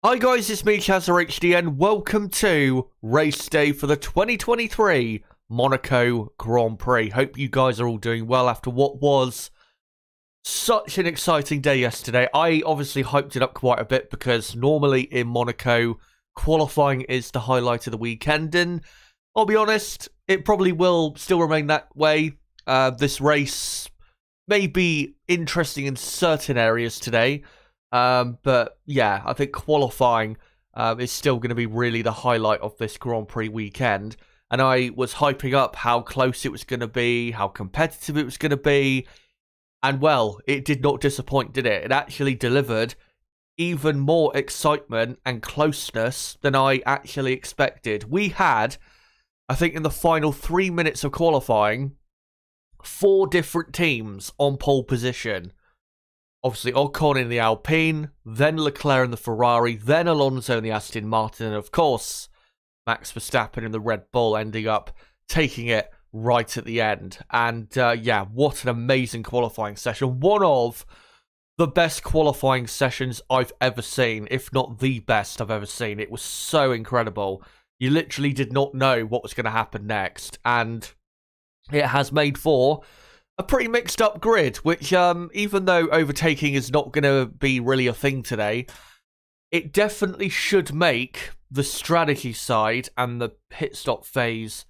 Hi guys, it's me, HD, and welcome to race day for the 2023 Monaco Grand Prix. Hope you guys are all doing well after what was such an exciting day yesterday. I obviously hyped it up quite a bit because normally in Monaco, qualifying is the highlight of the weekend, and I'll be honest, it probably will still remain that way. This race may be interesting in certain areas today. But yeah, I think qualifying is still going to be really the highlight of this Grand Prix weekend. And I was hyping up how close it was going to be, how competitive it was going to be. And well, it did not disappoint, did it? It actually delivered even more excitement and closeness than I actually expected. We had, I think in the final 3 minutes of qualifying, 4 different teams on pole position. Obviously, Ocon in the Alpine, then Leclerc in the Ferrari, then Alonso in the Aston Martin, and of course, Max Verstappen in the Red Bull ending up taking it right at the end. And yeah, what an amazing qualifying session. One of the best qualifying sessions I've ever seen, if not the best I've ever seen. It was so incredible. You literally did not know what was going to happen next. And it has made for a pretty mixed up grid, which even though overtaking is not going to be really a thing today, it definitely should make the strategy side and the pit stop phase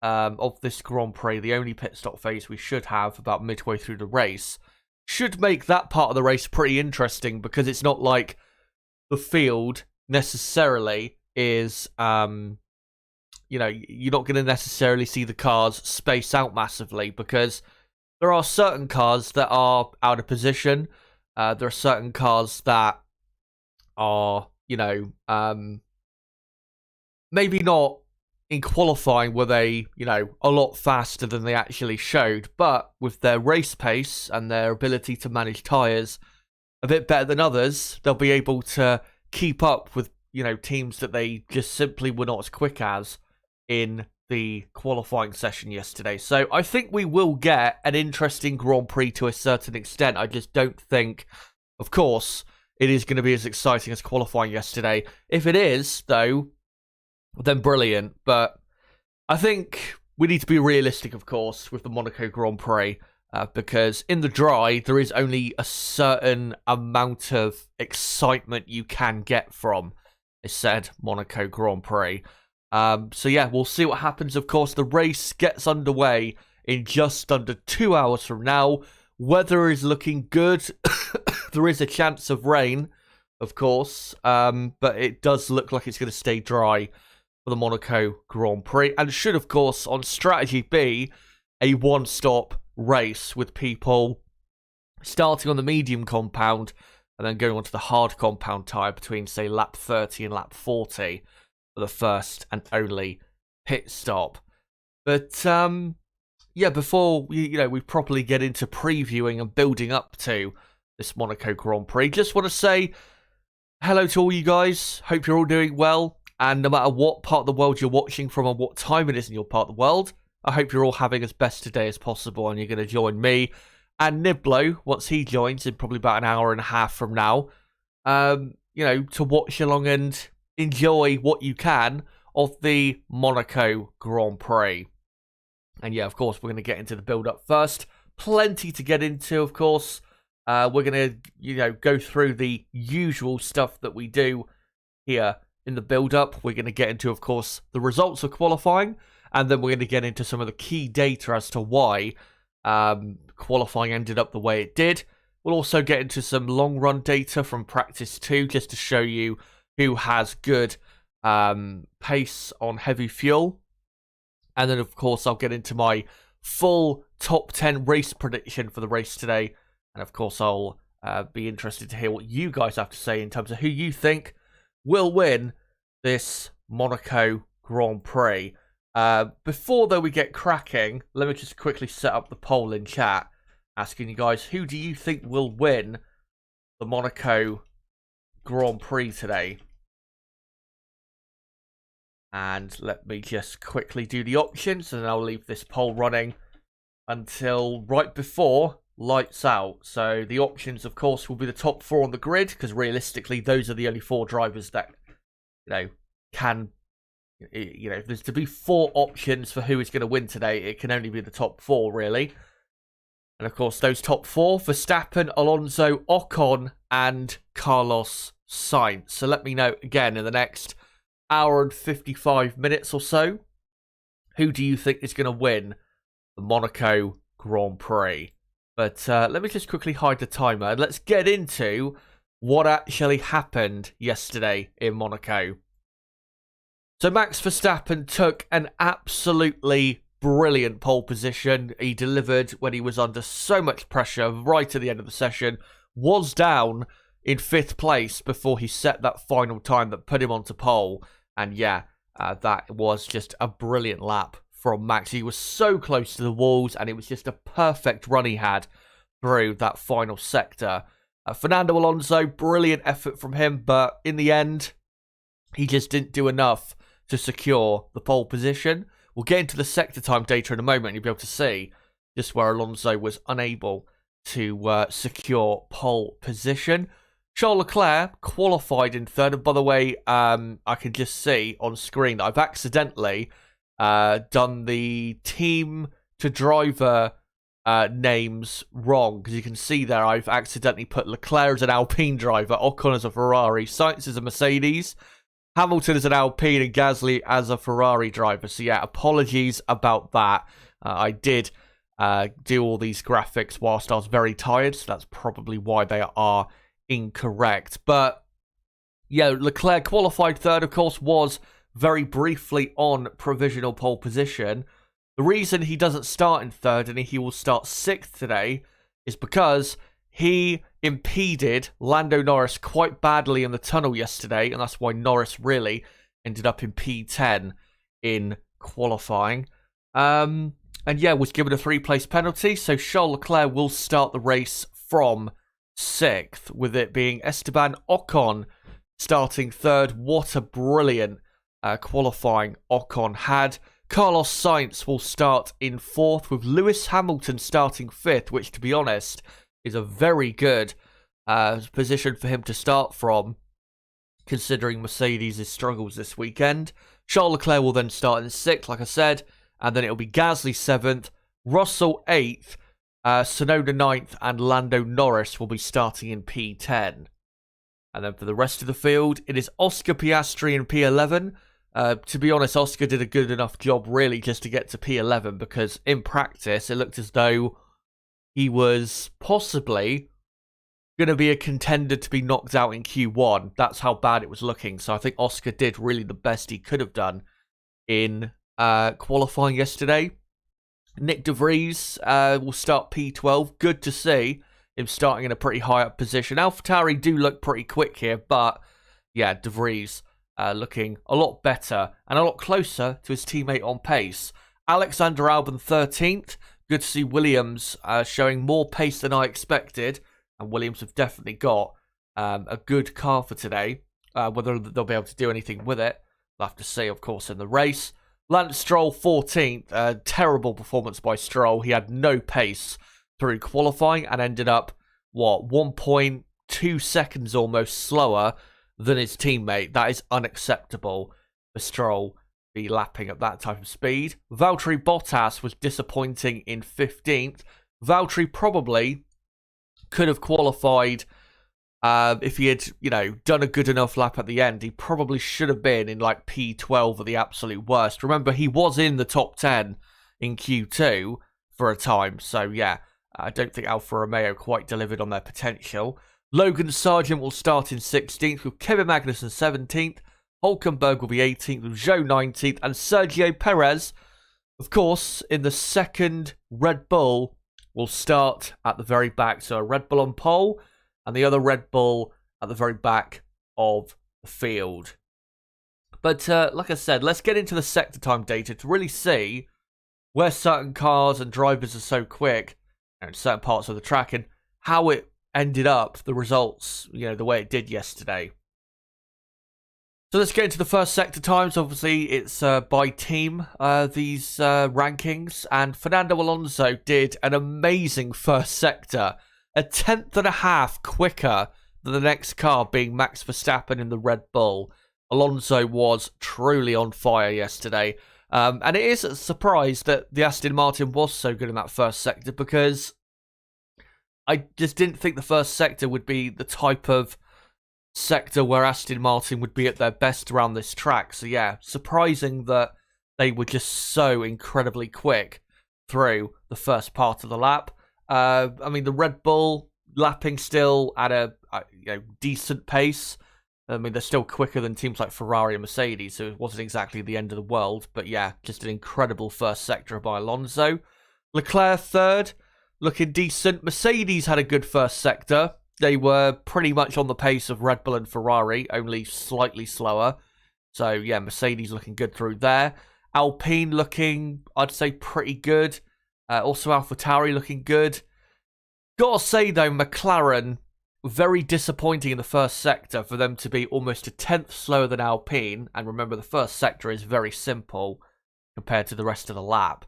of this Grand Prix, the only pit stop phase we should have about midway through the race, should make that part of the race pretty interesting, because it's not like the field necessarily is you're not going to necessarily see the cars space out massively, because there are certain cars that are out of position. There are certain cars that are, maybe not in qualifying were they, a lot faster than they actually showed. But with their race pace and their ability to manage tyres a bit better than others, they'll be able to keep up with, teams that they just simply were not as quick as in the qualifying session yesterday. So I think we will get an interesting Grand Prix to a certain extent. I just don't think, of course, it is going to be as exciting as qualifying yesterday. If it is, though, then brilliant. But I think we need to be realistic, of course, with the Monaco Grand Prix, because in the dry, there is only a certain amount of excitement you can get from a said Monaco Grand Prix. So yeah, we'll see what happens. Of course, the race gets underway in just under 2 hours from now. Weather is looking good. There is a chance of rain, of course, but it does look like it's going to stay dry for the Monaco Grand Prix, and should, of course, on strategy be a one-stop race with people starting on the medium compound and then going on to the hard compound tyre between, say, lap 30 and lap 40. For the first and only pit stop. But yeah, before we properly get into previewing and building up to this Monaco Grand Prix, just want to say hello to all you guys. Hope you're all doing well, and no matter what part of the world you're watching from and what time it is in your part of the world, I hope you're all having as best a day as possible, and you're going to join me and Niblo once he joins in probably about an hour and a half from now, to watch along and enjoy what you can of the Monaco Grand Prix. And yeah, of course, we're going to get into the build-up first. Plenty to get into, of course. We're going to, go through the usual stuff that we do here in the build-up. We're going to get into, of course, the results of qualifying. And then we're going to get into some of the key data as to why qualifying ended up the way it did. We'll also get into some long-run data from practice 2, just to show you who has good pace on heavy fuel. And then, of course, I'll get into my full top 10 race prediction for the race today. And, of course, I'll be interested to hear what you guys have to say in terms of who you think will win this Monaco Grand Prix. Before, though, we get cracking, let me just quickly set up the poll in chat, asking you guys, who do you think will win the Monaco Grand Prix today? And let me just quickly do the options, and I'll leave this poll running until right before lights out. So the options, of course, will be the top 4 on the grid, because realistically, those are the only 4 drivers that, can, if there's to be 4 options for who is going to win today, it can only be the top 4, really. And of course, those top 4, Verstappen, Alonso, Ocon, and Carlos Sainz. So let me know again in the next hour and 55 minutes or so, who do you think is going to win the Monaco Grand Prix? But let me just quickly hide the timer and let's get into what actually happened yesterday in Monaco. So Max Verstappen took an absolutely brilliant pole position. He delivered when he was under so much pressure right at the end of the session, was down in 5th place before he set that final time that put him onto pole. And yeah, that was just a brilliant lap from Max. He was so close to the walls, and it was just a perfect run he had through that final sector. Fernando Alonso, brilliant effort from him, but in the end, he just didn't do enough to secure the pole position. We'll get into the sector time data in a moment, and you'll be able to see just where Alonso was unable to secure pole position. Charles Leclerc qualified in 3rd, and by the way, I can just see on screen that I've accidentally done the team to driver names wrong, because you can see there I've accidentally put Leclerc as an Alpine driver, Ocon as a Ferrari, Sainz as a Mercedes, Hamilton as an Alpine, and Gasly as a Ferrari driver. So yeah, apologies about that. I did do all these graphics whilst I was very tired, so that's probably why they are incorrect. But yeah, Leclerc qualified 3rd, of course, was very briefly on provisional pole position. The reason he doesn't start in 3rd and he will start 6th today is because he impeded Lando Norris quite badly in the tunnel yesterday, and that's why Norris really ended up in P10 in qualifying. And yeah, was given a 3-place penalty, so Charles Leclerc will start the race from 6th, with it being Esteban Ocon starting 3rd. What a brilliant qualifying Ocon had. Carlos Sainz will start in 4th, with Lewis Hamilton starting 5th, which, to be honest, is a very good position for him to start from, considering Mercedes' struggles this weekend. Charles Leclerc will then start in 6th, like I said, and then it'll be Gasly 7th, Russell 8th, Tsunoda 9th, and Lando Norris will be starting in P10. And then for the rest of the field, it is Oscar Piastri in P11. To be honest, Oscar did a good enough job, really, just to get to P11, because in practice, it looked as though he was possibly going to be a contender to be knocked out in Q1. That's how bad it was looking. So I think Oscar did really the best he could have done in qualifying yesterday. Nick De Vries will start P12. Good to see him starting in a pretty high up position. AlphaTauri do look pretty quick here, but yeah, De Vries looking a lot better and a lot closer to his teammate on pace. Alexander Albon 13th. Good to see Williams showing more pace than I expected, and Williams have definitely got a good car for today. Whether they'll be able to do anything with it, we'll have to see, of course, in the race. Lance Stroll 14th. Terrible performance by Stroll. He had no pace through qualifying and ended up, 1.2 seconds almost slower than his teammate. That is unacceptable for Stroll be lapping at that type of speed. Valtteri Bottas was disappointing in 15th. Valtteri probably could have qualified if he had, done a good enough lap at the end. He probably should have been in like P12 at the absolute worst. Remember, he was in the top 10 in Q2 for a time. So yeah, I don't think Alfa Romeo quite delivered on their potential. Logan Sargent will start in 16th, with Kevin Magnussen 17th. Hulkenberg will be 18th, with Zhou 19th, and Sergio Perez, of course, in the second Red Bull, will start at the very back. So a Red Bull on pole, and the other Red Bull at the very back of the field. But like I said, let's get into the sector time data to really see where certain cars and drivers are so quick in certain parts of the track, and how it ended up, the results, the way it did yesterday. So let's get into the first sector times. Obviously, it's by team, these rankings. And Fernando Alonso did an amazing first sector. A tenth and a half quicker than the next car, being Max Verstappen in the Red Bull. Alonso was truly on fire yesterday. And it is a surprise that the Aston Martin was so good in that first sector, because I just didn't think the first sector would be the type of sector where Aston Martin would be at their best around this track. So yeah, surprising that they were just so incredibly quick through the first part of the lap. I mean, the Red Bull lapping still at a decent pace. I mean, they're still quicker than teams like Ferrari and Mercedes, so it wasn't exactly the end of the world. But yeah, just an incredible first sector by Alonso. Leclerc third, looking decent. Mercedes had a good first sector. They were pretty much on the pace of Red Bull and Ferrari, only slightly slower. So, yeah, Mercedes looking good through there. Alpine looking, I'd say, pretty good. Also, AlphaTauri looking good. Gotta say, though, McLaren, very disappointing in the first sector for them to be almost a tenth slower than Alpine. And remember, the first sector is very simple compared to the rest of the lap.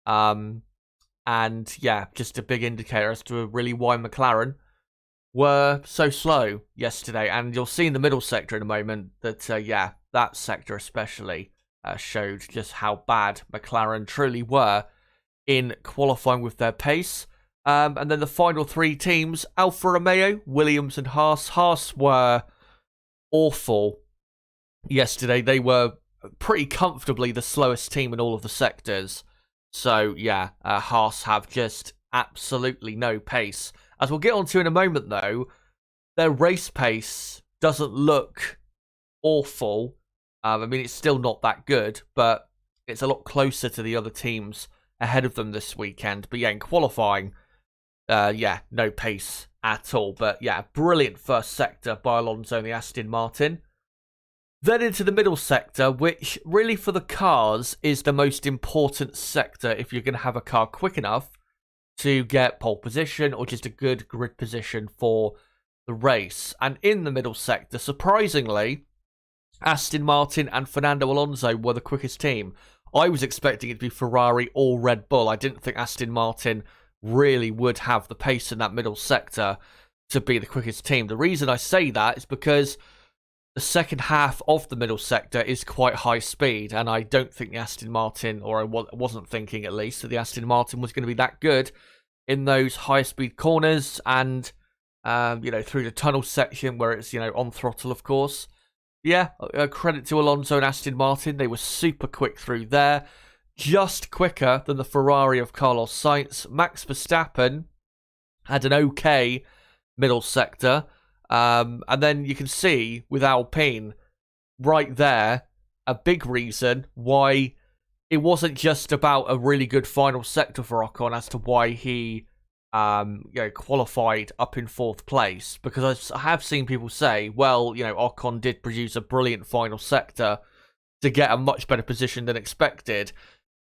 And, yeah, just a big indicator as to really why McLaren were so slow yesterday. And you'll see in the middle sector in a moment that, yeah, that sector especially showed just how bad McLaren truly were in qualifying with their pace. And then the final three teams, Alfa Romeo, Williams and Haas. Haas were awful yesterday. They were pretty comfortably the slowest team in all of the sectors. So, yeah, Haas have just absolutely no pace. As we'll get onto in a moment, though, their race pace doesn't look awful. I mean, it's still not that good, but it's a lot closer to the other teams ahead of them this weekend. But yeah, in qualifying, yeah, no pace at all. But yeah, brilliant first sector by Alonso and the Aston Martin. Then into the middle sector, which really for the cars is the most important sector if you're going to have a car quick enough to get pole position or just a good grid position for the race. And in the middle sector, surprisingly, Aston Martin and Fernando Alonso were the quickest team. I was expecting it to be Ferrari or Red Bull. I didn't think Aston Martin really would have the pace in that middle sector to be the quickest team. The reason I say that is because the second half of the middle sector is quite high speed, and I don't think the Aston Martin, or I wasn't thinking at least, that the Aston Martin was going to be that good in those high speed corners and, through the tunnel section where it's, on throttle, of course. Yeah, credit to Alonso and Aston Martin. They were super quick through there, just quicker than the Ferrari of Carlos Sainz. Max Verstappen had an okay middle sector. And then you can see with Alpine right there, a big reason why it wasn't just about a really good final sector for Ocon as to why he qualified up in fourth place. Because I have seen people say, well, Ocon did produce a brilliant final sector to get a much better position than expected.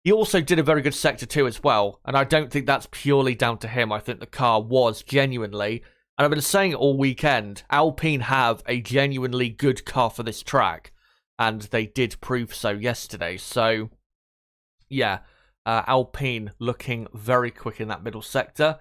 He also did a very good sector 2 as well. And I don't think that's purely down to him. I think the car was genuinely, and I've been saying it all weekend, Alpine have a genuinely good car for this track. And they did prove so yesterday. So, yeah, Alpine looking very quick in that middle sector.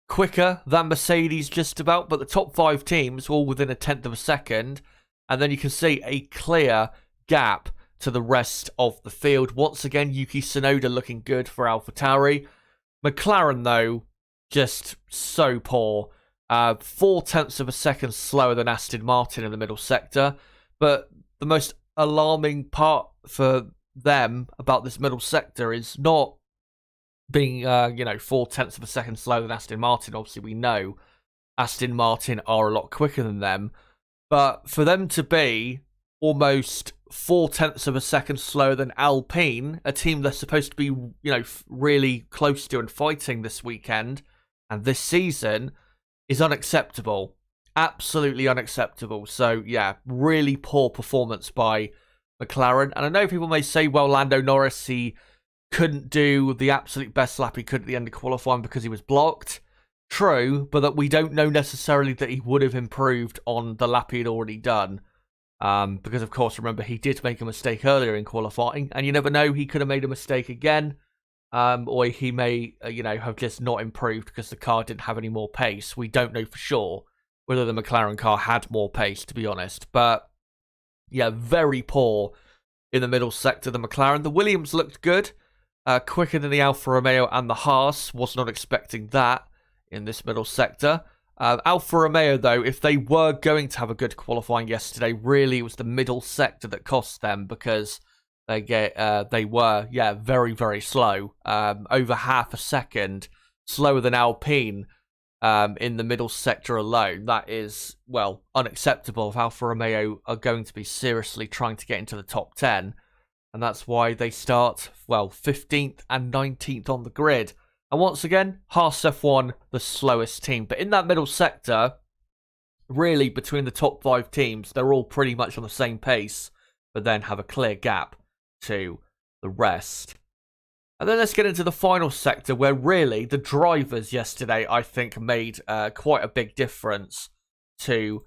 Quicker than Mercedes just about, but the top 5 teams all within a tenth of a second. And then you can see a clear gap to the rest of the field. Once again, Yuki Tsunoda looking good for AlphaTauri. McLaren, though, just so poor. 4 tenths of a second slower than Aston Martin in the middle sector. But the most alarming part for them about this middle sector is not being, 4 tenths of a second slower than Aston Martin. Obviously, we know Aston Martin are a lot quicker than them. But for them to be almost 4 tenths of a second slower than Alpine, a team they're supposed to be, really close to and fighting this weekend and this season, is unacceptable. Absolutely unacceptable. So, yeah, really poor performance by McLaren. And I know people may say, well, Lando Norris, he couldn't do the absolute best lap he could at the end of qualifying because he was blocked. True, but that we don't know necessarily that he would have improved on the lap he had already done. Because, of course, remember, he did make a mistake earlier in qualifying, and you never know, he could have made a mistake again, or he may, have just not improved because the car didn't have any more pace. We don't know for sure whether the McLaren car had more pace, to be honest. But, yeah, very poor in the middle sector, the McLaren. The Williams looked good, quicker than the Alfa Romeo and the Haas. Was not expecting that in this middle sector. Alfa Romeo, though, if they were going to have a good qualifying yesterday, really it was the middle sector that cost them, because they were very, very slow, over half a second slower than Alpine in the middle sector alone. That is, well, unacceptable if Alfa Romeo are going to be seriously trying to get into the top 10, and that's why they start, well, 15th and 19th on the grid. And once again, Haas F1, the slowest team. But in that middle sector, really between the top 5 teams, they're all pretty much on the same pace, but then have a clear gap to the rest. And then let's get into the final sector, where really the drivers yesterday, I think, made quite a big difference to,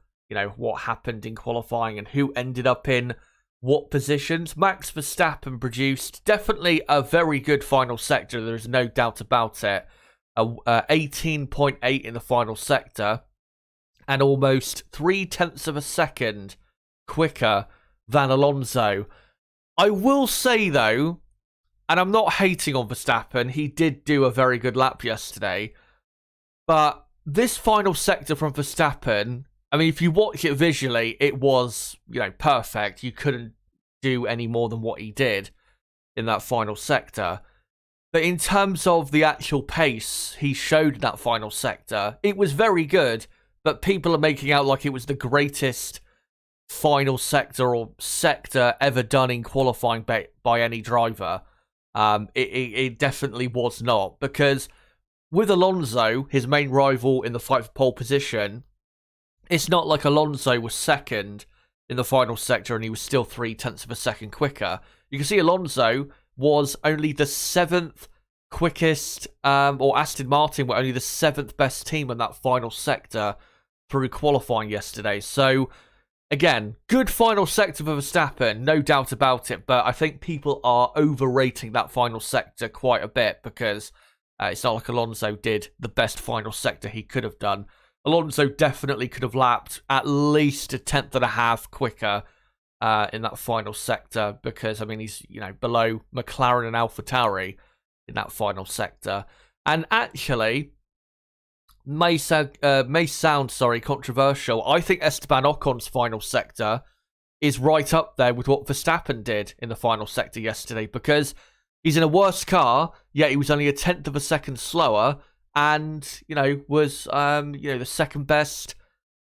what happened in qualifying and who ended up in what positions. Max Verstappen produced definitely a very good final sector. There is no doubt about it. 18.8 in the final sector, and almost 0.3 of a second quicker than Alonso. I will say, though, and I'm not hating on Verstappen, he did do a very good lap yesterday, but this final sector from Verstappen, I mean, if you watch it visually, it was, perfect. You couldn't do any more than what he did in that final sector. But in terms of the actual pace he showed in that final sector, it was very good, but people are making out like it was the greatest final sector or sector ever done in qualifying by any driver. It definitely was not, because with Alonso, his main rival in the fight for pole position, it's not like Alonso was second in the final sector and he was still 0.3 of a second quicker. You can see Alonso was only the 7th quickest, or Aston Martin were only the 7th best team in that final sector through qualifying yesterday. So, again, good final sector for Verstappen, no doubt about it, but I think people are overrating that final sector quite a bit, because it's not like Alonso did the best final sector he could have done. Alonso definitely could have lapped at least 0.1 quicker in that final sector, because, I mean, he's, below McLaren and AlphaTauri in that final sector. And actually, may sound controversial, I think Esteban Ocon's final sector is right up there with what Verstappen did in the final sector yesterday, because he's in a worse car, yet he was only 0.1 of a second slower, and, was, the second best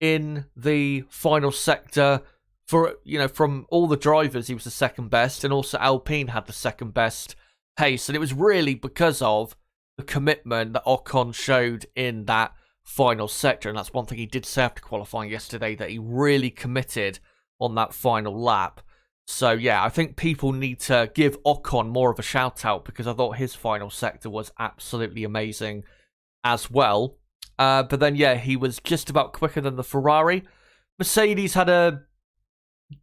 in the final sector for, from all the drivers, he was the second best, and also Alpine had the second best pace, and it was really because of the commitment that Ocon showed in that final sector, and that's one thing he did say after qualifying yesterday, that he really committed on that final lap. So, yeah, I think people need to give Ocon more of a shout-out, because I thought his final sector was absolutely amazing as well. But then, yeah, he was just about quicker than the Ferrari. Mercedes had a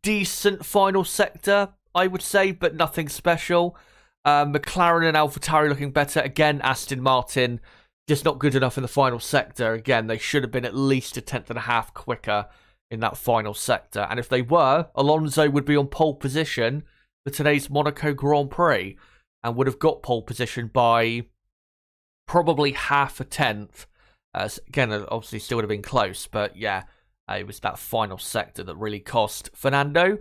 decent final sector, I would say, but nothing special. McLaren and AlphaTauri looking better. Again, Aston Martin just not good enough in the final sector. Again, they should have been at least 0.1 quicker in that final sector. And if they were, Alonso would be on pole position for today's Monaco Grand Prix and would have got pole position by probably 0.5. Again, obviously still would have been close, but yeah, it was that final sector that really cost Fernando.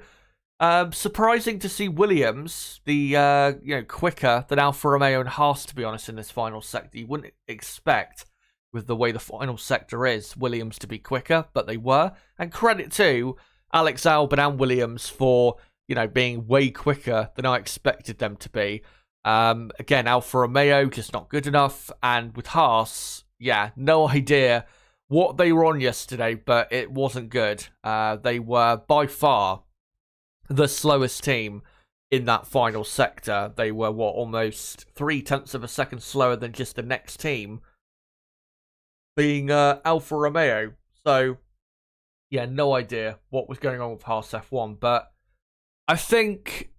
Surprising to see Williams, the quicker than Alfa Romeo and Haas, to be honest, in this final sector. You wouldn't expect, with the way the final sector is, Williams to be quicker, but they were. And credit to Alex Albon and Williams for, being way quicker than I expected them to be. Again, Alfa Romeo just not good enough, and with Haas, yeah, no idea what they were on yesterday, but it wasn't good. They were by far the slowest team in that final sector. They were, almost 0.3 of a second slower than just the next team, being Alfa Romeo. So, Yeah, no idea what was going on with Haas F1, but I think,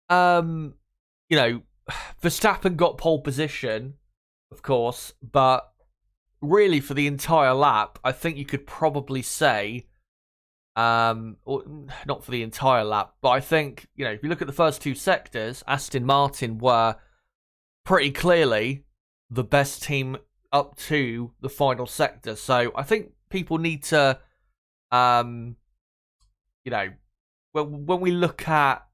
um, you know, Verstappen got pole position, of course, but really for the entire lap, I think you could probably say, or not for the entire lap, but I think, if you look at the first two sectors, Aston Martin were pretty clearly the best team up to the final sector. So I think people need to, when we look at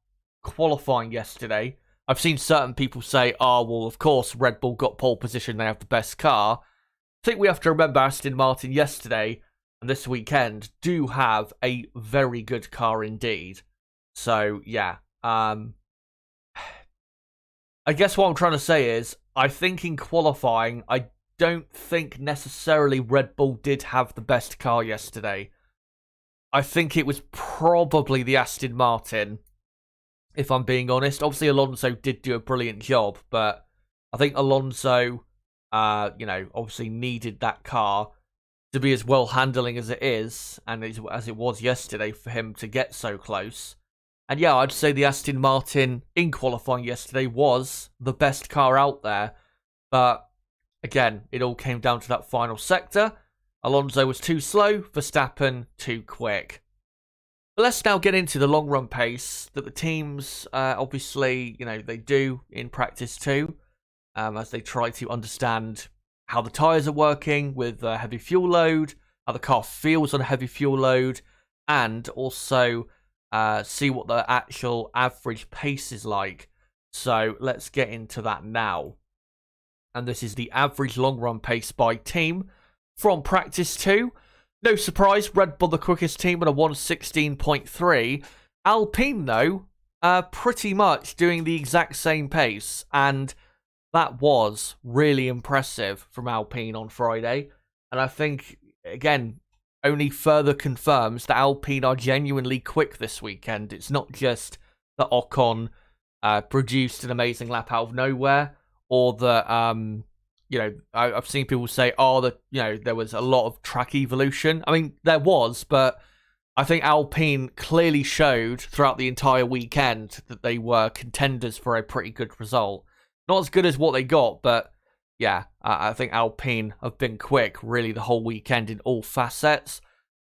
qualifying yesterday, I've seen certain people say, oh, well, of course, Red Bull got pole position, they have the best car. I think we have to remember Aston Martin yesterday and this weekend do have a very good car indeed. So, yeah. I guess what I'm trying to say is, I think in qualifying, I don't think necessarily Red Bull did have the best car yesterday. I think it was probably the Aston Martin, if I'm being honest. Obviously, Alonso did do a brilliant job, but I think Alonso, obviously needed that car to be as well handling as it is, and as it was yesterday for him to get so close. And yeah, I'd say the Aston Martin in qualifying yesterday was the best car out there. But again, it all came down to that final sector. Alonso was too slow, Verstappen too quick. But let's now get into the long run pace that the teams, obviously, they do in practice too, as they try to understand how the tyres are working with heavy fuel load, how the car feels on a heavy fuel load, and also see what the actual average pace is like. So let's get into that now. And this is the average long run pace by team from practice 2. No surprise, Red Bull the quickest team at a 1:16.3. Alpine, though, pretty much doing the exact same pace. And that was really impressive from Alpine on Friday. And I think, again, only further confirms that Alpine are genuinely quick this weekend. It's not just that Ocon produced an amazing lap out of nowhere, or that, I've seen people say, there was a lot of track evolution. I mean, there was, but I think Alpine clearly showed throughout the entire weekend that they were contenders for a pretty good result. Not as good as what they got, but yeah, I think Alpine have been quick really the whole weekend in all facets.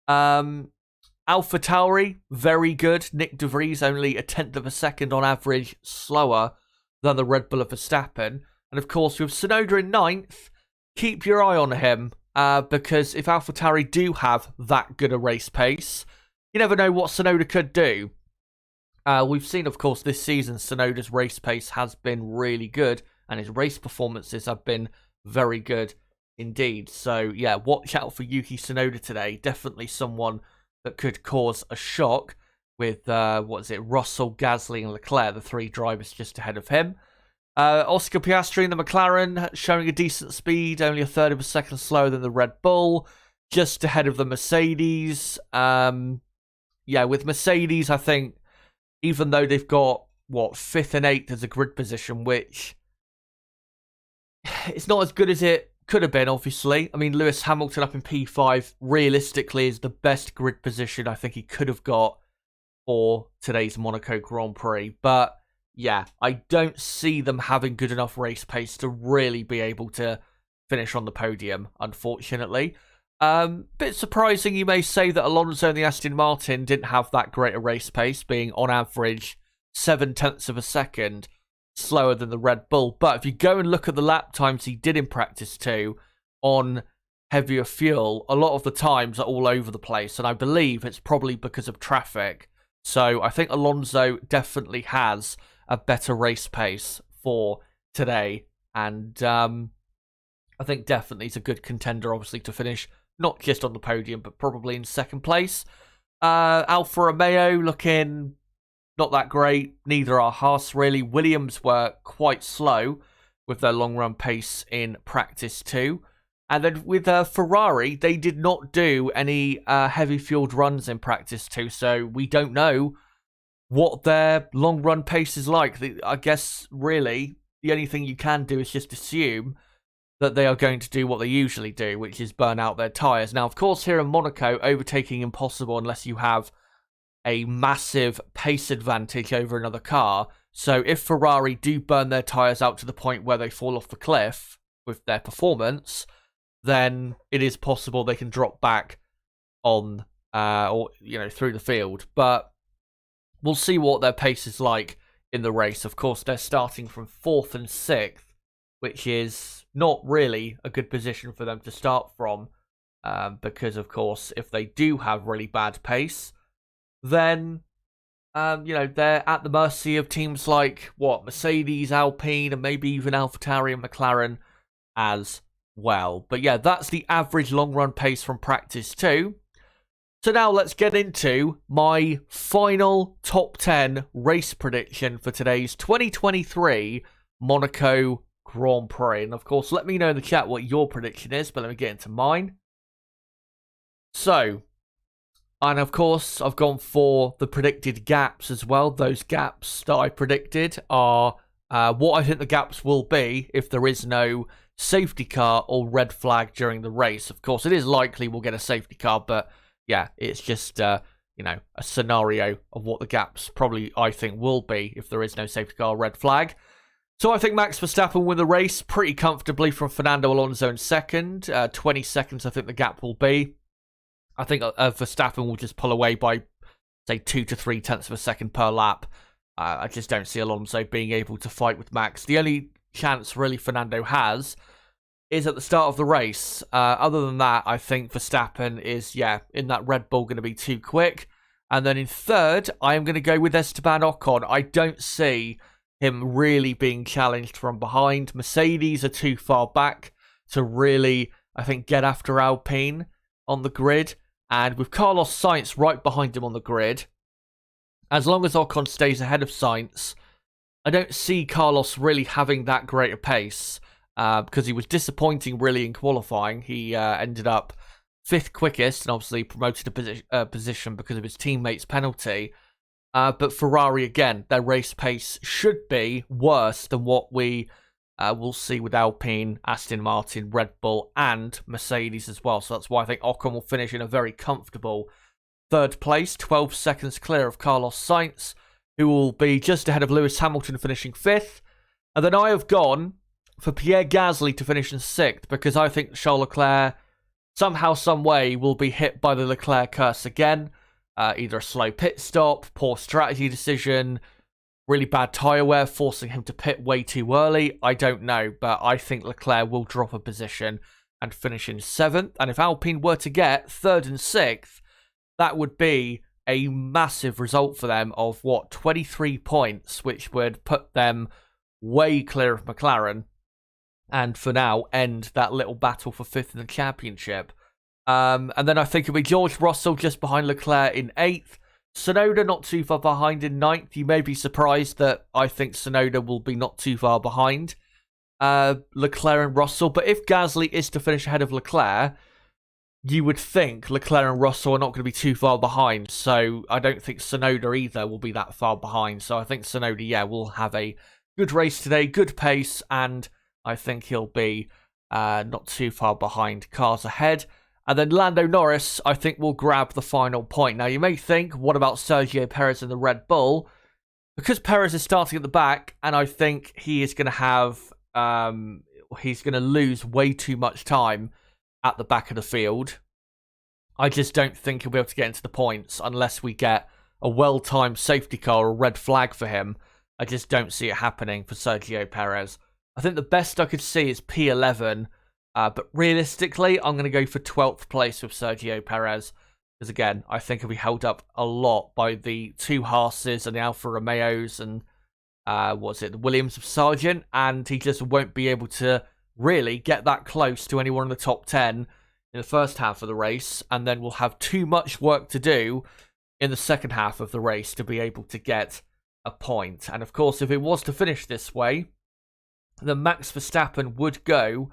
AlphaTauri, very good. Nick De Vries only a tenth of a second on average slower than the Red Bull of Verstappen. And of course, with Tsunoda in 9th, keep your eye on him, because if AlphaTauri do have that good a race pace, you never know what Tsunoda could do. We've seen, of course, this season, Tsunoda's race pace has been really good, and his race performances have been very good indeed. So, yeah, watch out for Yuki Tsunoda today. Definitely someone that could cause a shock with, Russell, Gasly, and Leclerc, the 3 drivers just ahead of him. Oscar Piastri in the McLaren showing a decent speed, only a third of a second slower than the Red Bull, just ahead of the Mercedes. With Mercedes, I think, even though they've got, 5th and 8th as a grid position, which it's not as good as it could have been, obviously. I mean, Lewis Hamilton up in P5 realistically is the best grid position I think he could have got for today's Monaco Grand Prix. But yeah, I don't see them having good enough race pace to really be able to finish on the podium, unfortunately. Bit surprising, you may say, that Alonso and the Aston Martin didn't have that great a race pace, being on average 7/10 of a second slower than the Red Bull. But if you go and look at the lap times he did in practice 2 on heavier fuel, a lot of the times are all over the place, and I believe it's probably because of traffic. So I think Alonso definitely has a better race pace for today, and I think definitely he's a good contender, obviously, to finish not just on the podium, but probably in 2nd place. Alfa Romeo looking not that great. Neither are Haas, really. Williams were quite slow with their long run pace in practice 2. And then with Ferrari, they did not do any heavy fueled runs in practice 2, so we don't know what their long run pace is like. I guess, really, the only thing you can do is just assume that they are going to do what they usually do, which is burn out their tyres. Now, of course, here in Monaco, overtaking impossible unless you have a massive pace advantage over another car. So if Ferrari do burn their tyres out to the point where they fall off the cliff with their performance, then it is possible they can drop back on, or through the field. But we'll see what their pace is like in the race. Of course, they're starting from 4th and 6th, which is not really a good position for them to start from, because, of course, if they do have really bad pace, then, they're at the mercy of teams like, Mercedes, Alpine, and maybe even AlphaTauri and McLaren as well. But yeah, that's the average long-run pace from practice 2. So now let's get into my final top 10 race prediction for today's 2023 Monaco Grand Prix. And of course, let me know in the chat what your prediction is, but let me get into mine. So, and of course, I've gone for the predicted gaps as well. Those gaps that I predicted are what I think the gaps will be if there is no safety car or red flag during the race. Of course, it is likely we'll get a safety car, but yeah, it's just, a scenario of what the gaps probably, I think, will be if there is no safety car or red flag. So I think Max Verstappen will win the race pretty comfortably from Fernando Alonso in second. 20 seconds, I think the gap will be. I think Verstappen will just pull away by, say, 2 to 3 tenths of a second per lap. I just don't see Alonso being able to fight with Max. The only chance, really, Fernando has is at the start of the race. Other than that, I think Verstappen is, in that Red Bull going to be too quick. And then in third, I am going to go with Esteban Ocon. I don't see him really being challenged from behind. Mercedes are too far back to really, I think, get after Alpine on the grid. And with Carlos Sainz right behind him on the grid, as long as Ocon stays ahead of Sainz, I don't see Carlos really having that great a pace, because he was disappointing really in qualifying. He ended up 5th quickest and obviously promoted a position because of his teammate's penalty. But Ferrari, again, their race pace should be worse than what we will see with Alpine, Aston Martin, Red Bull, and Mercedes as well. So that's why I think Ocon will finish in a very comfortable 3rd place, 12 seconds clear of Carlos Sainz, who will be just ahead of Lewis Hamilton finishing 5th. And then I have gone for Pierre Gasly to finish in 6th, because I think Charles Leclerc, somehow, some way, will be hit by the Leclerc curse again. Either a slow pit stop, poor strategy decision, really bad tyre wear, forcing him to pit way too early. I don't know, but I think Leclerc will drop a position and finish in 7th. And if Alpine were to get 3rd and 6th, that would be a massive result for them of, 23 points, which would put them way clear of McLaren. And for now, end that little battle for 5th in the championship. And then I think it'll be George Russell just behind Leclerc in 8th. Tsunoda not too far behind in 9th. You may be surprised that I think Tsunoda will be not too far behind Leclerc and Russell. But if Gasly is to finish ahead of Leclerc, you would think Leclerc and Russell are not going to be too far behind. So I don't think Tsunoda either will be that far behind. So I think Tsunoda, will have a good race today, good pace, and I think he'll be not too far behind cars ahead. And then Lando Norris, I think, will grab the final point. Now, you may think, what about Sergio Perez in the Red Bull? Because Perez is starting at the back, and I think he is going to have, he's going to lose way too much time at the back of the field. I just don't think he'll be able to get into the points unless we get a well-timed safety car or a red flag for him. I just don't see it happening for Sergio Perez. I think the best I could see is P11. But realistically, I'm going to go for 12th place with Sergio Perez. Because again, I think he'll be held up a lot by the 2 Haas's and the Alfa Romeos and, the Williams of Sargent. And he just won't be able to really get that close to anyone in the top 10 in the first half of the race. And then we'll have too much work to do in the second half of the race to be able to get a point. And of course, if it was to finish this way, then Max Verstappen would go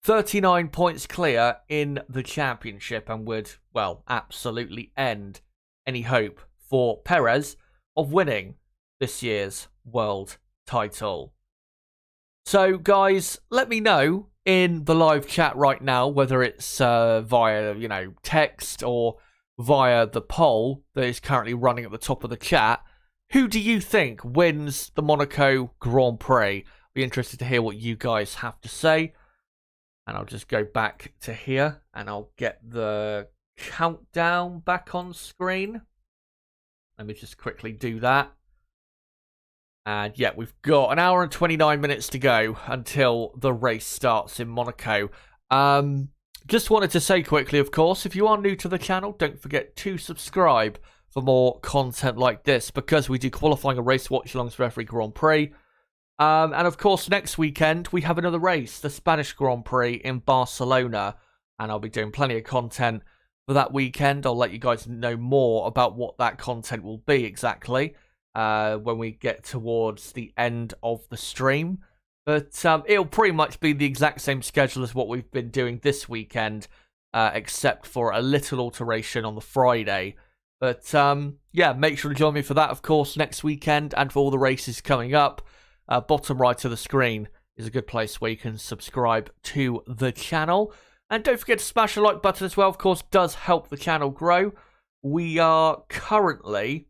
39 points clear in the championship and would, absolutely end any hope for Perez of winning this year's world title. So, guys, let me know in the live chat right now, whether it's via, text or via the poll that is currently running at the top of the chat, who do you think wins the Monaco Grand Prix? Be interested to hear what you guys have to say. And I'll just go back to here and I'll get the countdown back on screen. Let me just quickly do that. And yeah, we've got an hour and 29 minutes to go until the race starts in Monaco. Just wanted to say quickly, of course, if you are new to the channel, don't forget to subscribe for more content like this, because we do qualifying and race watch-alongs for every Grand Prix. And of course, next weekend, we have another race, the Spanish Grand Prix in Barcelona. And I'll be doing plenty of content for that weekend. I'll let you guys know more about what that content will be exactly when we get towards the end of the stream. But it'll pretty much be the exact same schedule as what we've been doing this weekend, except for a little alteration on the Friday. But yeah, make sure to join me for that, of course, next weekend, and for all the races coming up. Bottom right of the screen is a good place where you can subscribe to the channel. And don't forget to smash the like button as well, of course, does help the channel grow. We are currently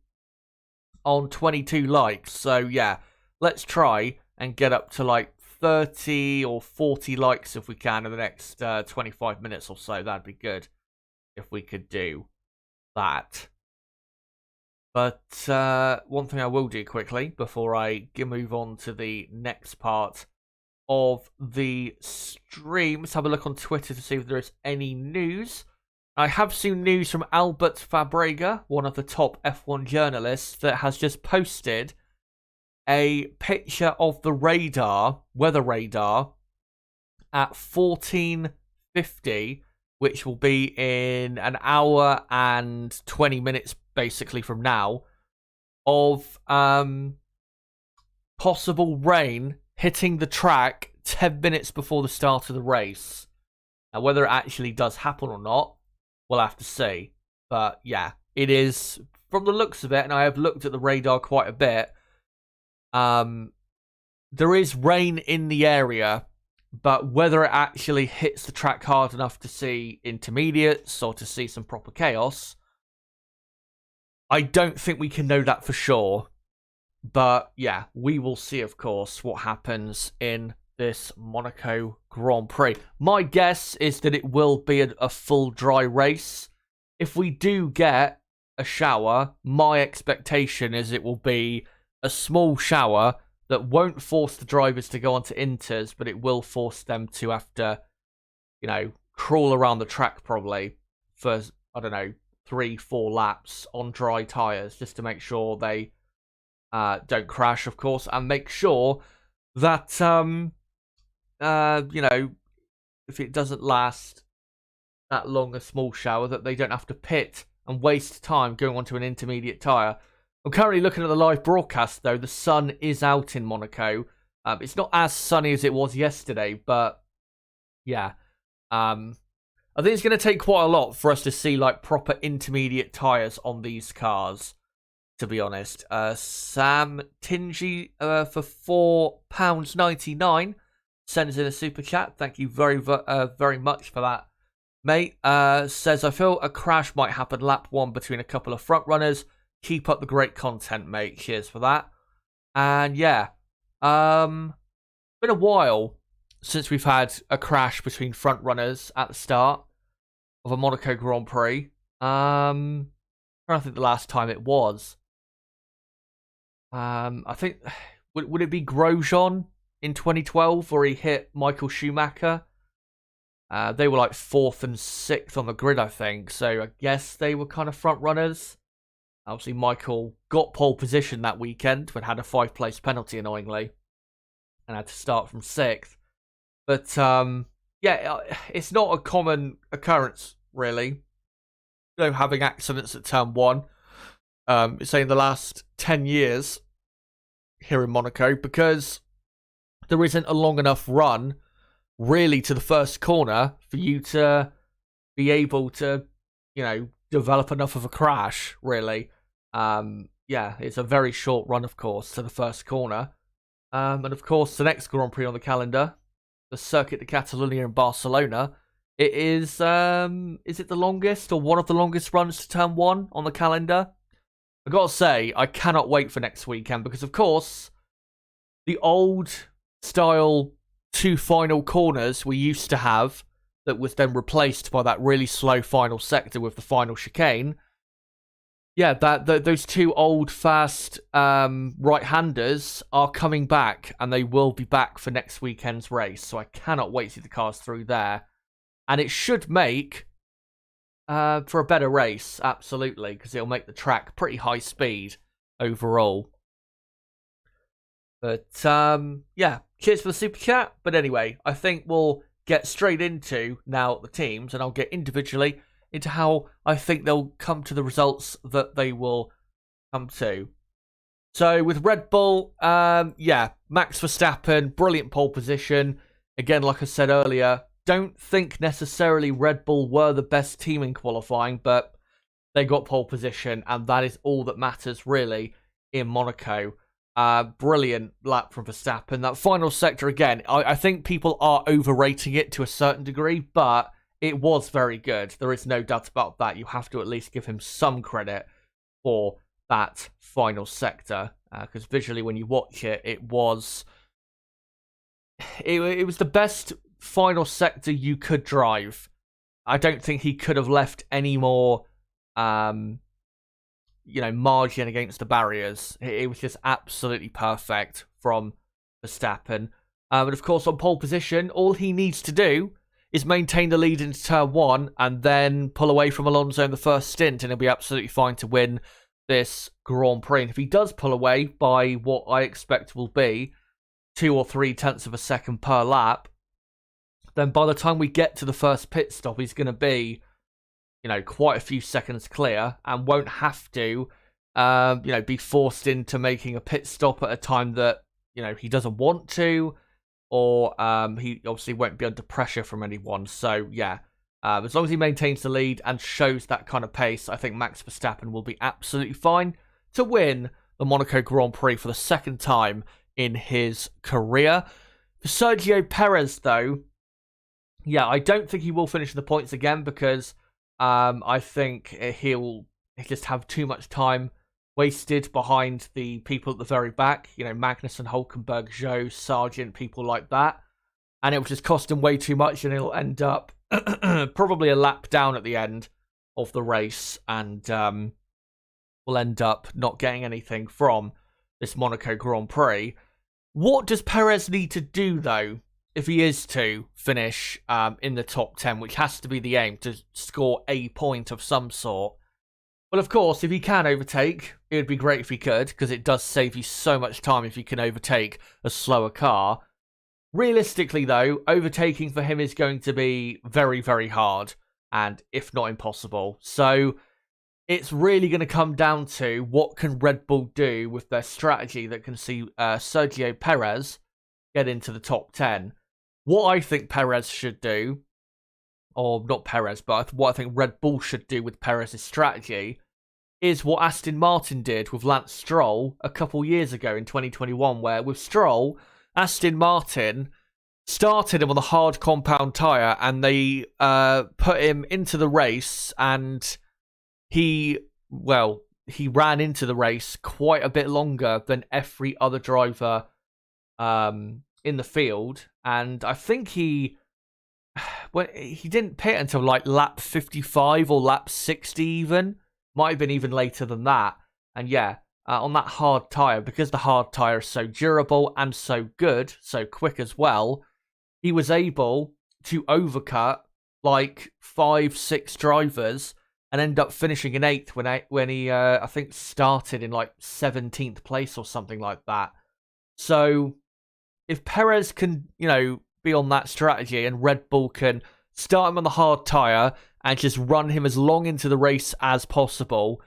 on 22 likes, so yeah, let's try and get up to like 30 or 40 likes if we can in the next 25 minutes or so. That'd be good if we could do that. But one thing I will do quickly before I move on to the next part of the stream, let's have a look on Twitter to see if there is any news. I have seen news from Albert Fabrega, one of the top F1 journalists, that has just posted a picture of the weather radar, at 14:50, which will be in an hour and 20 minutes, basically, from now, of possible rain hitting the track 10 minutes before the start of the race. Now, whether it actually does happen or not, we'll have to see. But yeah, it is, from the looks of it, and I have looked at the radar quite a bit, there is rain in the area, but whether it actually hits the track hard enough to see intermediates or to see some proper chaos, I don't think we can know that for sure. But yeah, we will see, of course, what happens in this Monaco Grand Prix. My guess is that it will be a full dry race. If we do get a shower, my expectation is it will be a small shower that won't force the drivers to go onto inters, but it will force them to have to, crawl around the track probably for, 3-4 laps on dry tyres, just to make sure they don't crash, of course, and make sure that, if it doesn't last that long, a small shower, that they don't have to pit and waste time going onto an intermediate tyre. I'm currently looking at the live broadcast, though. The sun is out in Monaco. It's not as sunny as it was yesterday, but yeah. I think it's going to take quite a lot for us to see like proper intermediate tyres on these cars, to be honest. Sam Tingy for £4.99 sends in a super chat. Thank you very much for that, mate. Says, I feel a crash might happen lap 1 between a couple of front runners. Keep up the great content, mate. Cheers for that. And yeah, been a while since we've had a crash between front runners at the start of a Monaco Grand Prix. I don't think the last time it was. I think, would it be Grosjean in 2012 where he hit Michael Schumacher? They were like 4th and 6th on the grid, I think. So I guess they were kind of front runners. Obviously, Michael got pole position that weekend, but had a 5-place penalty, annoyingly, and had to start from 6th. But, yeah, it's not a common occurrence, really, having accidents at turn 1. It's saying the last 10 years here in Monaco, because there isn't a long enough run, really, to the first corner for you to be able to, develop enough of a crash, really. Yeah, it's a very short run, of course, to the first corner. And of course, the next Grand Prix on the calendar, the Circuit de Catalunya in Barcelona, it is it the longest or one of the longest runs to turn 1 on the calendar? I gotta say, I cannot wait for next weekend because, of course, the old style 2 final corners we used to have that was then replaced by that really slow final sector with the final chicane. Yeah, those 2 old fast right-handers are coming back, and they will be back for next weekend's race. So I cannot wait to see the cars through there, and it should make for a better race, absolutely, because it'll make the track pretty high speed overall. But yeah, cheers for the super chat. But anyway, I think we'll get straight into now the teams, and I'll get individually into how I think they'll come to the results that they will come to. So with Red Bull, yeah, Max Verstappen, brilliant pole position. Again, like I said earlier, don't think necessarily Red Bull were the best team in qualifying, but they got pole position, and that is all that matters really in Monaco. Brilliant lap from Verstappen. That final sector, again, I think people are overrating it to a certain degree, but it was very good. There is no doubt about that. You have to at least give him some credit for that final sector, because visually when you watch it, it was the best final sector you could drive. I don't think he could have left any more margin against the barriers. It was just absolutely perfect from Verstappen. And of course, on pole position, all he needs to do is maintain the lead into turn 1 and then pull away from Alonso in the first stint, and he'll be absolutely fine to win this Grand Prix. And if he does pull away by what I expect will be 2 or 3 tenths of a second per lap, then by the time we get to the first pit stop, he's going to be quite a few seconds clear and won't have to, be forced into making a pit stop at a time that, he doesn't want to, or he obviously won't be under pressure from anyone. So, yeah, as long as he maintains the lead and shows that kind of pace, I think Max Verstappen will be absolutely fine to win the Monaco Grand Prix for the second time in his career. For Sergio Perez, though, yeah, I don't think he will finish in the points again because I think he'll just have too much time wasted behind the people at the very back. Magnussen, Hulkenberg, Zhou, Sargent, people like that. And it will just cost him way too much, and it'll end up probably a lap down at the end of the race, and will end up not getting anything from this Monaco Grand Prix. What does Perez need to do, though, if he is to finish in the top 10, which has to be the aim, to score a point of some sort? Well, of course, if he can overtake, it would be great if he could, because it does save you so much time if you can overtake a slower car. Realistically, though, overtaking for him is going to be very, very hard, and if not impossible. So it's really going to come down to what can Red Bull do with their strategy that can see Sergio Perez get into the top 10. What I think Perez should do, or not Perez, but what I think Red Bull should do with Perez's strategy is what Aston Martin did with Lance Stroll a couple years ago in 2021, where with Stroll, Aston Martin started him on the hard compound tyre and they put him into the race, and he ran into the race quite a bit longer than every other driver in the field, and I think he didn't pit until like lap 55 or lap 60 even. Might have been even later than that. And yeah, on that hard tyre, because the hard tyre is so durable and so good, so quick as well, he was able to overcut like 5-6 drivers and end up finishing in 8th when he I think started in like 17th place or something like that. So if Perez can, be on that strategy and Red Bull can start him on the hard tyre and just run him as long into the race as possible,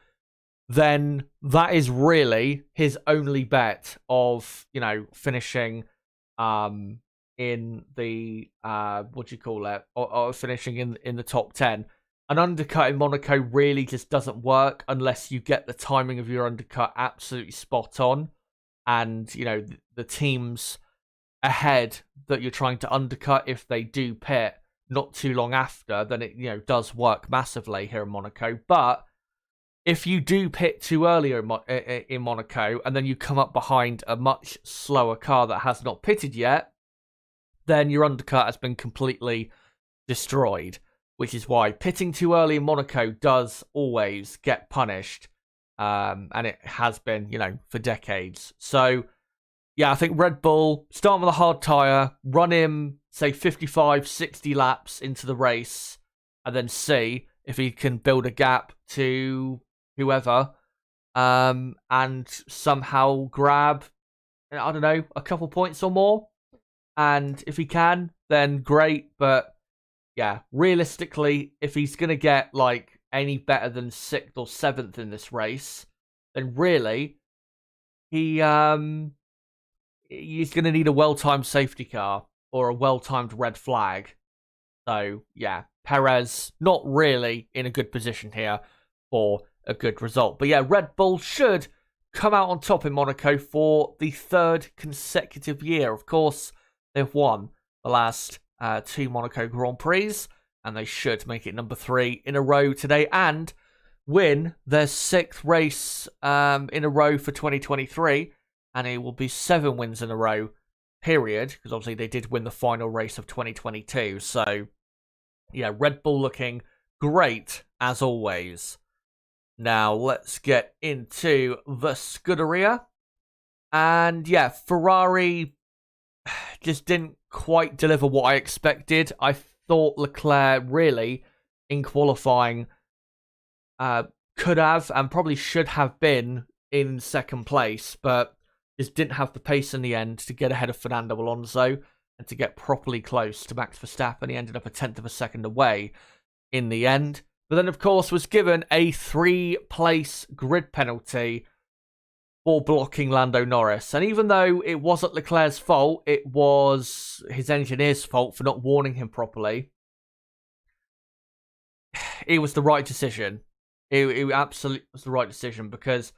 then that is really his only bet of, finishing in the, or finishing in the top 10. An undercut in Monaco really just doesn't work unless you get the timing of your undercut absolutely spot on. And, the teams ahead that you're trying to undercut if they do pit not too long after, then it does work massively here in Monaco. But if you do pit too early in Monaco and then you come up behind a much slower car that has not pitted yet, then your undercut has been completely destroyed, which is why pitting too early in Monaco does always get punished, and it has been, for decades. So, yeah, I think Red Bull, start with a hard tyre, run him, say, 55, 60 laps into the race, and then see if he can build a gap to whoever, and somehow grab, I don't know, a couple points or more. And if he can, then great. But yeah, realistically, if he's going to get like any better than 6th or 7th in this race, then really he's going to need a well-timed safety car or a well-timed red flag. So yeah, Perez not really in a good position here for a good result. But yeah, Red Bull should come out on top in Monaco for the 3rd consecutive year. Of course, they've won the last 2 Monaco Grand Prix, and they should make it number 3 in a row today and win their 6th race in a row for 2023, and it will be 7 wins in a row, period, because obviously they did win the final race of 2022. So yeah, Red Bull looking great as always. Now let's get into the Scuderia. And yeah, Ferrari just didn't quite deliver what I expected. I thought Leclerc really, in qualifying, could have and probably should have been in 2nd place, but just didn't have the pace in the end to get ahead of Fernando Alonso and to get properly close to Max Verstappen. He ended up a 10th of a second away in the end. But then, of course, was given a 3-place grid penalty for blocking Lando Norris. And even though it wasn't Leclerc's fault, it was his engineer's fault for not warning him properly. It was the right decision. It absolutely was the right decision because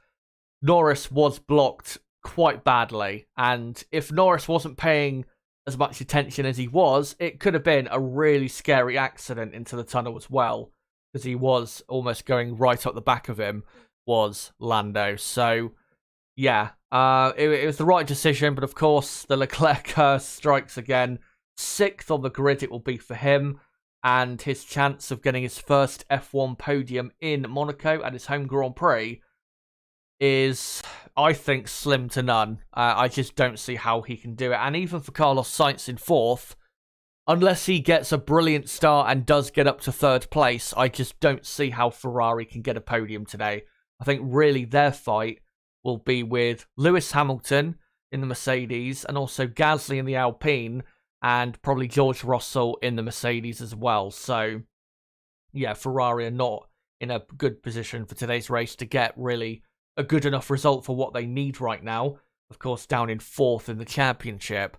Norris was blocked quite badly. And if Norris wasn't paying as much attention as he was, it could have been a really scary accident into the tunnel as well, because he was almost going right up the back of him, was Lando. So, yeah, it was the right decision. But, of course, the Leclerc curse strikes again. 6th on the grid it will be for him. And his chance of getting his first F1 podium in Monaco at his home Grand Prix is, I think, slim to none. I just don't see how he can do it. And even for Carlos Sainz in 4th, unless he gets a brilliant start and does get up to 3rd place, I just don't see how Ferrari can get a podium today. I think really their fight will be with Lewis Hamilton in the Mercedes and also Gasly in the Alpine and probably George Russell in the Mercedes as well. So, yeah, Ferrari are not in a good position for today's race to get really a good enough result for what they need right now. Of course, down in 4th in the championship.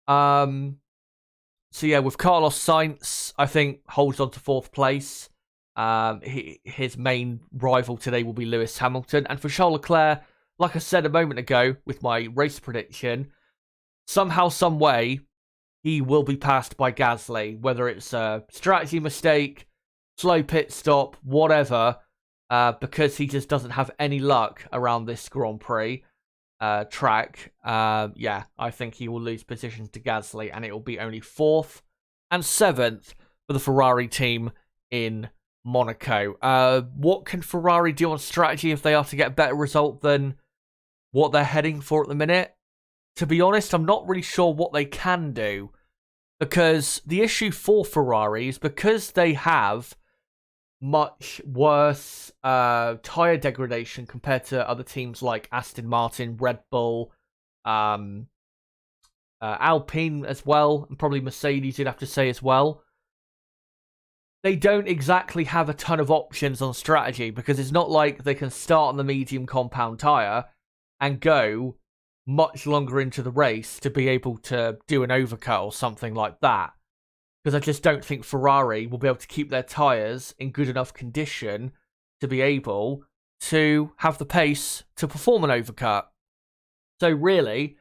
So yeah, with Carlos Sainz, I think holds on to 4th place. His main rival today will be Lewis Hamilton. And for Charles Leclerc, like I said a moment ago with my race prediction, somehow, some way, he will be passed by Gasly. Whether it's a strategy mistake, slow pit stop, whatever, because he just doesn't have any luck around this Grand Prix track. Yeah, I think he will lose positions to Gasly, and it will be only 4th and 7th for the Ferrari team in Monaco. What can Ferrari do on strategy if they are to get a better result than what they're heading for at the minute? To be honest, I'm not really sure what they can do, because the issue for Ferrari is because they have much worse tyre degradation compared to other teams like Aston Martin, Red Bull, Alpine as well, and probably Mercedes, you'd have to say as well. They don't exactly have a ton of options on strategy, because it's not like they can start on the medium compound tyre and go much longer into the race to be able to do an overcut or something like that. Because I just don't think Ferrari will be able to keep their tyres in good enough condition to be able to have the pace to perform an overcut. So really,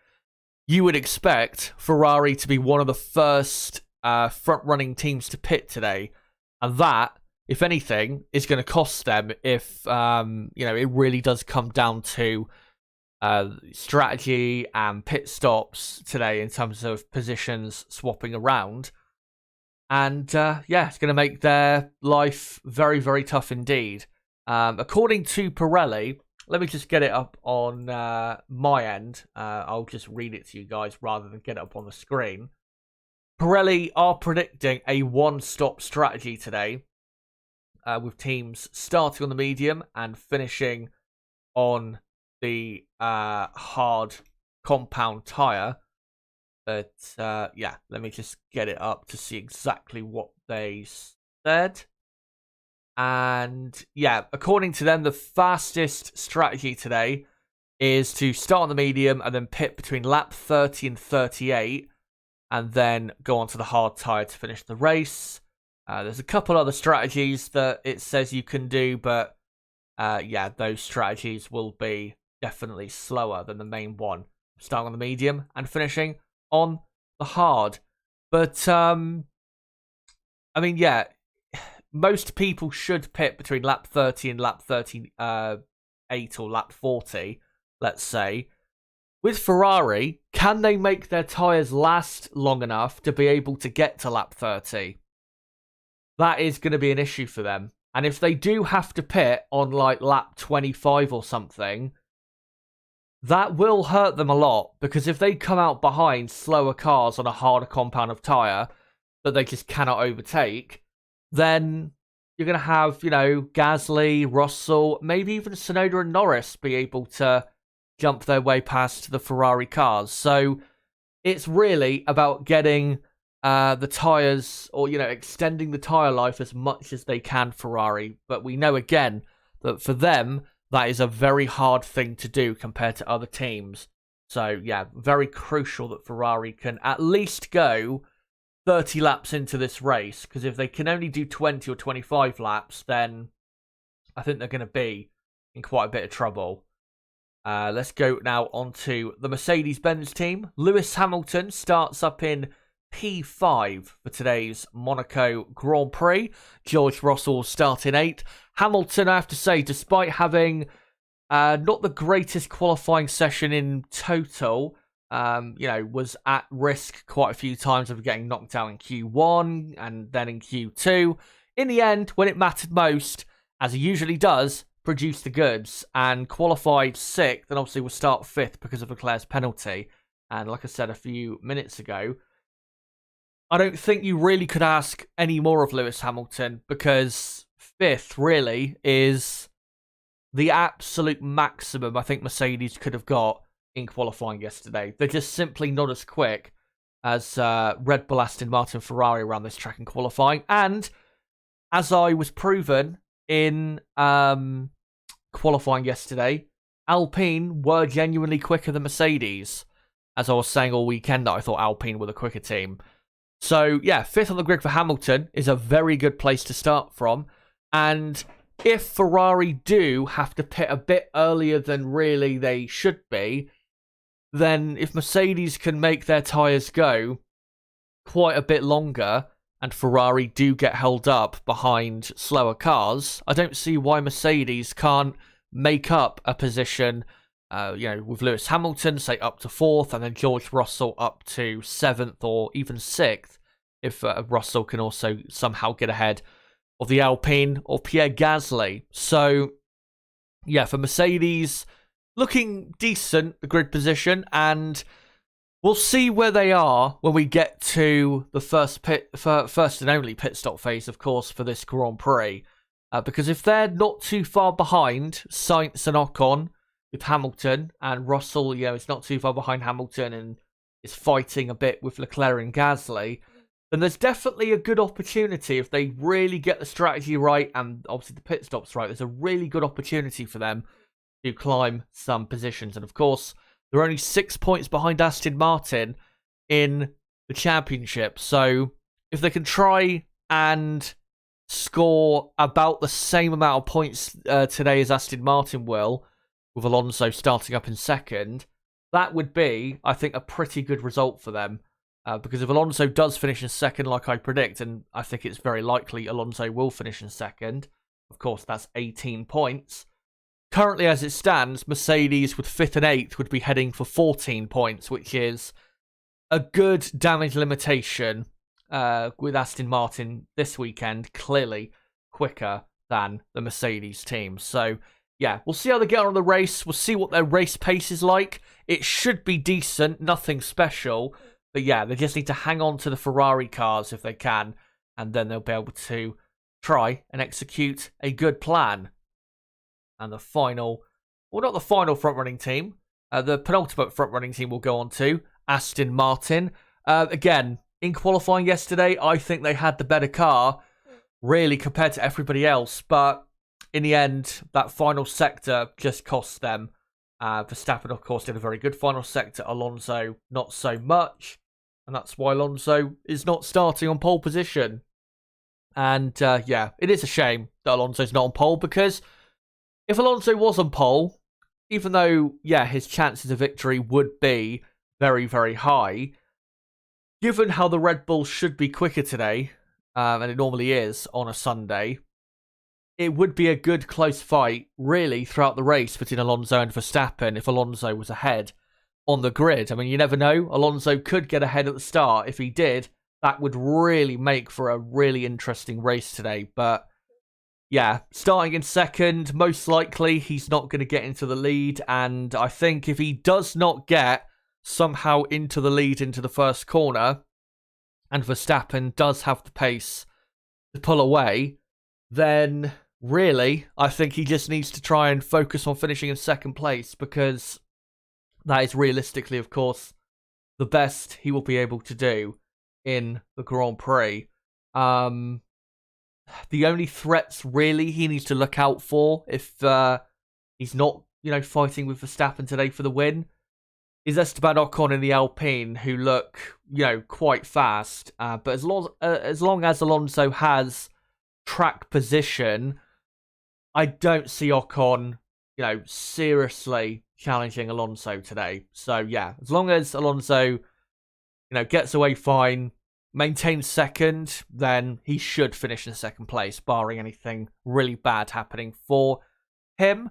you would expect Ferrari to be one of the first front-running teams to pit today. And that, if anything, is going to cost them if it really does come down to strategy and pit stops today in terms of positions swapping around. And it's going to make their life very, very tough indeed. According to Pirelli, let me just get it up on my end. I'll just read it to you guys rather than get it up on the screen. Pirelli are predicting a one-stop strategy today, with teams starting on the medium and finishing on the hard compound tyre. But let me just get it up to see exactly what they said. And according to them, the fastest strategy today is to start on the medium and then pit between lap 30 and 38 and then go onto the hard tyre to finish the race. There's a couple other strategies that it says you can do, but those strategies will be definitely slower than the main one, starting on the medium and finishing on the hard. But most people should pit between lap 30 and lap 38 or lap 40, let's say. With Ferrari, can they make their tyres last long enough to be able to get to lap 30? That is going to be an issue for them. And if they do have to pit on like lap 25 or something, that will hurt them a lot, because if they come out behind slower cars on a harder compound of tyre that they just cannot overtake, then you're going to have, Gasly, Russell, maybe even Tsunoda and Norris be able to jump their way past the Ferrari cars. So it's really about getting the tyres, or, extending the tyre life as much as they can, Ferrari. But we know, again, that for them, that is a very hard thing to do compared to other teams. So, very crucial that Ferrari can at least go 30 laps into this race, because if they can only do 20 or 25 laps, then I think they're going to be in quite a bit of trouble. Let's go now onto the Mercedes-Benz team. Lewis Hamilton starts up in P5 for today's Monaco Grand Prix. George Russell start in 8th. Hamilton, I have to say, despite having not the greatest qualifying session in total, was at risk quite a few times of getting knocked out in Q1 and then in Q2. In the end, when it mattered most, as he usually does, produced the goods and qualified 6th, and obviously will start 5th because of Leclerc's penalty. And like I said a few minutes ago, I don't think you really could ask any more of Lewis Hamilton, because 5th really is the absolute maximum I think Mercedes could have got in qualifying yesterday. They're just simply not as quick as Red Bull, Aston Martin, Ferrari around this track in qualifying. And as I was proven in qualifying yesterday, Alpine were genuinely quicker than Mercedes. As I was saying all weekend, that I thought Alpine were the quicker team. So, 5th on the grid for Hamilton is a very good place to start from. And if Ferrari do have to pit a bit earlier than really they should be, then if Mercedes can make their tyres go quite a bit longer and Ferrari do get held up behind slower cars, I don't see why Mercedes can't make up a position, with Lewis Hamilton, say, up to 4th, and then George Russell up to 7th or even 6th, if Russell can also somehow get ahead of the Alpine or Pierre Gasly. So, for Mercedes, looking decent, the grid position, and we'll see where they are when we get to the first and only pit stop phase, of course, for this Grand Prix. Because if they're not too far behind Sainz and Ocon with Hamilton, and Russell, is not too far behind Hamilton and is fighting a bit with Leclerc and Gasly, then there's definitely a good opportunity if they really get the strategy right and obviously the pit stops right. There's a really good opportunity for them to climb some positions. And of course, they're only 6 points behind Aston Martin in the championship. So if they can try and score about the same amount of points today as Aston Martin will, with Alonso starting up in 2nd, that would be, I think, a pretty good result for them. Because if Alonso does finish in second, like I predict, and I think it's very likely Alonso will finish in second, of course, that's 18 points. Currently, as it stands, Mercedes with 5th and 8th would be heading for 14 points, which is a good damage limitation with Aston Martin this weekend, clearly quicker than the Mercedes team. So, yeah, we'll see how they get on the race. We'll see what their race pace is like. It should be decent, nothing special. But yeah, they just need to hang on to the Ferrari cars if they can, and then they'll be able to try and execute a good plan. And the final, well, not the final front-running team, the penultimate front-running team will go on to Aston Martin. Again, in qualifying yesterday, I think they had the better car, really, compared to everybody else. But in the end, that final sector just cost them. Verstappen, of course, did a very good final sector. Alonso, not so much. And that's why Alonso is not starting on pole position. And yeah, it is a shame that Alonso's not on pole, because if Alonso was on pole, even though, yeah, his chances of victory would be very, very high, given how the Red Bull should be quicker today, and it normally is on a Sunday, it would be a good close fight, really, throughout the race between Alonso and Verstappen if Alonso was ahead on the grid. I mean, you never know. Alonso could get ahead at the start. If he did, that would really make for a really interesting race today. But yeah, starting in second, most likely he's not going to get into the lead. And I think if he does not get somehow into the lead into the first corner, and Verstappen does have the pace to pull away, then really, I think he just needs to try and focus on finishing in second place, because that is realistically, of course, the best he will be able to do in the Grand Prix. The only threats really he needs to look out for, if he's not, fighting with Verstappen today for the win, is Esteban Ocon in the Alpine, who look, quite fast. But as long as Alonso has track position, I don't see Ocon, seriously challenging Alonso today. So yeah, as long as Alonso, gets away fine, maintains second, then he should finish in second place, barring anything really bad happening for him.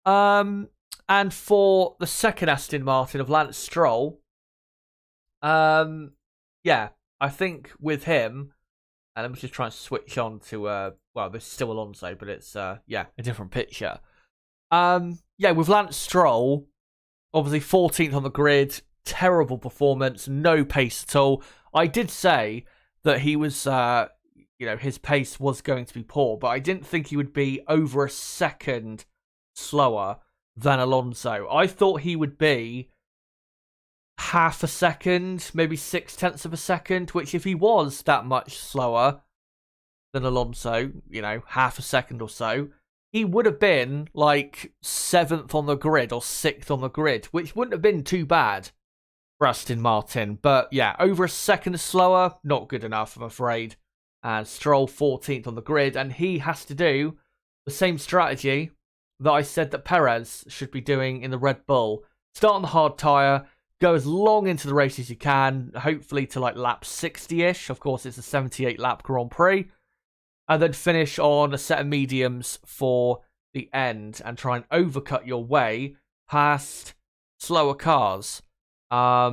And for the second Aston Martin of Lance Stroll, yeah, I think with him, and let me just try and switch on to, well, this is still Alonso, but it's, yeah, a different picture. Yeah, with Lance Stroll, obviously 14th on the grid, terrible performance, no pace at all. I did say that he was, his pace was going to be poor, but I didn't think he would be over a second slower than Alonso. I thought he would be half a second, maybe 0.6 of a second, which if he was that much slower than Alonso, half a second or so, he would have been like 7th on the grid or 6th on the grid, which wouldn't have been too bad for Aston Martin. But yeah, over a second slower, not good enough, I'm afraid. And Stroll 14th on the grid, and he has to do the same strategy that I said that Perez should be doing in the Red Bull. Start on the hard tyre, go as long into the race as you can, hopefully to like lap 60-ish. Of course, it's a 78-lap Grand Prix. And then finish on a set of mediums for the end and try and overcut your way past slower cars. I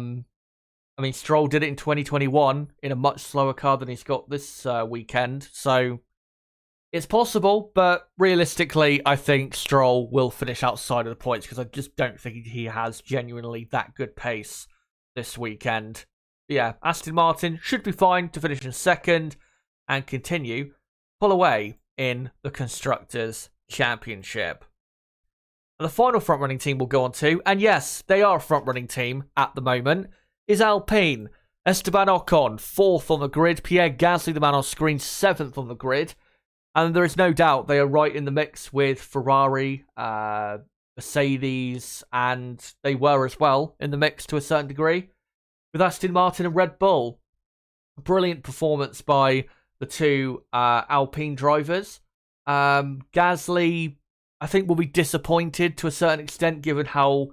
mean, Stroll did it in 2021 in a much slower car than he's got this weekend. So it's possible, but realistically, I think Stroll will finish outside of the points, because I just don't think he has genuinely that good pace this weekend. But yeah, Aston Martin should be fine to finish in second and continue pull away in the Constructors' Championship. And the final front-running team we'll go on to, and yes, they are a front-running team at the moment, is Alpine. Esteban Ocon, 4th on the grid. Pierre Gasly, the man on screen, 7th on the grid. And there is no doubt they are right in the mix with Ferrari, Mercedes, and they were as well in the mix to a certain degree with Aston Martin and Red Bull. Brilliant performance by the two Alpine drivers. Gasly, I think, will be disappointed to a certain extent, given how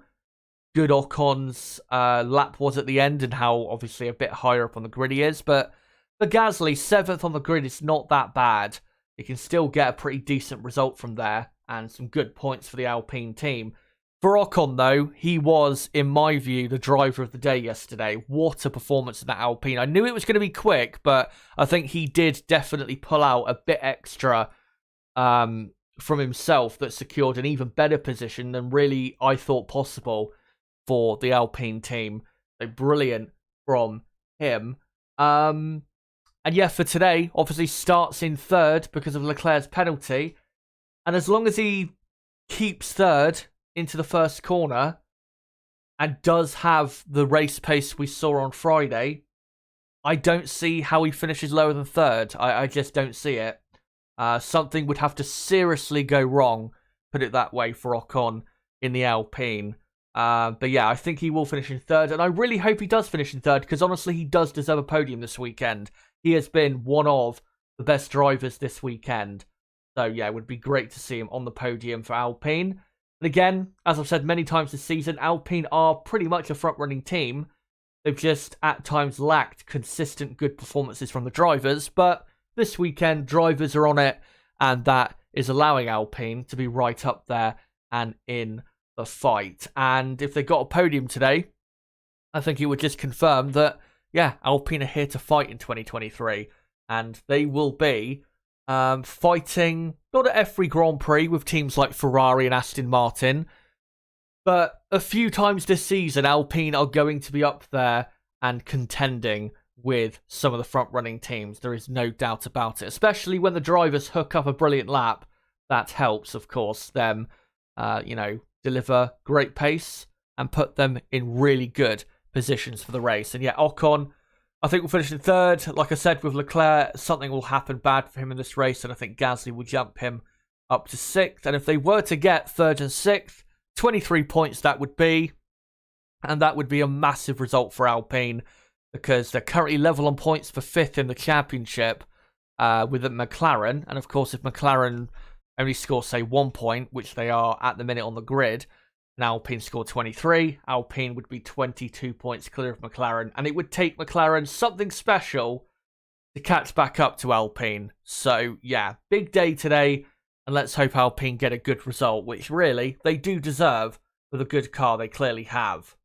good Ocon's lap was at the end and how obviously a bit higher up on the grid he is. But for Gasly, 7th on the grid is not that bad. He can still get a pretty decent result from there and some good points for the Alpine team. For Ocon, though, he was, in my view, the driver of the day yesterday. What a performance in that Alpine. I knew it was going to be quick, but I think he did definitely pull out a bit extra from himself that secured an even better position than really I thought possible for the Alpine team. So brilliant from him. And yeah, for today, obviously starts in 3rd because of Leclerc's penalty. And as long as he keeps 3rd into the first corner and does have the race pace we saw on Friday, I don't see how he finishes lower than 3rd. I just don't see it. Something would have to seriously go wrong, put it that way, for Ocon in the Alpine. But yeah, I think he will finish in 3rd, and I really hope he does finish in 3rd, because honestly, he does deserve a podium this weekend. He has been one of the best drivers this weekend. So yeah, it would be great to see him on the podium for Alpine. And again, as I've said many times this season, Alpine are pretty much a front-running team. They've just at times lacked consistent good performances from the drivers, but this weekend, drivers are on it, and that is allowing Alpine to be right up there and in the fight. And if they got a podium today, I think it would just confirm that, yeah, Alpine are here to fight in 2023, and they will be fighting not at every Grand Prix with teams like Ferrari and Aston Martin, but a few times this season, Alpine are going to be up there and contending with some of the front-running teams. There is no doubt about it, especially when the drivers hook up a brilliant lap. That helps, of course, them, deliver great pace and put them in really good positions for the race. And yeah, Ocon, I think, will finish in 3rd. Like I said, with Leclerc, something will happen bad for him in this race, and I think Gasly will jump him up to 6th. And if they were to get 3rd and 6th, 23 points that would be, and that would be a massive result for Alpine, because they're currently level on points for 5th in the championship with the McLaren. And of course, if McLaren only score, say, 1 point, which they are at the minute on the grid, and Alpine score 23, Alpine would be 22 points clear of McLaren. And it would take McLaren something special to catch back up to Alpine. So, yeah, big day today. And let's hope Alpine get a good result, which really they do deserve with a good car they clearly have.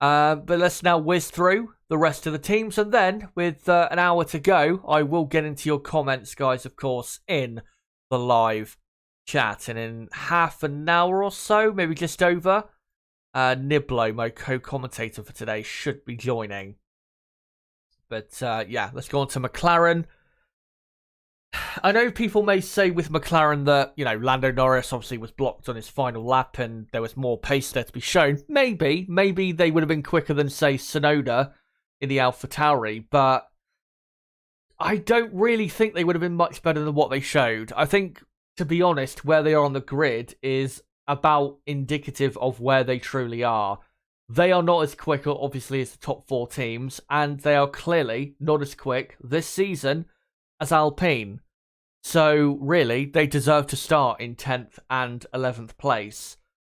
But let's now whiz through the rest of the teams. And then, with an hour to go, I will get into your comments, guys, of course, in the live chat. And in half an hour or so, maybe just over, Niblo, my co-commentator for today, should be joining. But yeah, let's go on to McLaren. I know people may say with McLaren that, Lando Norris obviously was blocked on his final lap and there was more pace there to be shown. Maybe they would have been quicker than, say, Tsunoda in the AlphaTauri, but I don't really think they would have been much better than what they showed. I think, to be honest, where they are on the grid is about indicative of where they truly are. They are not as quick, obviously, as the top 4 teams, and they are clearly not as quick this season as Alpine. So, really, they deserve to start in 10th and 11th place.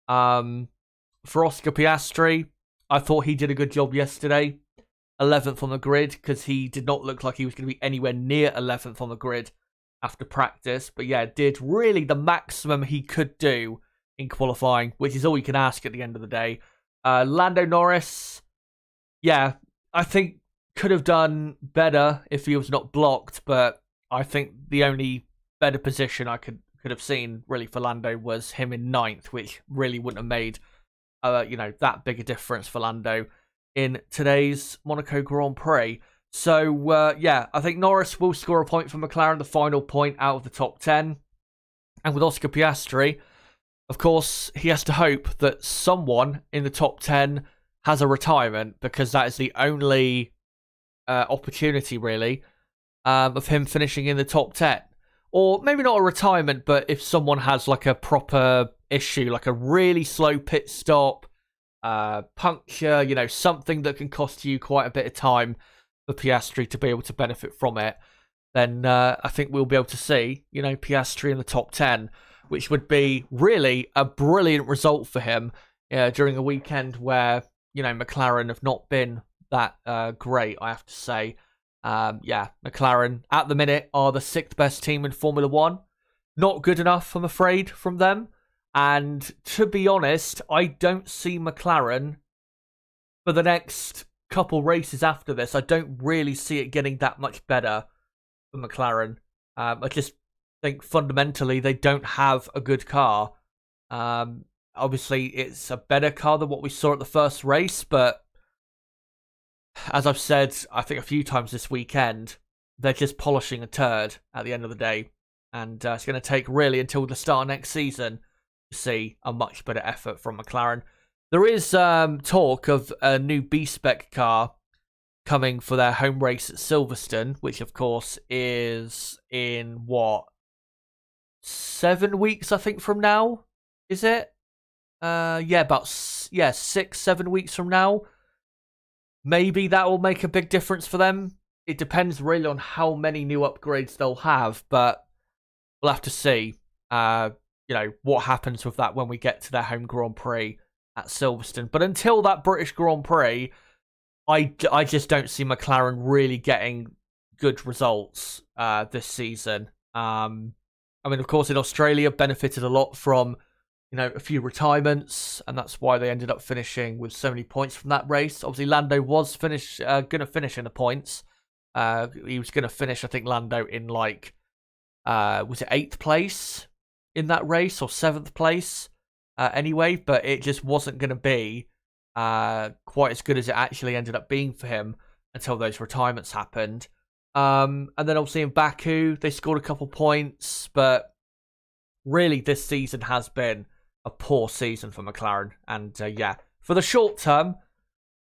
For Oscar Piastri, I thought he did a good job yesterday. 11th on the grid, because he did not look like he was going to be anywhere near 11th on the grid after practice. But yeah, did really the maximum he could do in qualifying, which is all you can ask at the end of the day. Lando Norris, yeah, I think could have done better if he was not blocked, but I think the only better position I could have seen really for Lando was him in 9th, which really wouldn't have made that big a difference for Lando in today's Monaco Grand Prix. So yeah, I think Norris will score a point for McLaren, the final point out of the top 10. And with Oscar Piastri, of course, he has to hope that someone in the top 10 has a retirement, because that is the only opportunity, really, of him finishing in the top 10. Or maybe not a retirement, but if someone has like a proper issue, like a really slow pit stop, puncture, something that can cost you quite a bit of time for Piastri to be able to benefit from it, then I think we'll be able to see, Piastri in the top 10, which would be really a brilliant result for him Yeah, during a weekend where, McLaren have not been that great, I have to say. Yeah, McLaren at the minute are the 6th best team in Formula One. Not good enough, I'm afraid, from them. And to be honest, I don't see McLaren for the next couple races after this. I don't really see it getting that much better for McLaren. I just think fundamentally they don't have a good car. Obviously, it's a better car than what we saw at the first race, but as I've said, I think a few times this weekend, they're just polishing a turd at the end of the day. And it's going to take really until the start of next season to see a much better effort from McLaren. There is talk of a new B-Spec car coming for their home race at Silverstone, which of course is in 7 weeks, I think, from now? Is it? About 6-7 weeks from now. Maybe that will make a big difference for them. It depends really on how many new upgrades they'll have, but we'll have to see. What happens with that when we get to their home Grand Prix at Silverstone. But until that British Grand Prix, I just don't see McLaren really getting good results this season. Of course, in Australia, benefited a lot from a few retirements, and that's why they ended up finishing with so many points from that race. Obviously, Lando was going to finish in the points. He was going to finish, I think, Lando in was it 8th place in that race or 7th place? Anyway, but it just wasn't going to be quite as good as it actually ended up being for him until those retirements happened. And then obviously in Baku, they scored a couple points, but really this season has been a poor season for McLaren. And for the short term,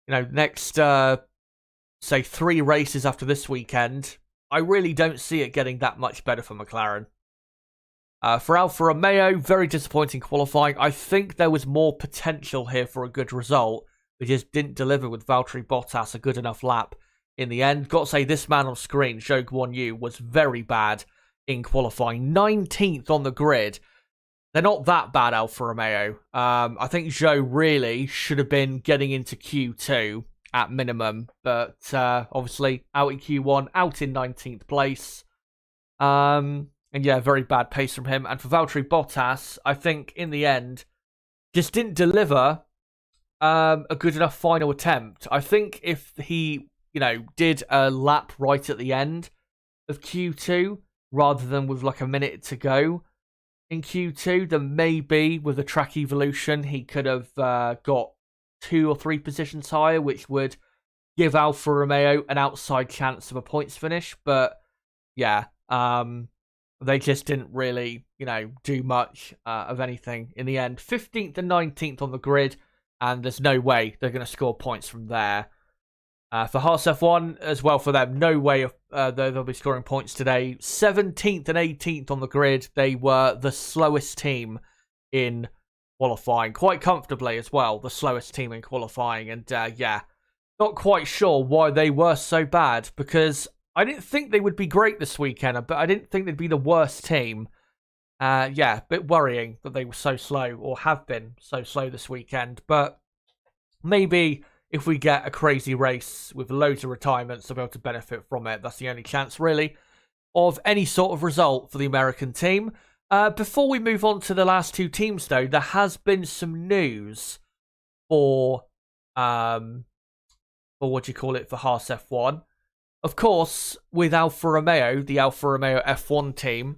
next, say 3 races after this weekend, I really don't see it getting that much better for McLaren. For Alfa Romeo, very disappointing qualifying. I think there was more potential here for a good result. We just didn't deliver with Valtteri Bottas a good enough lap in the end. Got to say, this man on screen, Zhou Guanyu, was very bad in qualifying. 19th on the grid. They're not that bad, Alfa Romeo. I think Zhou really should have been getting into Q2 at minimum. But obviously, out in Q1, out in 19th place. And yeah, very bad pace from him. And for Valtteri Bottas, I think in the end, just didn't deliver a good enough final attempt. I think if he, did a lap right at the end of Q2, rather than with a minute to go in Q2, then maybe with a track evolution, he could have got 2 or 3 positions higher, which would give Alfa Romeo an outside chance of a points finish. But yeah, they just didn't really, do much of anything in the end. 15th and 19th on the grid, and there's no way they're going to score points from there. For Haas F1 as well, for them, no way they'll be scoring points today. 17th and 18th on the grid. They were the slowest team in qualifying, quite comfortably as well. The slowest team in qualifying, and not quite sure why they were so bad, because I didn't think they would be great this weekend, but I didn't think they'd be the worst team. A bit worrying that they were so slow, or have been so slow this weekend. But maybe if we get a crazy race with loads of retirements, they'll be able to benefit from it. That's the only chance, really, of any sort of result for the American team. Before we move on to the last 2 teams, though, there has been some news for what do you call it, for Haas F1. Of course, with Alfa Romeo, the Alfa Romeo F1 team,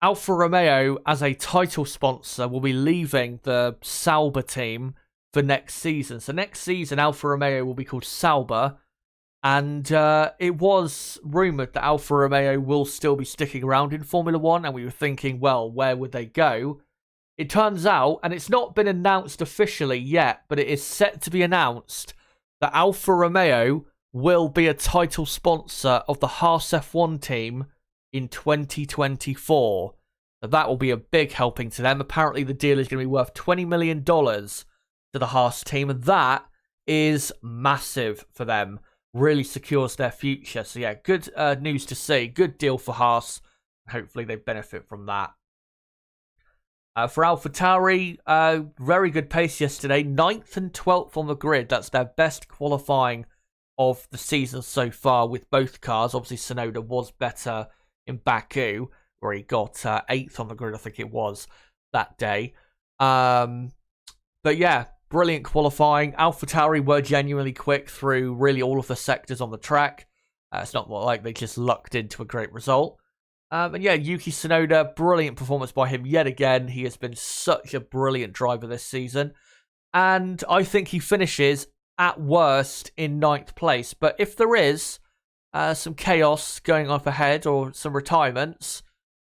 Alfa Romeo as a title sponsor will be leaving the Sauber team for next season. So next season, Alfa Romeo will be called Sauber. And it was rumoured that Alfa Romeo will still be sticking around in Formula 1. And we were thinking, well, where would they go? It turns out, and it's not been announced officially yet, but it is set to be announced that Alfa Romeo will be a title sponsor of the Haas F1 team in 2024. So that will be a big helping to them. Apparently the deal is going to be worth $20 million to the Haas team, and that is massive for them. Really secures their future. So yeah, good news to see. Good deal for Haas. Hopefully they benefit from that. For AlphaTauri, very good pace yesterday. 9th and 12th on the grid. That's their best qualifying of the season so far with both cars. Obviously, Tsunoda was better in Baku, where he got 8th on the grid, I think it was, that day. But yeah, brilliant qualifying. AlphaTauri were genuinely quick through really all of the sectors on the track. It's not like they just lucked into a great result. And yeah, Yuki Tsunoda, brilliant performance by him yet again. He has been such a brilliant driver this season. And I think he finishes at worst in 9th place. But if there is some chaos going up ahead or some retirements,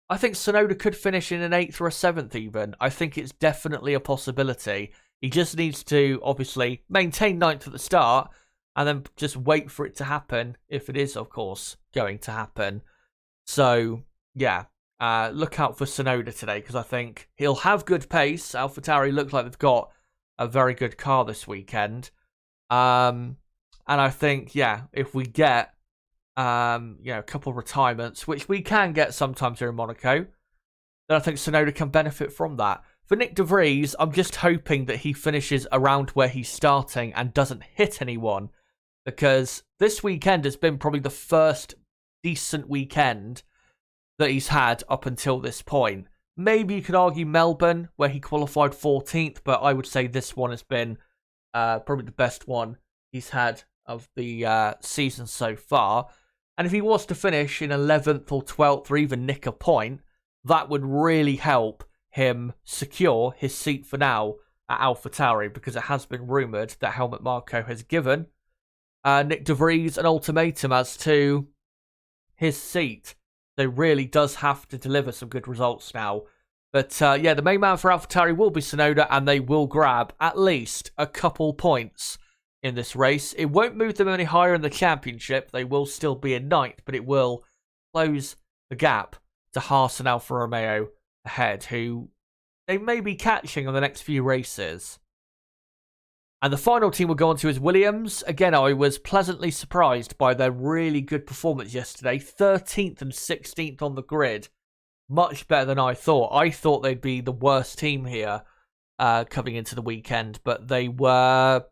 I think Tsunoda could finish in an 8th or a 7th even. I think it's definitely a possibility. He just needs to, obviously, maintain 9th at the start and then just wait for it to happen, if it is, of course, going to happen. So, yeah, look out for Tsunoda today, because I think he'll have good pace. AlphaTauri looks like they've got a very good car this weekend. And I think, yeah, if we get, a couple of retirements, which we can get sometimes here in Monaco, then I think Tsunoda can benefit from that. For Nick de Vries, I'm just hoping that he finishes around where he's starting and doesn't hit anyone, because this weekend has been probably the first decent weekend that he's had up until this point. Maybe you could argue Melbourne, where he qualified 14th, but I would say this one has been probably the best one he's had of the season so far. And if he was to finish in 11th or 12th or even nick a point, that would really help him secure his seat for now at AlphaTauri, because it has been rumoured that Helmut Marko has given Nick de Vries an ultimatum as to his seat. So really does have to deliver some good results now. But yeah, the main man for AlphaTauri will be Tsunoda, and they will grab at least a couple points in this race. It won't move them any higher in the championship. They will still be in 9th, but it will close the gap to Haas and Alfa Romeo ahead, who they may be catching on the next few races. And the final team we'll go on to is Williams. Again, I was pleasantly surprised by their really good performance yesterday. 13th and 16th on the grid. Much better than I thought. I thought they'd be the worst team here coming into the weekend, but they were,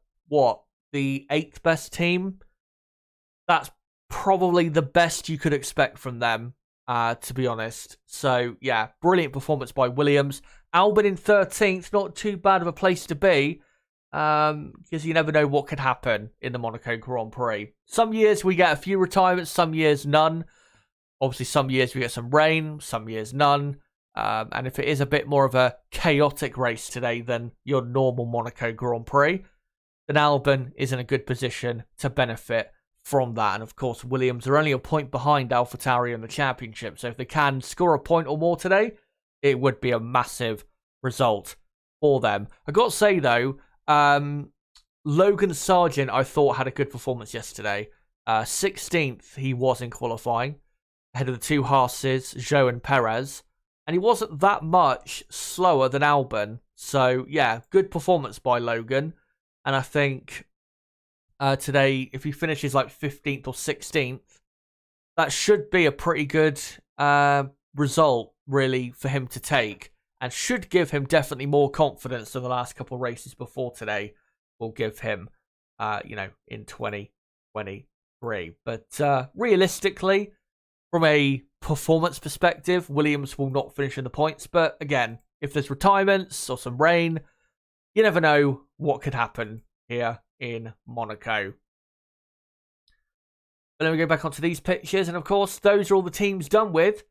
the 8th best team? That's probably the best you could expect from them, to be honest. So, yeah, brilliant performance by Williams. Albon in 13th, not too bad of a place to be, because you never know what could happen in the Monaco Grand Prix. Some years we get a few retirements, some years none. Obviously, some years we get some rain, some years none. And if it is a bit more of a chaotic race today than your normal Monaco Grand Prix, then Albon is in a good position to benefit from that. And of course, Williams are only a point behind AlphaTauri in the championship. So if they can score a point or more today, it would be a massive result for them. I got to say, though, Logan Sargent, I thought, had a good performance yesterday. 16th he was in qualifying, ahead of the two Haases, Zhou and Perez. And he wasn't that much slower than Albon. So, yeah, good performance by Logan. And I think today, if he finishes like 15th or 16th, that should be a pretty good result, really, for him to take. And should give him definitely more confidence than the last couple of races before today will give him, in 2023. But realistically, from a performance perspective, Williams will not finish in the points. But again, if there's retirements or some rain, you never know what could happen here in Monaco. But let me go back onto these pictures. And of course, those are all the teams done with.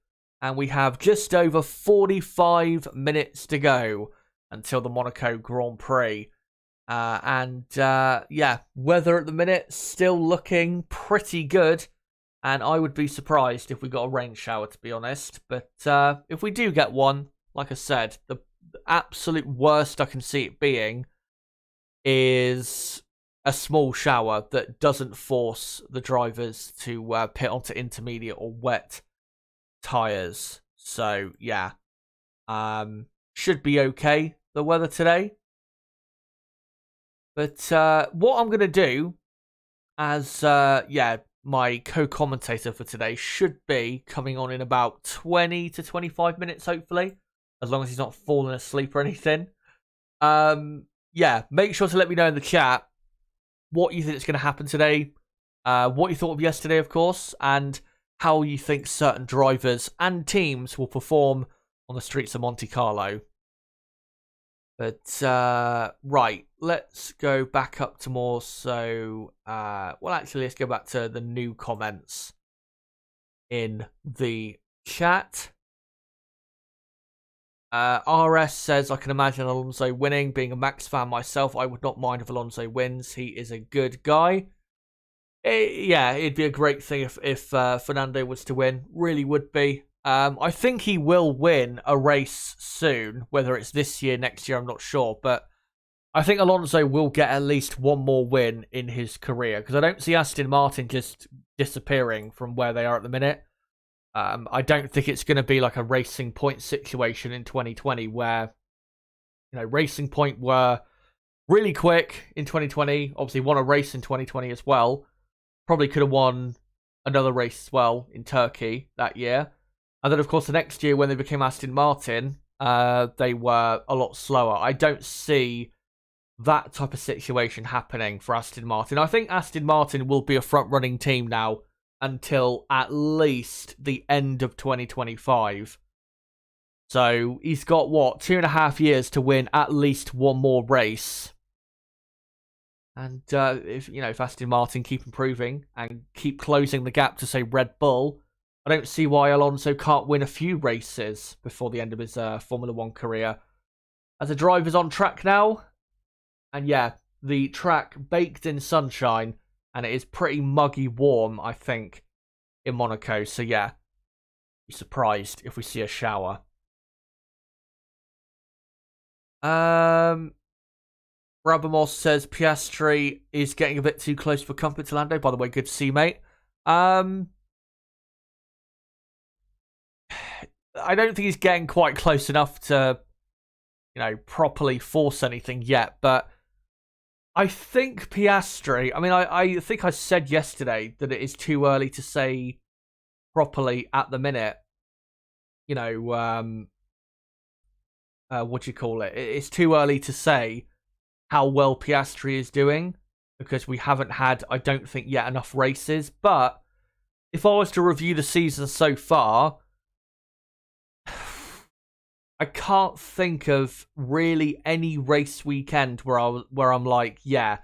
And we have just over 45 minutes to go until the Monaco Grand Prix. Yeah, weather at the minute still looking pretty good. And I would be surprised if we got a rain shower, to be honest. But if we do get one, like I said, the absolute worst I can see it being is a small shower that doesn't force the drivers to pit onto intermediate or wet tyres. So, yeah. Should be okay, the weather today. But what I'm going to do as, my co-commentator for today should be coming on in about 20 to 25 minutes, hopefully. as long as he's not falling asleep or anything. Yeah, make sure to let me know in the chat what you think is going to happen today, what you thought of yesterday, of course, and how you think certain drivers and teams will perform on the streets of Monte Carlo. But, right, let's go back up to more so, well, actually, let's go back to the new comments in the chat. RS says, I can imagine Alonso winning. Being a Max fan myself, I would not mind if Alonso wins. He is a good guy. Yeah, it'd be a great thing if Fernando was to win. Really would be. I think he will win a race soon. Whether it's this year, next year, I'm not sure. But I think Alonso will get at least one more win in his career. Because I don't see Aston Martin just disappearing from where they are at the minute. I don't think it's going to be like a Racing Point situation in 2020 where, you know, Racing Point were really quick in 2020. Obviously won a race in 2020 as well. Probably could have won another race as well in Turkey that year. And then, of course, the next year when they became Aston Martin, they were a lot slower. I don't see that type of situation happening for Aston Martin. I think Aston Martin will be a front-running team now until at least the end of 2025. So he's got, what, 2.5 years to win at least one more race. And if Aston Martin keep improving and keep closing the gap to, say, Red Bull, I don't see why Alonso can't win a few races before the end of his Formula 1 career. As the driver's on track now, and yeah, the track baked in sunshine, and it is pretty muggy warm, I think, in Monaco. So yeah, be surprised if we see a shower. Rabamos says Piastri is getting a bit too close for comfort to Lando. By the way, good to see you, mate. I don't think he's getting quite close enough to, properly force anything yet. But I think Piastri, I think I said yesterday that it is too early to say properly at the minute. What do you call it? It's too early to say how well Piastri is doing because we haven't had, I don't think, yet enough races. But if I was to review the season so far, I can't think of really any race weekend where I'm like, yeah,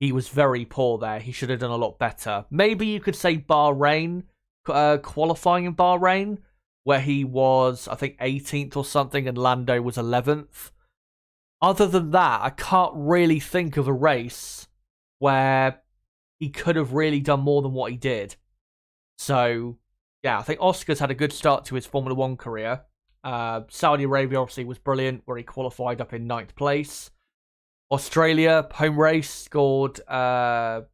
he was very poor there. He should have done a lot better. Maybe you could say Bahrain, qualifying in Bahrain, where he was, I think, 18th or something, and Lando was 11th. Other than that, I can't really think of a race where he could have really done more than what he did. So, yeah, I think Oscar's had a good start to his Formula 1 career. Saudi Arabia obviously was brilliant, where he qualified up in 9th place. Australia, home race, scored, 4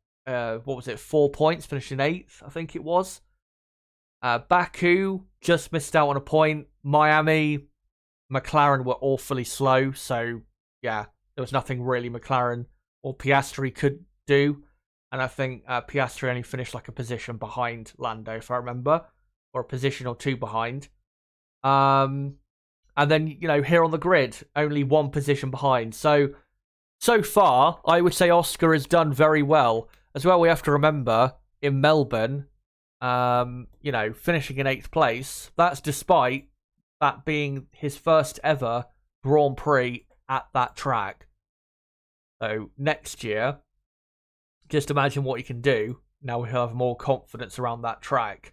points, finished in 8th, I think it was. Baku, just missed out on a point. Miami, McLaren were awfully slow, so yeah, there was nothing really McLaren or Piastri could do. And I think Piastri only finished like a position behind Lando, if I remember, or a position or two behind. And then, here on the grid, only one position behind. So far, I would say Oscar has done very well. As well, we have to remember, in Melbourne, finishing in 8th place, that's despite that being his first ever Grand Prix at that track. So next year, just imagine what he can do. Now we have more confidence around that track.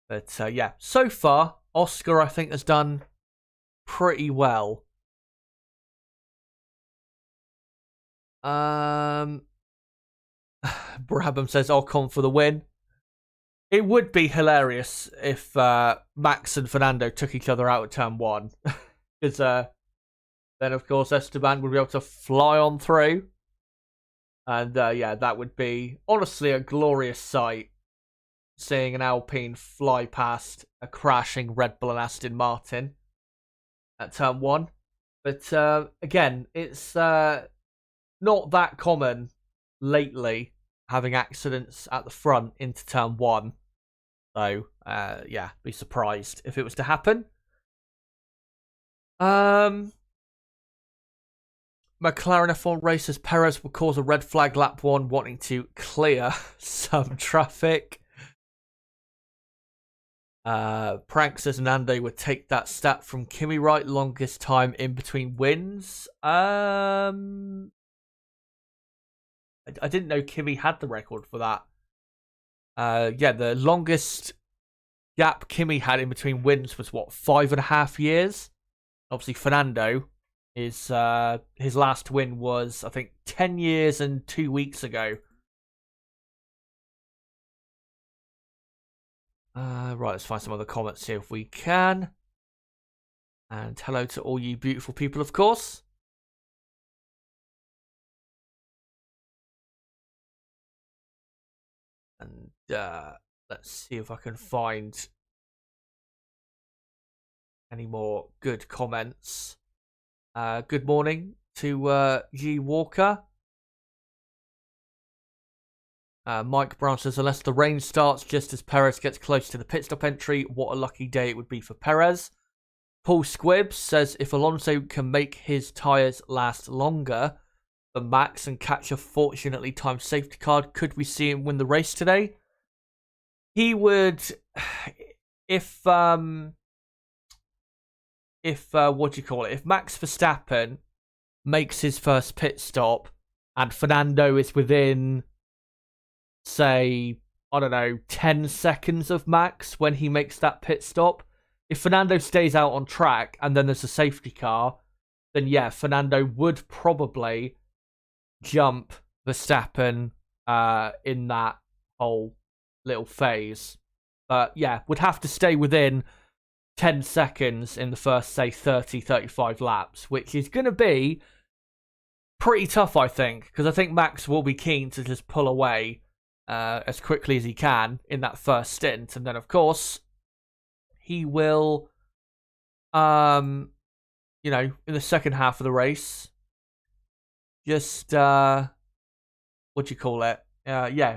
But yeah, so far, Oscar, I think, has done pretty well. Brabham says Ocon for the win. It would be hilarious if Max and Fernando took each other out at turn 1. Because then, of course, Esteban would be able to fly on through. And yeah, that would be honestly a glorious sight. Seeing an Alpine fly past a crashing Red Bull and Aston Martin at turn 1. But again, it's not that common lately having accidents at the front into turn 1. So, yeah, be surprised if it was to happen. McLaren F1 racers Perez will cause a red flag lap 1, wanting to clear some traffic. Prank says Nando would take that stat from Kimi, right? Longest time in between wins. I didn't know Kimi had the record for that. Yeah, the longest gap Kimi had in between wins was what, 5.5 years? Obviously, Fernando is his last win was, I think, 10 years and 2 weeks ago. Right, let's find some other comments here if we can. And hello to all you beautiful people, of course. And let's see if I can find any more good comments. Good morning to G Walker. Mike Brown says, unless the rain starts just as Perez gets close to the pit stop entry, what a lucky day it would be for Perez. Paul Squibbs says, if Alonso can make his tyres last longer than Max and catch a fortunately timed safety car, could we see him win the race today? He would, if what do you call it? If Max Verstappen makes his first pit stop and Fernando is within, say, I don't know, 10 seconds of Max when he makes that pit stop, if Fernando stays out on track and then there's a safety car, then yeah, Fernando would probably jump Verstappen in that whole little phase. But yeah, would have to stay within 10 seconds in the first, say, 30, 35 laps, which is going to be pretty tough, I think, because I think Max will be keen to just pull away as quickly as he can in that first stint. And then, of course, he will, in the second half of the race, just, the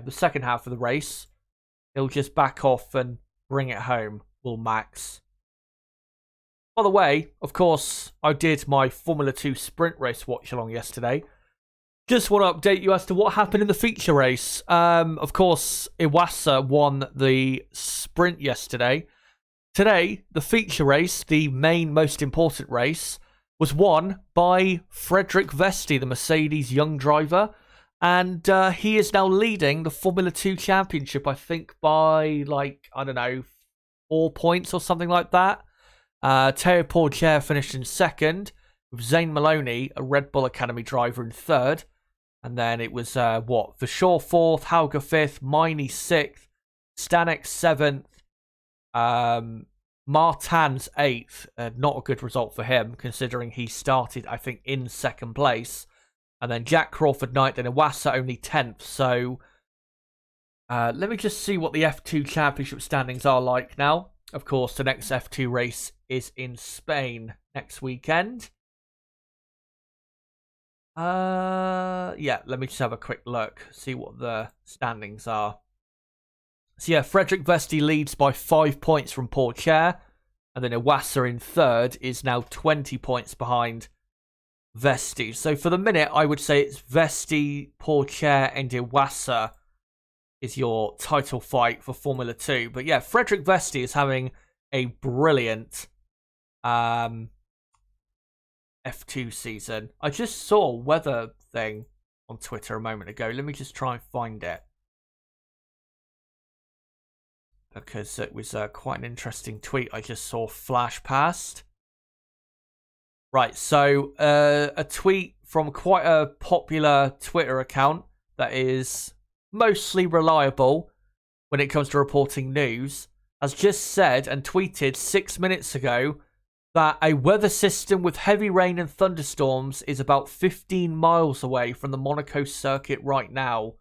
second half of the race, he'll just back off and bring it home, will Max. By the way, of course, I did my Formula 2 sprint race watch-along yesterday. Just want to update you as to what happened in the feature race. Of course, Iwasa won the sprint yesterday. Today, the feature race, the main, most important race, was won by Frederick Vesti, the Mercedes young driver. And he is now leading the Formula 2 championship, I think, by, 4 points or something like that. Teo Porcher finished in second, with Zane Maloney, a Red Bull Academy driver, in third. And then it was, Verschoor fourth, Hauger fifth, Miney sixth, Stanek seventh, Martin's eighth. Not a good result for him, considering he started, I think, in second place. And then Jack Crawford ninth, and Iwasa only 10th. So, let me just see what the F2 Championship standings are like now. Of course, the next F2 race is in Spain next weekend. Let me just have a quick look, see what the standings are. So yeah, Frederick Vesti leads by 5 points from Porcher, and then Iwasa in third is now 20 points behind Vesti. So for the minute, I would say it's Vesti, Porcher, and Iwasa is your title fight for Formula 2. But yeah, Frederick Vesti is having a brilliant F2 season. I just saw a weather thing on Twitter a moment ago. Let me just try and find it, because it was quite an interesting tweet I just saw flash past. Right, so a tweet from quite a popular Twitter account that is mostly reliable when it comes to reporting news has just said and tweeted 6 minutes ago that a weather system with heavy rain and thunderstorms is about 15 miles away from the Monaco circuit right now.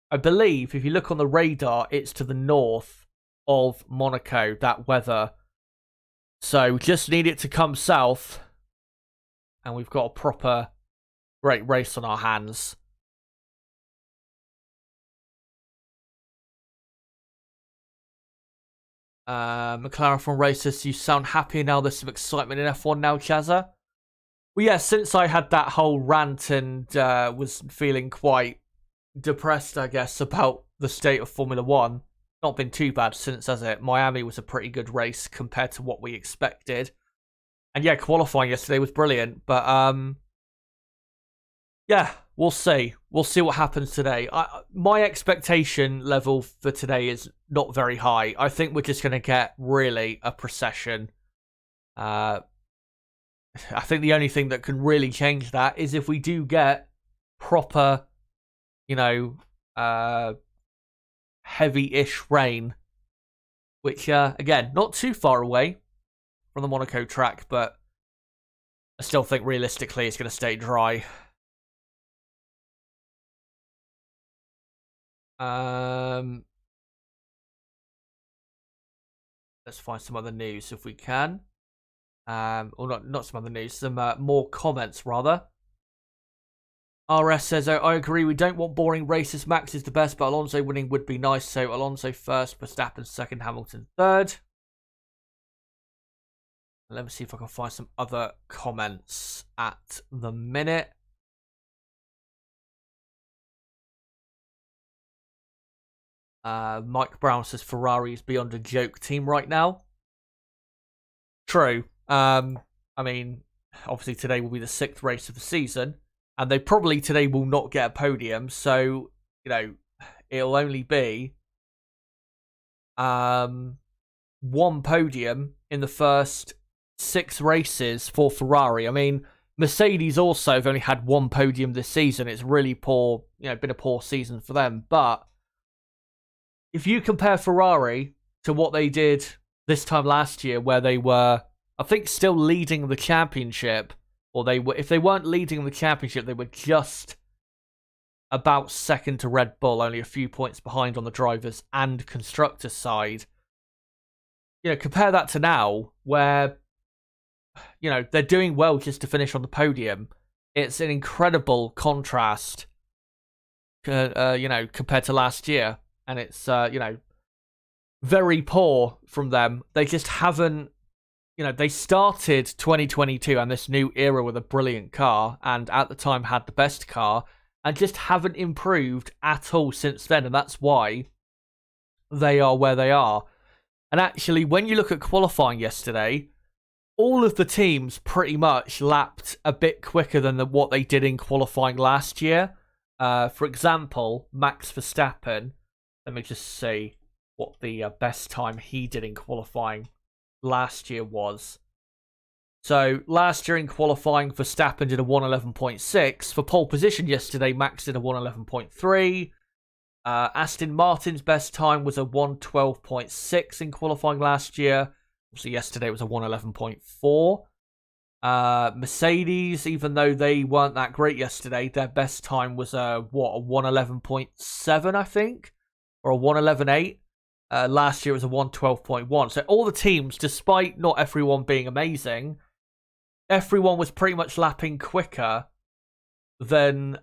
I believe if you look on the radar, it's to the north of Monaco, that weather. So just need it to come south, and we've got a proper great race on our hands. McLaren from Racers, you sound happy now. There's some excitement in F1 now, Chazza. Well, yeah, since I had that whole rant and was feeling quite depressed, I guess, about the state of Formula 1, not been too bad since, has it? Miami was a pretty good race compared to what we expected. And yeah, qualifying yesterday was brilliant. But yeah, we'll see. We'll see what happens today. My expectation level for today is not very high. I think we're just going to get really a procession. I think the only thing that can really change that is if we do get proper, heavy-ish rain. Which, again, not too far away from the Monaco track, but I still think realistically it's going to stay dry. Let's find some other news if we can. Or not some other news, some more comments rather. RS says, I agree, we don't want boring races. Max is the best, but Alonso winning would be nice. So Alonso first, Verstappen second, Hamilton third. Let me see if I can find some other comments at the minute. Mike Brown says Ferrari is beyond a joke team right now. True. I mean, obviously today will be the 6th race of the season, and they probably today will not get a podium, so, it'll only be one podium in the first 6 races for Ferrari. I mean, Mercedes also have only had 1 podium this season. It's really poor, been a poor season for them, but if you compare Ferrari to what they did this time last year, where they were, I think, still leading the championship, or if they weren't leading the championship, they were just about second to Red Bull, only a few points behind on the drivers and constructors side. Compare that to now, where, they're doing well just to finish on the podium. It's an incredible contrast, compared to last year. And it's, very poor from them. They just haven't, they started 2022 and this new era with a brilliant car, and at the time had the best car, and just haven't improved at all since then. And that's why they are where they are. And actually, when you look at qualifying yesterday, all of the teams pretty much lapped a bit quicker than what they did in qualifying last year. For example, Max Verstappen, let me just see what the best time he did in qualifying last year was. So last year in qualifying, Verstappen did a 1:11.6. For pole position yesterday, Max did a 1:11.3. Aston Martin's best time was a 1:12.6 in qualifying last year. Obviously yesterday it was a 1:11.4. Mercedes, even though they weren't that great yesterday, their best time was a 1:11.7, I think, or a 1:11.8. Last year it was a 1:12.1. So all the teams, despite not everyone being amazing, everyone was pretty much lapping quicker than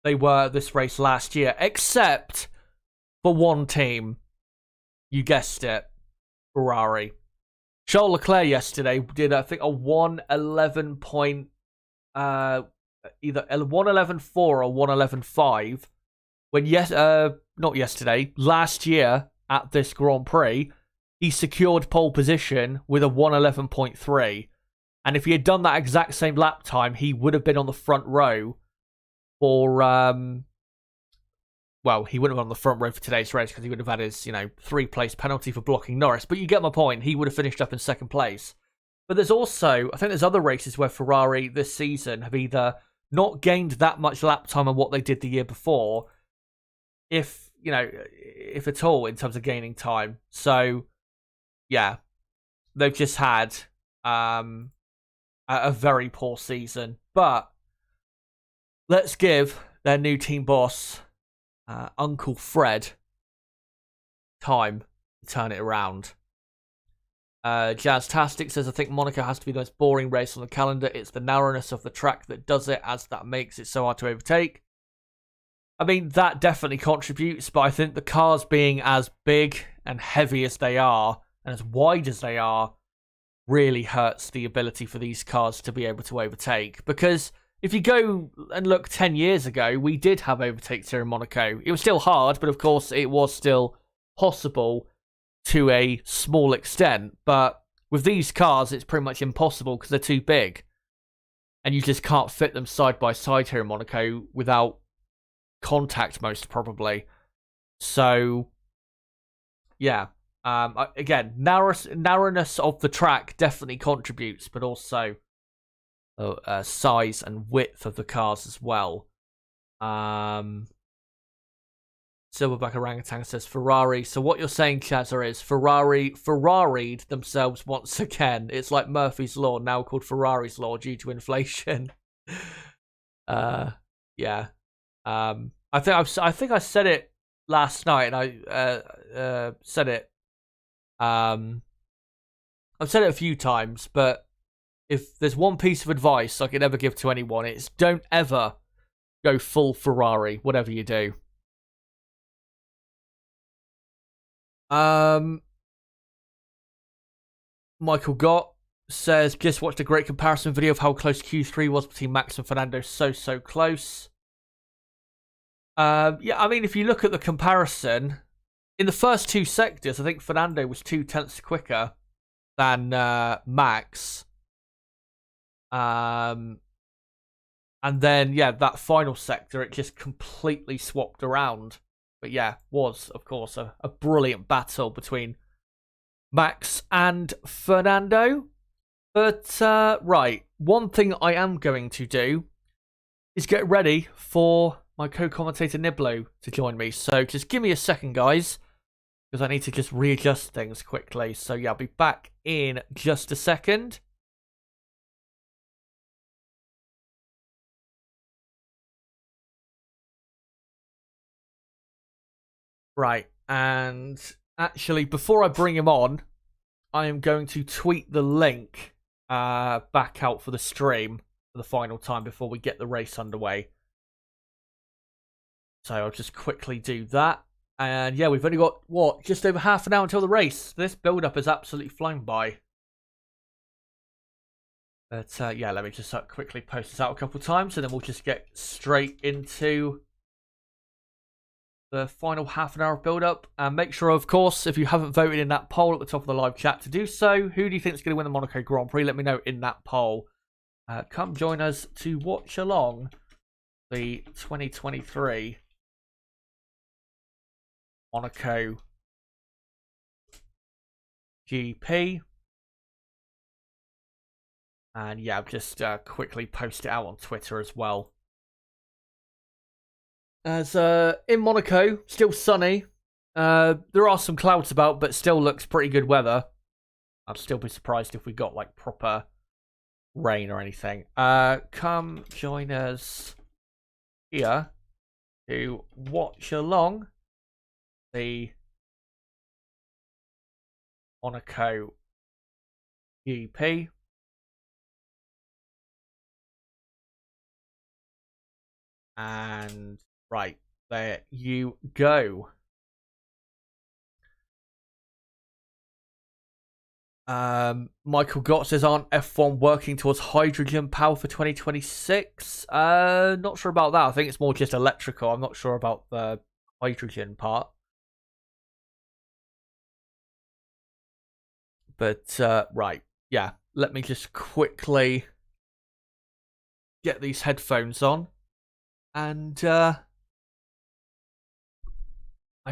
they were this race last year, except for one team. You guessed it, Ferrari. Charles Leclerc yesterday did, I think, a 1:11. Either a 1:11.4 or 1:11.5. When not yesterday, last year at this Grand Prix, he secured pole position with a 1:11.3. And if he had done that exact same lap time, he would have been on the front row for, well, he wouldn't have been on the front row for today's race because he would have had his, 3-place penalty for blocking Norris. But you get my point. He would have finished up in second place. But there's also, I think there's other races where Ferrari this season have either not gained that much lap time on what they did the year before, if at all, in terms of gaining time. So, yeah, they've just had a very poor season. But let's give their new team boss, Uncle Fred, time to turn it around. Jazztastic says, I think Monaco has to be the most boring race on the calendar. It's the narrowness of the track that does it, as that makes it so hard to overtake. I mean, that definitely contributes, but I think the cars being as big and heavy as they are, and as wide as they are really hurts the ability for these cars to be able to overtake. Because if you go and look 10 years ago, we did have overtakes here in Monaco. It was still hard, but of course it was still possible to a small extent. But with these cars, it's pretty much impossible because they're too big. And you just can't fit them side by side here in Monaco without contact, most probably. So, yeah. Again, narrowness of the track definitely contributes, but also size and width of the cars as well. Silverback Orangutan says Ferrari. So what you're saying, Chazza, is Ferrari'd themselves once again. It's like Murphy's Law, now called Ferrari's Law due to inflation. Yeah. I think I said it last night, and I said it. I've said it a few times, but if there's one piece of advice I could ever give to anyone, it's don't ever go full Ferrari, whatever you do. Michael Gott says, just watched a great comparison video of how close Q3 was between Max and Fernando. So close. Yeah, I mean, if you look at the comparison, in the first two sectors, I think Fernando was 0.2 quicker than Max. And then, yeah, that final sector, it just completely swapped around. But yeah, was, of course, a brilliant battle between Max and Fernando. But, right, one thing I am going to do is get ready for my co-commentator Niblo to join me. So just give me a second, guys, because I need to just readjust things quickly. So yeah, I'll be back in just a second. Right, and actually, before I bring him on, I am going to tweet the link back out for the stream for the final time before we get the race underway. So I'll just quickly do that. And yeah, we've only got, what, just over half an hour until the race. This build-up is absolutely flying by. But yeah, let me just quickly post this out a couple of times, and then we'll just get straight into the final half an hour of build-up. And make sure, of course, if you haven't voted in that poll at the top of the live chat, to do so. Who do you think is going to win the Monaco Grand Prix? Let me know in that poll. Come join us to watch along the 2023 Monaco GP. And yeah, I'll just quickly post it out on Twitter as well. As in Monaco, still sunny. There are some clouds about, but still looks pretty good weather. I'd still be surprised if we got like proper rain or anything. Come join us here to watch along the Monaco GP. And right, there you go. Michael Gott says, aren't F1 working towards hydrogen power for 2026? Not sure about that. I think it's more just electrical. I'm not sure about the hydrogen part. But, right, yeah. Let me just quickly get these headphones on. And I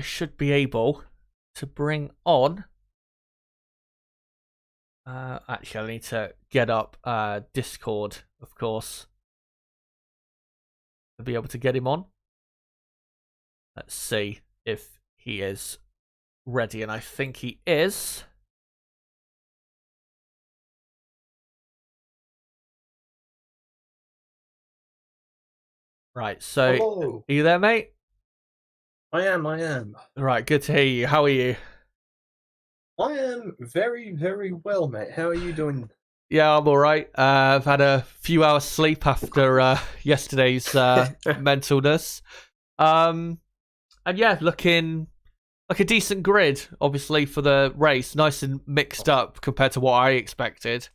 should be able to bring on... actually, I need to get up Discord, of course, to be able to get him on. Let's see if he is ready, and I think he is. Right, so hello. Are you there, mate? I am. Right, good to hear you. How are you? I am very, very well, mate. How are you doing? Yeah, I'm all right. I've had a few hours sleep after yesterday's mentalness. And yeah, looking like a decent grid, obviously, for the race. Nice and mixed up compared to what I expected.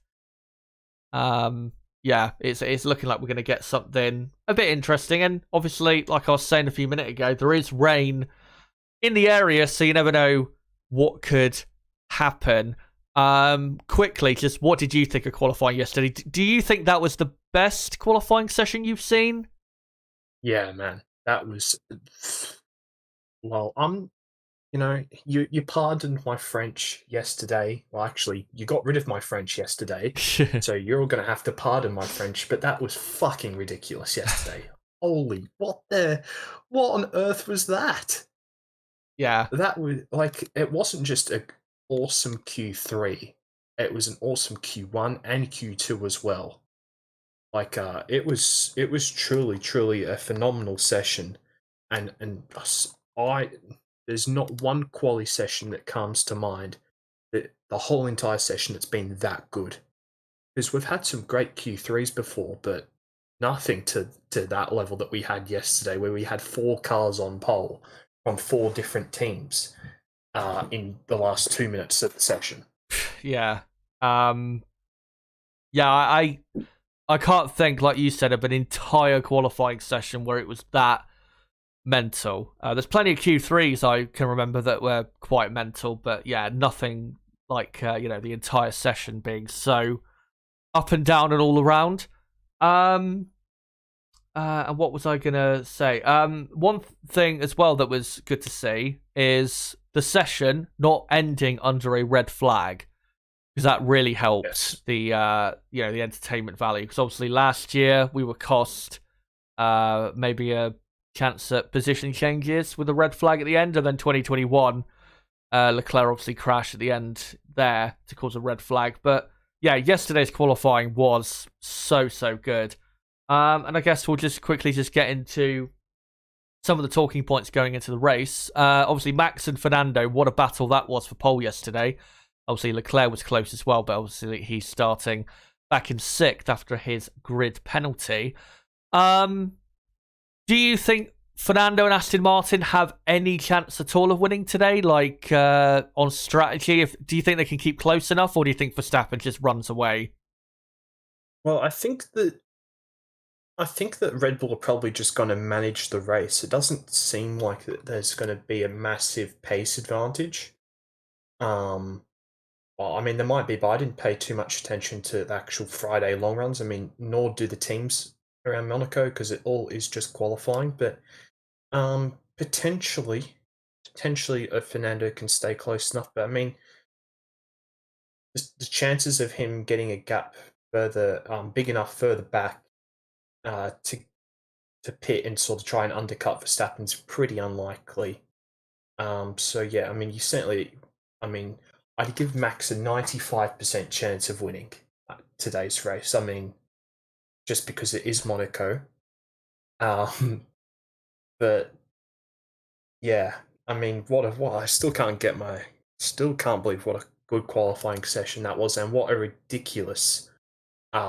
Yeah, it's looking like we're going to get something a bit interesting. And obviously, like I was saying a few minutes ago, there is rain in the area, so you never know what could happen. Quickly, just what did you think of qualifying yesterday? Do you think that was the best qualifying session you've seen? Yeah, man, that was. Well, you pardoned my French yesterday. Well, actually, you got rid of my French yesterday, so you're going to have to pardon my French. But that was fucking ridiculous yesterday. Holy, what on earth was that? Yeah, That was like, it wasn't just an awesome Q3. It was an awesome Q1 and Q2 as well. Like, it was truly a phenomenal session, and there's not one quali session that comes to mind that the whole entire session that's been that good. Because we've had some great Q3s before, but nothing to that level that we had yesterday, where we had 4 cars on pole from 4 different teams in the last 2 minutes of the session. yeah, yeah. I can't think, like you said, of an entire qualifying session where it was that mental. There's plenty of Q3s I can remember that were quite mental, but yeah, nothing like the entire session being so up and down and all around. And what was I gonna say? One thing as well that was good to see is the session not ending under a red flag, because that really helped the the entertainment value. Because obviously last year we were cost maybe a chance at position changes with a red flag at the end, and then 2021 Leclerc obviously crashed at the end there to cause a red flag. But yeah, yesterday's qualifying was so good. And I guess we'll just quickly get into some of the talking points going into the race. Obviously Max and Fernando, what a battle that was for pole yesterday. Obviously Leclerc was close as well, but obviously he's starting back in 6th after his grid penalty. Do you think Fernando and Aston Martin have any chance at all of winning today? Like, on strategy, do you think they can keep close enough, or do you think Verstappen just runs away? Well, I think that Red Bull are probably just going to manage the race. It doesn't seem like that there's going to be a massive pace advantage. Well, I mean, there might be, but I didn't pay too much attention to the actual Friday long runs. I mean, nor do the teams around Monaco, because it all is just qualifying. But potentially Fernando can stay close enough. But I mean, the chances of him getting a gap further, big enough further back, to pit and sort of try and undercut Verstappen's pretty unlikely. So yeah, I mean, I'd give Max a 95% chance of winning today's race. I mean, just because it is Monaco. But yeah, I mean, I still can't believe what a good qualifying session that was, and what a ridiculous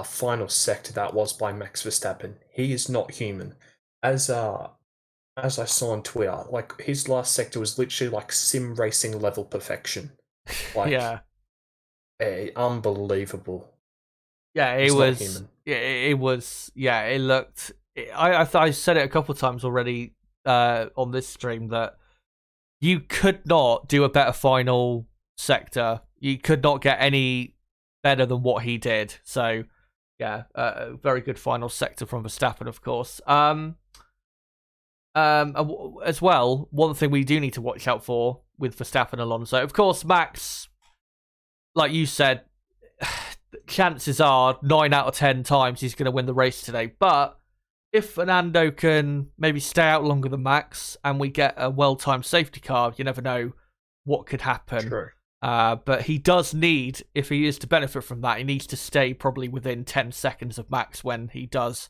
final sector that was by Max Verstappen. He is not human. As I saw on Twitter, like, his last sector was literally like sim racing level perfection. Like, yeah, unbelievable. yeah, it was. It was. Yeah, it looked. I said it a couple of times already on this stream that you could not do a better final sector. You could not get any better than what he did. So yeah, a very good final sector from Verstappen, of course. As well, one thing we do need to watch out for with Verstappen and Alonso, of course, Max, like you said, chances are 9 out of 10 times he's going to win the race today. But if Fernando can maybe stay out longer than Max and we get a well-timed safety car, you never know what could happen. True. But he does need, if he is to benefit from that, he needs to stay probably within 10 seconds of Max when he does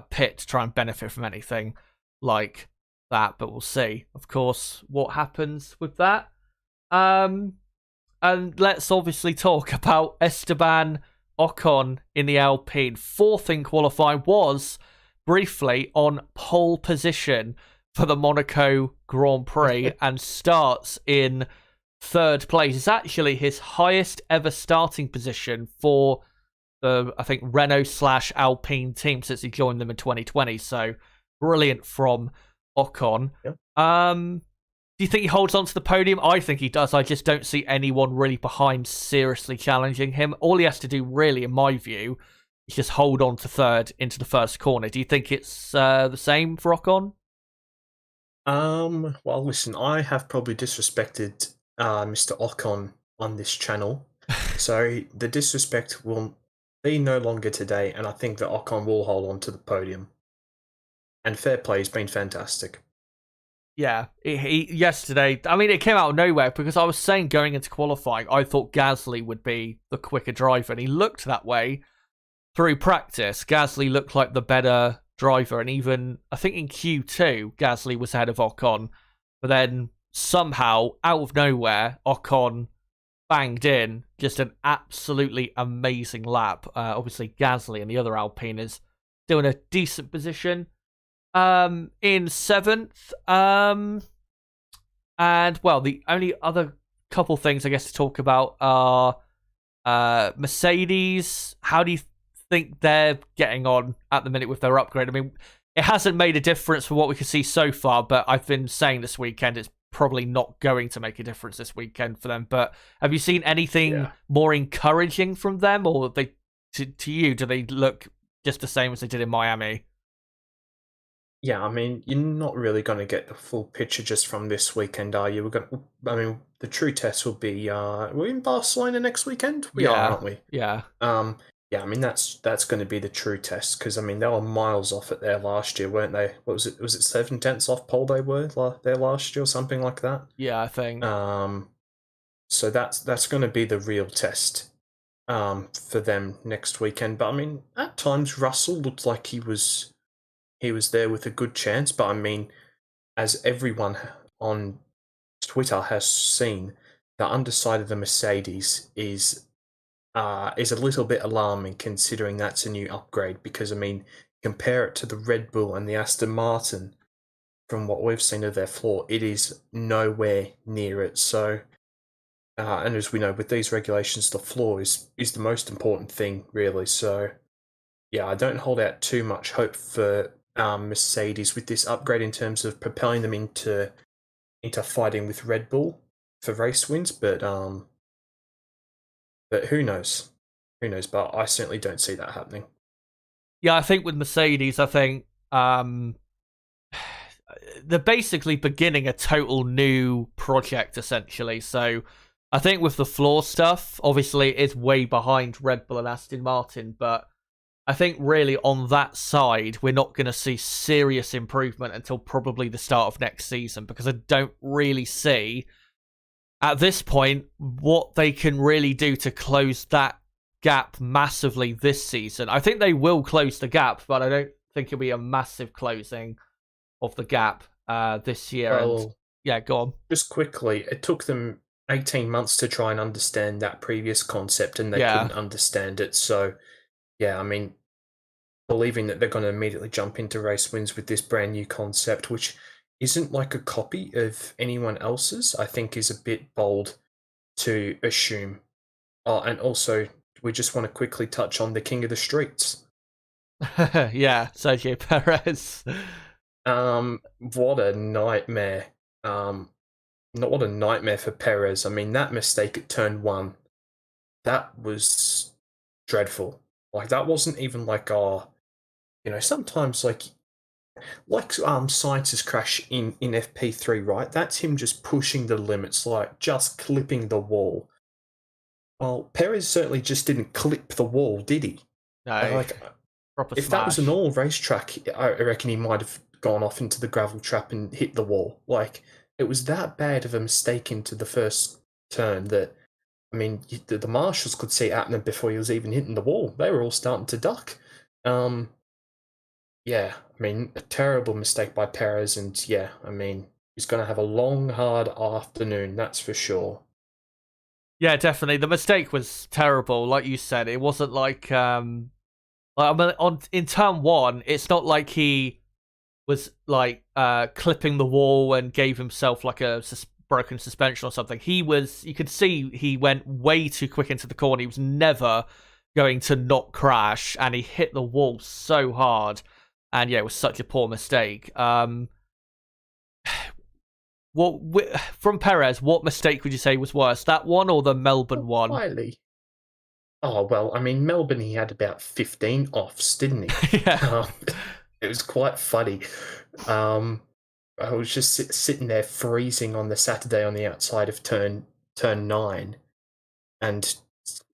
pit to try and benefit from anything like that. But we'll see, of course, what happens with that. And let's obviously talk about Esteban Ocon in the Alpine. 4th in qualifying, was briefly on pole position for the Monaco Grand Prix and starts in third place. It's actually his highest ever starting position for the, I think, Renault/Alpine team since he joined them in 2020. So brilliant from Ocon. Yep. Do you think he holds on to the podium? I think he does. I just don't see anyone really behind seriously challenging him. All he has to do, really, in my view, is just hold on to third into the first corner. Do you think it's the same for Ocon? Well, listen, I have probably disrespected Mr. Ocon on this channel, so the disrespect will be no longer today, and I think that Ocon will hold on to the podium. And fair play, he's been fantastic. Yeah, he yesterday, I mean, it came out of nowhere because I was saying going into qualifying, I thought Gasly would be the quicker driver, and he looked that way through practice. Gasly looked like the better driver, and even, I think in Q2, Gasly was ahead of Ocon, but then somehow, out of nowhere, Ocon banged in just an absolutely amazing lap. Obviously, Gasly and the other Alpine is still in a decent position. In seventh, and well, the only other couple things I guess to talk about are Mercedes. How do you think they're getting on at the minute with their upgrade? I mean, it hasn't made a difference for what we can see so far, but I've been saying this weekend it's probably not going to make a difference this weekend for them. But have you seen anything more encouraging from them, or they to you, do they look just the same as they did in Miami? Yeah, I mean, you're not really going to get the full picture just from this weekend, are you? I mean, the true test will be. We're in Barcelona next weekend. We are, aren't we? Yeah. Yeah. I mean, that's going to be the true test because I mean they were miles off it there last year, weren't they? What was it? Was it 7/10 off pole they were there last year or something like that? Yeah, I think. So that's going to be the real test. For them next weekend. But I mean, at times Russell looked like he was there with a good chance, but I mean, as everyone on Twitter has seen, the underside of the Mercedes is a little bit alarming considering that's a new upgrade because I mean, compare it to the Red Bull and the Aston Martin, from what we've seen of their floor, it is nowhere near it. So, and as we know, with these regulations, the floor is the most important thing, really. So, yeah, I don't hold out too much hope for Mercedes with this upgrade in terms of propelling them into fighting with Red Bull for race wins, but who knows? Who knows? But I certainly don't see that happening. Yeah, I think with Mercedes, I think they're basically beginning a total new project, essentially. So I think with the floor stuff, obviously it is way behind Red Bull and Aston Martin, but I think really on that side, we're not going to see serious improvement until probably the start of next season because I don't really see at this point what they can really do to close that gap massively this season. I think they will close the gap, but I don't think it'll be a massive closing of the gap this year. Well, and yeah, go on. Just quickly, it took them 18 months to try and understand that previous concept and they couldn't understand it. So, yeah, I mean, believing that they're going to immediately jump into race wins with this brand new concept, which isn't like a copy of anyone else's, I think is a bit bold to assume. And also, we just want to quickly touch on the king of the streets. Yeah, Sergio Perez. What a nightmare. Not what a nightmare for Perez. I mean, that mistake at turn 1, that was dreadful. Like, that wasn't even like, sometimes like Sainz's crash in FP3, right? That's him just pushing the limits, like just clipping the wall. Well, Perez certainly just didn't clip the wall, did he? No. Like, proper if smash. that was a normal racetrack, I reckon he might have gone off into the gravel trap and hit the wall. Like, it was that bad of a mistake into the first turn that, I mean, the marshals could see it happening before he was even hitting the wall. They were all starting to duck. Yeah, I mean, a terrible mistake by Perez, and yeah, I mean, he's going to have a long, hard afternoon, that's for sure. Yeah, definitely. The mistake was terrible, like you said. It wasn't like in turn 1, it's not like he was like clipping the wall and gave himself like a broken suspension or something. You could see he went way too quick into the corner. He was never going to not crash, and he hit the wall so hard. And yeah, it was such a poor mistake. From Perez, what mistake would you say was worse, that one or the Melbourne one? Slightly. Oh, well, I mean, Melbourne, he had about 15 offs, didn't he? Yeah. It was quite funny. I was just sitting there freezing on the Saturday on the outside of turn 9, and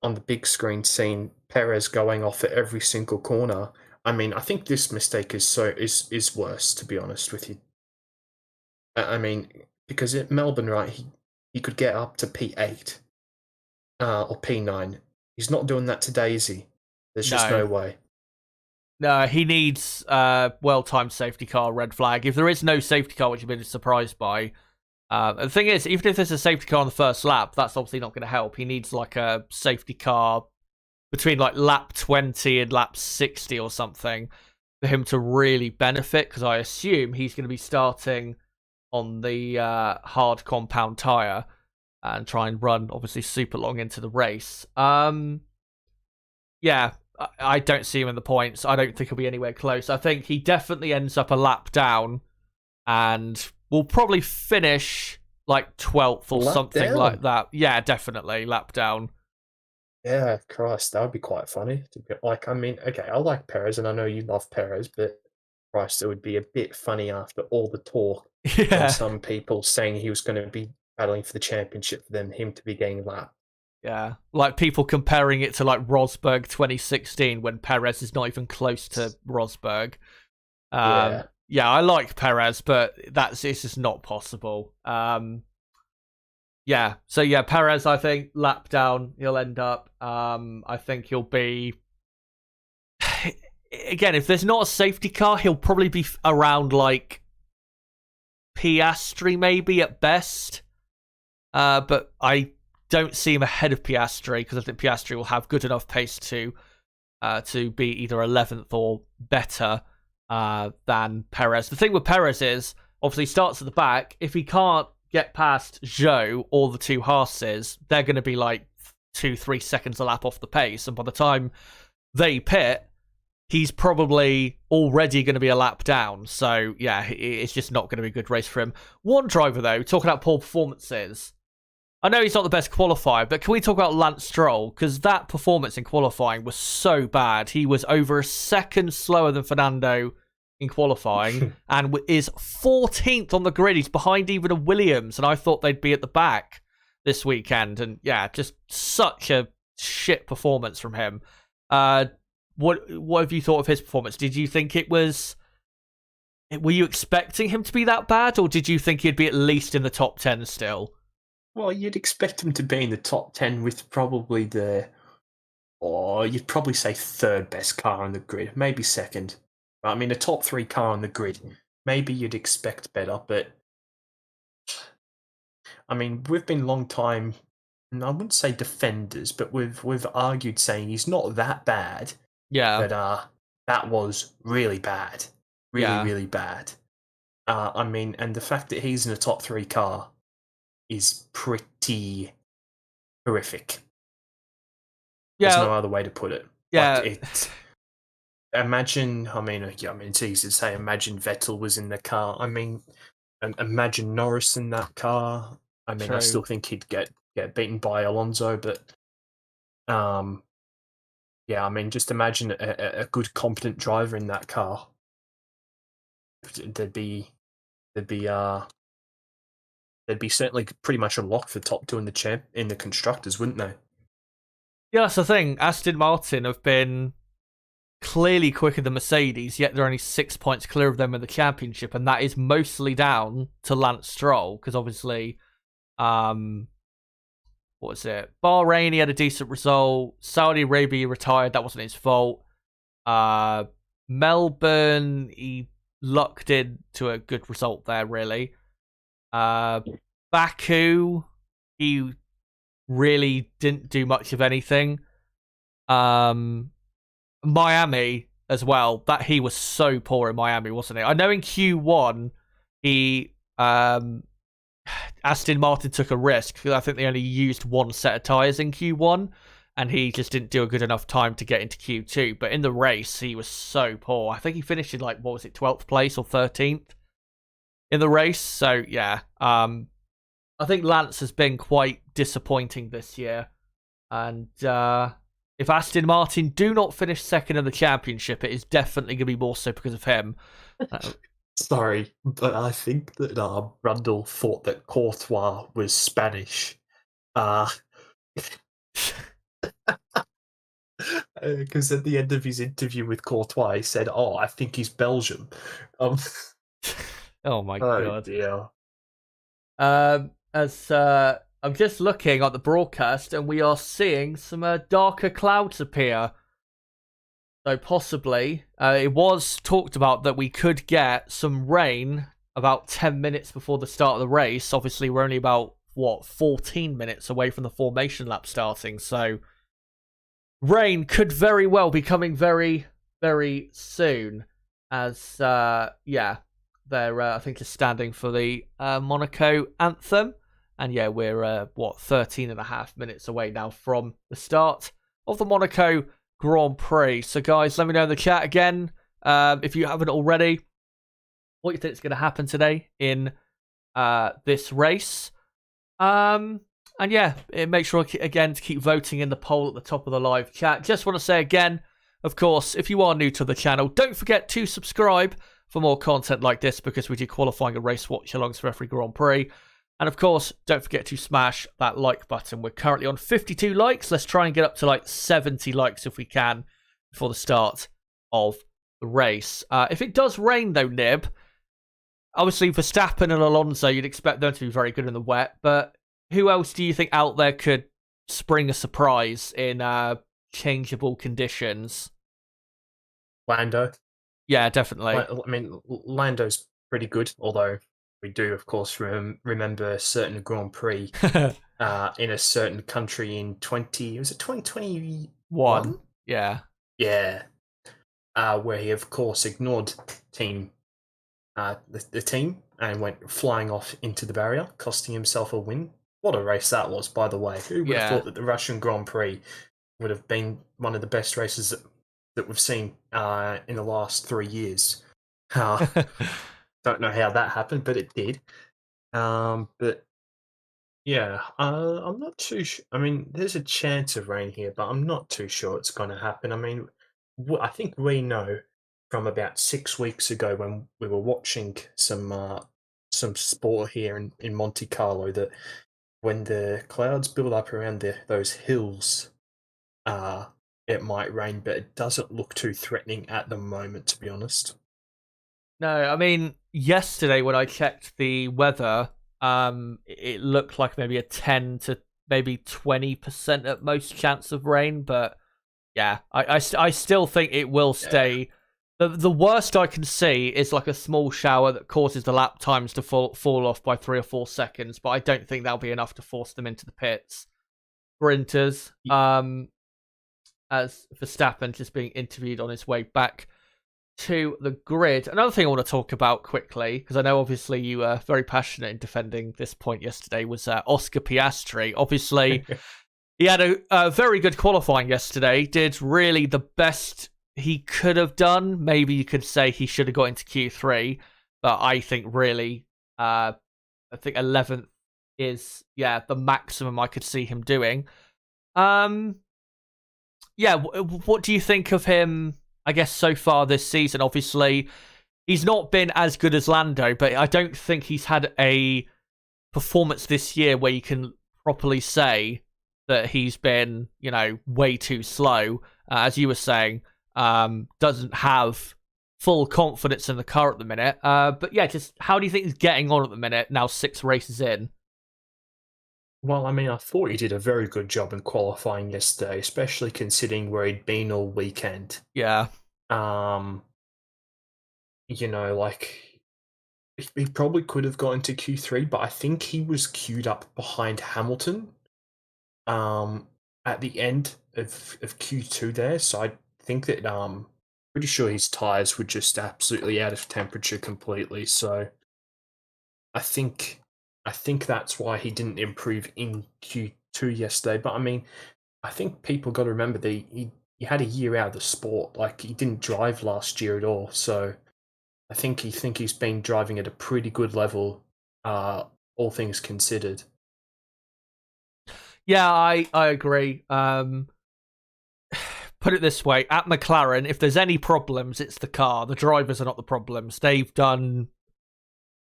on the big screen seeing Perez going off at every single corner. I mean, I think this mistake is worse, to be honest with you. I mean, because at Melbourne, right, he could get up to P8 or P9. He's not doing that today, is he? There's just no way. No, he needs well-timed safety car, red flag. If there is no safety car, which you've been surprised by, the thing is, even if there's a safety car on the first lap, that's obviously not going to help. He needs like a safety car between like lap 20 and lap 60 or something for him to really benefit, because I assume he's going to be starting on the hard compound tyre and try and run obviously super long into the race. Yeah, I don't see him in the points. I don't think he'll be anywhere close. I think he definitely ends up a lap down and will probably finish like 12th or something like that. Yeah, definitely lap down. Yeah, Christ, that would be quite funny. Like, I mean, okay, I like Perez, and I know you love Perez, but Christ, it would be a bit funny after all the talk from some people saying he was going to be battling for the championship, for them him to be getting lapped. Yeah, like people comparing it to like Rosberg 2016 when Perez is not even close to Rosberg. Yeah, I like Perez, but it's just not possible. Yeah, so yeah, Perez, I think, lap down, he'll end up. I think he'll be... Again, if there's not a safety car, he'll probably be around, like, Piastri, maybe, at best. But I don't see him ahead of Piastri, because I think Piastri will have good enough pace to be either 11th or better than Perez. The thing with Perez is, obviously, he starts at the back. If he can't get past Zhou or the two Haas's, they're going to be like 2-3 seconds a lap off the pace, and by the time they pit, he's probably already going to be a lap down. So yeah, it's just not going to be a good race for him. One driver though, talking about poor performances, I know he's not the best qualifier, but can we talk about Lance Stroll? Because that performance in qualifying was so bad. He was over a second slower than Fernando in qualifying and is 14th on the grid. He's behind even a Williams, and I thought they'd be at the back this weekend. And yeah, just such a shit performance from him. What have you thought of his performance? Did you think were you expecting him to be that bad, or did you think he'd be at least in the top 10 still? Well, you'd expect him to be in the top 10 with probably you'd probably say third best car on the grid, maybe second. I mean, a top 3 car on the grid, maybe you'd expect better, but I mean, we've been long time, and I wouldn't say defenders, but we've argued saying he's not that bad. Yeah. But that was really bad. Really bad. I mean, and the fact that he's in a top 3 car is pretty horrific. There's no other way to put it. Yeah. Like, imagine, I mean, it's easy to say, imagine Vettel was in the car. I mean, imagine Norris in that car. I mean, I still think he'd get beaten by Alonso, but yeah, I mean, just imagine a good, competent driver in that car. There'd be certainly pretty much a lock for top 2 in the constructors, wouldn't they? Yeah, that's the thing. Aston Martin have been clearly quicker than Mercedes, yet they're only 6 points clear of them in the championship, and that is mostly down to Lance Stroll, because obviously, what was it? Bahrain, he had a decent result. Saudi Arabia retired, that wasn't his fault. Melbourne, he lucked into a good result there, really. Baku, he really didn't do much of anything. Miami, as well. That he was so poor in Miami, wasn't he? I know in Q1 he Aston Martin took a risk because I think they only used one set of tyres in Q1 and he just didn't do a good enough time to get into Q2. But in the race, he was so poor. I think he finished in 12th place or 13th in the race. So, yeah, I think Lance has been quite disappointing this year. And if Aston Martin do not finish second in the championship, it is definitely going to be more so because of him. Sorry, but I think that Brundle thought that Courtois was Spanish. Because at the end of his interview with Courtois, he said, "Oh, I think he's Belgium." Oh my god! Dear. I'm just looking at the broadcast, and we are seeing some darker clouds appear. So possibly, it was talked about that we could get some rain about 10 minutes before the start of the race. Obviously, we're only about, 14 minutes away from the formation lap starting. So rain could very well be coming very, very soon. As, they're, I think, just standing for the Monaco anthem. And yeah, we're, 13 and a half minutes away now from the start of the Monaco Grand Prix. So guys, let me know in the chat again, if you haven't already, what you think is going to happen today in this race. And yeah, make sure again to keep voting in the poll at the top of the live chat. Just want to say again, of course, if you are new to the channel, don't forget to subscribe for more content like this, because we do qualifying and race watch-alongs for every Grand Prix. And of course, don't forget to smash that like button. We're currently on 52 likes. Let's try and get up to 70 likes if we can before the start of the race. If it does rain though, Nib, obviously Verstappen and Alonso, you'd expect them to be very good in the wet. But who else do you think out there could spring a surprise in changeable conditions? Lando. Yeah, definitely. I mean, Lando's pretty good, although we do, of course, remember a certain Grand Prix in a certain country in 2021? Yeah. Yeah. Where he, of course, ignored the team and went flying off into the barrier, costing himself a win. What a race that was, by the way. Who would have thought that the Russian Grand Prix would have been one of the best races that we've seen in the last 3 years? Don't know how that happened, but it did. But yeah, I'm not too sure. I mean, there's a chance of rain here, but I'm not too sure it's going to happen. I mean, I think we know from about 6 weeks ago when we were watching some sport here in Monte Carlo that when the clouds build up around those hills, it might rain, but it doesn't look too threatening at the moment, to be honest. No, I mean, yesterday when I checked the weather, it looked like maybe a 10 to maybe 20% at most chance of rain, but yeah, I still think it will stay. Yeah. The worst I can see is like a small shower that causes the lap times to fall off by 3 or 4 seconds, but I don't think that'll be enough to force them into the pits. Sprinters, as Verstappen just being interviewed on his way back to the grid. Another thing I want to talk about quickly, because I know obviously you were very passionate in defending this point yesterday, was Oscar Piastri. Obviously, he had a very good qualifying yesterday, did really the best he could have done. Maybe you could say he should have got into Q3, but I think really, I think 11th is, the maximum I could see him doing. What do you think of him, I guess, so far this season? Obviously, he's not been as good as Lando, but I don't think he's had a performance this year where you can properly say that he's been, way too slow. As you were saying, doesn't have full confidence in the car at the minute. But yeah, just how do you think he's getting on at the minute, now 6 races in? Well, I mean, I thought he did a very good job in qualifying yesterday, especially considering where he'd been all weekend. Yeah. He probably could have gone to Q3, but I think he was queued up behind Hamilton at the end of Q2 there. So I think that pretty sure his tyres were just absolutely out of temperature completely. So I think that's why he didn't improve in Q2 yesterday. But I mean, I think people got to remember that he had a year out of the sport. Like, he didn't drive last year at all. So I think he's been driving at a pretty good level, all things considered. Yeah, I agree. Put it this way, at McLaren, if there's any problems, it's the car. The drivers are not the problems. They've done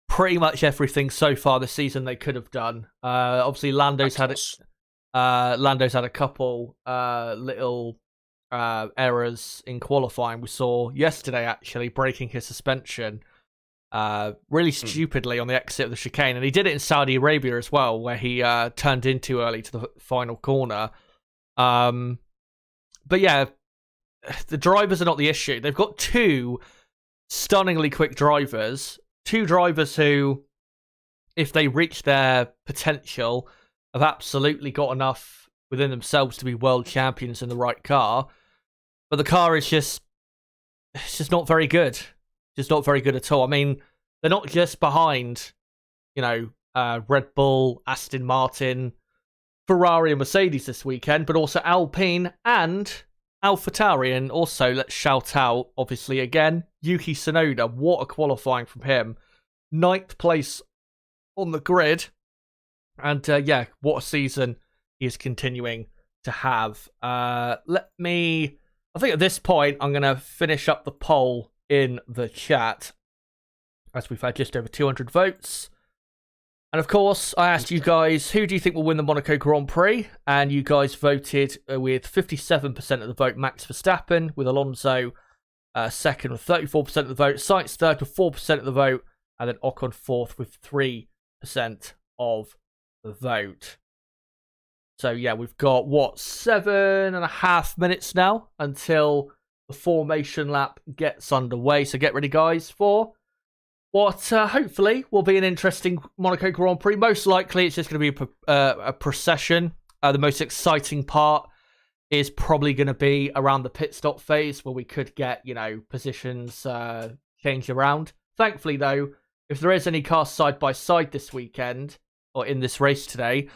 pretty much everything so far this season they could have done. Obviously, Lando's had a couple little errors in qualifying. We saw yesterday, actually, breaking his suspension really stupidly on the exit of the chicane. And he did it in Saudi Arabia as well, where he turned in too early to the final corner. But yeah, the drivers are not the issue. They've got two stunningly quick drivers. Two drivers who, if they reach their potential, have absolutely got enough within themselves to be world champions in the right car. But the car is just not very good. Just not very good at all. I mean, they're not just behind, Red Bull, Aston Martin, Ferrari and Mercedes this weekend, but also Alpine and AlphaTauri. And also, let's shout out, obviously, again, Yuki Tsunoda. What a qualifying from him. 9th place on the grid. And what a season he is continuing to have. I think at this point, I'm going to finish up the poll in the chat, as we've had just over 200 votes. And of course, I asked you guys, who do you think will win the Monaco Grand Prix? And you guys voted with 57% of the vote, Max Verstappen, with Alonso second with 34% of the vote, Sainz third with 4% of the vote, and then Ocon fourth with 3% of the vote. So yeah, we've got, 7.5 minutes now until the formation lap gets underway. So get ready, guys, for what hopefully will be an interesting Monaco Grand Prix. Most likely it's just going to be a procession. The most exciting part is probably going to be around the pit stop phase, where we could get, positions changed around. Thankfully, though, if there is any cars side by side this weekend, or in this race today,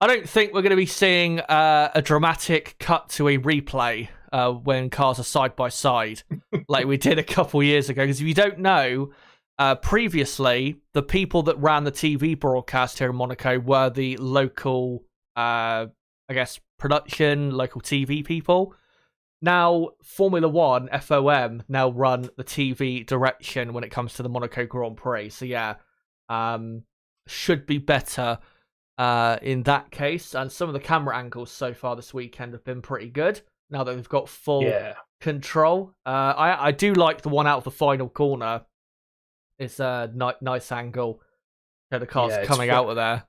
I don't think we're going to be seeing a dramatic cut to a replay when cars are side by side, like we did a couple years ago. Because if you don't know, previously, the people that ran the TV broadcast here in Monaco were the local, production, local TV people. Now, Formula One, FOM, now run the TV direction when it comes to the Monaco Grand Prix. So yeah, should be better in that case. And some of the camera angles so far this weekend have been pretty good, now that we've got full control. I do like the one out of the final corner. It's a nice angle. The car's coming out of there.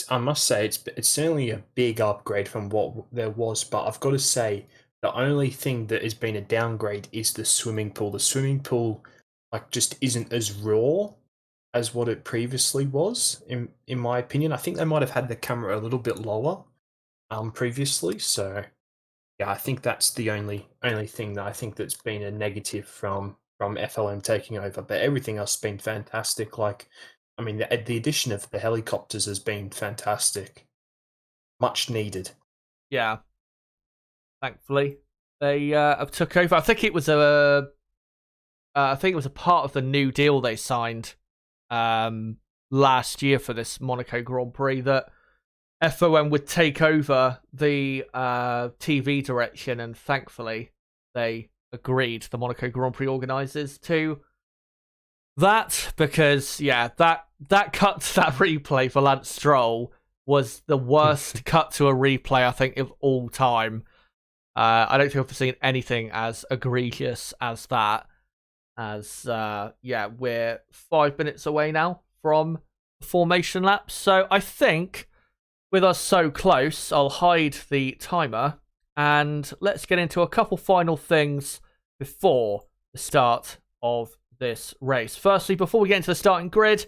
I must say, it's certainly a big upgrade from what there was, but I've got to say, the only thing that has been a downgrade is the swimming pool. The swimming pool, just isn't as raw as what it previously was, in my opinion. I think they might have had the camera a little bit lower, previously. So, yeah, I think that's the only thing that I think that's been a negative from FLM taking over. But everything else has been fantastic. The addition of the helicopters has been fantastic. Much needed. Yeah. Thankfully, they have took over. I think it was a part of the new deal they signed last year for this Monaco Grand Prix, that FOM would take over the TV direction, and thankfully they agreed, the Monaco Grand Prix organisers, to that, because that cut to that replay for Lance Stroll was the worst cut to a replay I think of all time. I don't think I've seen anything as egregious as that. We're 5 minutes away now from the formation lap, so I think with us so close, I'll hide the timer and let's get into a couple final things before the start of this race. Firstly, before we get into the starting grid,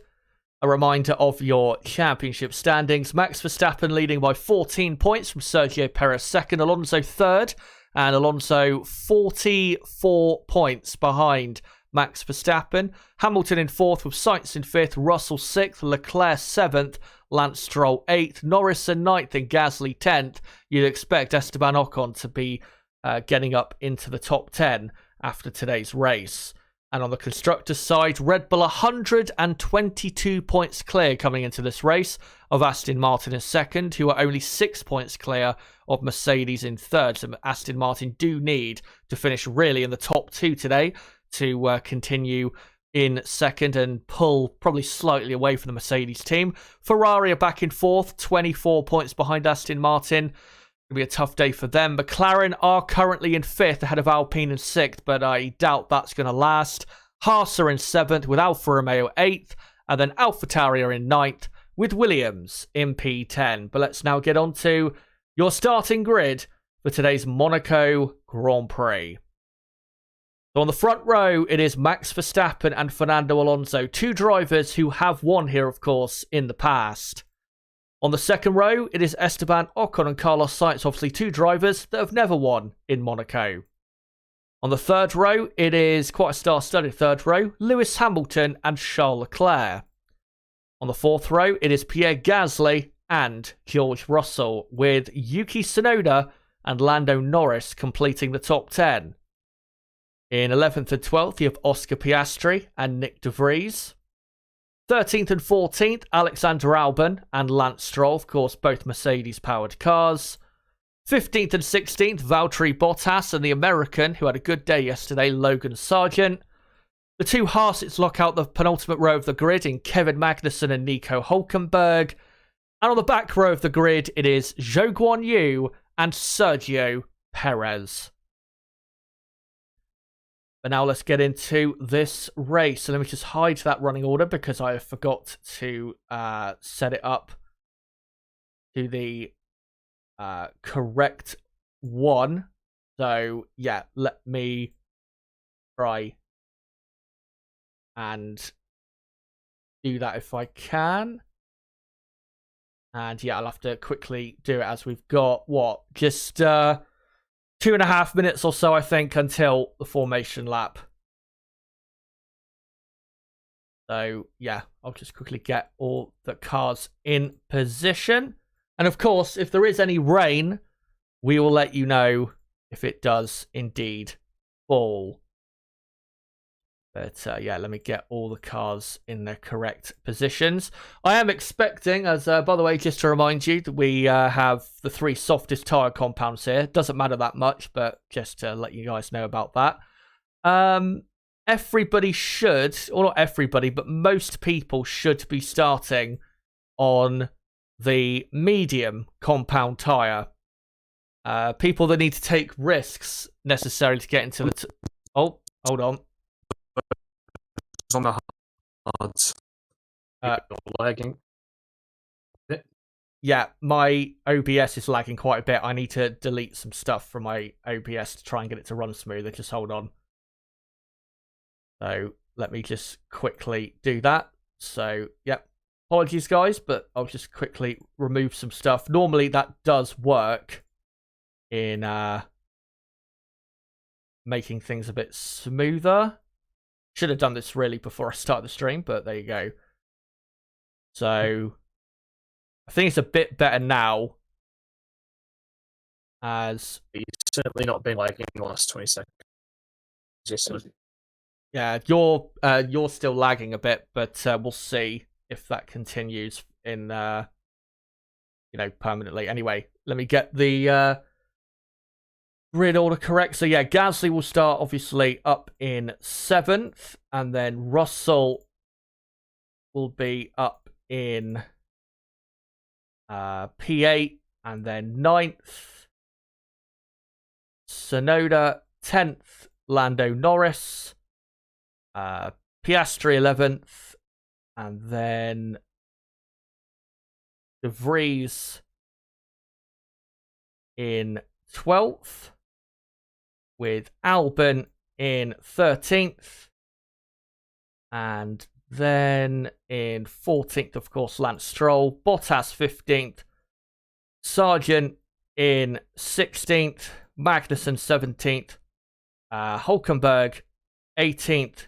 a reminder of your championship standings. Max Verstappen leading by 14 points from Sergio Perez second, Alonso third, and Alonso 44 points behind Max Verstappen. Hamilton in 4th with Sainz in 5th, Russell 6th, Leclerc 7th, Lance Stroll 8th, Norris in 9th, and Gasly 10th. You'd expect Esteban Ocon to be getting up into the top 10 after today's race. And on the constructors' side, Red Bull 122 points clear coming into this race of Aston Martin in 2nd, who are only 6 points clear of Mercedes in 3rd. So Aston Martin do need to finish really in the top 2 today to continue in 2nd and pull probably slightly away from the Mercedes team. Ferrari are back in 4th, 24 points behind Aston Martin. It'll be a tough day for them. McLaren are currently in 5th ahead of Alpine in 6th, but I doubt that's going to last. Haas are in 7th with Alfa Romeo 8th, and then AlphaTauri are in 9th with Williams in P10. But let's now get on to your starting grid for today's Monaco Grand Prix. So on the front row, it is Max Verstappen and Fernando Alonso, 2 drivers who have won here, of course, in the past. On the second row, it is Esteban Ocon and Carlos Sainz, obviously 2 drivers that have never won in Monaco. On the third row, it is quite a star-studded third row, Lewis Hamilton and Charles Leclerc. On the fourth row, it is Pierre Gasly and George Russell, with Yuki Tsunoda and Lando Norris completing the top 10. In 11th and 12th, you have Oscar Piastri and Nick de Vries. 13th and 14th, Alexander Albon and Lance Stroll, of course, both Mercedes-powered cars. 15th and 16th, Valtteri Bottas and the American, who had a good day yesterday, Logan Sargeant. The 2 Haasits lock out the penultimate row of the grid in Kevin Magnussen and Nico Hülkenberg. And on the back row of the grid, it is Zhou Guanyu and Sergio Perez. But now let's get into this race. So let me just hide that running order because I forgot to set it up to the correct one. So yeah, let me try and do that if I can. And yeah, I'll have to quickly do it as we've got, just 2.5 minutes or so, I think, until the formation lap. So, yeah, I'll just quickly get all the cars in position. And, of course, if there is any rain, we will let you know if it does indeed fall. But, yeah, let me get all the cars in their correct positions. I am expecting, as by the way, just to remind you, that we have the 3 softest tyre compounds here. Doesn't matter that much, but just to let you guys know about that. Everybody should, or not everybody, but most people should be starting on the medium compound tyre. People that need to take risks necessarily to get into the... Oh, hold on. On the hards. Lagging. Yeah, my OBS is lagging quite a bit. I need to delete some stuff from my OBS to try and get it to run smoother. Just hold on. So let me just quickly do that. So, yep. Apologies, guys, but I'll just quickly remove some stuff. Normally, that does work in making things a bit smoother. Should have done this really before I start the stream, but there you go. So, I think it's a bit better now. As it's certainly not been lagging in the last 20 seconds. Yeah, you're still lagging a bit, but we'll see if that continues in permanently. Anyway, let me get the grid order correct. So yeah, Gasly will start obviously up in 7th, and then Russell will be up in P8, and then 9th. Tsunoda 10th, Lando Norris, Piastri 11th, and then De Vries in 12th, with Albon in 13th, and then in 14th, of course, Lance Stroll, Bottas 15th, Sargeant in 16th, Magnussen 17th, Hulkenberg 18th,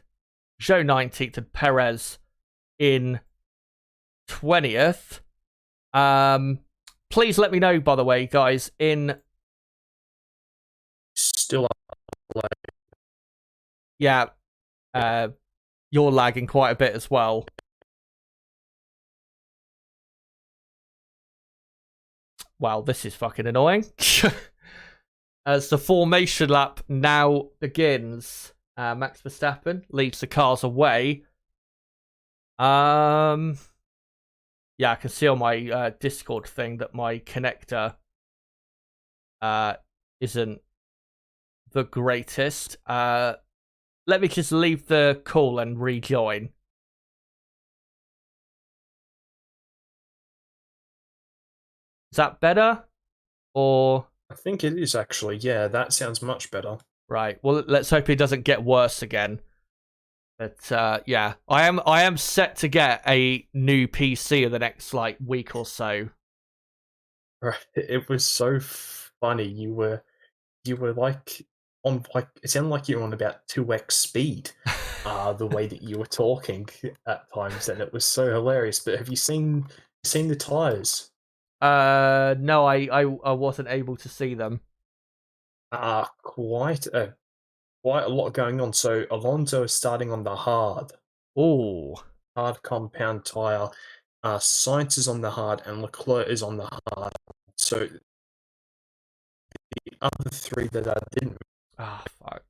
Zhou 19th, and Perez in 20th. Please let me know, by the way, guys, Still up. Yeah, you're lagging quite a bit as well. Wow, this is fucking annoying. As the formation lap now begins, Max Verstappen leads the cars away. Yeah, I can see on my Discord thing that my connector isn't the greatest. Let me just leave the call and rejoin. Is that better? Or I think it is actually. Yeah, that sounds much better. right. Well, let's hope it doesn't get worse again. But yeah, I am set to get a new PC in the next like week or so. Right. It was so funny. You were like on like it sounded like you were on about 2x speed. The way that you were talking at times, and it was so hilarious. But have you seen the tires? No, I wasn't able to see them. Quite a lot going on. So Alonso is starting on the hard compound tire. Sainz is on the hard, and Leclerc is on the hard. So the other three that I didn't. Fuck.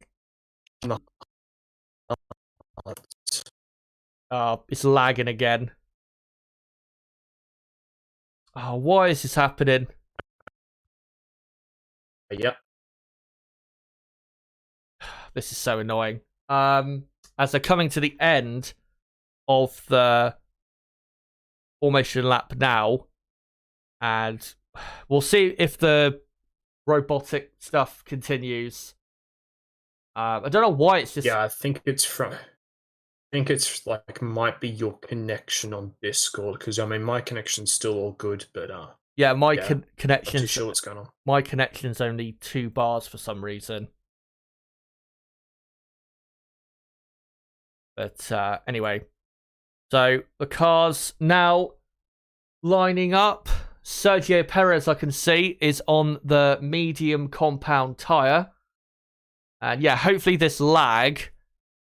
No. It's lagging again. Why is this happening? Yep. This is so annoying. As they're coming to the end of the formation lap now, and we'll see if the robotic stuff continues. I don't know why it's just. Yeah, I think it's like might be your connection on Discord, because I mean my connection's still all good, but yeah, my not connection's too sure what's going on. My connection's only 2 bars for some reason. But anyway, so the cars now lining up. Sergio Perez, I can see, is on the medium compound tyre. And yeah, hopefully this lag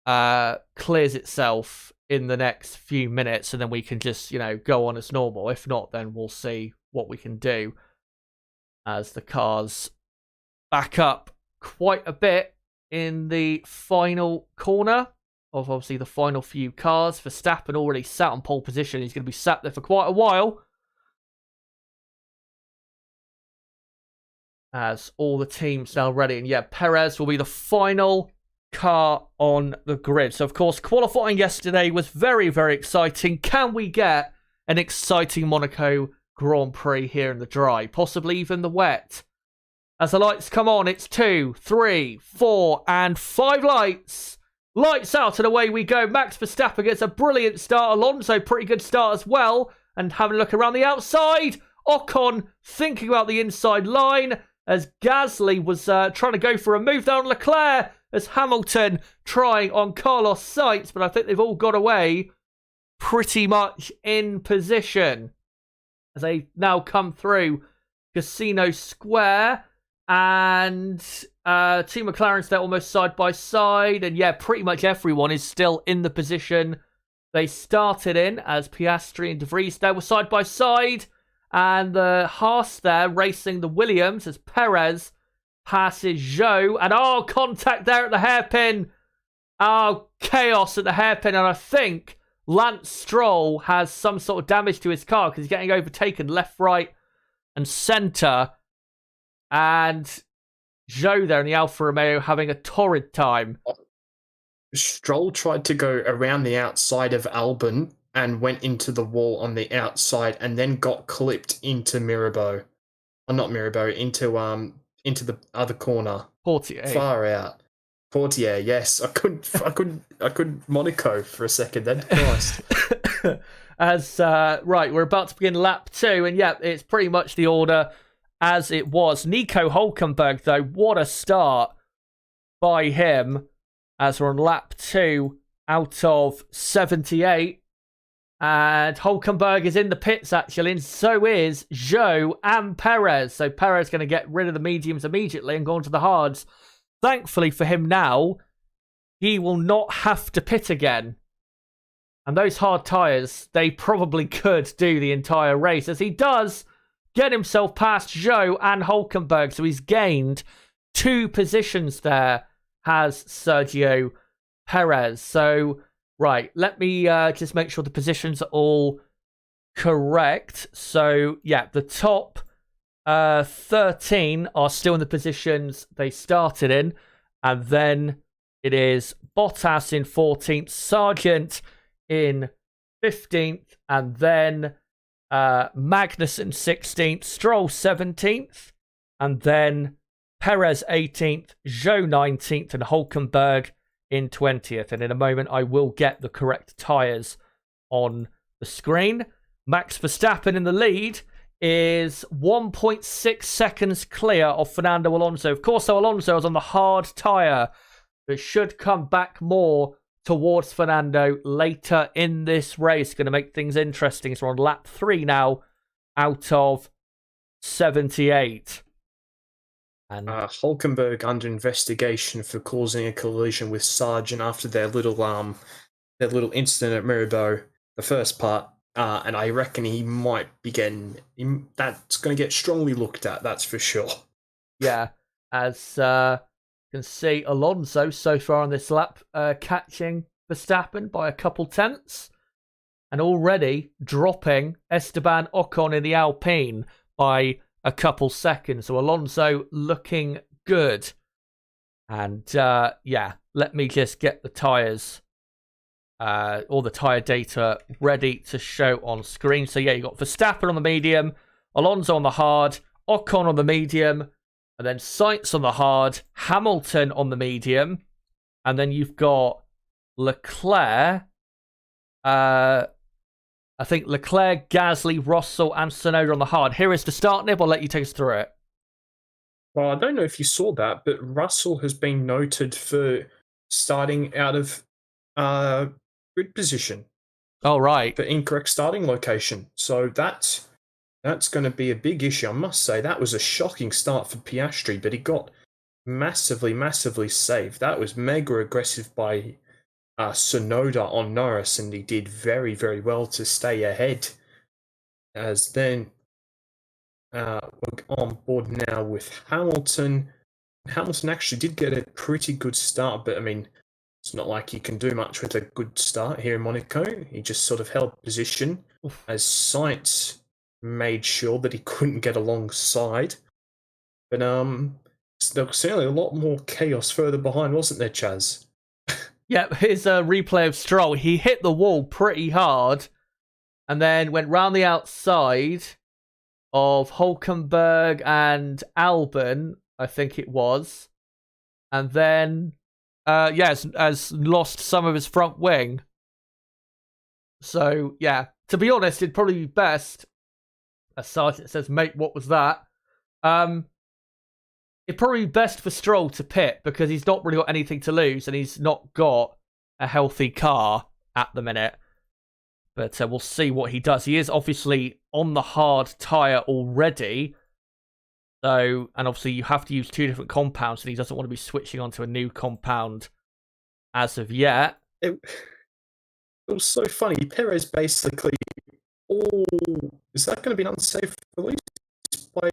clears itself in the next few minutes, and then we can just, go on as normal. If not, then we'll see what we can do as the cars back up quite a bit in the final corner of obviously the final few cars. Verstappen already sat on pole position. He's going to be sat there for quite a while, as all the teams now ready. And yeah, Perez will be the final car on the grid. So of course, qualifying yesterday was very, very exciting. Can we get an exciting Monaco Grand Prix here in the dry, possibly even the wet? As the lights come on, it's 2, 3, 4, and 5 lights. Lights out and away we go. Max Verstappen gets a brilliant start. Alonso, pretty good start as well. And having a look around the outside, Ocon thinking about the inside line, as Gasly was trying to go for a move down Leclerc, as Hamilton trying on Carlos Sainz, but I think they've all got away pretty much in position as they now come through Casino Square. And Team McLaren's there almost side by side. And yeah, pretty much everyone is still in the position they started in, as Piastri and De Vries there were side by side. And the Haas there racing the Williams as Perez passes Zhou. And contact there at the hairpin. Chaos at the hairpin. And I think Lance Stroll has some sort of damage to his car because he's getting overtaken left, right, and centre. And Zhou there in the Alfa Romeo having a torrid time. Stroll tried to go around the outside of Albon and went into the wall on the outside, and then got clipped into Mirabeau. Not Mirabeau, into the other corner. Portier. Far out. Portier, yes. I couldn't Monaco for a second then. Christ. As right, we're about to begin lap 2, and yeah, it's pretty much the order as it was. Nico Hülkenberg, though, what a start by him as we're on lap 2 out of 78. And Hülkenberg is in the pits, actually, and so is Zhou and Perez. So Perez going to get rid of the mediums immediately and go on to the hards. Thankfully for him now, he will not have to pit again. And those hard tyres, they probably could do the entire race, as he does get himself past Zhou and Hülkenberg. So he's gained 2 positions there, has Sergio Perez. So, right, let me just make sure the positions are all correct. So, yeah, the top 13 are still in the positions they started in. And then it is Bottas in 14th, Sargent in 15th, and then Magnussen 16th, Stroll 17th, and then Perez 18th, Zhou 19th, and Hülkenberg in 20th. And in a moment, I will get the correct tyres on the screen. Max Verstappen in the lead is 1.6 seconds clear of Fernando Alonso. Of course, though, Alonso is on the hard tyre, but should come back more towards Fernando later in this race. Going to make things interesting. So we're on lap 3 now out of 78. And Hülkenberg under investigation for causing a collision with Sargent after their little incident at Mirabeau, the first part. And I reckon he might be getting... that's going to get strongly looked at, that's for sure. Yeah, as you can see Alonso so far on this lap catching Verstappen by a couple tenths, and already dropping Esteban Ocon in the Alpine by a couple seconds. So Alonso looking good. And yeah, let me just get the tyres, all the tyre data ready to show on screen. So yeah, you got Verstappen on the medium, Alonso on the hard, Ocon on the medium, and then Sainz on the hard, Hamilton on the medium, and then you've got Leclerc, I think Leclerc, Gasly, Russell, and Tsunoda on the hard. Here is the start nib. I'll let you take us through it. Well, I don't know if you saw that, but Russell has been noted for starting out of grid position. Oh, right. For incorrect starting location. So that's going to be a big issue. I must say, that was a shocking start for Piastri, but he got massively saved. That was mega aggressive by Tsunoda on Norris, and he did very, very well to stay ahead. As then we're on board now with Hamilton. Hamilton actually did get a pretty good start, but I mean, it's not like he can do much with a good start here in Monaco. He just sort of held position as Sainz made sure that he couldn't get alongside. But there was certainly a lot more chaos further behind, wasn't there, Chaz? Yeah, here's a replay of Stroll. He hit the wall pretty hard and then went round the outside of Hülkenberg and Albon, I think it was. And then, has lost some of his front wing. So, yeah, to be honest, it'd probably be best, as Sergeant says, mate, what was that? It'd probably be best for Stroll to pit because he's not really got anything to lose and he's not got a healthy car at the minute. But we'll see what he does. He is obviously on the hard tyre already. So, and obviously you have to use 2 different compounds and he doesn't want to be switching onto a new compound as of yet. It was so funny. Perez basically... is that going to be an unsafe release by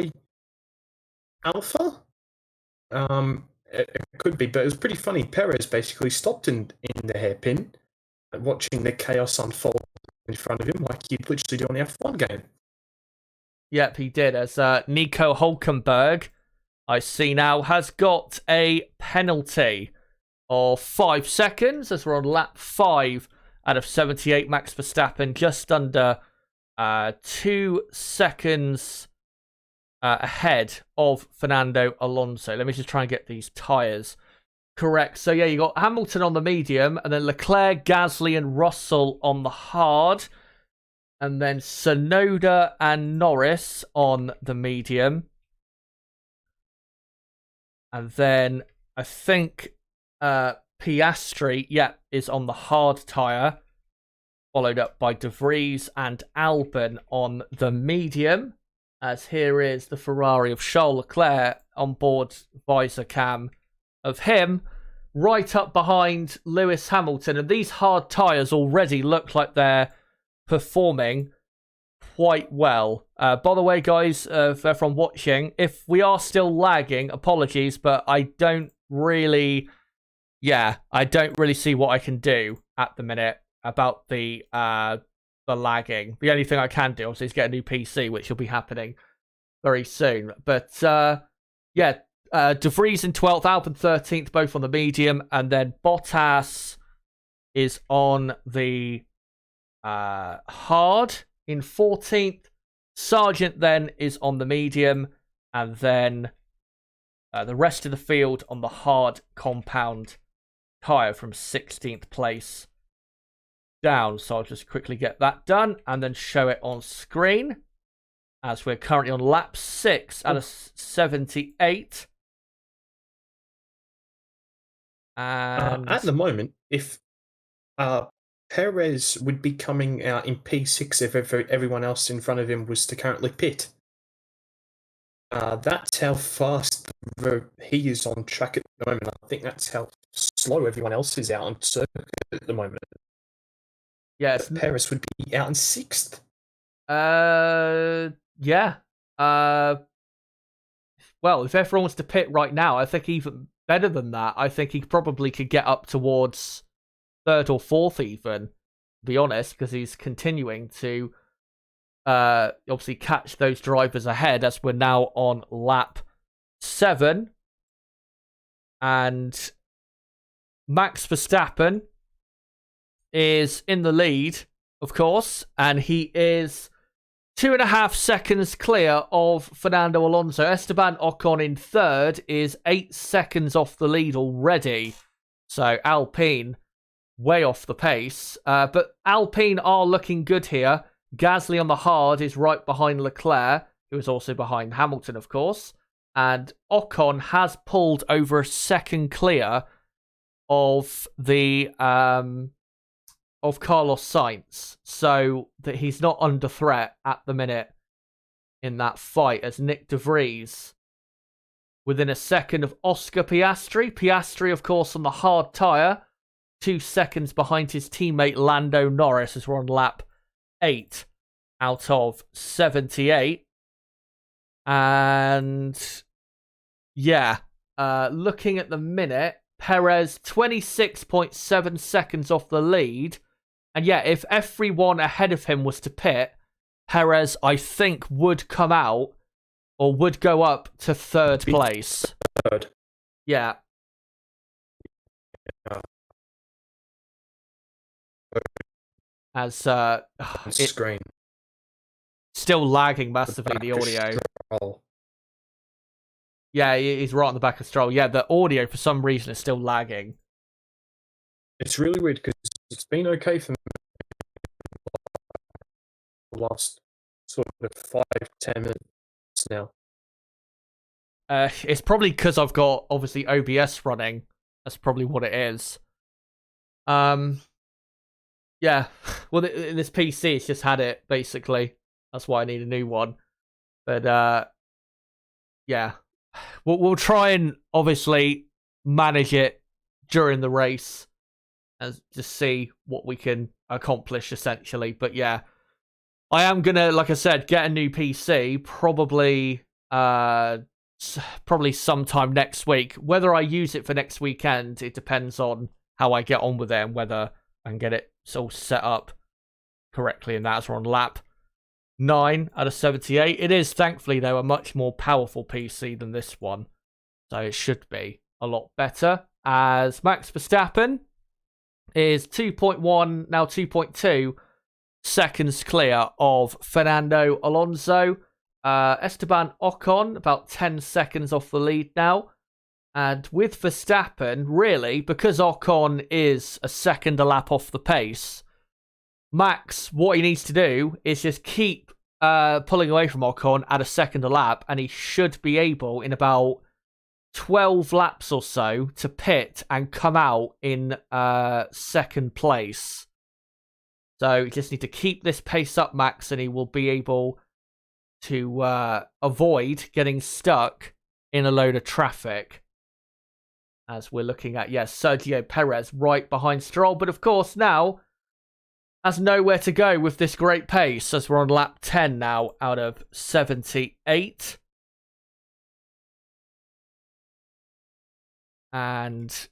Alpha? It could be, but it was pretty funny. Perez basically stopped in the hairpin, watching the chaos unfold in front of him, like you'd literally do on the F1 game. Yep, he did. As Nico Hülkenberg, I see now, has got a penalty of 5 seconds, as we're on lap 5 out of 78. Max Verstappen just under 2 seconds ahead of Fernando Alonso. Let me just try and get these tyres correct. So yeah, you got Hamilton on the medium, and then Leclerc, Gasly, and Russell on the hard, and then Tsunoda and Norris on the medium, And then I think Piastri, is on the hard tyre, followed up by De Vries and Albon on the medium. As here is the Ferrari of Charles Leclerc on board visor cam of him, right up behind Lewis Hamilton. And these hard tyres already look like they're performing quite well. By the way, guys, for everyone watching, if we are still lagging, apologies, but I don't really see what I can do at the minute about the lagging. The only thing I can do, obviously, is get a new PC, which will be happening very soon. But De Vries in 12th, Albon 13th, both on the medium, and then Bottas is on the hard in 14th. Sargent then is on the medium, and then the rest of the field on the hard compound tyre from 16th place down. So I'll just quickly get that done and then show it on screen, as we're currently on lap 6 out of 78. And at the moment, if Perez would be coming out in P6 if everyone else in front of him was to currently pit. That's how fast he is on track at the moment. I think that's how slow everyone else is out on circuit at the moment. Yes, Perez would be out in 6th. Well, if everyone wants to pit right now, I think even better than that. I think he probably could get up towards 3rd or 4th even, to be honest, because he's continuing to obviously catch those drivers ahead, as we're now on lap 7. And Max Verstappen is in the lead, of course, and he is 2.5 seconds clear of Fernando Alonso. Esteban Ocon in 3rd is 8 seconds off the lead already. So Alpine way off the pace. But Alpine are looking good here. Gasly on the hard is right behind Leclerc, who is also behind Hamilton, of course. And Ocon has pulled over a second clear of the of Carlos Sainz, so that he's not under threat at the minute in that fight, as Nick De Vries within a second of Oscar Piastri. Piastri, of course, on the hard tyre, 2 seconds behind his teammate Lando Norris, as we're on lap 8 out of 78. And looking at the minute, Perez 26.7 seconds off the lead. And if everyone ahead of him was to pit, Perez, I think, would come out or would go up to 3rd place. 3rd. Yeah. As screen. Still lagging massively, the audio. Yeah, he's right on the back of Stroll. Yeah, the audio for some reason is still lagging. It's really weird because it's been okay for me the last sort of 5-10 minutes now. It's probably because I've got, obviously, OBS running. That's probably what it is. Well, this PC, it's just had it, basically. That's why I need a new one. But, We'll try and, obviously, manage it during the race and just see what we can accomplish, essentially. But, I am going to, like I said, get a new PC, probably sometime next week. Whether I use it for next weekend, it depends on how I get on with it and whether I can get it all set up correctly. And that's on lap 9 out of 78. It is, thankfully, though, a much more powerful PC than this one. So it should be a lot better. As Max Verstappen is 2.1, now 2.2 seconds clear of Fernando Alonso. Esteban Ocon, about 10 seconds off the lead now. And with Verstappen, really, because Ocon is a second a lap off the pace, Max, what he needs to do is just keep pulling away from Ocon at a second a lap, and he should be able, in about 12 laps or so to pit and come out in second place. So you just need to keep this pace up, Max, and he will be able to avoid getting stuck in a load of traffic. As we're looking at, yes, Sergio Perez right behind Stroll. But of course now has nowhere to go with this great pace as we're on lap 10 now out of 78. And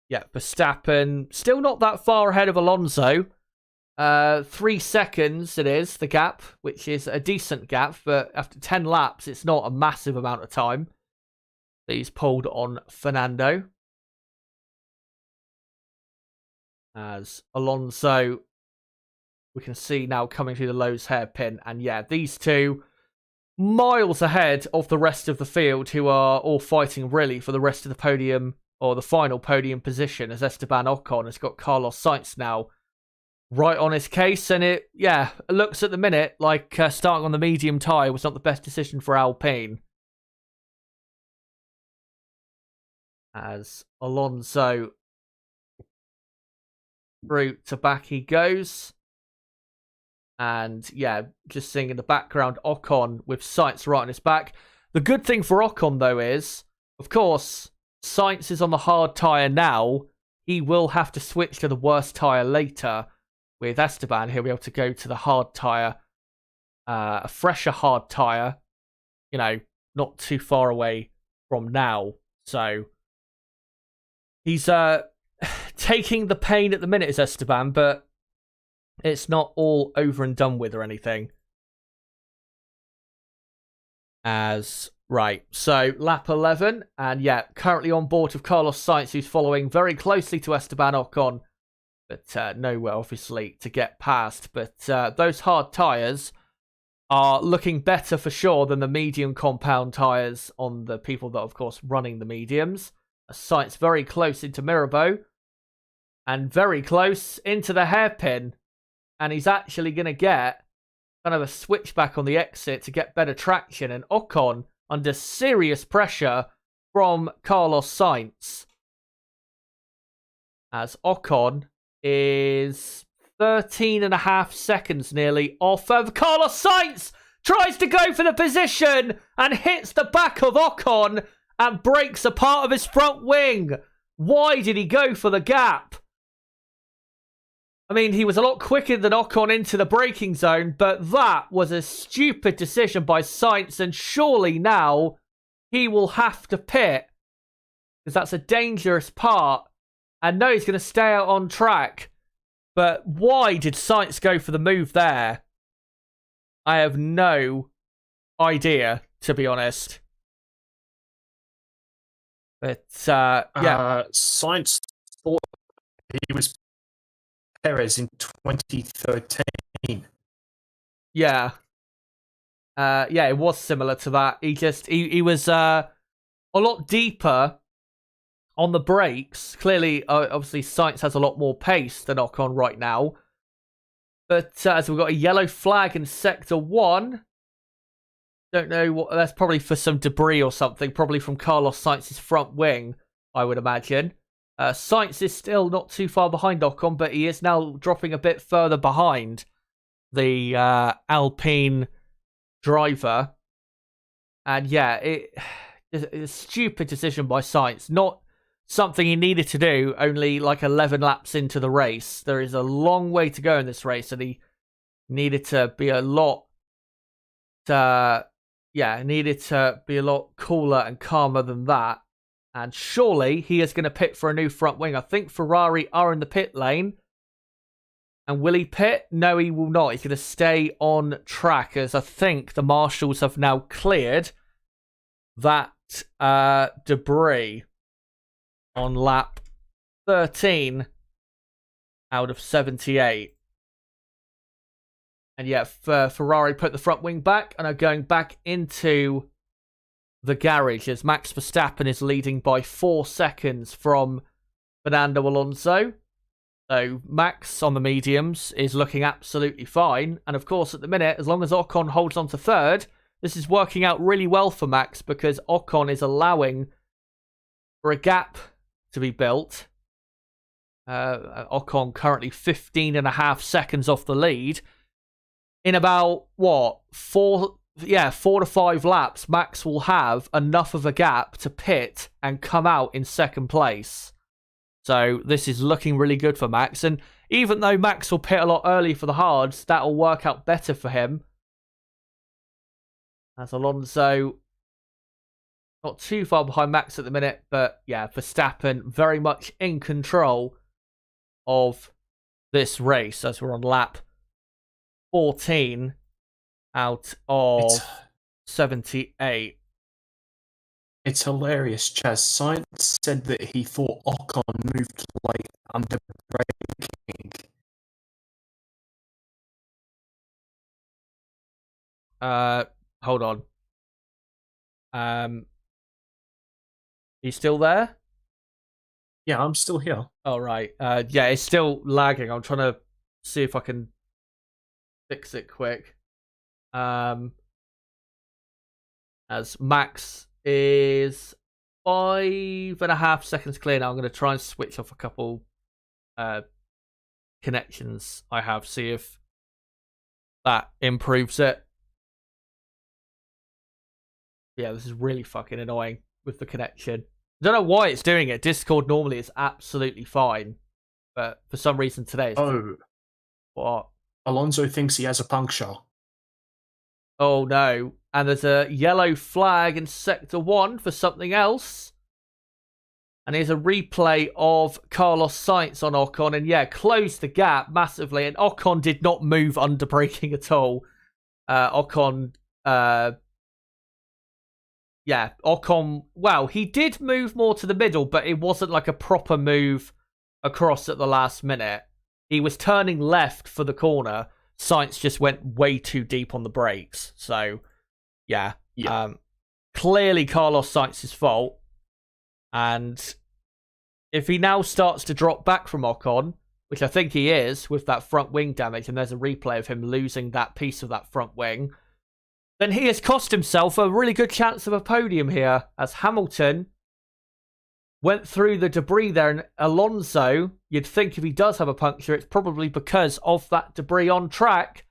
yeah, Verstappen still not that far ahead of Alonso. 3 seconds it is, the gap, which is a decent gap, but after 10 laps, it's not a massive amount of time that he's pulled on Fernando. As Alonso, we can see now coming through the Lowe's hairpin, and yeah, these two miles ahead of the rest of the field, who are all fighting really for the rest of the podium, or the final podium position, as Esteban Ocon has got Carlos Sainz now right on his case, and it looks at the minute like starting on the medium tyre was not the best decision for Alpine. As Alonso through to back he goes. And yeah, just seeing in the background Ocon with Sainz right on his back. The good thing for Ocon though is, of course, Sainz is on the hard tyre now. He will have to switch to the worst tyre later. With Esteban, he'll be able to go to the hard tyre, a fresher hard tyre, you know, not too far away from now. So he's taking the pain at the minute, is Esteban, but it's not all over and done with or anything. Right, so lap 11, and yeah, currently on board with Carlos Sainz, who's following very closely to Esteban Ocon. But nowhere, obviously, to get past. But those hard tyres are looking better for sure than the medium compound tyres on the people that are, of course, running the mediums. Sainz very close into Mirabeau. And very close into the hairpin. And he's actually going to get kind of a switchback on the exit to get better traction. And Ocon under serious pressure from Carlos Sainz. As Ocon is 13.5 seconds nearly off of Carlos Sainz. Tries to go for the position and hits the back of Ocon and breaks a part of his front wing. Why did he go for the gap? I mean, he was a lot quicker than Ocon into the braking zone, but that was a stupid decision by Sainz, and surely now he will have to pit, because that's a dangerous part. And no, he's going to stay out on track. But why did Sainz go for the move there? I have no idea, to be honest. But, yeah. Sainz thought he was Perez in 2013. Yeah. Yeah, it was similar to that. He was a lot deeper on the brakes. Clearly, obviously, Sainz has a lot more pace than Ocon right now. But as we've got a yellow flag in Sector 1. Don't know what. That's probably for some debris or something. Probably from Carlos Sainz's front wing, I would imagine. Sainz is still not too far behind Ocon, but he is now dropping a bit further behind the Alpine driver. And yeah, it's a stupid decision by Sainz. Not something he needed to do only like 11 laps into the race. There is a long way to go in this race, and he needed to be a lot cooler and calmer than that. And surely he is going to pit for a new front wing. I think Ferrari are in the pit lane. And will he pit? No, he will not. He's going to stay on track, as I think the marshals have now cleared that debris on lap 13 out of 78. And yeah, Ferrari put the front wing back and are going back into the garage as Max Verstappen is leading by 4 seconds from Fernando Alonso. So Max on the mediums is looking absolutely fine. And of course, at the minute, as long as Ocon holds on to third, this is working out really well for Max, because Ocon is allowing for a gap to be built. Ocon currently 15.5 seconds off the lead. In about, 4 to 5 laps, Max will have enough of a gap to pit and come out in second place. So this is looking really good for Max. And even though Max will pit a lot early for the hards, that'll work out better for him. As Alonso not too far behind Max at the minute, but yeah, Verstappen very much in control of this race as we're on lap 14 out of 78. It's hilarious, Chaz. Sainz said that he thought Ocon moved late under braking. Hold on. You still there? Yeah, I'm still here. Oh, right. Yeah, it's still lagging. I'm trying to see if I can fix it quick. As Max is 5.5 seconds clear now. I'm going to try and switch off a couple connections I have, see if that improves it. Yeah, this is really fucking annoying with the connection. I don't know why it's doing it. Discord normally is absolutely fine, but for some reason today it's... What? Alonso thinks he has a puncture. Oh no. And there's a yellow flag in Sector 1 for something else. And here's a replay of Carlos Sainz on Ocon. And yeah, closed the gap massively. And Ocon did not move under braking at all. Ocon, well, he did move more to the middle, but it wasn't like a proper move across at the last minute. He was turning left for the corner. Sainz just went way too deep on the brakes. So, yeah. Clearly Carlos Sainz's fault. And if he now starts to drop back from Ocon, which I think he is with that front wing damage, and there's a replay of him losing that piece of that front wing, then he has cost himself a really good chance of a podium here, as Hamilton went through the debris there. And Alonso, you'd think if he does have a puncture, it's probably because of that debris on track.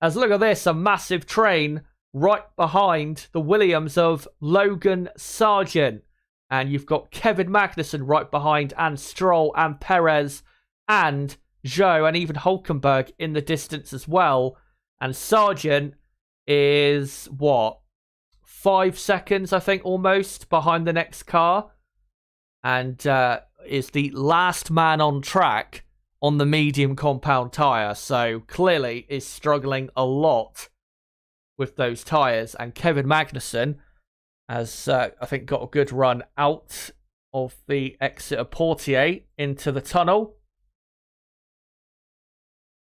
As look at this, a massive train right behind the Williams of Logan Sargent. And you've got Kevin Magnussen right behind, and Stroll and Perez and Zhou and even Hulkenberg in the distance as well. And Sargent is, 5 seconds, I think, almost behind the next car. And is the last man on track on the medium compound tyre. So clearly is struggling a lot with those tyres. And Kevin Magnussen has, I think, got a good run out of the exit of Portier into the tunnel.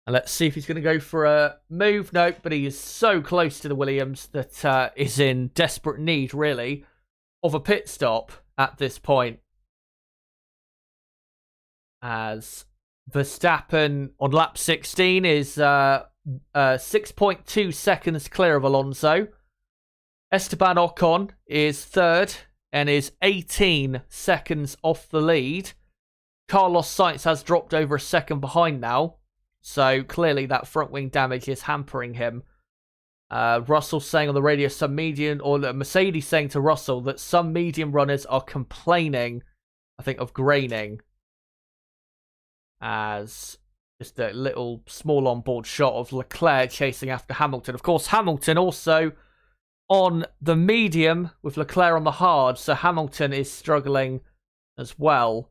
And let's see if he's going to go for a move. Nope, but he is so close to the Williams that is in desperate need, really, of a pit stop at this point. As Verstappen on lap 16 is 6.2 seconds clear of Alonso. Esteban Ocon is third and is 18 seconds off the lead. Carlos Sainz has dropped over a second behind now. So clearly that front wing damage is hampering him. Russell saying on the radio, Mercedes saying to Russell that some medium runners are complaining, I think, of graining. As just a little small onboard shot of Leclerc chasing after Hamilton. Of course, Hamilton also on the medium with Leclerc on the hard, so Hamilton is struggling as well,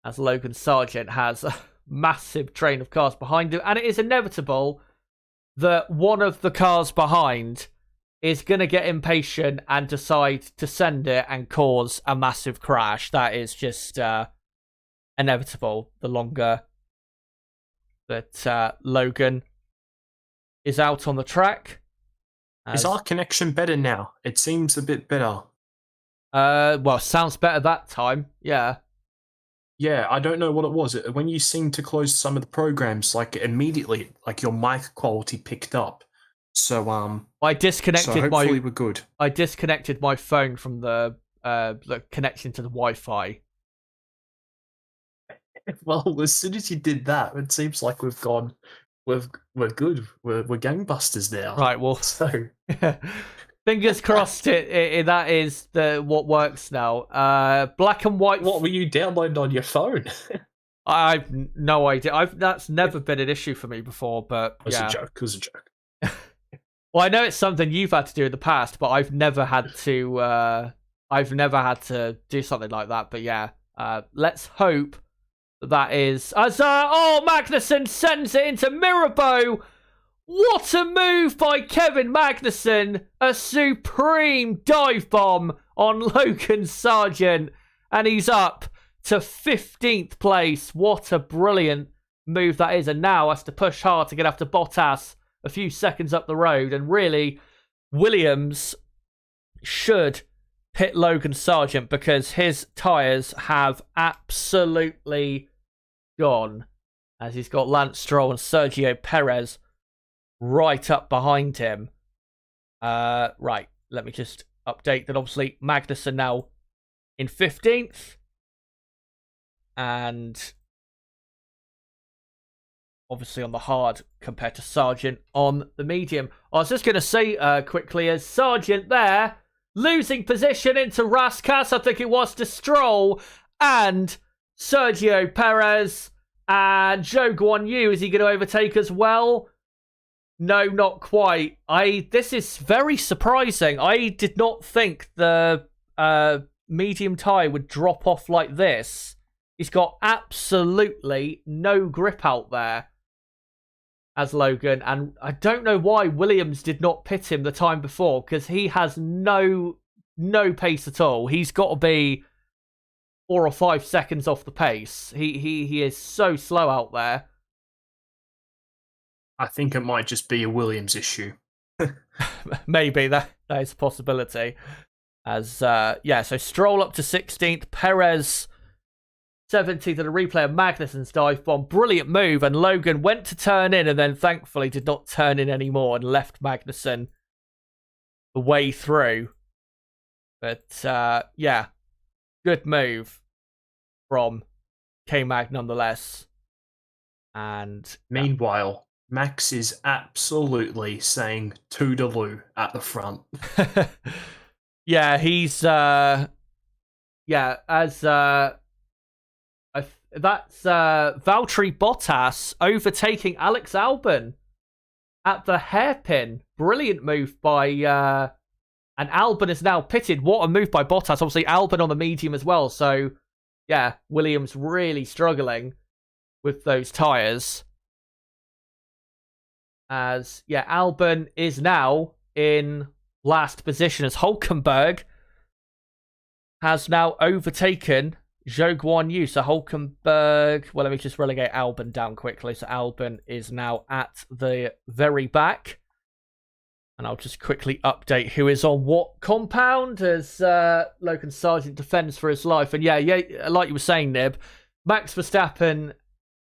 as Logan Sargent has a massive train of cars behind him. And it is inevitable that one of the cars behind is going to get impatient and decide to send it and cause a massive crash. That is just inevitable the longer that Logan is out on the track. Is our connection better now? It seems a bit better. Well, sounds better that time. Yeah. Yeah, I don't know what it was. When you seemed to close some of the programs, like immediately, like your mic quality picked up. So I disconnected hopefully we're good. I disconnected my phone from the the connection to the Wi-Fi. Well, as soon as you did that, it seems like we're good. We're gangbusters now. Right. Well, so fingers crossed. That is what works now. Black and white. What were you downloading on your phone? I've no idea. That's never been an issue for me before. But it was a joke. It was a joke. Well, I know it's something you've had to do in the past, but I've never had to. I've never had to do something like that. But yeah, let's hope that is as. Magnussen sends it into Mirabeau. What a move by Kevin Magnussen! A supreme dive bomb on Logan Sargent, and he's up to 15th place. What a brilliant move that is, and now has to push hard to get after Bottas a few seconds up the road, and really Williams should hit Logan Sargent because his tyres have absolutely gone, as he's got Lance Stroll and Sergio Perez right up behind him. Right, let me just update that. Obviously Magnussen now in 15th, and obviously on the hard compared to Sargent on the medium. I was just going to say quickly, as Sargent there, losing position into Raskas, I think it was, to Stroll, and Sergio Perez, and Zhou Guanyu, is he going to overtake as well? No, not quite. This is very surprising. I did not think the medium tyre would drop off like this. He's got absolutely no grip out there as Logan, and I don't know why Williams did not pit him the time before, because he has no pace at all. He's got to be 4 or 5 seconds off the pace. He is so slow out there. I think it might just be a Williams issue. Maybe that is a possibility. As so Stroll up to 16th, Perez 17th, and a replay of Magnussen's dive bomb. Brilliant move, and Logan went to turn in and then thankfully did not turn in anymore and left Magnussen the way through. But good move from K-Mag nonetheless. And meanwhile, Max is absolutely saying toodaloo at the front. Yeah, he's that's Valtteri Bottas overtaking Alex Albon at the hairpin. Brilliant move by and Albon is now pitted. What a move by Bottas. Obviously Albon on the medium as well. So yeah, Williams really struggling with those tyres. As Albon is now in last position, as Hulkenberg has now overtaken Zhou Guanyu. So Hulkenberg, well, let me just relegate Albon down quickly. So Albon is now at the very back. And I'll just quickly update who is on what compound as Logan Sargent defends for his life. And like you were saying, Nib, Max Verstappen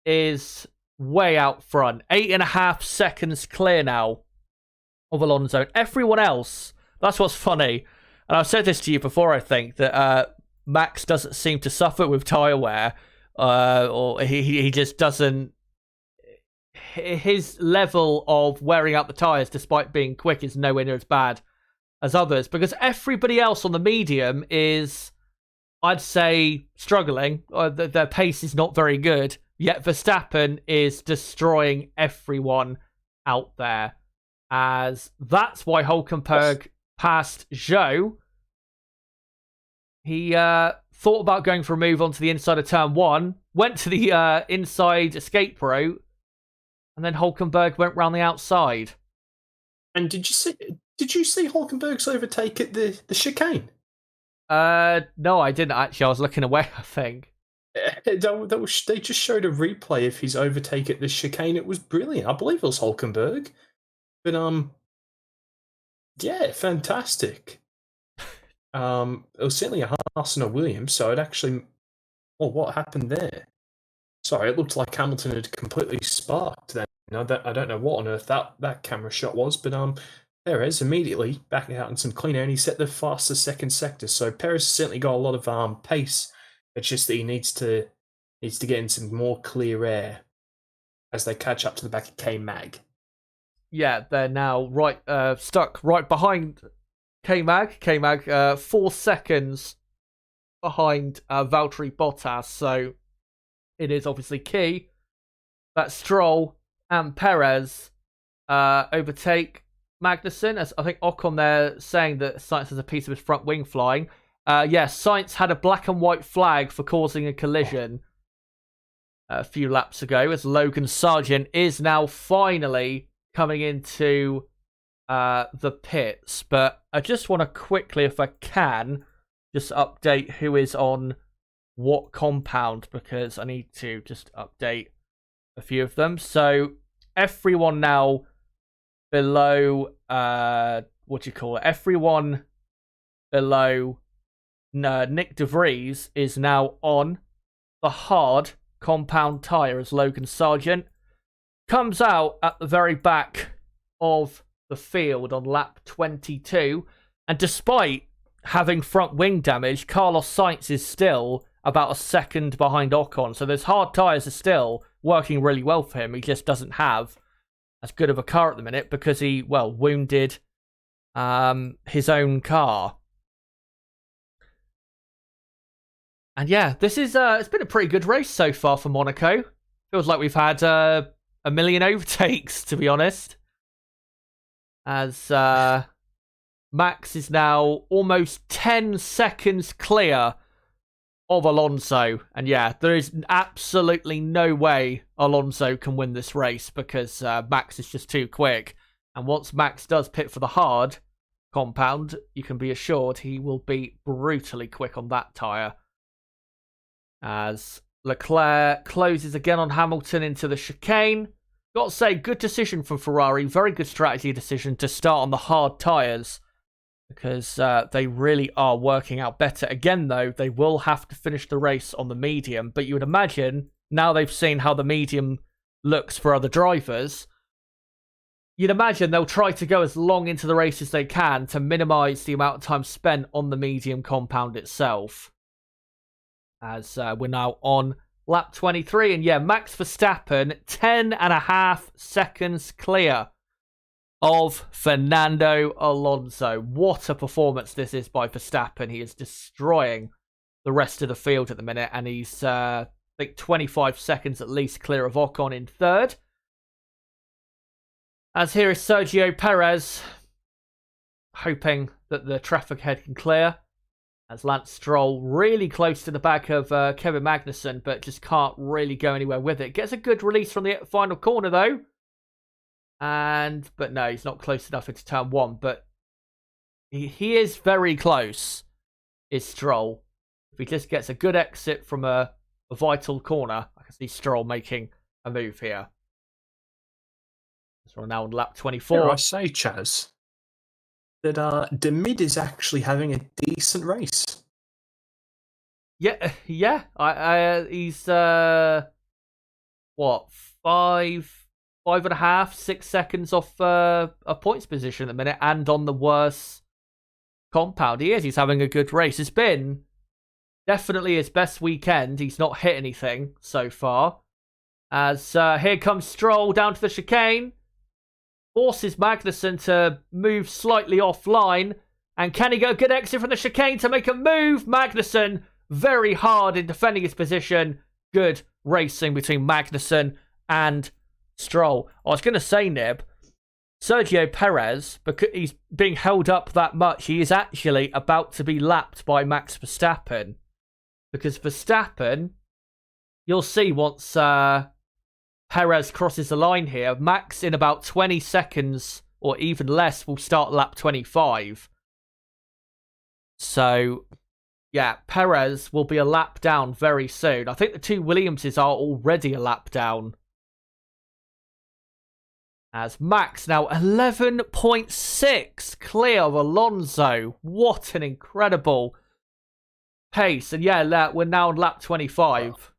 is way out front. 8.5 seconds clear now of Alonso. Everyone else, that's what's funny. And I've said this to you before, I think, that Max doesn't seem to suffer with tyre wear, or he just doesn't. His level of wearing out the tyres, despite being quick, is nowhere near as bad as others, because everybody else on the medium is, I'd say, struggling. Their pace is not very good, yet Verstappen is destroying everyone out there. As that's why Hulkenberg passed Zhou. He thought about going for a move onto the inside of turn 1, went to the inside escape route, and then Hulkenberg went round the outside. And did you see Hulkenberg's overtake at the chicane? No, I didn't actually. I was looking away, I think. They just showed a replay of his overtake at the chicane. It was brilliant. I believe it was Hulkenberg. But fantastic. It was certainly a Haas and a Williams, so it actually. Well, what happened there? Sorry, it looked like Hamilton had completely sparked then. I don't know what on earth that camera shot was, but Perez immediately back out in some clean air, and he set the fastest second sector. So Perez certainly got a lot of pace. It's just that he needs to get in some more clear air as they catch up to the back of K-Mag. Yeah, they're now stuck right behind K-Mag. K-Mag 4 seconds behind Valtteri Bottas. So it is obviously key that Stroll and Perez overtake Magnussen. As I think Ocon there saying that Sainz has a piece of his front wing flying. Sainz had a black and white flag for causing a collision a few laps ago, as Logan Sargent is now finally coming into the pits. But I just want to quickly, if I can, just update who is on what compound, because I need to just update a few of them. So everyone now below everyone below Nick De Vries is now on the hard compound tyre, as Logan Sargent comes out at the very back of the field on lap 22. And despite having front wing damage, Carlos Sainz is still about a second behind Ocon. So those hard tyres are still working really well for him. He just doesn't have as good of a car at the minute because he, wounded his own car. And yeah, this is it's been a pretty good race so far for Monaco. Feels like we've had a million overtakes, to be honest. As Max is now almost 10 seconds clear of Alonso. And yeah, there is absolutely no way Alonso can win this race because Max is just too quick. And once Max does pit for the hard compound, you can be assured he will be brutally quick on that tyre. As Leclerc closes again on Hamilton into the chicane. Got to say, good decision from Ferrari. Very good strategy decision to start on the hard tyres, because they really are working out better. Again, though, they will have to finish the race on the medium. But you would imagine, now they've seen how the medium looks for other drivers, you'd imagine they'll try to go as long into the race as they can to minimise the amount of time spent on the medium compound itself. As we're now on lap 23. And yeah, Max Verstappen, 10.5 seconds clear of Fernando Alonso. What a performance this is by Verstappen. He is destroying the rest of the field at the minute. And he's, I think, 25 seconds at least clear of Ocon in third. As here is Sergio Perez, hoping that the traffic ahead can clear. As Lance Stroll really close to the back of Kevin Magnussen, but just can't really go anywhere with it. Gets a good release from the final corner, though. But no, he's not close enough into turn one. But he is very close, is Stroll. If he just gets a good exit from a vital corner, I can see Stroll making a move here. So we're now on lap 24. Dare I say, Chaz, that De Mid is actually having a decent race. Yeah. He's 5.5, 6 seconds off a points position at the minute, and on the worst compound. He's having a good race. It's been definitely his best weekend. He's not hit anything so far. As here comes Stroll down to the chicane. Forces Magnussen to move slightly offline. And can he get a good exit from the chicane to make a move? Magnussen very hard in defending his position. Good racing between Magnussen and Stroll. I was going to say, Nib, Sergio Perez, because he's being held up that much, he is actually about to be lapped by Max Verstappen. Because Verstappen, you'll see once Perez crosses the line here, Max in about 20 seconds or even less will start lap 25. So, yeah, Perez will be a lap down very soon. I think the two Williamses are already a lap down. As Max now 11.6 clear of Alonso. What an incredible pace. And yeah, we're now on lap 25.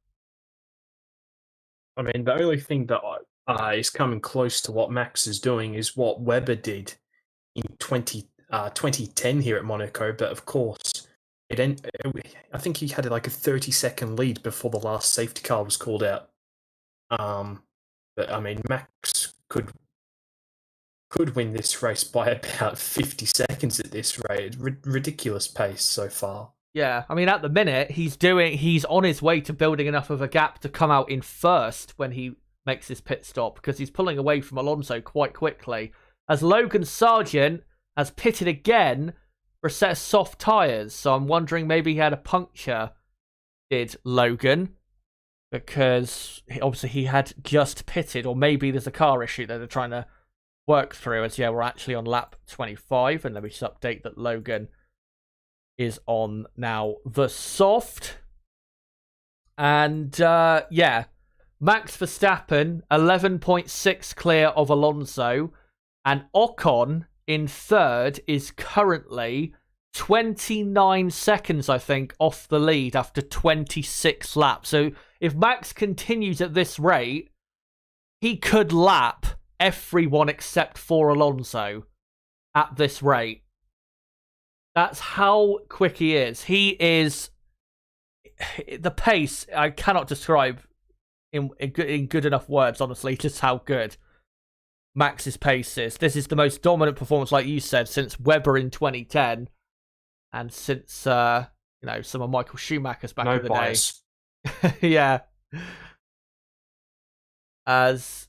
I mean, the only thing that is coming close to what Max is doing is what Webber did in 2010 here at Monaco, but of course, I think he had like a 30-second lead before the last safety car was called out. But I mean, Max could win this race by about 50 seconds at this rate. Ridiculous pace so far. Yeah, I mean, at the minute, he's on his way to building enough of a gap to come out in first when he makes his pit stop, because he's pulling away from Alonso quite quickly. As Logan Sargent has pitted again for a set of soft tyres, so I'm wondering maybe he had a puncture, did Logan, because obviously he had just pitted, or maybe there's a car issue that they're trying to work through. As yeah, we're actually on lap 25, and let me just update that Logan is on now the soft. And yeah, Max Verstappen 11.6 clear of Alonso, and Ocon in third is currently 29 seconds, I think, off the lead after 26 laps. So if Max continues at this rate, he could lap everyone except for Alonso at this rate. That's how quick he is. He is... The pace, I cannot describe in good enough words, honestly, just how good Max's pace is. This is the most dominant performance, like you said, since Webber in 2010, and since, some of Michael Schumacher's back in the bias. day. Yeah. As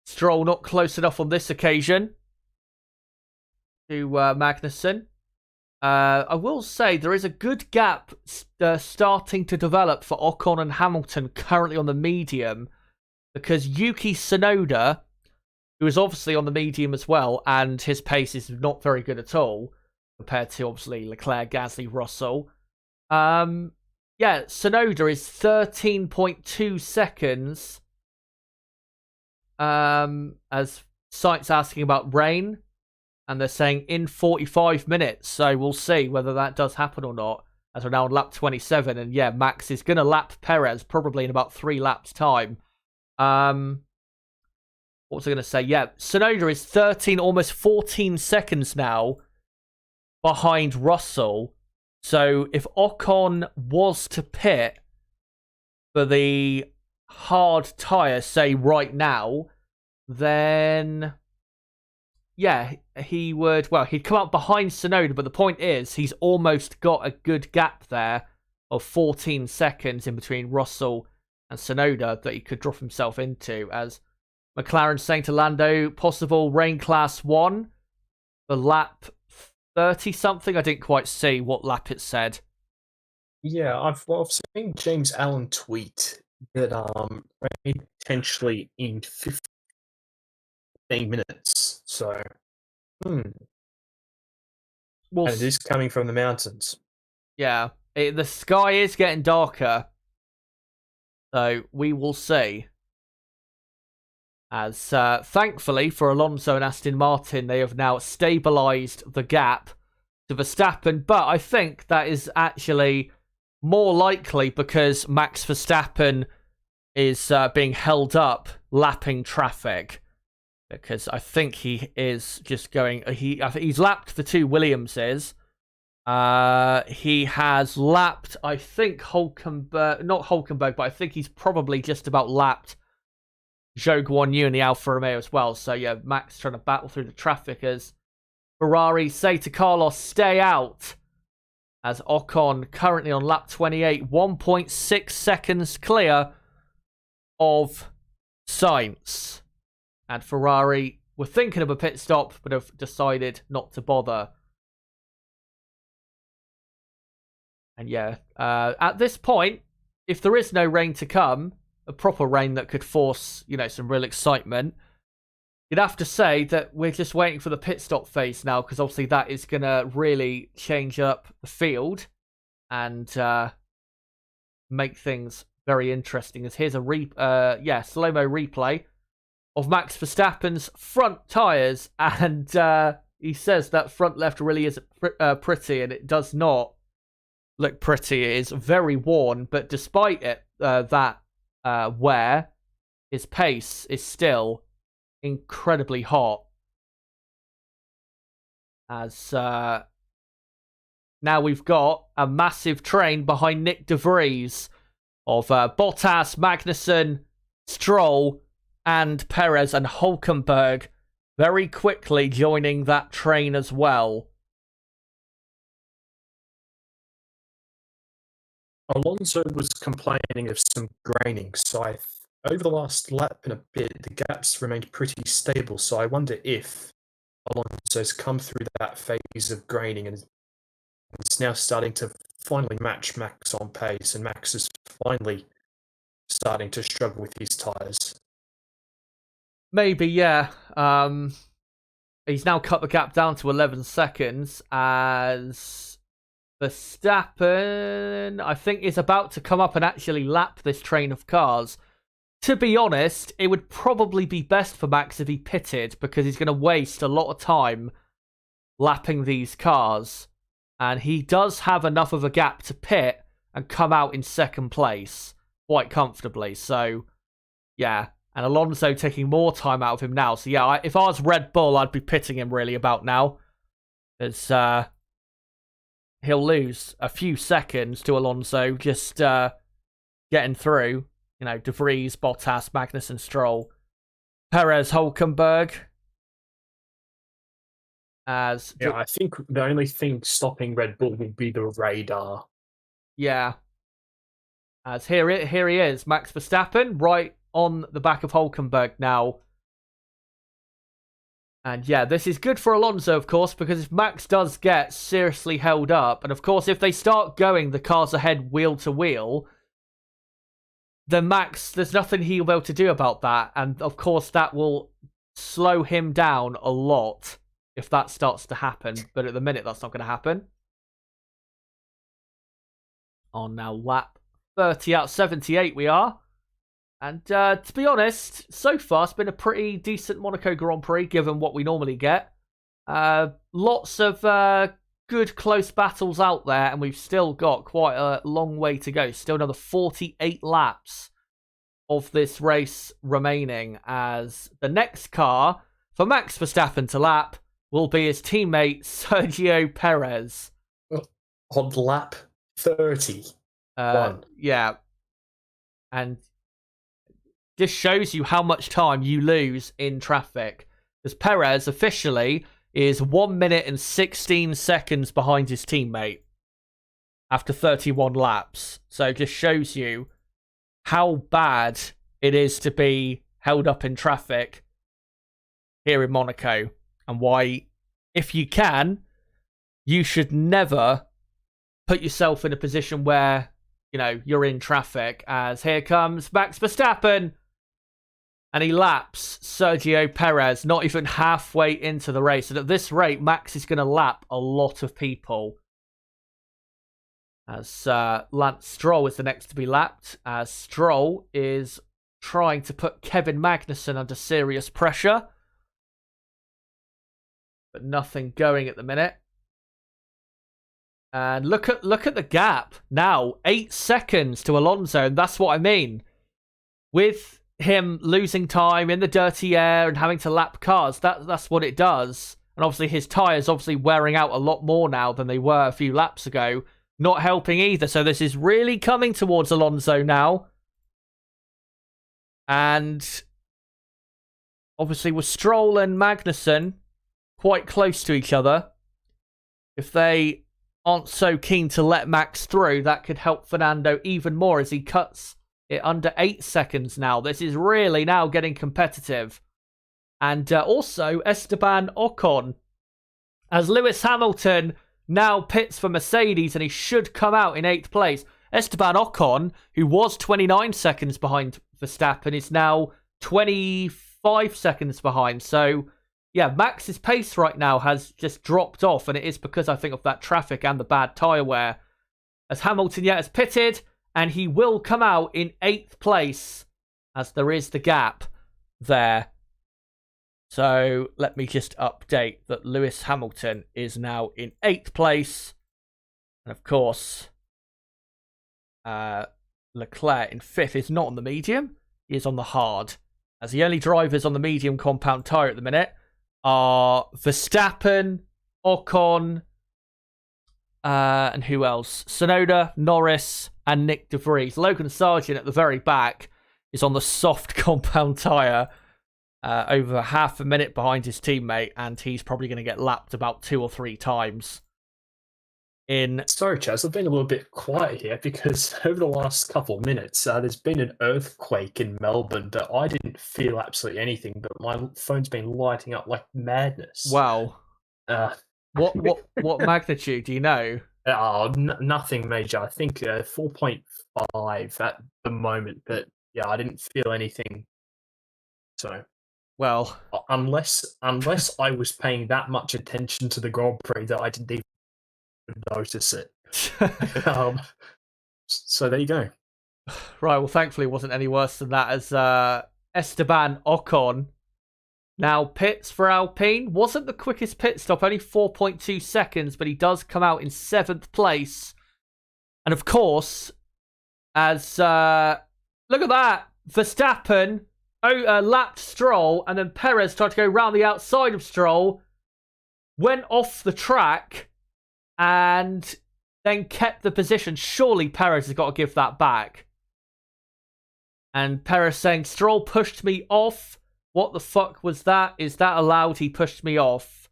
Stroll not close enough on this occasion to Magnussen. I will say there is a good gap starting to develop for Ocon and Hamilton currently on the medium, because Yuki Tsunoda, who is obviously on the medium as well, and his pace is not very good at all compared to obviously Leclerc, Gasly, Russell. Tsunoda is 13.2 seconds. As Sainz asking about rain. And they're saying in 45 minutes. So we'll see whether that does happen or not. As we're now on lap 27. And yeah, Max is going to lap Perez probably in about 3 laps' time. What was I going to say? Yeah, Tsunoda is 13, almost 14 seconds now behind Russell. So if Ocon was to pit for the hard tyre, say right now, then... yeah, he would... well, he'd come up behind Tsunoda, but the point is, he's almost got a good gap there of 14 seconds in between Russell and Tsunoda that he could drop himself into, as McLaren saying to Lando, possible rain class 1 for lap 30-something. I didn't quite see what lap it said. Yeah, I've seen James Allen tweet that rain potentially in 15 minutes. So, and it is coming from the mountains. Yeah, the sky is getting darker. So, we will see. As, thankfully for Alonso and Aston Martin, they have now stabilised the gap to Verstappen. But I think that is actually more likely because Max Verstappen is being held up lapping traffic. Because I think he is just going... I think he's lapped the 2 Williamses. He has lapped, I think, Hulkenberg... not Hulkenberg, but I think he's probably just about lapped Zhou Guanyu in the Alfa Romeo as well. So, yeah, Max trying to battle through the traffic as Ferrari say to Carlos, stay out. As Ocon currently on lap 28, 1.6 seconds clear of Sainz. And Ferrari were thinking of a pit stop, but have decided not to bother. And yeah, at this point, if there is no rain to come, a proper rain that could force, some real excitement, you'd have to say that we're just waiting for the pit stop phase now, because obviously that is going to really change up the field and make things very interesting. As here's a slow-mo replay of Max Verstappen's front tyres, and he says that front left really is pretty, and it does not look pretty. It is very worn, but despite it, that wear, his pace is still incredibly hot. As now we've got a massive train behind Nick de Vries of Bottas, Magnussen, Stroll, and Perez and Hulkenberg very quickly joining that train as well. Alonso was complaining of some graining, so over the last lap and a bit, the gaps remained pretty stable. So I wonder if Alonso's come through that phase of graining and it's now starting to finally match Max on pace, and Max is finally starting to struggle with his tyres. Maybe, yeah. He's now cut the gap down to 11 seconds as Verstappen, I think, is about to come up and actually lap this train of cars. To be honest, it would probably be best for Max if he pitted, because he's going to waste a lot of time lapping these cars. And he does have enough of a gap to pit and come out in second place quite comfortably. So, yeah. And Alonso taking more time out of him now. So, yeah, if I was Red Bull, I'd be pitting him really about now. Because he'll lose a few seconds to Alonso just getting through. You know, De Vries, Bottas, Magnussen, Stroll, Perez, Hulkenberg. I think the only thing stopping Red Bull would be the radar. Yeah. As here he is, Max Verstappen, right on the back of Hulkenberg now. And yeah, this is good for Alonso, of course, because if Max does get seriously held up, and of course, if they start going the cars ahead wheel to wheel, then Max, there's nothing he'll be able to do about that. And of course, that will slow him down a lot if that starts to happen. But at the minute, that's not going to happen. On now lap 30 out of 78 we are. And to be honest, so far it's been a pretty decent Monaco Grand Prix, given what we normally get. Lots of good close battles out there, and we've still got quite a long way to go. Still another 48 laps of this race remaining, as the next car for Max Verstappen to lap will be his teammate Sergio Perez. On lap 30. Yeah. And this shows you how much time you lose in traffic. Because Perez officially is 1 minute and 16 seconds behind his teammate after 31 laps. So it just shows you how bad it is to be held up in traffic here in Monaco. And why, if you can, you should never put yourself in a position where, you know, you're in traffic. As here comes Max Verstappen. And he laps Sergio Perez, not even halfway into the race. And at this rate, Max is going to lap a lot of people. As Lance Stroll is the next to be lapped. As Stroll is trying to put Kevin Magnussen under serious pressure. But nothing going at the minute. And look at the gap now. 8 seconds to Alonso. And that's what I mean. With him losing time in the dirty air and having to lap cars, that's what it does. And obviously his tyres obviously wearing out a lot more now than they were a few laps ago. Not helping either. So this is really coming towards Alonso now. And obviously with Stroll and Magnussen quite close to each other, if they aren't so keen to let Max through, that could help Fernando even more as he cuts it under 8 seconds now. This is really now getting competitive. And also Esteban Ocon, as Lewis Hamilton now pits for Mercedes, and he should come out in 8th place. Esteban Ocon, who was 29 seconds behind Verstappen, is now 25 seconds behind. So, yeah, Max's pace right now has just dropped off, and it is because, I think, of that traffic and the bad tyre wear. As Hamilton, has pitted, and he will come out in 8th place, as there is the gap there. So let me just update that Lewis Hamilton is now in 8th place. And of course, Leclerc in 5th is not on the medium. He is on the hard. As the only drivers on the medium compound tyre at the minute are Verstappen, Ocon, and who else? Sonoda, Norris, and Nick De Vries. Logan Sargent at the very back is on the soft compound tyre, over half a minute behind his teammate, and he's probably going to get lapped about 2 or 3 times. Sorry, Chaz, I've been a little bit quiet here because over the last couple of minutes, there's been an earthquake in Melbourne, but I didn't feel absolutely anything. But my phone's been lighting up like madness. Wow. What magnitude do you know? Nothing major. I think 4.5 at the moment, but yeah, I didn't feel anything. So, well, unless I was paying that much attention to the Grand Prix that I didn't even notice it. So there you go. Right, well, thankfully it wasn't any worse than that, as Esteban Ocon now pits for Alpine. Wasn't the quickest pit stop, only 4.2 seconds, but he does come out in 7th place. And of course, as look at that, Verstappen lapped Stroll, and then Perez tried to go round the outside of Stroll, went off the track, and then kept the position. Surely Perez has got to give that back. And Perez saying, Stroll pushed me off. What the fuck was that? Is that allowed? He pushed me off.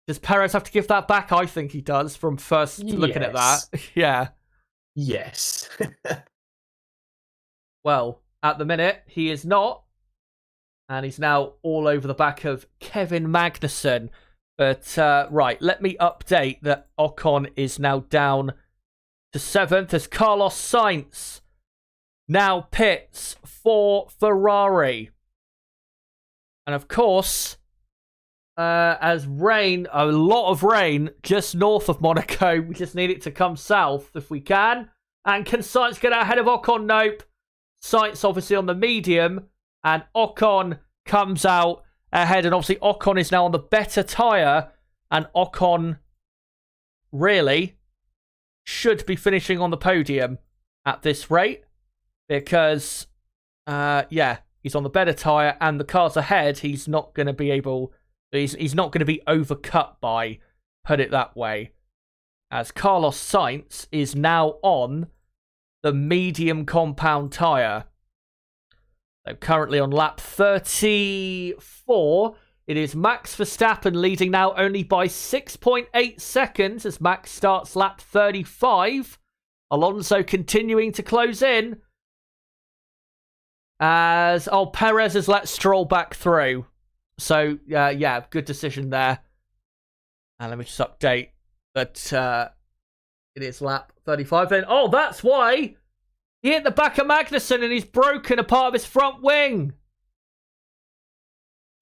Does Perez have to give that back? I think he does from first looking at that. Yeah. Yes. Well, at the minute, he is not. And he's now all over the back of Kevin Magnussen. But, right, let me update that Ocon is now down to 7th as Carlos Sainz now pits for Ferrari. And, of course, as rain, a lot of rain just north of Monaco, we just need it to come south if we can. And can Sainz get ahead of Ocon? Nope. Sainz obviously on the medium, and Ocon comes out ahead, and obviously Ocon is now on the better tyre, and Ocon really should be finishing on the podium at this rate, because yeah, he's on the better tyre, and the cars ahead he's not going to be able, he's not going to be overcut by, put it that way, as Carlos Sainz is now on the medium compound tyre. So currently on lap 34, it is Max Verstappen leading now only by 6.8 seconds as Max starts lap 35. Alonso continuing to close in. As, Perez has let Stroll back through. So, yeah, good decision there. And let me just update that it is lap 35. Then, that's why he hit the back of Magnussen and he's broken a part of his front wing.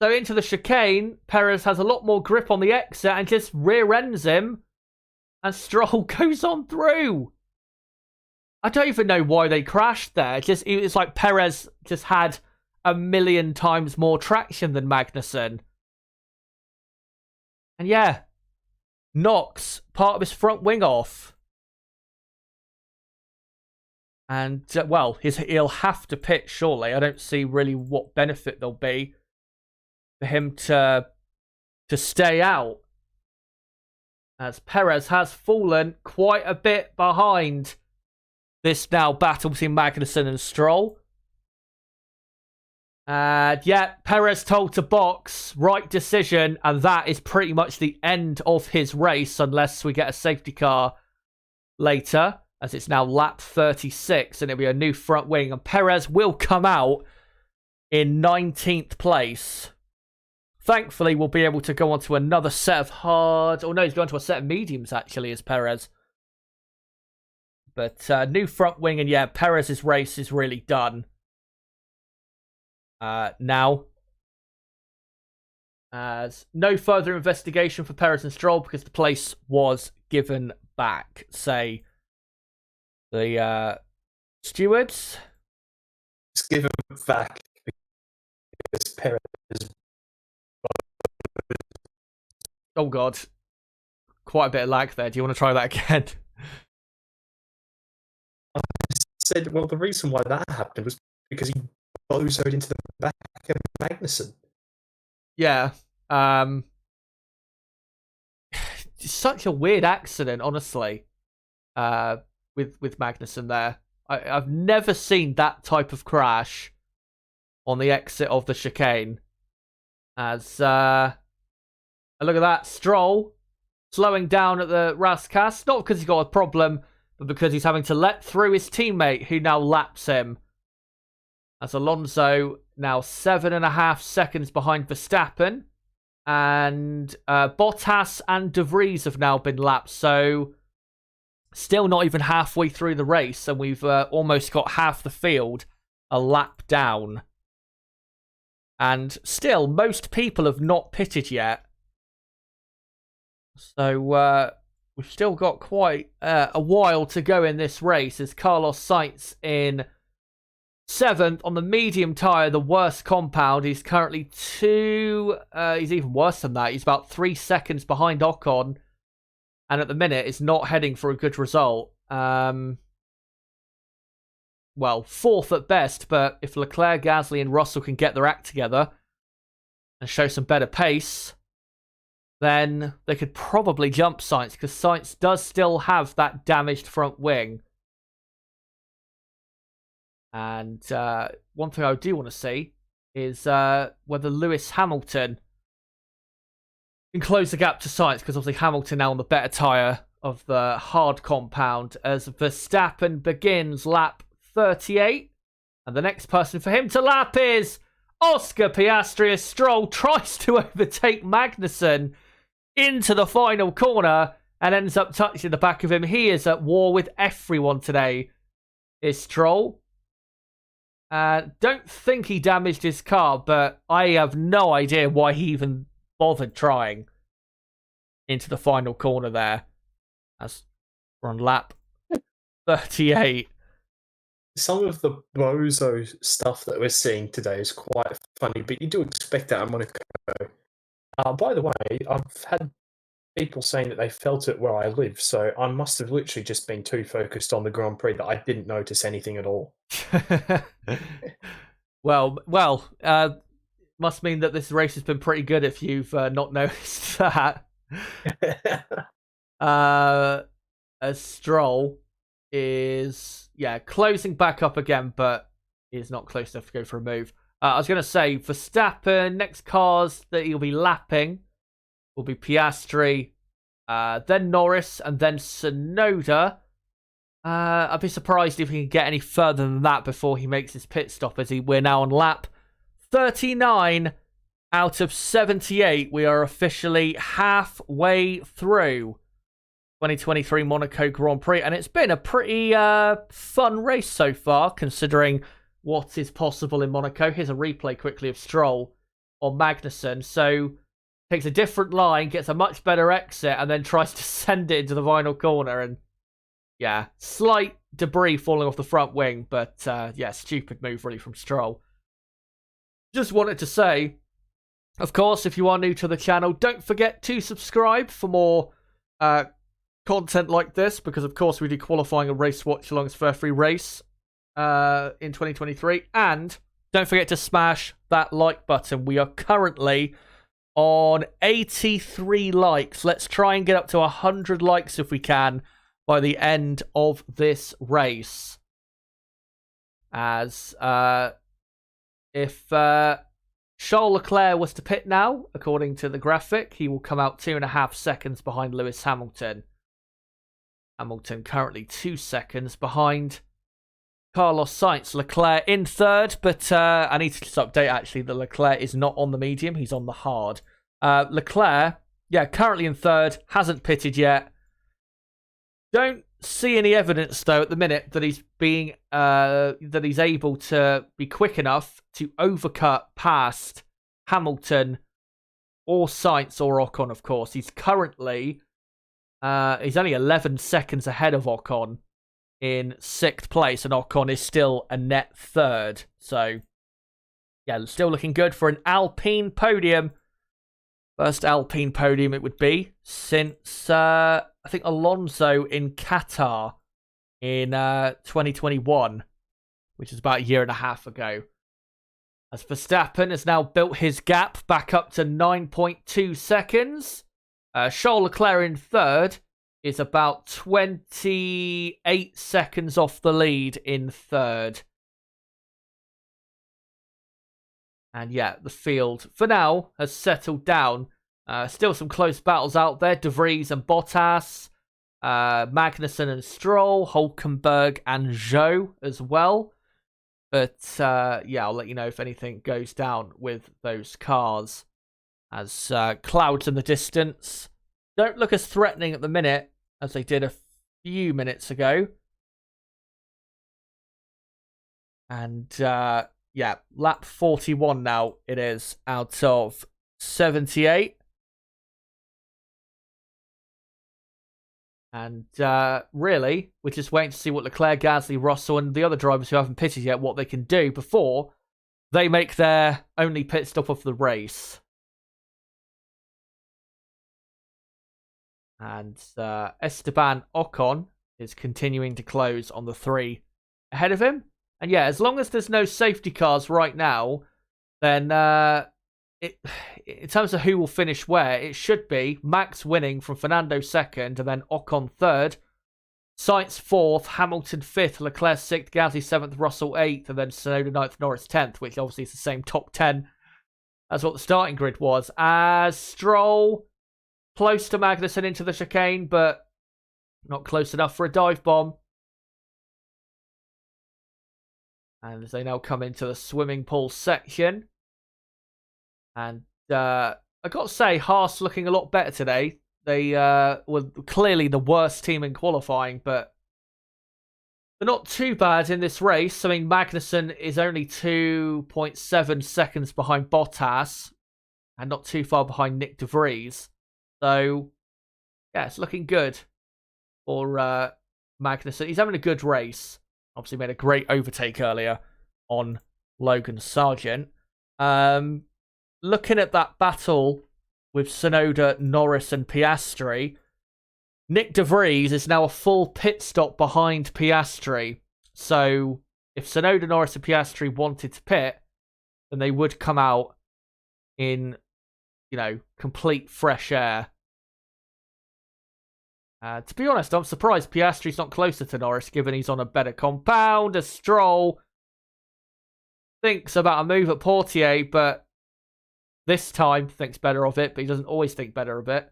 So into the chicane, Perez has a lot more grip on the exit and just rear ends him. And Stroll goes on through. I don't even know why they crashed there. It's like Perez just had a million times more traction than Magnussen. And yeah, knocks part of his front wing off. And, well, he'll have to pit, surely. I don't see really what benefit there'll be for him to stay out. As Perez has fallen quite a bit behind this now battle between Magnussen and Stroll. And, yeah, Perez told to box. Right decision. And that is pretty much the end of his race, unless we get a safety car later, as it's now lap 36, and it'll be a new front wing. And Perez will come out in 19th place. Thankfully, we'll be able to go on to another set of hard... Oh, no, he's going to a set of mediums, actually, as Perez. But new front wing, and yeah, Perez's race is really done. Now, as no further investigation for Perez and Stroll, because the place was given back, say... The stewards? Just give him back because Perez is... Oh, God. Quite a bit of lag there. Do you want to try that again? I said, well, the reason why that happened was because he bozoed into the back of Magnussen. Yeah. such a weird accident, honestly, with Magnussen there. I've never seen that type of crash on the exit of the chicane. As look at that, Stroll slowing down at the Rascas, not because he's got a problem, but because he's having to let through his teammate who now laps him. As Alonso now 7.5 seconds behind Verstappen. And Bottas and De Vries have now been lapped. So still not even halfway through the race. And we've almost got half the field a lap down. And still, most people have not pitted yet. So we've still got quite a while to go in this race. As Carlos Sainz in 7th on the medium tyre, the worst compound. He's currently he's even worse than that. He's about 3 seconds behind Ocon. And at the minute, is not heading for a good result. Well, 4th at best, but if Leclerc, Gasly and Russell can get their act together and show some better pace, then they could probably jump Sainz, because Sainz does still have that damaged front wing. And one thing I do want to see is whether Lewis Hamilton can close the gap to Sainz, because obviously Hamilton now on the better tyre of the hard compound, as Verstappen begins lap 38. And the next person for him to lap is Oscar Piastri, as Stroll tries to overtake Magnussen into the final corner and ends up touching the back of him. He is at war with everyone today, is Stroll. Don't think he damaged his car, but I have no idea why he even bothered trying into the final corner there. As we're on lap 38. Some of the bozo stuff that we're seeing today is quite funny, but you do expect that at Monaco. By the way, I've had people saying that they felt it where I live, so I must have literally just been too focused on the Grand Prix that I didn't notice anything at all. well, must mean that this race has been pretty good if you've not noticed that. As Stroll is, closing back up again, but is not close enough to go for a move. I was going to say, Verstappen, next cars that he'll be lapping will be Piastri, then Norris, and then Tsunoda. I'd be surprised if he can get any further than that before he makes his pit stop, as we're now on lap 39 out of 78. We are officially halfway through 2023 Monaco Grand Prix, and it's been a pretty fun race so far, considering what is possible in Monaco. Here's a replay quickly of Stroll on Magnussen. So takes a different line, gets a much better exit, and then tries to send it into the final corner. And slight debris falling off the front wing, but stupid move really from Stroll. Just wanted to say, of course, if you are new to the channel, don't forget to subscribe for more content like this, because of course we do qualifying and race watch-alongs for every race in 2023. And don't forget to smash that like button. We are currently on 83 likes. Let's try and get up to 100 likes if we can by the end of this race. As if Charles Leclerc was to pit now, according to the graphic, he will come out 2.5 seconds behind Lewis Hamilton. Hamilton currently 2 seconds behind Carlos Sainz. Leclerc in 3rd, but I need to just update actually that Leclerc is not on the medium, he's on the hard. Leclerc, currently in 3rd, hasn't pitted yet. Don't see any evidence though at the minute that he's being that he's able to be quick enough to overcut past Hamilton or Sainz or Ocon. Of course, he's currently he's only 11 seconds ahead of Ocon in 6th place, and Ocon is still a net 3rd. So still looking good for an Alpine podium. First Alpine podium it would be since I think Alonso in Qatar in 2021, which is about a year and a half ago. As Verstappen has now built his gap back up to 9.2 seconds. Charles Leclerc in third is about 28 seconds off the lead in third. And yeah, the field, for now, has settled down. Still some close battles out there. De Vries and Bottas, Magnussen and Stroll, Hulkenberg and Zhou as well. But yeah, I'll let you know if anything goes down with those cars. As clouds in the distance don't look as threatening at the minute as they did a few minutes ago. And yeah, lap 41 now it is out of 78. And really, we're just waiting to see what Leclerc, Gasly, Russell, and the other drivers who haven't pitted yet, what they can do before they make their only pit stop of the race. And Esteban Ocon is continuing to close on the 3 ahead of him. And yeah, as long as there's no safety cars right now, then in terms of who will finish where, it should be Max winning from Fernando second, and then Ocon third, Sainz fourth, Hamilton fifth, Leclerc sixth, Gasly seventh, Russell eighth, and then Tsunoda ninth, Norris 10th, which obviously is the same top 10 as what the starting grid was. As Stroll close to Magnussen into the chicane, but not close enough for a dive bomb. And as they now come into the swimming pool section. And I got to say, Haas looking a lot better today. They were clearly the worst team in qualifying, but they're not too bad in this race. I mean, Magnussen is only 2.7 seconds behind Bottas and not too far behind Nick De Vries. So, yeah, it's looking good for Magnussen. He's having a good race. Obviously made a great overtake earlier on Logan Sargent. Looking at that battle with Tsunoda, Norris and Piastri, Nick De Vries is now a full pit stop behind Piastri. So if Tsunoda, Norris and Piastri wanted to pit, then they would come out in, you know, complete fresh air. To be honest, I'm surprised Piastri's not closer to Norris, given he's on a better compound. As Stroll thinks about a move at Portier, but this time thinks better of it, but he doesn't always think better of it.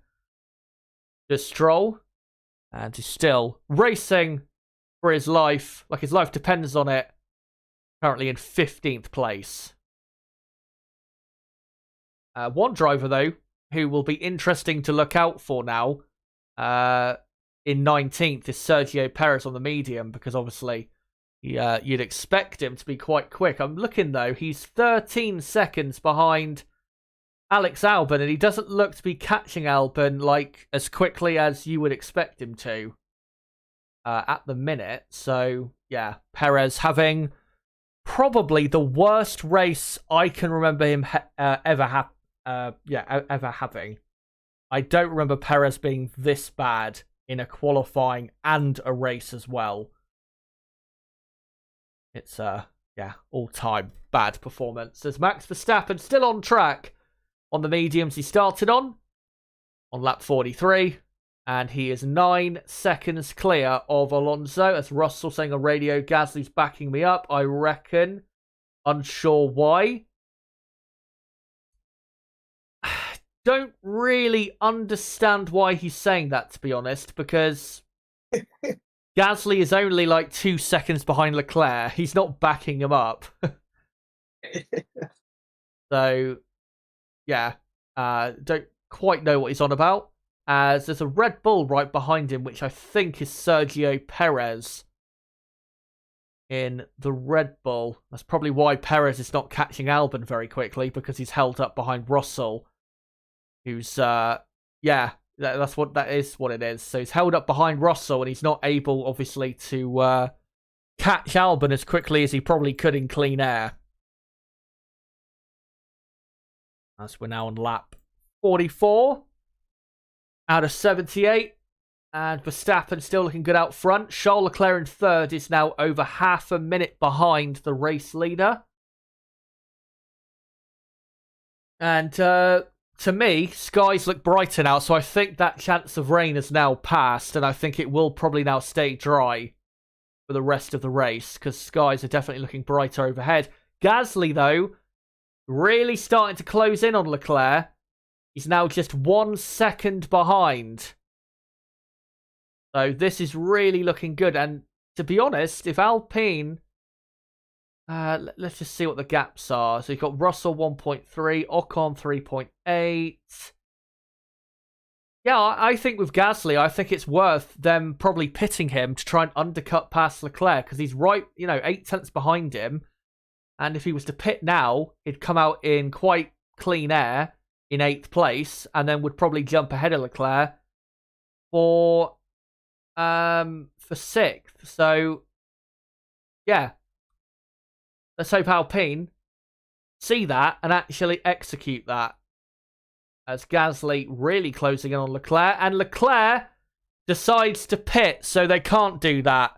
Just Stroll, and he's still racing for his life, like his life depends on it, currently in 15th place. One driver, though, who will be interesting to look out for now, in 19th is Sergio Perez on the medium, because obviously you'd expect him to be quite quick. I'm looking, though, he's 13 seconds behind Alex Albon, and he doesn't look to be catching Albon like as quickly as you would expect him to at the minute. So yeah, Perez having probably the worst race I can remember him ever having. I don't remember Perez being this bad in a qualifying and a race as well. It's yeah, all-time bad performance. As Max Verstappen still on track on the mediums he started on lap 43, and he is 9 seconds clear of Alonso. As Russell saying on radio, Gasly's backing me up, I reckon. Unsure why. Don't really understand why he's saying that, to be honest, because Gasly is only like 2 seconds behind Leclerc. He's not backing him up. So, yeah, don't quite know what he's on about. As there's a Red Bull right behind him, which I think is Sergio Perez in the Red Bull. That's probably why Perez is not catching Albon very quickly, because he's held up behind Russell, who's, yeah, that's what that is. What it is. So he's held up behind Russell, and he's not able, obviously, to catch Albon as quickly as he probably could in clean air. As we're now on lap 44 out of 78, and Verstappen still looking good out front. Charles Leclerc in third is now over half a minute behind the race leader. And to to me, skies look brighter now, so I think that chance of rain has now passed, and I think it will probably now stay dry for the rest of the race, because skies are definitely looking brighter overhead. Gasly, though, really starting to close in on Leclerc. He's now just 1 second behind. So this is really looking good, and to be honest, if Alpine... let's just see what the gaps are. So you've got Russell 1.3, Ocon 3.8. Yeah, I think with Gasly, I think it's worth them probably pitting him to try and undercut past Leclerc, because he's right, 8 tenths behind him. And if he was to pit now, he'd come out in quite clean air in 8th place, and then would probably jump ahead of Leclerc for 6th. So, yeah. Let's hope Alpine see that and actually execute that. As Gasly really closing in on Leclerc. And Leclerc decides to pit, so they can't do that.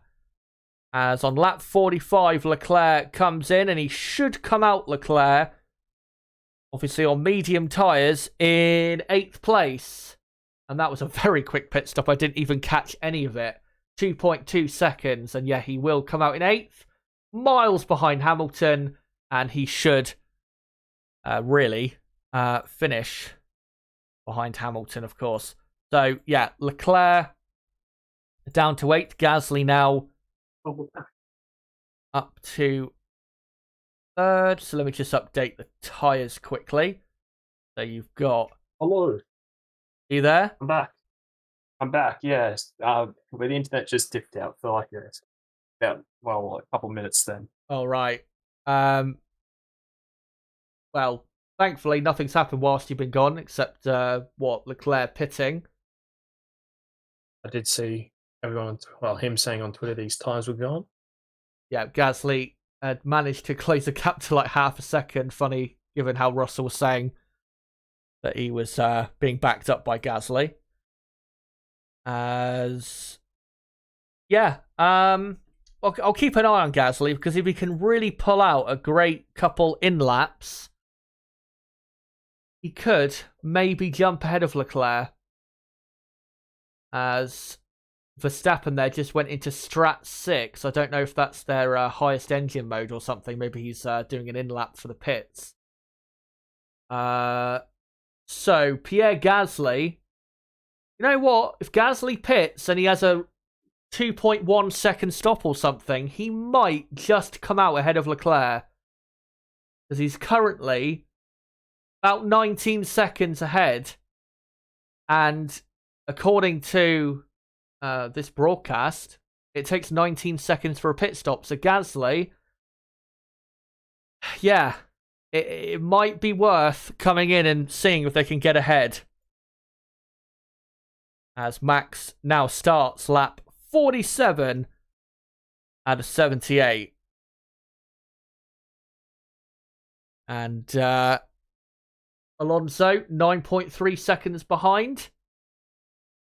As on lap 45, Leclerc comes in, and he should come out, Leclerc, obviously on medium tyres, in 8th place. And that was a very quick pit stop. I didn't even catch any of it. 2.2 seconds. And yeah, he will come out in 8th. Miles behind Hamilton. And he should really finish behind Hamilton, of course. So, yeah, Leclerc down to 8th. Gasly now up to 3rd. So let me just update the tyres quickly. So you've got... Hello. Are you there? I'm back, yes. But the internet just dipped out for like a couple minutes then. All right. Well, thankfully, nothing's happened whilst you've been gone, except, Leclerc pitting. I did see him saying on Twitter these tyres were gone. Yeah, Gasly had managed to close the gap to like half a second. Funny, given how Russell was saying that he was being backed up by Gasly. I'll keep an eye on Gasly, because if he can really pull out a great couple in laps, he could maybe jump ahead of Leclerc. As Verstappen there just went into Strat 6. I don't know if that's their highest engine mode or something. Maybe he's doing an in-lap for the pits. So, Pierre Gasly. You know what? If Gasly pits and he has a 2.1 second stop or something, he might just come out ahead of Leclerc. Because he's currently about 19 seconds ahead. And according to this broadcast, it takes 19 seconds for a pit stop. So Gasly, yeah, it might be worth coming in and seeing if they can get ahead. As Max now starts lap 47 out of 78. And Alonso, 9.3 seconds behind.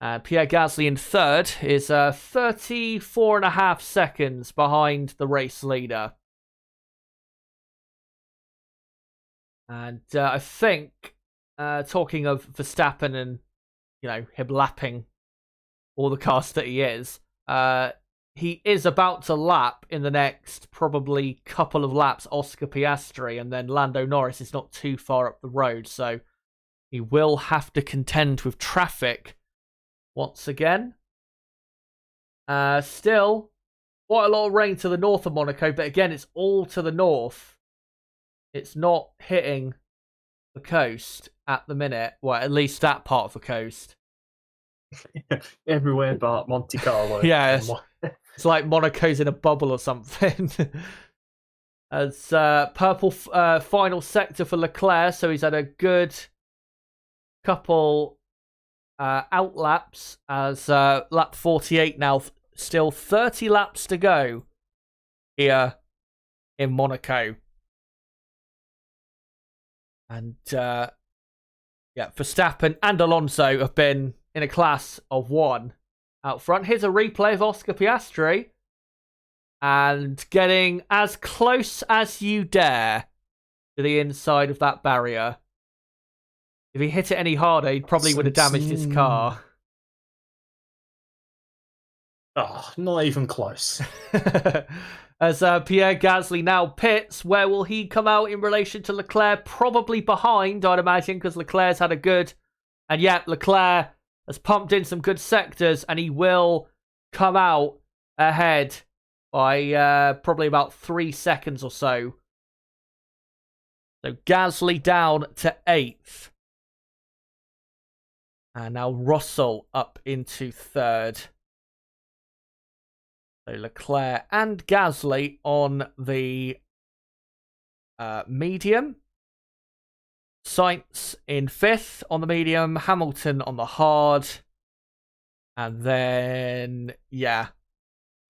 Pierre Gasly in 3rd is 34.5 seconds behind the race leader. And I think, talking of Verstappen and, him lapping all the cars that he is about to lap in the next probably couple of laps Oscar Piastri, and then Lando Norris is not too far up the road, so he will have to contend with traffic once again. Still, quite a lot of rain to the north of Monaco, but again, it's all to the north. It's not hitting the coast at the minute. Well, at least that part of the coast. Everywhere but Monte Carlo. Yeah, it's like Monaco's in a bubble or something. As purple final sector for Leclerc, so he's had a good couple out laps, as lap 48 now, still 30 laps to go here in Monaco. And Verstappen and Alonso have been in a class of one out front. Here's a replay of Oscar Piastri, and getting as close as you dare to the inside of that barrier. If he hit it any harder, he probably would have damaged his car. Oh, not even close. As Pierre Gasly now pits, where will he come out in relation to Leclerc? Probably behind, I'd imagine, because Leclerc's had a good... And yet, Leclerc has pumped in some good sectors, and he will come out ahead by probably about 3 seconds or so. So Gasly down to 8th. And now Russell up into 3rd. So Leclerc and Gasly on the medium. Sainz in 5th on the medium. Hamilton on the hard. And then, yeah.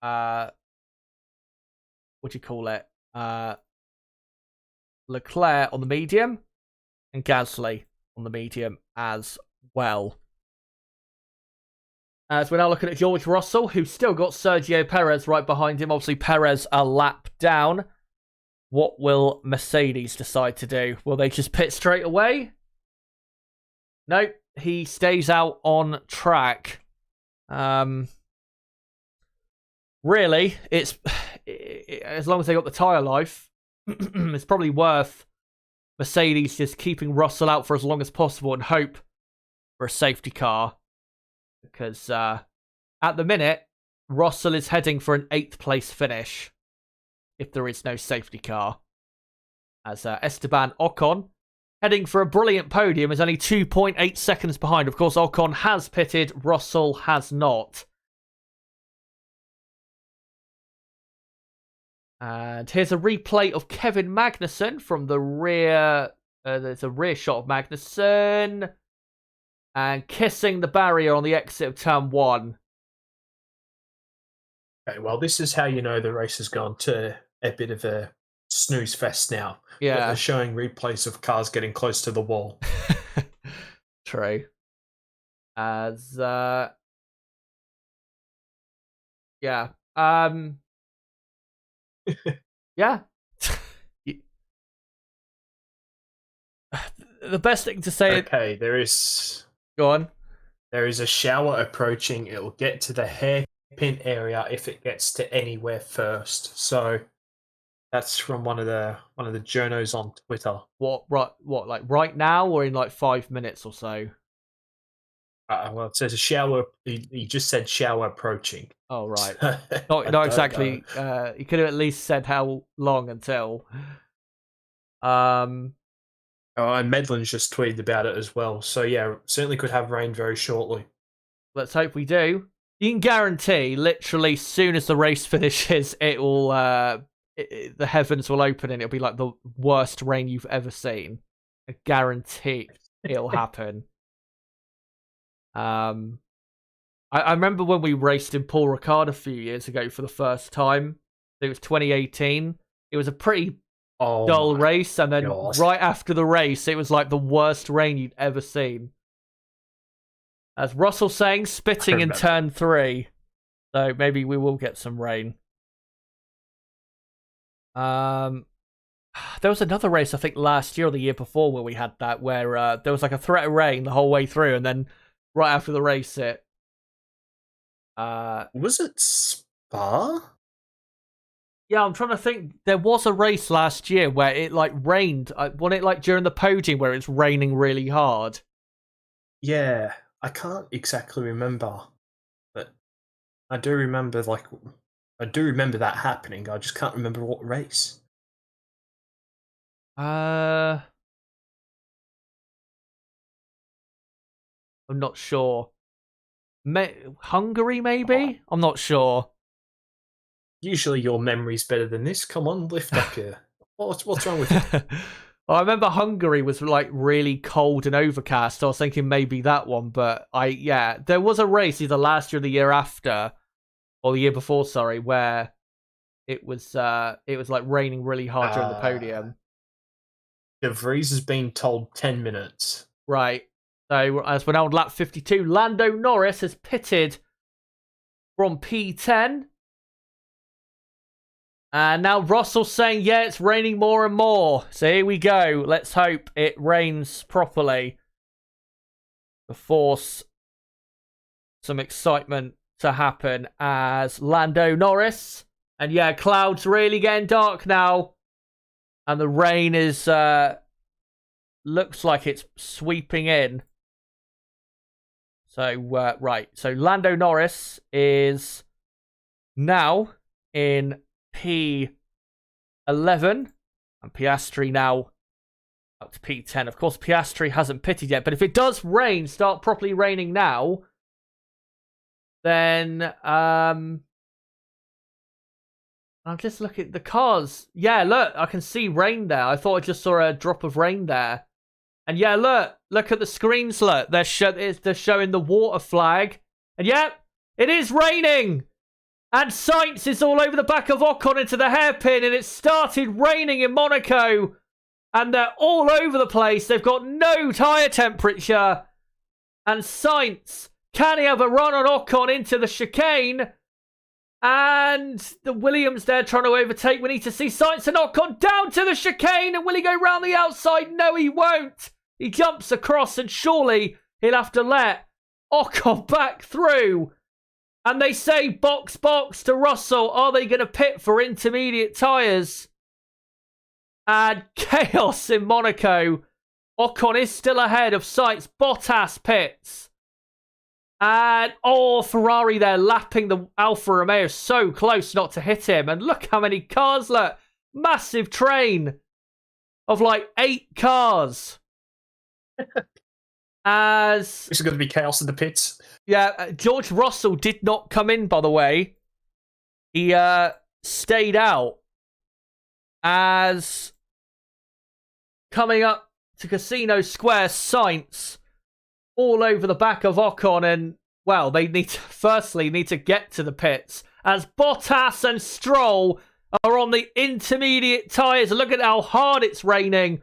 What do you call it? Leclerc on the medium. And Gasly on the medium as well. As we're now looking at George Russell, who's still got Sergio Perez right behind him. Obviously, Perez a lap down. What will Mercedes decide to do? Will they just pit straight away? Nope. He stays out on track. Really, it's as long as they got the tyre life, it's probably worth Mercedes just keeping Russell out for as long as possible and hope for a safety car. Because at the minute, Russell is heading for an 8th place finish if there is no safety car. As Esteban Ocon, heading for a brilliant podium, is only 2.8 seconds behind. Of course, Ocon has pitted, Russell has not. And here's a replay of Kevin Magnussen from the rear. There's a rear shot of Magnussen. And kissing the barrier on the exit of turn 1. Okay, well, this is how you know the race has gone to a bit of a snooze fest now. Yeah. They're showing replays of cars getting close to the wall. True. As, yeah. Yeah. The best thing to say... Okay, there is... Go on. There is a shower approaching. It will get to the hairpin area if it gets to anywhere first. So that's from one of the journos on Twitter. What like right now or in like 5 minutes or so? Well, it says a shower. He just said shower approaching. Oh right. not exactly. He could have at least said how long until. Oh, and Medlin's just tweeted about it as well. So yeah, certainly could have rain very shortly. Let's hope we do. You can guarantee, literally, as soon as the race finishes, it will, the heavens will open and it'll be like the worst rain you've ever seen. I guarantee it'll happen. I remember when we raced in Paul Ricard a few years ago for the first time. It was 2018. It was a pretty dull race, and then right after the race, it was like the worst rain you'd ever seen. As Russell saying, spitting in turn 3. So maybe we will get some rain. There was another race, I think, last year or the year before where we had that, where there was like a threat of rain the whole way through, and then right after the race, it... Was it Spa? Yeah, I'm trying to think. There was a race last year where it like rained. Wasn't it like during the podium where it's raining really hard? Yeah, I can't exactly remember, but I do remember that happening. I just can't remember what race. I'm not sure. Hungary, maybe? I'm not sure. Usually your memory's better than this. Come on, lift up here. What's wrong with you? Well, I remember Hungary was like really cold and overcast. So I was thinking maybe that one, but there was a race either last year or the year after, or the year before, sorry, where it was like raining really hard during the podium. De Vries has been told 10 minutes. Right. So as we're now on lap 52, Lando Norris has pitted from P10. And now Russell's saying, yeah, it's raining more and more. So here we go. Let's hope it rains properly. to force some excitement to happen as Lando Norris. And yeah, clouds really getting dark now. And the rain is, looks like it's sweeping in. So, right. So Lando Norris is now in P11. And Piastri now up to P10. Of course, Piastri hasn't pitted yet. But if it does rain, start properly raining now, then I'll just look at the cars. Yeah, look, I can see rain there. I thought I just saw a drop of rain there. And yeah, look at the screens, look. They're showing the water flag. And yep, it is raining. And Sainz is all over the back of Ocon into the hairpin. And it started raining in Monaco. And they're all over the place. They've got no tyre temperature. And Sainz, can he have a run on Ocon into the chicane? And the Williams there trying to overtake. We need to see Sainz and Ocon down to the chicane. And will he go round the outside? No, he won't. He jumps across and surely he'll have to let Ocon back through. And they say box to Russell. Are they going to pit for intermediate tyres? And chaos in Monaco. Ocon is still ahead of Sainz. Bottas pits. And, Ferrari there lapping the Alfa Romeo. So close not to hit him. And look how many cars, look. Massive train of like 8 cars. As this is going to be chaos in the pits. Yeah, George Russell did not come in, by the way. He stayed out. As coming up to Casino Square, Sainz all over the back of Ocon, and well, they need to get to the pits as Bottas and Stroll are on the intermediate tyres. Look at how hard it's raining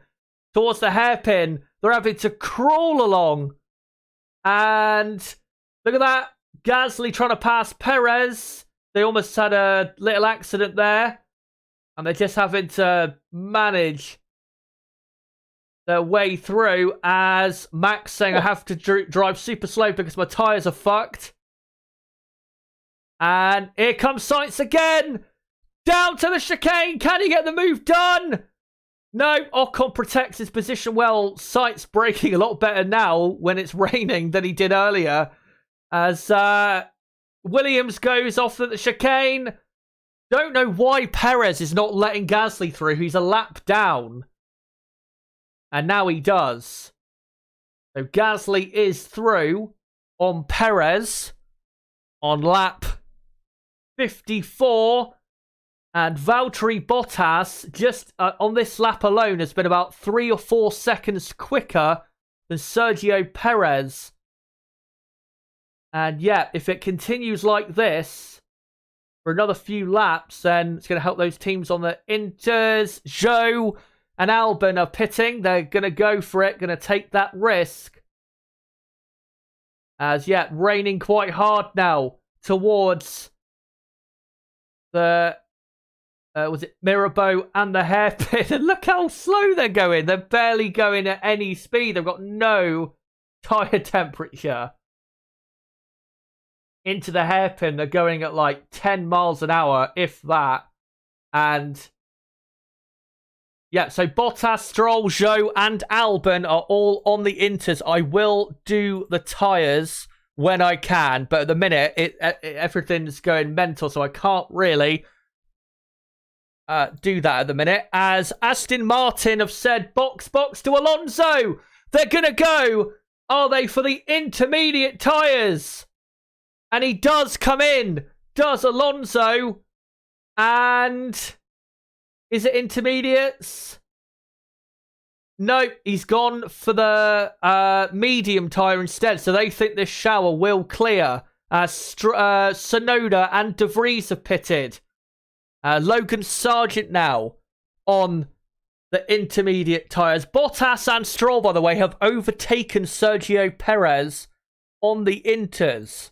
towards the hairpin. They're having to crawl along, and look at that, Gasly trying to pass Perez. They almost had a little accident there, and they're just having to manage their way through as Max saying, I have to drive super slow because my tyres are fucked. And here comes Sainz again. Down to the chicane. Can he get the move done? No, Ocon protects his position well. Sainz braking a lot better now when it's raining than he did earlier. As Williams goes off at the chicane. Don't know why Perez is not letting Gasly through. He's a lap down. And now he does. So Gasly is through on Perez on lap 54. And Valtteri Bottas, just on this lap alone, has been about 3 or 4 seconds quicker than Sergio Perez. And yeah, if it continues like this for another few laps, then it's going to help those teams on the Inters. Zhou and Albon are pitting. They're going to go for it, going to take that risk. As, yeah, raining quite hard now towards the, was it Mirabeau and the hairpin? And look how slow they're going. They're barely going at any speed. They've got no tyre temperature. Into the hairpin, they're going at like 10 miles an hour, if that. And yeah, so Bottas, Stroll, Zhou, and Albon are all on the Inters. I will do the tyres when I can, but at the minute, everything's going mental, so I can't really do that at the minute. As Aston Martin have said, box to Alonso. They're going to go, are they, for the intermediate tyres? And he does come in, does Alonso. And is it intermediates? Nope, he's gone for the medium tyre instead. So they think this shower will clear. Sonoda and De Vries have pitted. Logan Sargent now on the intermediate tyres. Bottas and Stroll, by the way, have overtaken Sergio Perez on the Inters.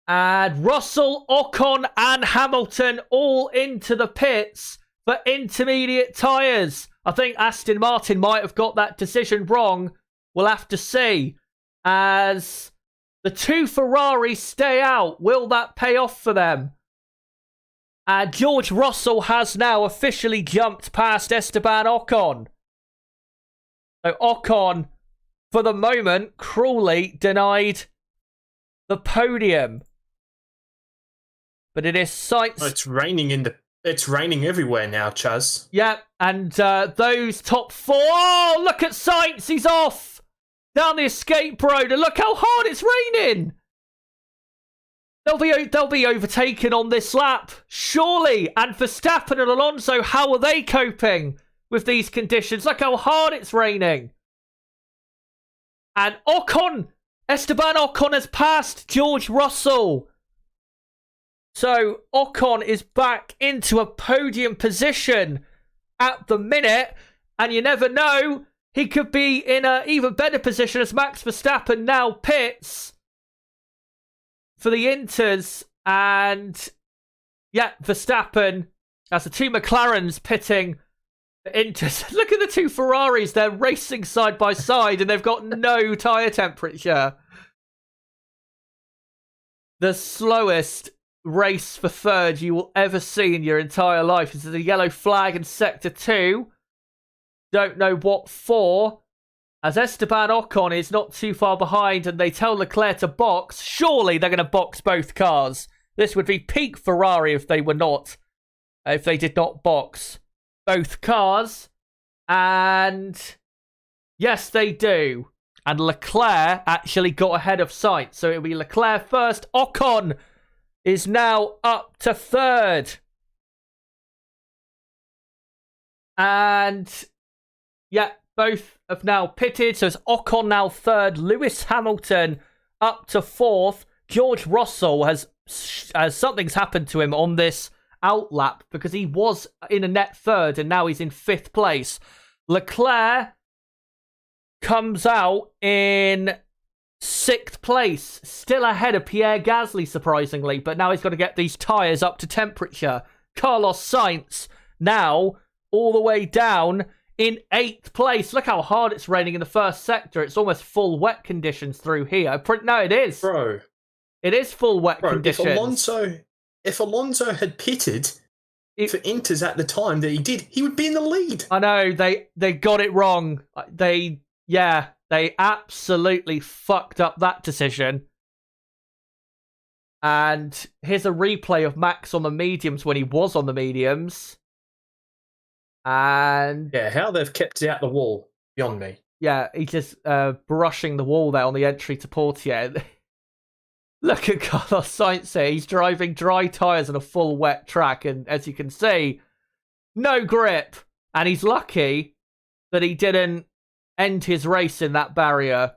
And Russell, Ocon and Hamilton all into the pits for intermediate tyres. I think Aston Martin might have got that decision wrong We'll have to see. As the two Ferraris stay out, will that pay off for them? George Russell has now officially jumped past Esteban Ocon. So Ocon, for the moment, cruelly denied the podium. But it is Sainz. It's raining everywhere now, Chaz. Yeah, and those top four. Oh, look at Sainz. He's off down the escape road, and look how hard it's raining. They'll be overtaken on this lap, surely. And Verstappen and Alonso, how are they coping with these conditions? Look how hard it's raining. And Esteban Ocon has passed George Russell. So Ocon is back into a podium position at the minute. And you never know, he could be in an even better position as Max Verstappen now pits for the Inters. And yeah, Verstappen, as the two McLarens pitting the Inters. Look at the two Ferraris. They're racing side by side and they've got no tyre temperature. The slowest race for third you will ever see in your entire life. This is a yellow flag in Sector 2. Don't know what for. As Esteban Ocon is not too far behind and they tell Leclerc to box, surely they're going to box both cars. This would be peak Ferrari if they did not box both cars. And yes, they do. And Leclerc actually got ahead of Sainz. So it'll be Leclerc first. Ocon is now up to third. And yeah, both have now pitted. So it's Ocon now third. Lewis Hamilton up to fourth. George Russell has something's happened to him on this outlap because he was in a net third and now he's in fifth place. Leclerc comes out in sixth place, still ahead of Pierre Gasly, surprisingly, but now he's got to get these tyres up to temperature. Carlos Sainz now all the way down in eighth place. Look how hard it's raining in the first sector. It's almost full wet conditions through here. No, it is. Bro. It is full wet conditions. If Alonso had pitted for Inters at the time that he did, he would be in the lead. I know, they got it wrong. They absolutely fucked up that decision. And here's a replay of Max on the mediums when he was on the mediums. And yeah, how they've kept it out the wall, beyond me. Yeah, he's just brushing the wall there on the entry to Portier. Look at Carlos Sainz here. He's driving dry tyres on a full wet track. And as you can see, no grip. And he's lucky that he didn't end his race in that barrier.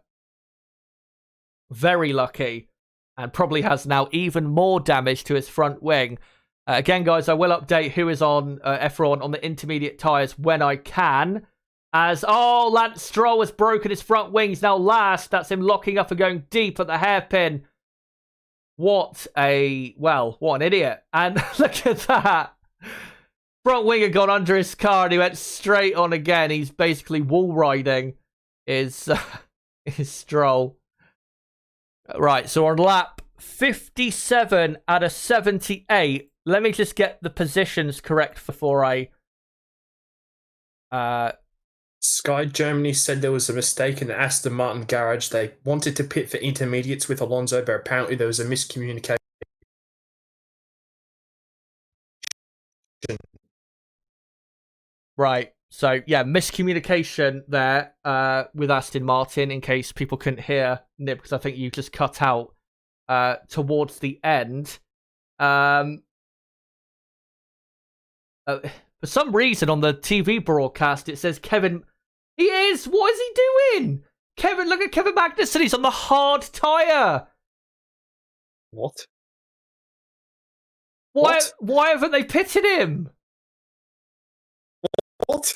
Very lucky. And probably has now even more damage to his front wing. Again, guys, I will update who is on F1 on the intermediate tyres when I can. As, Lance Stroll has broken his front wings. Now last, that's him locking up and going deep at the hairpin. What an idiot. And look at that. Front wing had gone under his car and he went straight on again. He's basically wall riding his Stroll. Right, so on lap 57 out of 78. Let me just get the positions correct before I... Sky Germany said there was a mistake in the Aston Martin garage. They wanted to pit for intermediates with Alonso, but apparently there was a miscommunication. Right. So, yeah, miscommunication there with Aston Martin, in case people couldn't hear, because I think you just cut out towards the end. For some reason on the TV broadcast, it says Kevin... He is! What is he doing? Look at Kevin Magnussen. He's on the hard tyre. What? Why haven't they pitted him? What?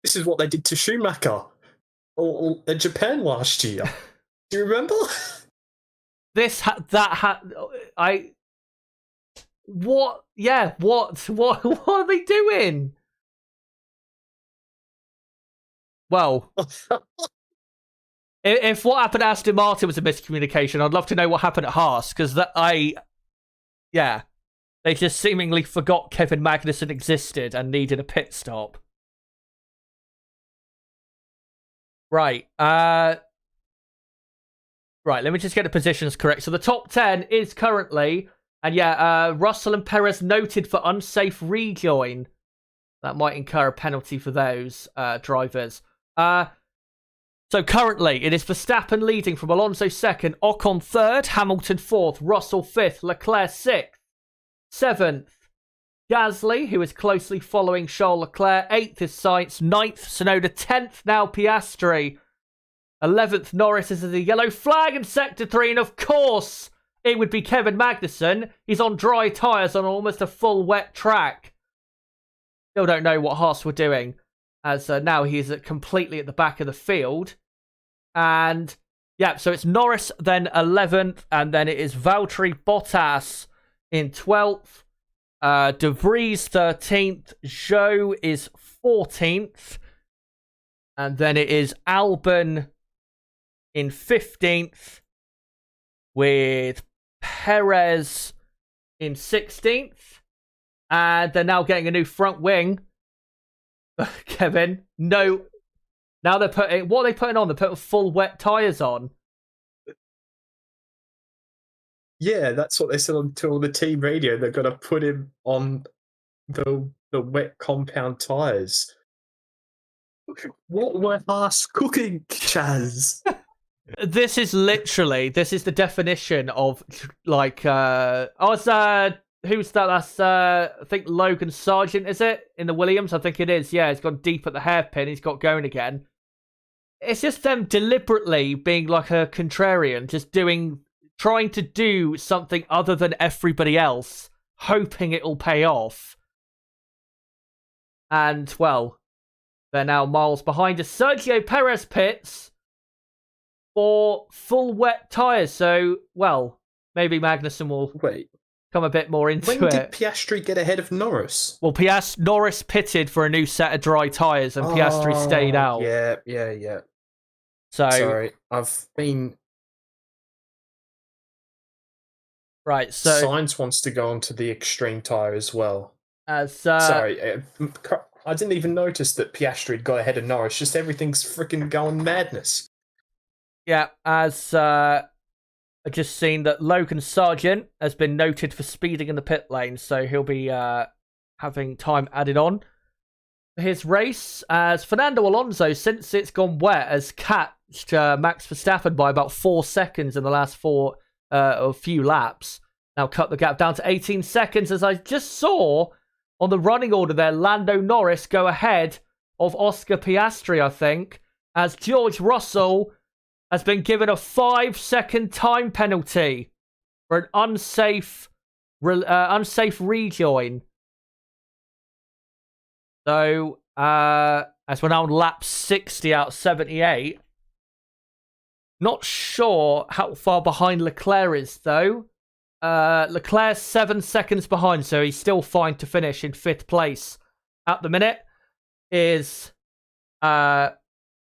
This is what they did to Schumacher in Japan last year. Do you remember? What? Yeah, what are they doing? well, if what happened at Aston Martin was a miscommunication, I'd love to know what happened at Haas, because they just seemingly forgot Kevin Magnussen existed and needed a pit stop. Right. Right, let me just get the positions correct. So the top 10 is currently, and Russell and Perez noted for unsafe rejoin. That might incur a penalty for those drivers. So currently, it is Verstappen leading from Alonso 2nd, Ocon 3rd, Hamilton 4th, Russell 5th, Leclerc 6th, 7th, Gasly, who is closely following Charles Leclerc, 8th is Sainz, 9th, Tsunoda, 10th, now Piastri, 11th, Norris is the yellow flag in Sector 3, and of course, it would be Kevin Magnussen. He's on dry tyres on almost a full wet track. Still don't know what Haas were doing, as now he's completely at the back of the field. And, so it's Norris, then 11th, and then it is Valtteri Bottas in 12th. De Vries 13th. Zhou is 14th. And then it is Albon in 15th. With Perez in 16th. And they're now getting a new front wing. Kevin, no. Now they're putting... What are they putting on? They're putting full wet tyres on. Yeah, that's what they said on the team radio. They're going to put him on the wet compound tyres. What were Haas cooking, Chaz? This is the definition of, like, who's that? That's, I think Logan Sargent, is it? In the Williams? I think it is. Yeah, he's gone deep at the hairpin. He's got going again. It's just them deliberately being like a contrarian, just trying to do something other than everybody else, hoping it'll pay off. And, well, they're now miles behind as Sergio Perez pits for full wet tyres. So, well, maybe Magnussen will come a bit more into it. When did Piastri get ahead of Norris? Well, Norris pitted for a new set of dry tyres and Piastri stayed out. Yeah. So, sorry, I've been... Right, so... Sainz wants to go onto the extreme tyre as well. Sorry, I didn't even notice that Piastri got ahead of Norris. Just everything's freaking going madness. Yeah, as I've just seen that Logan Sargent has been noted for speeding in the pit lane, so he'll be having time added on for his race. As Fernando Alonso, since it's gone wet, has catched Max Verstappen by about 4 seconds in the last few laps. Now cut the gap down to 18 seconds, as I just saw on the running order there, Lando Norris go ahead of Oscar Piastri, I think, as George Russell has been given a 5-second time penalty for an unsafe rejoin. So, as we're now on lap 60 out of 78. Not sure how far behind Leclerc is, though. Leclerc's 7 seconds behind, so he's still fine to finish in 5th place. At the minute is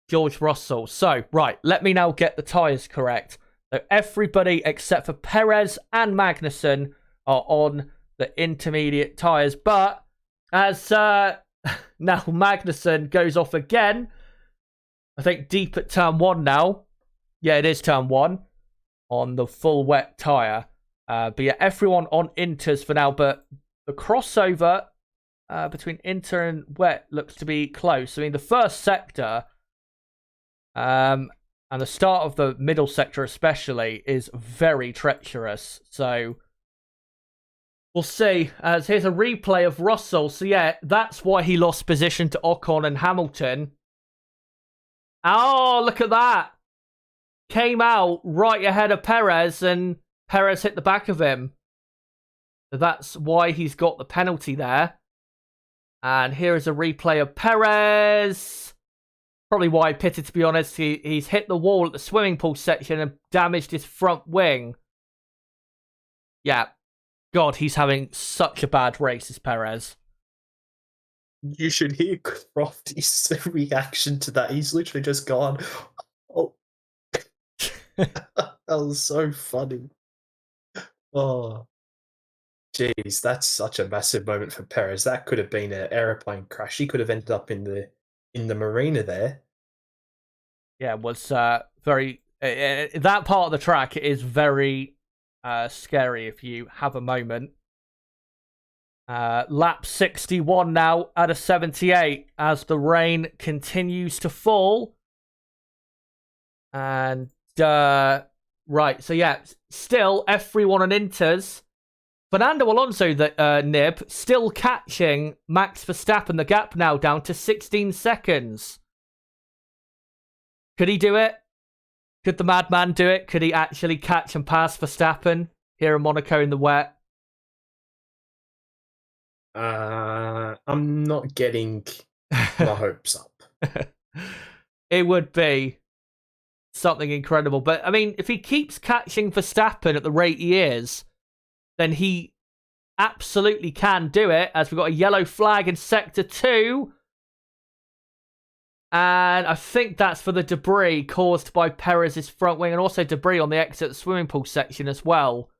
George Russell. So, right, let me now get the tyres correct. So everybody except for Perez and Magnussen are on the intermediate tyres. But as now Magnussen goes off again, I think deep at turn 1 now. Yeah, it is turn 1 on the full wet tyre. But yeah, everyone on inters for now. But the crossover between inter and wet looks to be close. I mean, the first sector and the start of the middle sector especially is very treacherous. So we'll see. As here's a replay of Russell. So yeah, that's why he lost position to Ocon and Hamilton. Oh, look at that. Came out right ahead of Perez and Perez hit the back of him. So that's why he's got the penalty there. And here is a replay of Perez. Probably why he pitted, to be honest. He's hit the wall at the swimming pool section and damaged his front wing. Yeah. God, he's having such a bad race, as Perez. you should hear Crofty's reaction to that. He's literally just gone, oh. That was so funny. Oh, jeez, that's such a massive moment for Perez. That could have been an aeroplane crash. He could have ended up in the marina there. Yeah, it was very. That part of the track is very scary if you have a moment. Lap 61 now out of 78 as the rain continues to fall. And, right, so yeah, still F1 on Inters. Fernando Alonso, the nib, still catching Max Verstappen. The gap now down to 16 seconds. Could he do it? Could the madman do it? Could he actually catch and pass Verstappen here in Monaco in the wet? I'm not getting my hopes up. It would be something incredible. But, I mean, if he keeps catching Verstappen at the rate he is, then he absolutely can do it, as we've got a yellow flag in Sector 2. And I think that's for the debris caused by Perez's front wing, and also debris on the exit swimming pool section as well.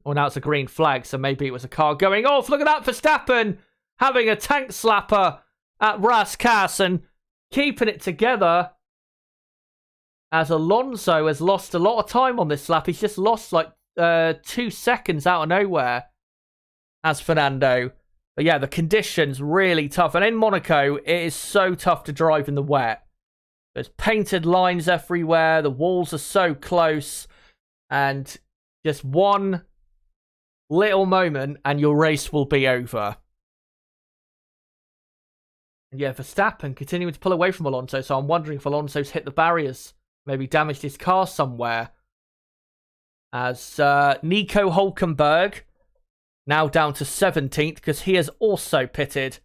Well, now it's a green flag, so maybe it was a car going off. Look at that, Verstappen having a tank slapper at Rascasse and keeping it together. As Alonso has lost a lot of time on this lap. He's just lost like 2 seconds out of nowhere as Fernando. But yeah, the conditions really tough. And in Monaco, it is so tough to drive in the wet. There's painted lines everywhere. The walls are so close. And just one little moment and your race will be over. And yeah, Verstappen continuing to pull away from Alonso. So I'm wondering if Alonso's hit the barriers. Maybe damaged his car somewhere. As Nico Hulkenberg now down to 17th because he has also pitted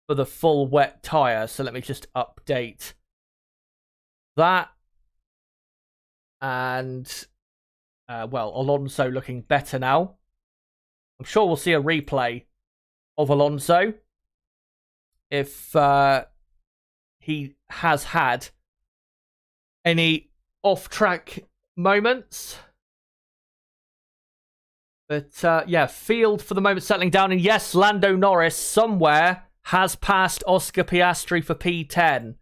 for the full wet tyre. So let me just update that. And, well, Alonso looking better now. I'm sure we'll see a replay of Alonso if he has had any off-track moments. But, yeah, field for the moment settling down. And yes, Lando Norris somewhere has passed Oscar Piastri for P10.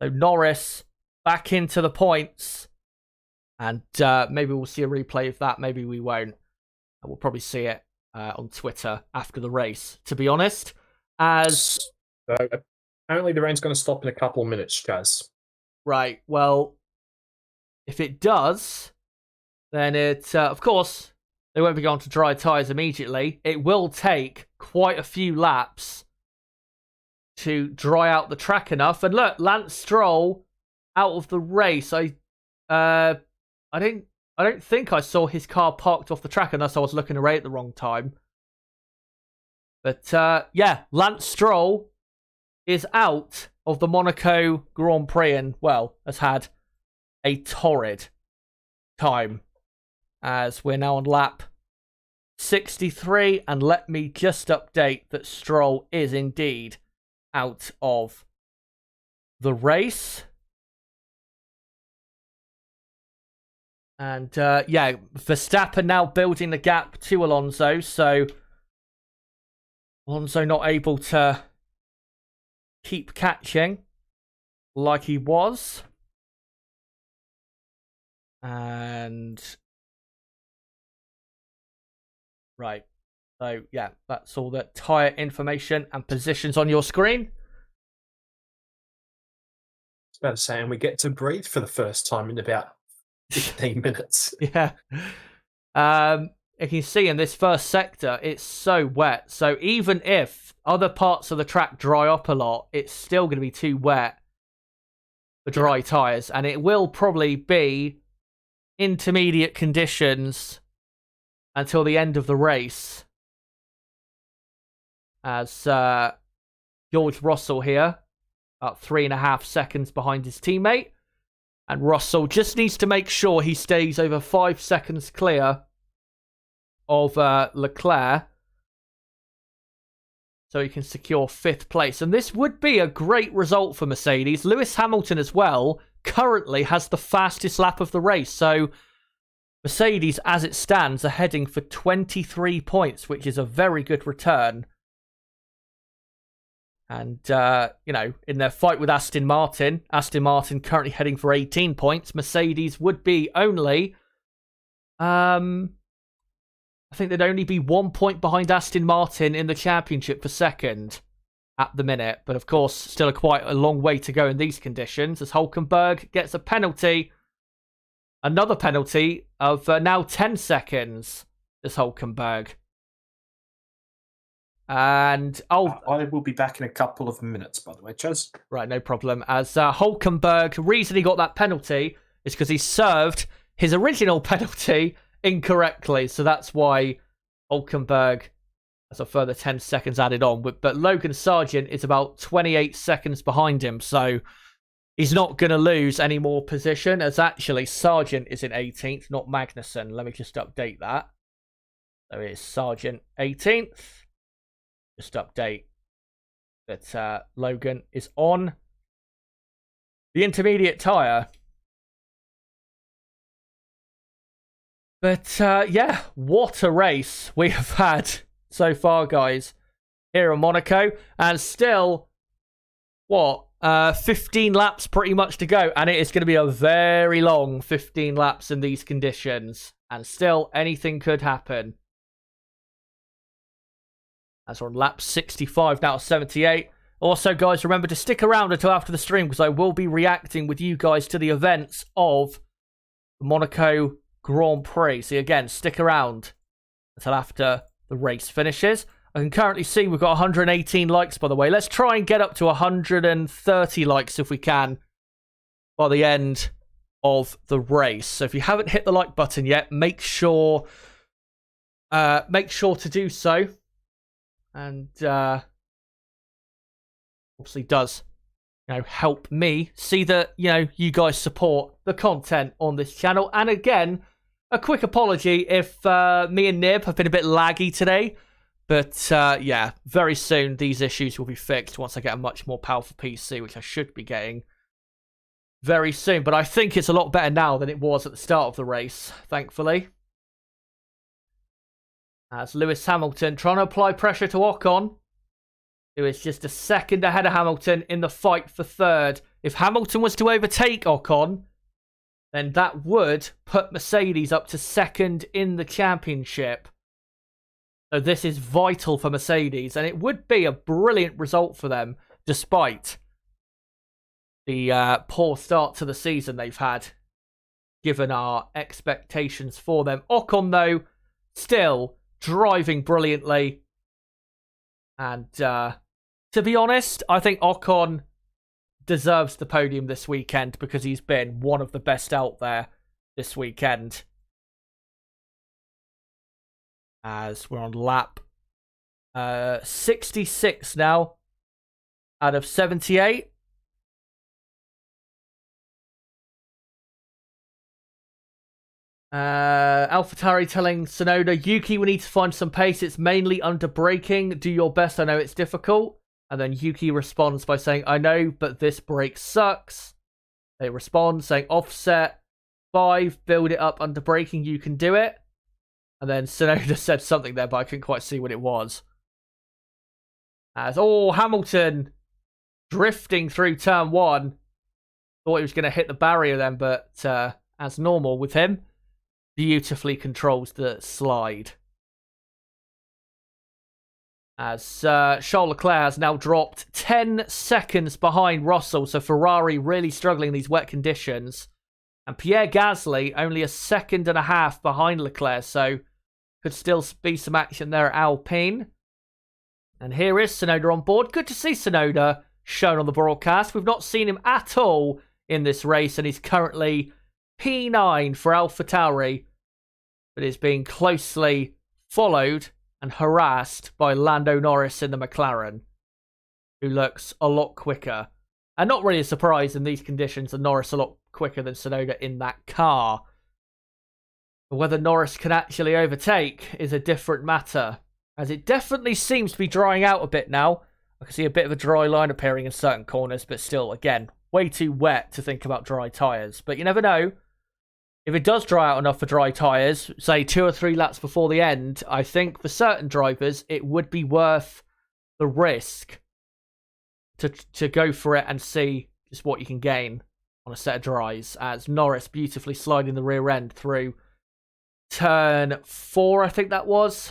So Norris back into the points. And maybe we'll see a replay of that. Maybe we won't. We'll probably see it on Twitter after the race, to be honest. As apparently the rain's going to stop in a couple of minutes, Chaz. Right, well, if it does, then it, of course, they won't be going to dry tyres immediately. It will take quite a few laps to dry out the track enough. And look, Lance Stroll out of the race. I don't think I saw his car parked off the track unless I was looking away at the wrong time. But yeah, Lance Stroll is out of the Monaco Grand Prix and, well, has had a torrid time. As we're now on lap 63. And let me just update that Stroll is indeed out of the race. And, yeah, Verstappen now building the gap to Alonso. So, Alonso not able to keep catching like he was. And, right. So, yeah, that's all the tyre information and positions on your screen. I was about to say, and we get to breathe for the first time in about 15 minutes. Yeah. You can see in this first sector, it's so wet. So even if other parts of the track dry up a lot, it's still going to be too wet for dry tyres. And it will probably be intermediate conditions until the end of the race. As George Russell here, about 3.5 seconds behind his teammate. And Russell just needs to make sure he stays over 5 seconds clear of Leclerc. so he can secure 5th place. And this would be a great result for Mercedes. Lewis Hamilton as well currently has the fastest lap of the race. So Mercedes, as it stands, are heading for 23 points, which is a very good return. And, in their fight with Aston Martin currently heading for 18 points. Mercedes would be only, I think they'd only be 1 point behind Aston Martin in the championship for second at the minute. But of course, still quite a long way to go in these conditions as Hülkenberg gets a penalty. Another penalty of now 10 seconds, this Hülkenberg. And I will be back in a couple of minutes, by the way, Chaz. Right, no problem. As Hülkenberg, the reason he got that penalty is because he served his original penalty incorrectly. So that's why Hülkenberg has a further 10 seconds added on. But Logan Sargent is about 28 seconds behind him. So he's not going to lose any more position, as actually Sargent is in 18th, not Magnussen. Let me just update that. So it's Sargent 18th. Just update that Logan is on the intermediate tyre. But yeah, what a race we have had so far, guys, here in Monaco. And still, 15 laps pretty much to go. And it is going to be a very long 15 laps in these conditions. And still, anything could happen. As we're on lap 65 now, 78. Also, guys, remember to stick around until after the stream because I will be reacting with you guys to the events of the Monaco Grand Prix. So again, stick around until after the race finishes. I can currently see we've got 118 likes, by the way. Let's try and get up to 130 likes if we can by the end of the race. So if you haven't hit the like button yet, make sure to do so. And obviously does, help me see that, you guys support the content on this channel. And again, a quick apology if me and Nib have been a bit laggy today. But yeah, very soon these issues will be fixed once I get a much more powerful PC, which I should be getting very soon. But I think it's a lot better now than it was at the start of the race, thankfully. As Lewis Hamilton trying to apply pressure to Ocon, who is just a second ahead of Hamilton in the fight for third. If Hamilton was to overtake Ocon, then that would put Mercedes up to second in the championship. So this is vital for Mercedes, and it would be a brilliant result for them, despite the poor start to the season they've had, given our expectations for them. Ocon, though, still driving brilliantly. And to be honest, I think Ocon deserves the podium this weekend because he's been one of the best out there this weekend. As we're on lap 66 now out of 78. AlphaTauri telling Tsunoda, Yuki, we need to find some pace. It's mainly under braking. Do your best. I know it's difficult. And then Yuki responds by saying, I know, but this brake sucks. They respond saying, offset 5, build it up under braking. You can do it. And then Tsunoda said something there, but I couldn't quite see what it was. As, Hamilton drifting through turn 1. Thought he was going to hit the barrier then, but as normal with him, beautifully controls the slide. As Charles Leclerc has now dropped 10 seconds behind Russell, so Ferrari really struggling in these wet conditions. And Pierre Gasly only a second and a half behind Leclerc, so could still be some action there at Alpine. And here is Tsunoda on board. Good to see Tsunoda shown on the broadcast. We've not seen him at all in this race, and he's currently P9 for AlphaTauri, but is being closely followed and harassed by Lando Norris in the McLaren, who looks a lot quicker. And not really a surprise in these conditions, and Norris a lot quicker than Tsunoda in that car. But whether Norris can actually overtake is a different matter. as it definitely seems to be drying out a bit now. I can see a bit of a dry line appearing in certain corners, but still, again, way too wet to think about dry tyres. But you never know. If it does dry out enough for dry tyres, say 2 or 3 laps before the end, I think for certain drivers, it would be worth the risk to go for it and see just what you can gain on a set of dries, as Norris beautifully sliding the rear end through turn 4, I think that was.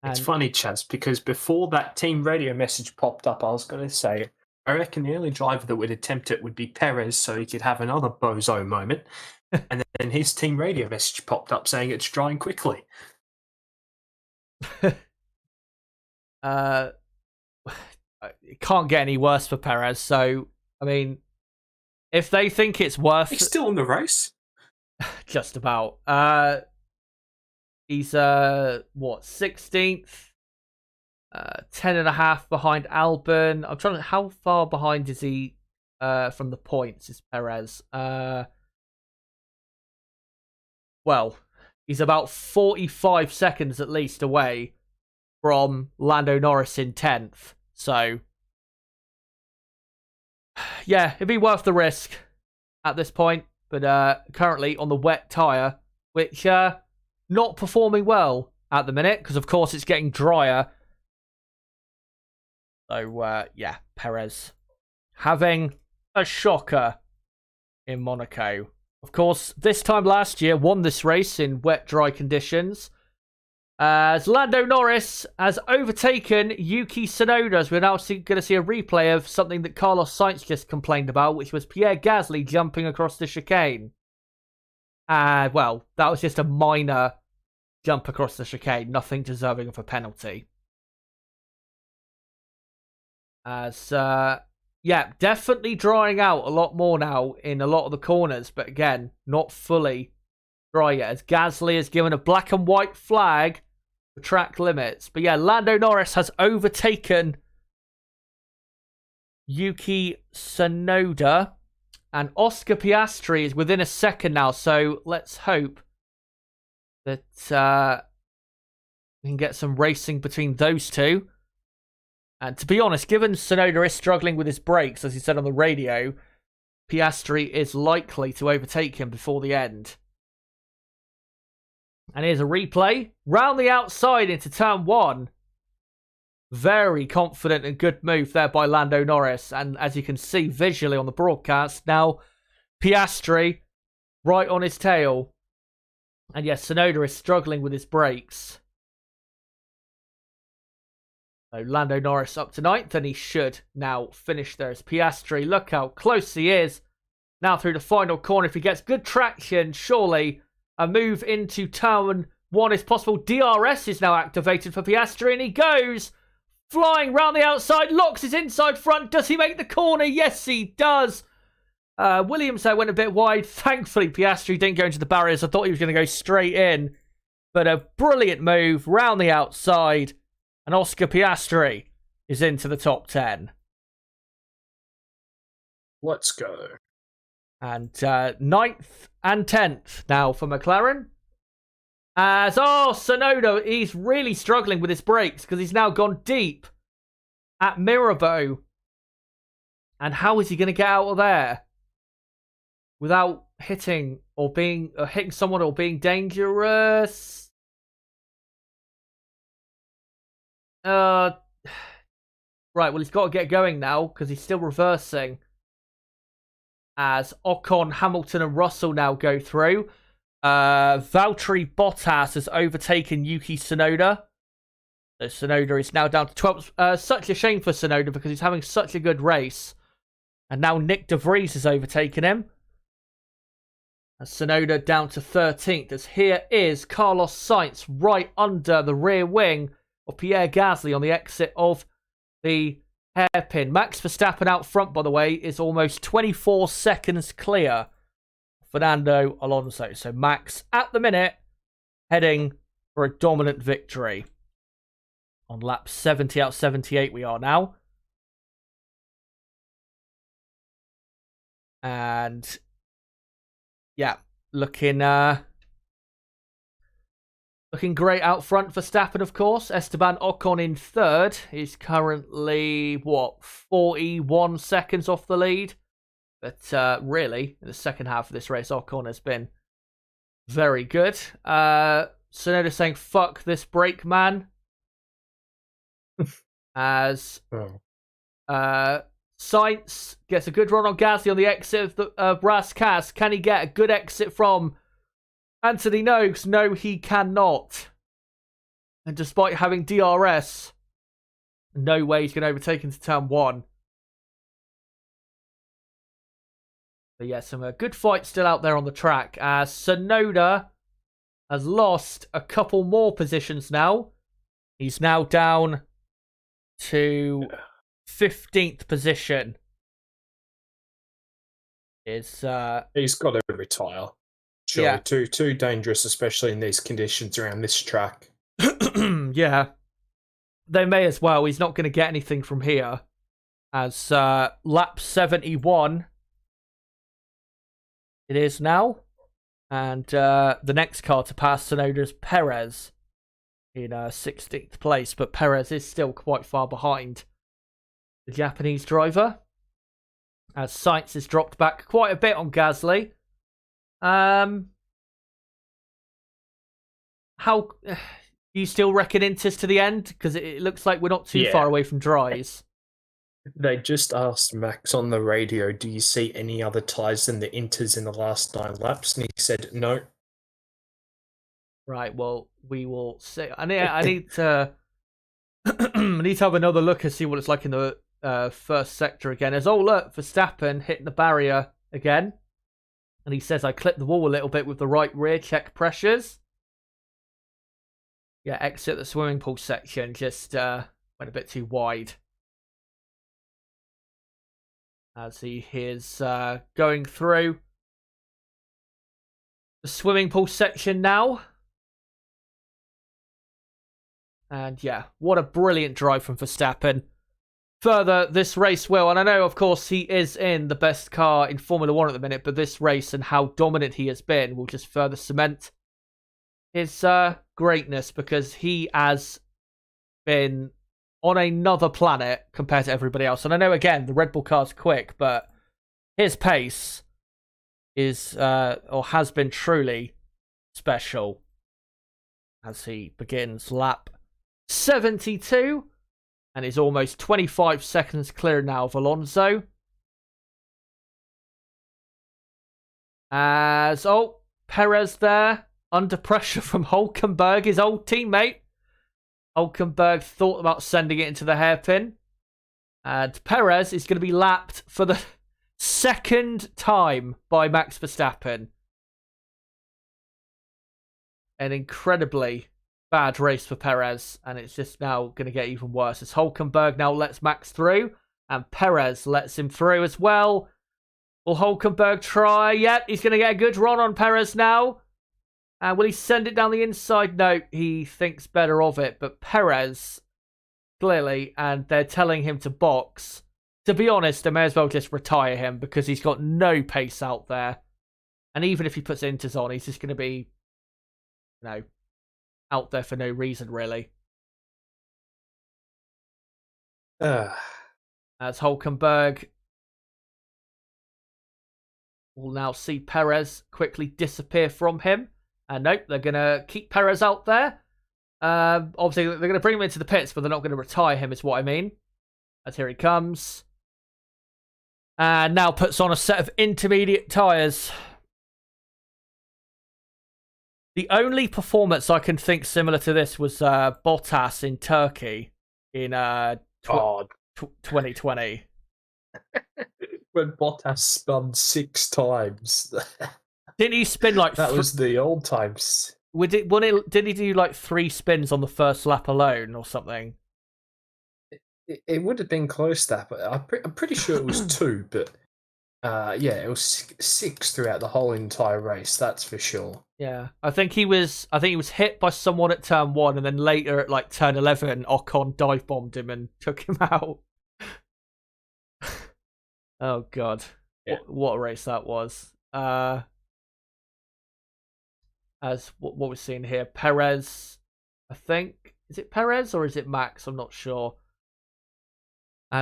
It's funny, Chaz, because before that team radio message popped up, I was going to say, I reckon the only driver that would attempt it would be Perez, so he could have another bozo moment. And then his team radio message popped up saying it's drying quickly. It can't get any worse for Perez, so, I mean, if they think it's worth... He's still in the race? Just about. He's, 16th? 10.5 behind Albon. I'm trying to... How far behind is he from the points, is Perez? Well, he's about 45 seconds at least away from Lando Norris in 10th. So, yeah, it'd be worth the risk at this point. But currently on the wet tyre, which not performing well at the minute, because of course it's getting drier. So, yeah, Perez having a shocker in Monaco. Of course, this time last year, won this race in wet, dry conditions. As Lando Norris has overtaken Yuki Tsunoda, as we're now going to see a replay of something that Carlos Sainz just complained about, which was Pierre Gasly jumping across the chicane. Well, that was just a minor jump across the chicane, nothing deserving of a penalty. As, yeah, definitely drying out a lot more now in a lot of the corners, but again, not fully dry yet, as Gasly has given a black and white flag for track limits. But yeah, Lando Norris has overtaken Yuki Tsunoda, and Oscar Piastri is within a second now, so let's hope that we can get some racing between those two. And to be honest, given Tsunoda is struggling with his brakes, as he said on the radio, Piastri is likely to overtake him before the end. And here's a replay. Round the outside into turn 1. Very confident and good move there by Lando Norris. And as you can see visually on the broadcast, now Piastri right on his tail. And yes, Tsunoda is struggling with his brakes. So Lando Norris up to 9th, and he should now finish there as Piastri. Look how close he is. Now through the final corner. If he gets good traction, surely a move into turn 1 is possible. DRS is now activated for Piastri, and he goes flying round the outside, locks his inside front. Does he make the corner? Yes, he does. Williams there went a bit wide. Thankfully, Piastri didn't go into the barriers. I thought he was going to go straight in. But a brilliant move round the outside. And Oscar Piastri is into the top 10. Let's go. And 9th and 10th now for McLaren. As, Tsunoda, he's really struggling with his brakes because he's now gone deep at Mirabeau. And how is he going to get out of there without hitting or hitting someone or being dangerous? Right, well, he's got to get going now because he's still reversing. As Ocon, Hamilton, and Russell now go through. Valtteri Bottas has overtaken Yuki Tsunoda. So Tsunoda is now down to 12th. Such a shame for Tsunoda because he's having such a good race. And now Nick De Vries has overtaken him. And Tsunoda down to 13th. As here is Carlos Sainz right under the rear wing of Pierre Gasly on the exit of the hairpin. Max Verstappen out front, by the way, is almost 24 seconds clear. Fernando Alonso. So Max, at the minute, heading for a dominant victory. On lap 70 out 78 we are now. And yeah, looking Looking great out front for Verstappen, of course. Esteban Ocon in third. He's currently, 41 seconds off the lead. But really, in the second half of this race, Ocon has been very good. Sonoda saying, fuck this brake man. As Sainz gets a good run on Gasly on the exit of the Brass Cas. Can he get a good exit from Anthony Noakes? No, he cannot. And despite having DRS, no way he's going to overtake into turn one. But yeah, some good fights still out there on the track. As Sonoda has lost a couple more positions now. He's now down to 15th position. He's got to retire. Surely, yeah. Too dangerous, especially in these conditions around this track. Yeah, they may as well. He's not going to get anything from here. As lap 71, it is now, and the next car to pass Sonoda's Perez in 16th place, but Perez is still quite far behind the Japanese driver, as Sainz has dropped back quite a bit on Gasly. How do you still reckon Inters to the end? Because it looks like we're not too far away from dries. They just asked Max on the radio, do you see any other tyres than the Inters in the last 9 laps? And he said no. Right, well, we will see. I need to I need to have another look and see what it's like in the first sector again. As look, Verstappen hitting the barrier again. And he says, I clipped the wall a little bit with the right rear, check pressures. Yeah, exit the swimming pool section, just went a bit too wide. As he is going through the swimming pool section now. And yeah, what a brilliant drive from Verstappen. Further, this race will, and I know, of course, he is in the best car in Formula 1 at the minute, but this race and how dominant he has been will just further cement his greatness, because he has been on another planet compared to everybody else. And I know, again, the Red Bull car's quick, but his pace is, or has been truly special as he begins lap 72 and is almost 25 seconds clear now of Alonso. As, Perez there, under pressure from Hülkenberg, his old teammate. Hülkenberg thought about sending it into the hairpin. And Perez is going to be lapped for the second time by Max Verstappen. An incredibly bad race for Perez, and it's just now going to get even worse as Hülkenberg now lets Max through, and Perez lets him through as well. Will Hülkenberg try? Yep, he's going to get a good run on Perez now. And will he send it down the inside? No, he thinks better of it. But Perez, clearly, and they're telling him to box. To be honest, they may as well just retire him because he's got no pace out there. And even if he puts Inters on, he's just going to be, out there for no reason, really. As Hülkenberg will now see Perez quickly disappear from him. And nope, they're going to keep Perez out there. Obviously, they're going to bring him into the pits, but they're not going to retire him, is what I mean. As here he comes. And now puts on a set of intermediate tyres. The only performance I can think similar to this was Bottas in Turkey in 2020. When Bottas spun 6 times. Didn't he spin like... That was the old times. Did he do like 3 spins on the first lap alone or something? It would have been close to that, but I'm pretty sure it was 2, but it was 6 throughout the whole entire race, that's for sure. Yeah, I think he was hit by someone at turn 1, and then later at like turn 11, Ocon dive bombed him and took him out. Oh god, what a race that was. as what we're seeing here. Perez, I think. Is it Perez or is it Max? I'm not sure.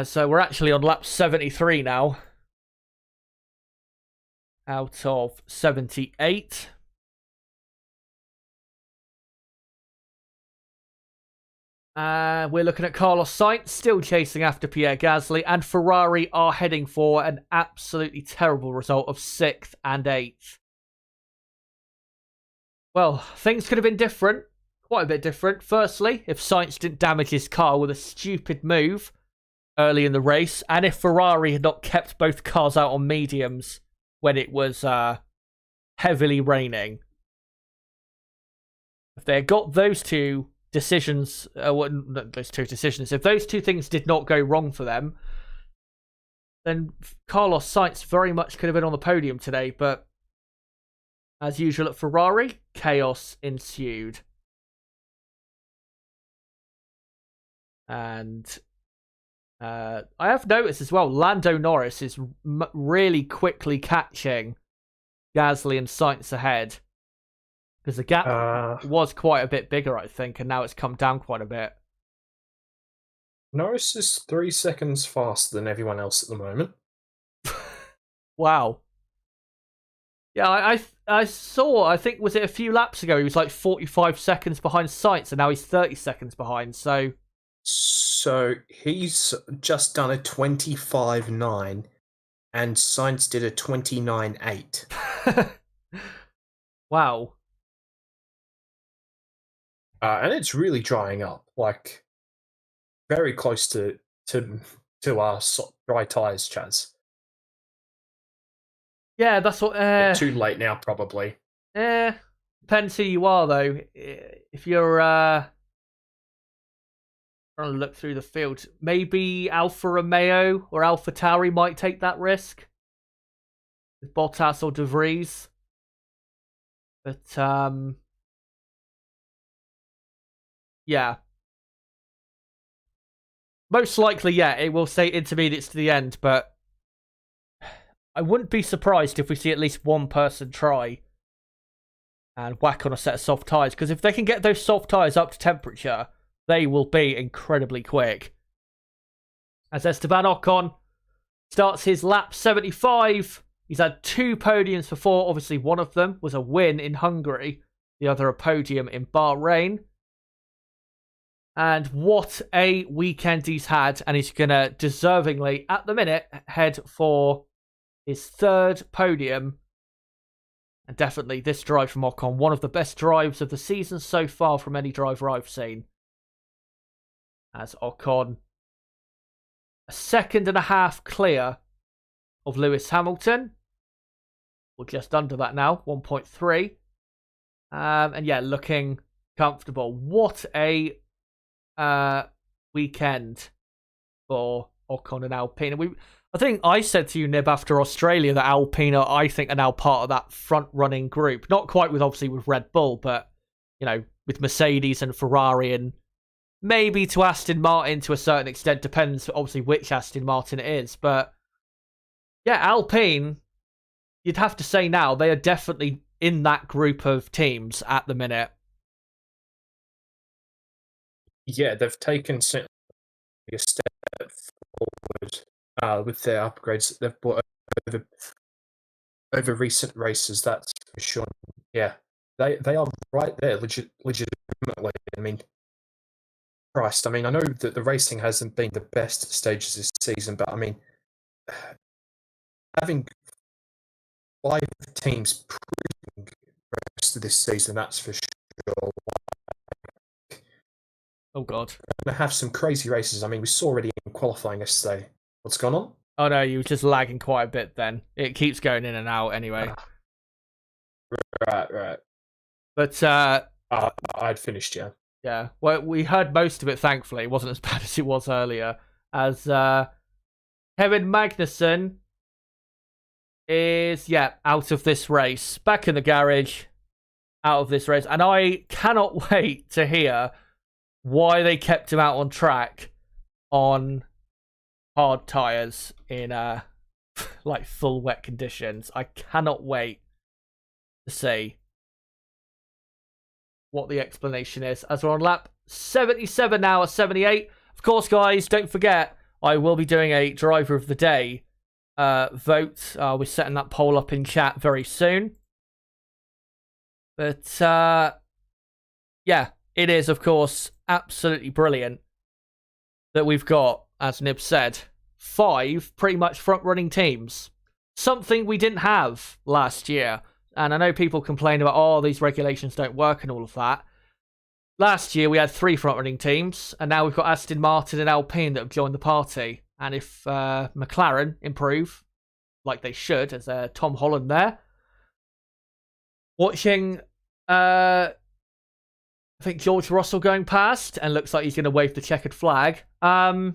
So we're actually on lap 73 now. Out of 78. We're looking at Carlos Sainz still chasing after Pierre Gasly, and Ferrari are heading for an absolutely terrible result of 6th and 8th. Well, things could have been different, quite a bit different. Firstly, if Sainz didn't damage his car with a stupid move early in the race, and if Ferrari had not kept both cars out on mediums when it was heavily raining. If they had got those two decisions, if those two things did not go wrong for them, then Carlos Sainz very much could have been on the podium today, but as usual at Ferrari, chaos ensued. And I have noticed as well, Lando Norris is really quickly catching Gasly and Sainz ahead. Because the gap was quite a bit bigger, I think, and now it's come down quite a bit. Norris is 3 seconds faster than everyone else at the moment. Wow. Yeah, I saw, I think, was it a few laps ago, he was like 45 seconds behind Sainz, and now he's 30 seconds behind, so... So he's just done a 25.9, and Sainz did a 29.8. Wow. And it's really drying up, like very close to our dry tyres, Chaz. Yeah, that's what. Too late now, probably. Depends who you are, though. If you're trying to look through the field, maybe Alfa Romeo or Alfa Tauri might take that risk with Bottas or De Vries. But yeah. Most likely, yeah, it will say intermediates to the end, but I wouldn't be surprised if we see at least one person try and whack on a set of soft tyres, because if they can get those soft tyres up to temperature, they will be incredibly quick. As Esteban Ocon starts his lap 75, he's had 2 podiums before. Obviously, one of them was a win in Hungary, the other a podium in Bahrain. And what a weekend he's had, and he's going to deservingly, at the minute, head for his 3rd podium. And definitely this drive from Ocon, one of the best drives of the season so far from any driver I've seen. As Ocon, a 2.5 seconds clear of Lewis Hamilton. Or just under that now, 1.3. And yeah, looking comfortable. What a weekend for Ocon and Alpine. I think I said to you, Nib, after Australia, that Alpine, I think, are now part of that front-running group. Not quite obviously with Red Bull, but, you know, with Mercedes and Ferrari and maybe to Aston Martin to a certain extent. Depends, obviously, which Aston Martin it is. But, yeah, Alpine, you'd have to say now, they are definitely in that group of teams at the minute. Yeah, they've taken a step forward with their upgrades that they've brought over recent races, that's for sure. Yeah, they are right there, legitimately. I mean, Christ, I mean, I know that the racing hasn't been the best stages this season, but I mean, having 5 teams proving the rest of this season, that's for sure. Oh, God. We're going to have some crazy races. I mean, we saw already in qualifying yesterday. What's going on? Oh, no, you were just lagging quite a bit then. It keeps going in and out anyway. Right. But, I'd finished, yeah. Yeah, well, we heard most of it, thankfully. It wasn't as bad as it was earlier. As Kevin Magnussen is, out of this race. Back in the garage, out of this race. And I cannot wait to hear why they kept him out on track on hard tyres in like full wet conditions. I cannot wait to see. what the explanation is, as we're on lap 77 now at 78. Of course, guys, don't forget, I will be doing a driver of the day vote. We're setting that poll up in chat very soon. But, yeah, it is, of course, absolutely brilliant that we've got, as Nib said, 5 pretty much front-running teams. Something we didn't have last year. And I know people complain about, oh, these regulations don't work and all of that. Last year, we had 3 front-running teams, and now we've got Aston Martin and Alpine that have joined the party. And if McLaren improve, like they should, as Tom Holland there, watching, I think, George Russell going past, and looks like he's going to wave the checkered flag. Yeah,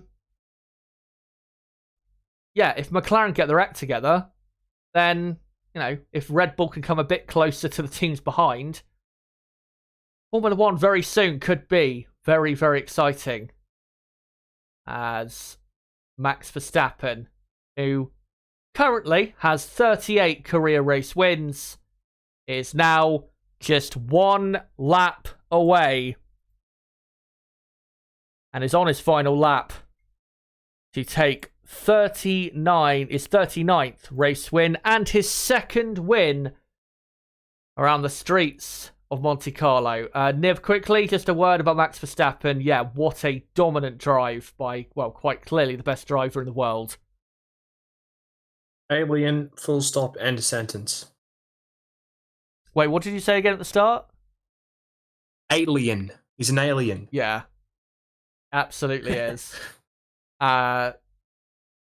if McLaren get their act together, then, you know, if Red Bull can come a bit closer to the teams behind, Formula 1 very soon could be very, very exciting. As Max Verstappen, who currently has 38 career race wins, is now just 1 lap away and is on his final lap to take his 39th race win and his 2nd win around the streets of Monte Carlo. Niv, quickly, just a word about Max Verstappen. Yeah, what a dominant drive by, well, quite clearly the best driver in the world. Alien, full stop, end of sentence. Wait, what did you say again at the start? Alien. He's an alien. Yeah, absolutely is.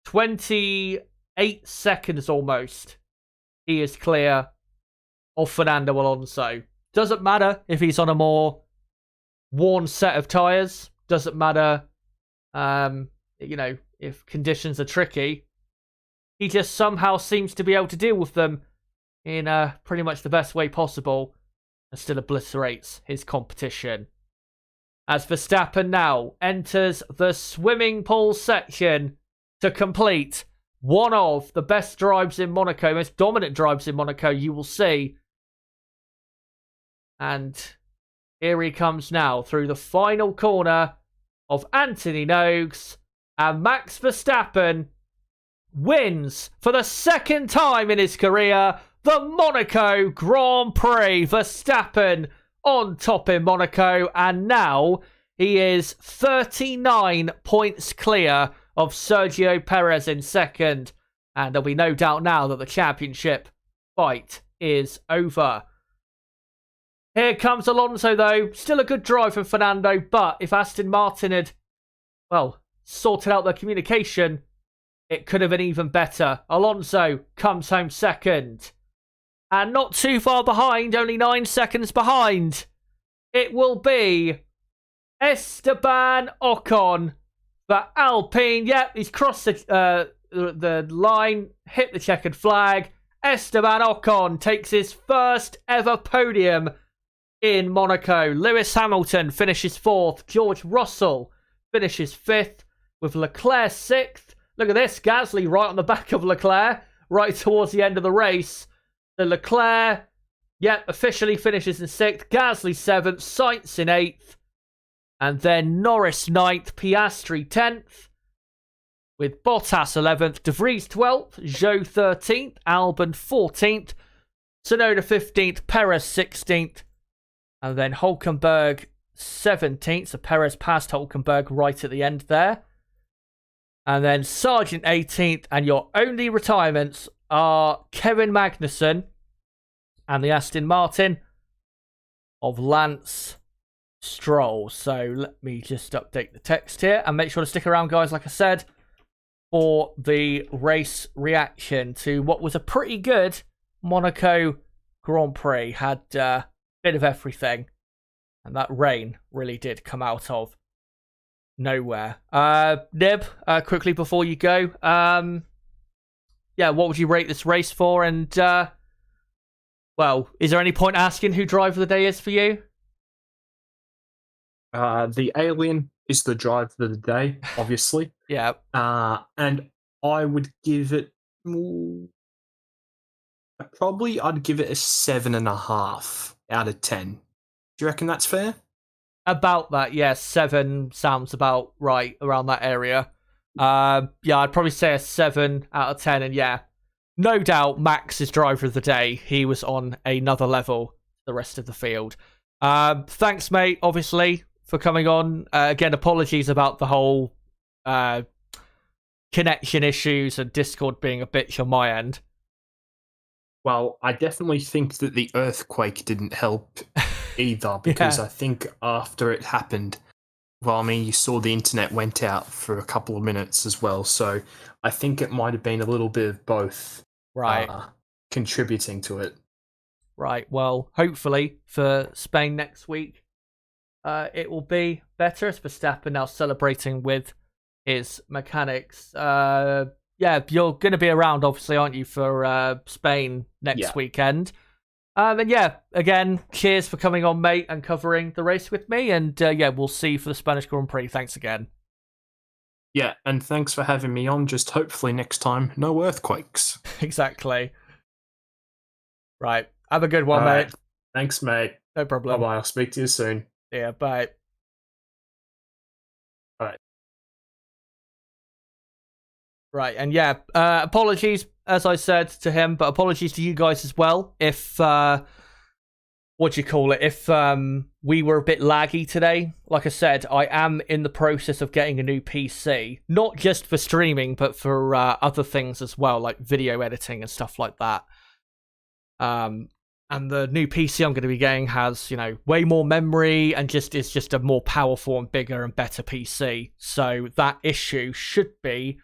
28 seconds almost. He is clear of Fernando Alonso. Doesn't matter if he's on a more worn set of tyres. Doesn't matter, you know, if conditions are tricky. He just somehow seems to be able to deal with them in pretty much the best way possible and still obliterates his competition. As Verstappen now enters the swimming pool section to complete one of the best drives in Monaco, most dominant drives in Monaco you will see. And here he comes now through the final corner of Anthony Nogues, and Max Verstappen wins for the 2nd time in his career the Monaco Grand Prix. Verstappen on top in Monaco, and now he is 39 points clear of Sergio Perez in 2nd. And there'll be no doubt now that the championship fight is over. Here comes Alonso, though. Still a good drive from Fernando, but if Aston Martin had, well, sorted out their communication, it could have been even better. Alonso comes home 2nd. And not too far behind, only 9 seconds behind. It will be Esteban Ocon for Alpine. Yep, he's crossed the line, hit the checkered flag. Esteban Ocon takes his 1st ever podium in Monaco. Lewis Hamilton finishes 4th. George Russell finishes 5th, with Leclerc 6th. Look at this, Gasly right on the back of Leclerc, right towards the end of the race. The Leclerc, yep, officially finishes in 6th. Gasly 7th, Sainz in 8th. And then Norris 9th, Piastri 10th. With Bottas 11th, De Vries 12th, Zhou 13th, Albon 14th, Tsunoda 15th, Perez 16th, and then Hülkenberg 17th. So Perez passed Hülkenberg right at the end there. And then Sargent 18th, and your only retirements are Kevin Magnussen and the Aston Martin of Lance Stroll. So let me just update the text here and make sure to stick around, guys, like I said, for the race reaction to what was a pretty good Monaco Grand Prix. Had a bit of everything, and that rain really did come out of nowhere. Nib, quickly before you go, yeah, what would you rate this race for? And, well, is there any point asking who driver of the day is for you? The Alien is the driver of the day, obviously. Yeah. And I would give it... I'd give it a 7.5 out of 10. Do you reckon that's fair? About that, yeah. 7 sounds about right around that area. Yeah, I'd probably say a 7 out of 10. And yeah, no doubt Max is driver of the day. He was on another level the rest of the field. Thanks, mate, obviously, for coming on. Again, apologies about the whole connection issues and Discord being a bitch on my end. Well, I definitely think that the earthquake didn't help either, because I think after it happened, well, I mean, you saw the internet went out for a couple of minutes as well, so I think it might have been a little bit of both contributing to it. Right, well, hopefully for Spain next week, it will be better. As Verstappen now celebrating with his mechanics. Yeah, you're going to be around, obviously, aren't you, for Spain next weekend? And yeah, again, cheers for coming on, mate, and covering the race with me. And yeah, we'll see you for the Spanish Grand Prix. Thanks again. Yeah, and thanks for having me on. Just hopefully next time, no earthquakes. Exactly. Right. Have a good one, mate. Thanks, mate. No problem. Bye-bye. I'll speak to you soon. Yeah, bye. Right, and yeah, apologies, as I said to him, but apologies to you guys as well. If, if we were a bit laggy today. Like I said, I am in the process of getting a new PC, not just for streaming, but for other things as well, like video editing and stuff like that. And the new PC I'm going to be getting has, you know, way more memory and is just a more powerful and bigger and better PC. So that issue should be...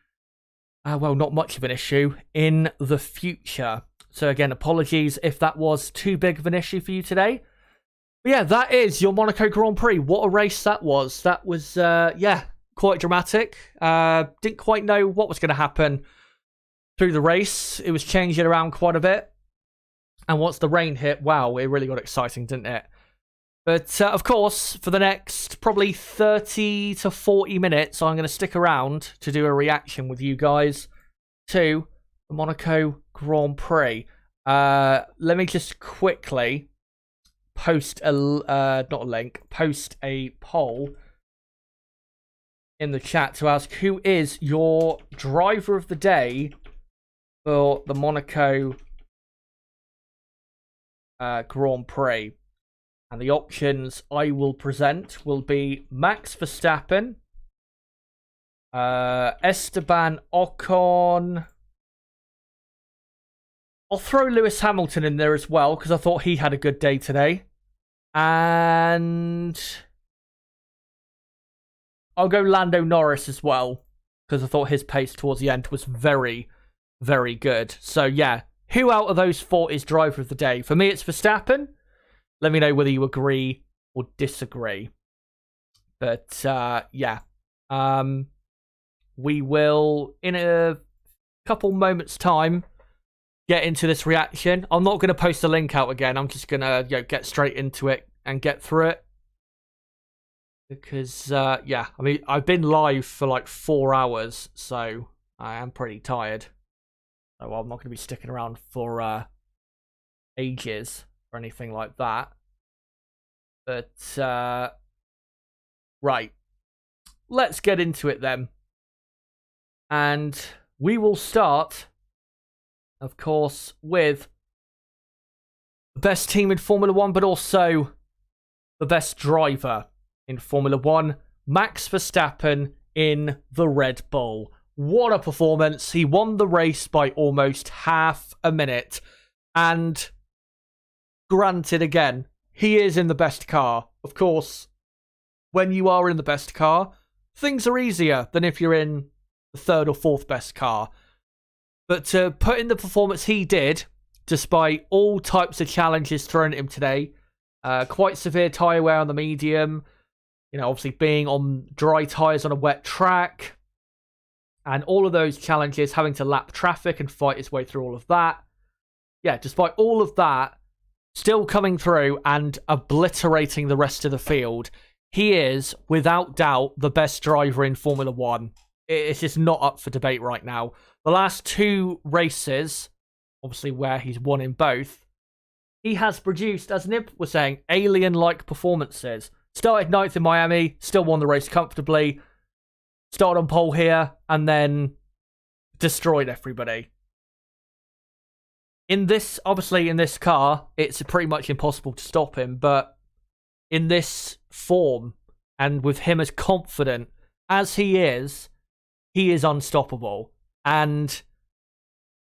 well, not much of an issue in the future. So again, apologies if that was too big of an issue for you today. But yeah, that is your Monaco Grand Prix. What a race that was. That was, yeah, quite dramatic. Didn't quite know what was going to happen through the race. It was changing around quite a bit. And once the rain hit, wow, it really got exciting, didn't it? But, of course, for the next probably 30 to 40 minutes, I'm going to stick around to do a reaction with you guys to the Monaco Grand Prix. Let me just quickly post post a poll in the chat to ask who is your driver of the day for the Monaco Grand Prix. And the options I will present will be Max Verstappen, Esteban Ocon. I'll throw Lewis Hamilton in there as well, because I thought he had a good day today. And I'll go Lando Norris as well, because I thought his pace towards the end was very, very good. So yeah, who out of those 4 is driver of the day? For me, it's Verstappen. Let me know whether you agree or disagree. But, yeah. We will, in a couple moments' time, get into this reaction. I'm not going to post the link out again. I'm just going to get straight into it and get through it. Because, yeah, I mean, I've been live for like 4 hours, so I am pretty tired. So I'm not going to be sticking around for ages or anything like that. But, right. Let's get into it then. And we will start, of course, with the best team in Formula 1, but also the best driver in Formula 1, Max Verstappen in the Red Bull. What a performance. He won the race by almost half a minute. And granted, again, he is in the best car. Of course, when you are in the best car, things are easier than if you're in the 3rd or 4th best car. But to put in the performance he did, despite all types of challenges thrown at him today, quite severe tyre wear on the medium, you know, obviously being on dry tyres on a wet track, and all of those challenges, having to lap traffic and fight his way through all of that. Yeah, despite all of that, still coming through and obliterating the rest of the field, he is, without doubt, the best driver in Formula 1. It's just not up for debate right now. The last 2 races, obviously where he's won in both, he has produced, as Nib was saying, alien-like performances. Started 9th in Miami, still won the race comfortably. Started on pole here, and then destroyed everybody. Obviously in this car, it's pretty much impossible to stop him, but in this form, and with him as confident as he is unstoppable. And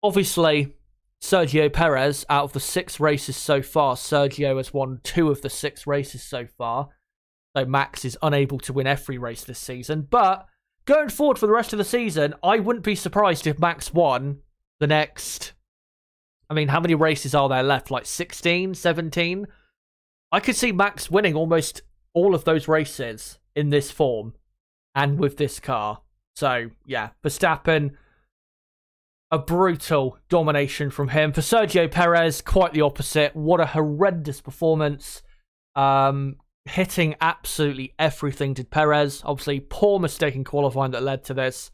obviously, Sergio Perez, out of the 6 races so far, Sergio has won 2 of the 6 races so far. So Max is unable to win every race this season. But going forward for the rest of the season, I wouldn't be surprised if Max won the next... I mean, how many races are there left? Like 16, 17? I could see Max winning almost all of those races in this form and with this car. So, yeah, Verstappen, a brutal domination from him. For Sergio Perez, quite the opposite. What a horrendous performance. Hitting absolutely everything did Perez. Obviously, poor mistake in qualifying that led to this.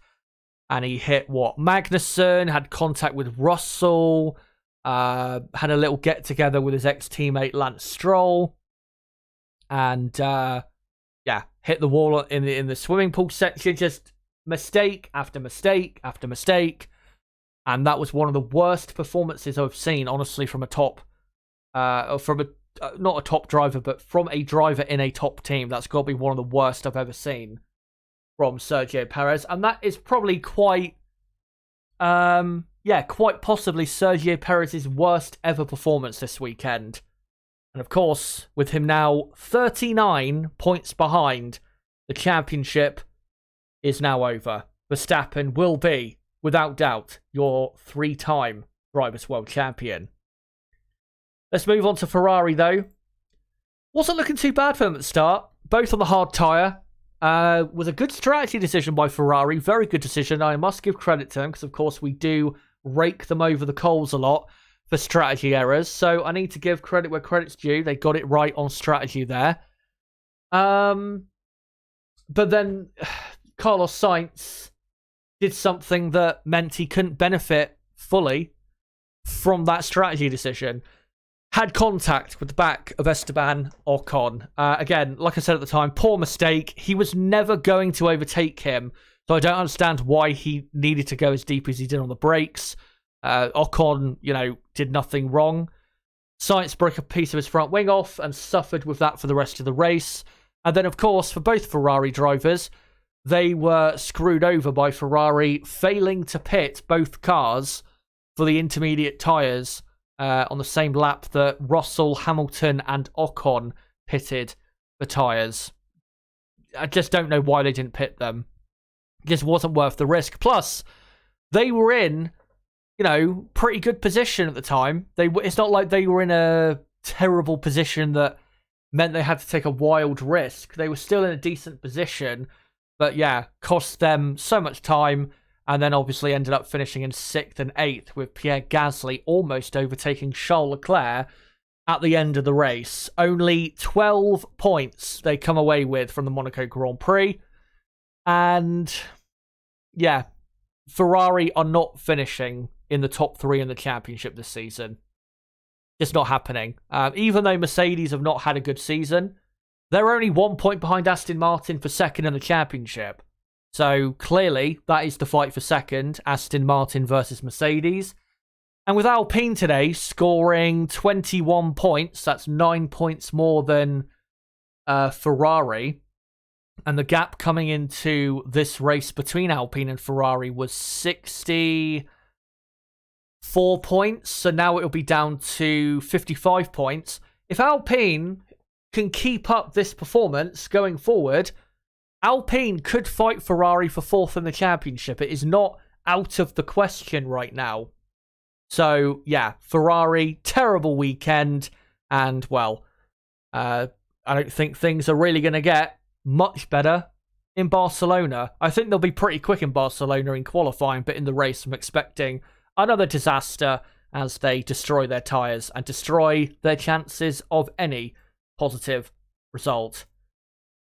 And he hit, Magnussen, had contact with Russell, had a little get-together with his ex-teammate Lance Stroll. And, hit the wall in the swimming pool section. Just mistake after mistake after mistake. And that was one of the worst performances I've seen, honestly, from a top... not a top driver, but from a driver in a top team. That's got to be one of the worst I've ever seen from Sergio Perez. And that is probably quite possibly Sergio Perez's worst ever performance this weekend. And of course, with him now 39 points behind, the championship is now over. Verstappen will be, without doubt, your 3-time Drivers' World Champion. Let's move on to Ferrari, though. Wasn't looking too bad for them at the start. Both on the hard tyre. Was a good strategy decision by Ferrari. Very good decision. I must give credit to them because, of course, we do rake them over the coals a lot for strategy errors. So I need to give credit where credit's due. They got it right on strategy there. But then Carlos Sainz did something that meant he couldn't benefit fully from that strategy decision. Had contact with the back of Esteban Ocon. Again, like I said at the time, poor mistake. He was never going to overtake him. So I don't understand why he needed to go as deep as he did on the brakes. Ocon, did nothing wrong. Sainz broke a piece of his front wing off and suffered with that for the rest of the race. And then, of course, for both Ferrari drivers, they were screwed over by Ferrari, failing to pit both cars for the intermediate tyres on the same lap that Russell, Hamilton, and Ocon pitted the tyres. I just don't know why they didn't pit them. It just wasn't worth the risk. Plus, they were in, pretty good position at the time. It's not like they were in a terrible position that meant they had to take a wild risk. They were still in a decent position, but yeah, cost them so much time, and then obviously ended up finishing in 6th and 8th with Pierre Gasly almost overtaking Charles Leclerc at the end of the race. Only 12 points they come away with from the Monaco Grand Prix. And yeah, Ferrari are not finishing in the top 3 in the championship this season. Just not happening. Even though Mercedes have not had a good season, they're only 1 point behind Aston Martin for 2nd in the championship. So clearly, that is the fight for 2nd, Aston Martin versus Mercedes. And with Alpine today scoring 21 points, that's 9 points more than Ferrari. And the gap coming into this race between Alpine and Ferrari was 64 points. So now it'll be down to 55 points. If Alpine can keep up this performance going forward, Alpine could fight Ferrari for 4th in the championship. It is not out of the question right now. So, yeah, Ferrari, terrible weekend. And, well, I don't think things are really going to get much better in Barcelona. I think they'll be pretty quick in Barcelona in qualifying, but in the race, I'm expecting another disaster as they destroy their tyres and destroy their chances of any positive result.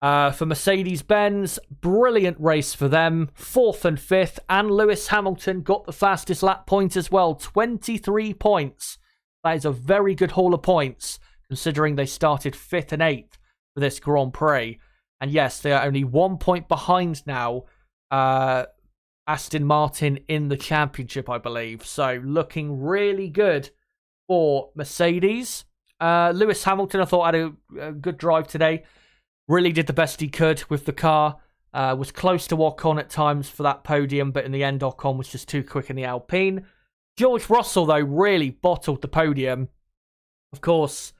For Mercedes-Benz, brilliant race for them. 4th and 5th, and Lewis Hamilton got the fastest lap point as well. 23 points That is a very good haul of points, considering they started 5th and 8th for this Grand Prix. And yes, they are only 1 point behind now Aston Martin in the championship, I believe. So looking really good for Mercedes. Lewis Hamilton, I thought, had a good drive today. Really did the best he could with the car. Was close to Ocon at times for that podium, but in the end, Ocon was just too quick in the Alpine. George Russell, though, really bottled the podium. Of course,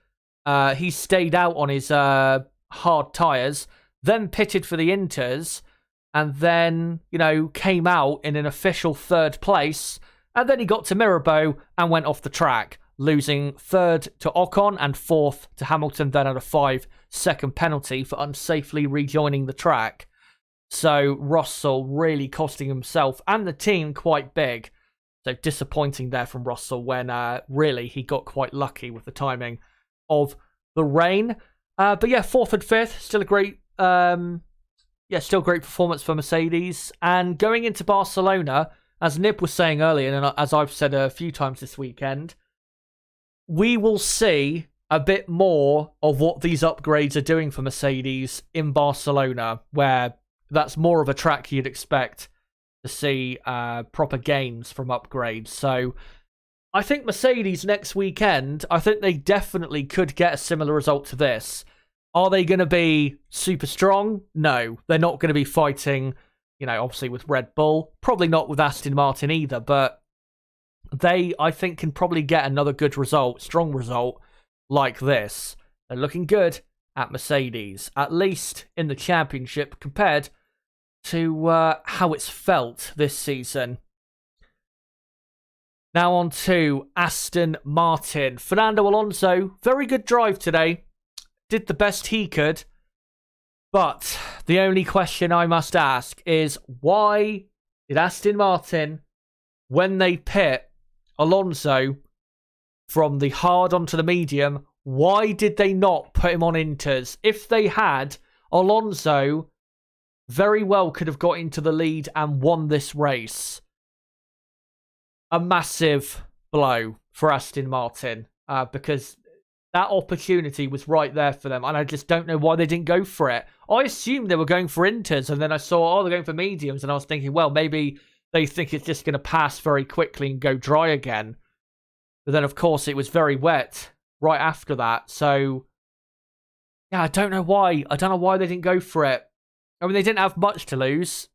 he stayed out on his hard tyres, then pitted for the Inters, and then, came out in an official 3rd place. And then he got to Mirabeau and went off the track, losing 3rd to Ocon and 4th to Hamilton, then had a 5-second penalty for unsafely rejoining the track. So Russell really costing himself and the team quite big. So disappointing there from Russell when really he got quite lucky with the timing of the rain. But yeah, 4th and 5th, still a great, still great performance for Mercedes. And going into Barcelona, as Nib was saying earlier, and as I've said a few times this weekend, we will see a bit more of what these upgrades are doing for Mercedes in Barcelona, where that's more of a track you'd expect to see proper gains from upgrades. So I think Mercedes next weekend, I think they definitely could get a similar result to this. Are they going to be super strong? No, they're not going to be fighting, obviously with Red Bull. Probably not with Aston Martin either, but they, I think, can probably get another good result, strong result like this. They're looking good at Mercedes, at least in the championship, compared to how it's felt this season. Now on to Aston Martin. Fernando Alonso, very good drive today. Did the best he could. But the only question I must ask is, why did Aston Martin, when they pit Alonso from the hard onto the medium, why did they not put him on Inters? If they had, Alonso very well could have got into the lead and won this race. A massive blow for Aston Martin, because that opportunity was right there for them, and I just don't know why they didn't go for it. I assumed they were going for Inters, and then I saw, they're going for mediums, and I was thinking, well, maybe they think it's just going to pass very quickly and go dry again. But then, of course, it was very wet right after that. So, yeah, I don't know why. I don't know why they didn't go for it. I mean, they didn't have much to lose.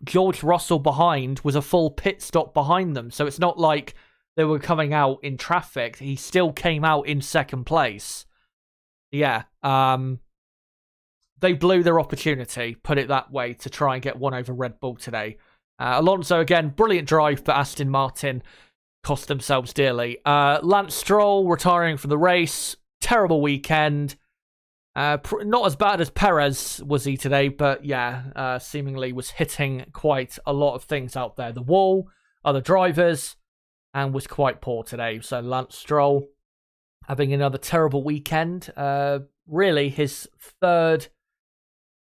George Russell behind was a full pit stop behind them. So it's not like they were coming out in traffic. He still came out in 2nd place. Yeah. They blew their opportunity, put it that way, to try and get one over Red Bull today. Alonso, again, brilliant drive, but Aston Martin cost themselves dearly. Lance Stroll retiring from the race. Terrible weekend. Not as bad as Perez was he today, but yeah, seemingly was hitting quite a lot of things out there. The wall, other drivers, and was quite poor today. So Lance Stroll having another terrible weekend. Really his 3rd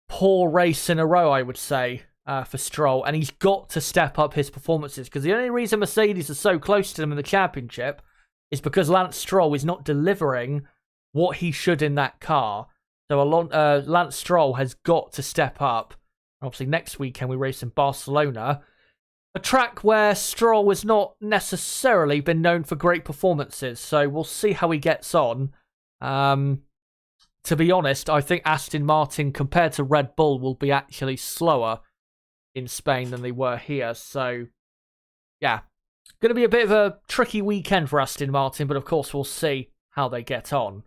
poor race in a row, I would say, for Stroll. And he's got to step up his performances, because the only reason Mercedes is so close to them in the championship is because Lance Stroll is not delivering what he should in that car. So Lance Stroll has got to step up. Obviously, next weekend we race in Barcelona, a track where Stroll has not necessarily been known for great performances. So we'll see how he gets on. To be honest, I think Aston Martin, compared to Red Bull, will be actually slower in Spain than they were here. So, yeah, going to be a bit of a tricky weekend for Aston Martin, but of course we'll see how they get on.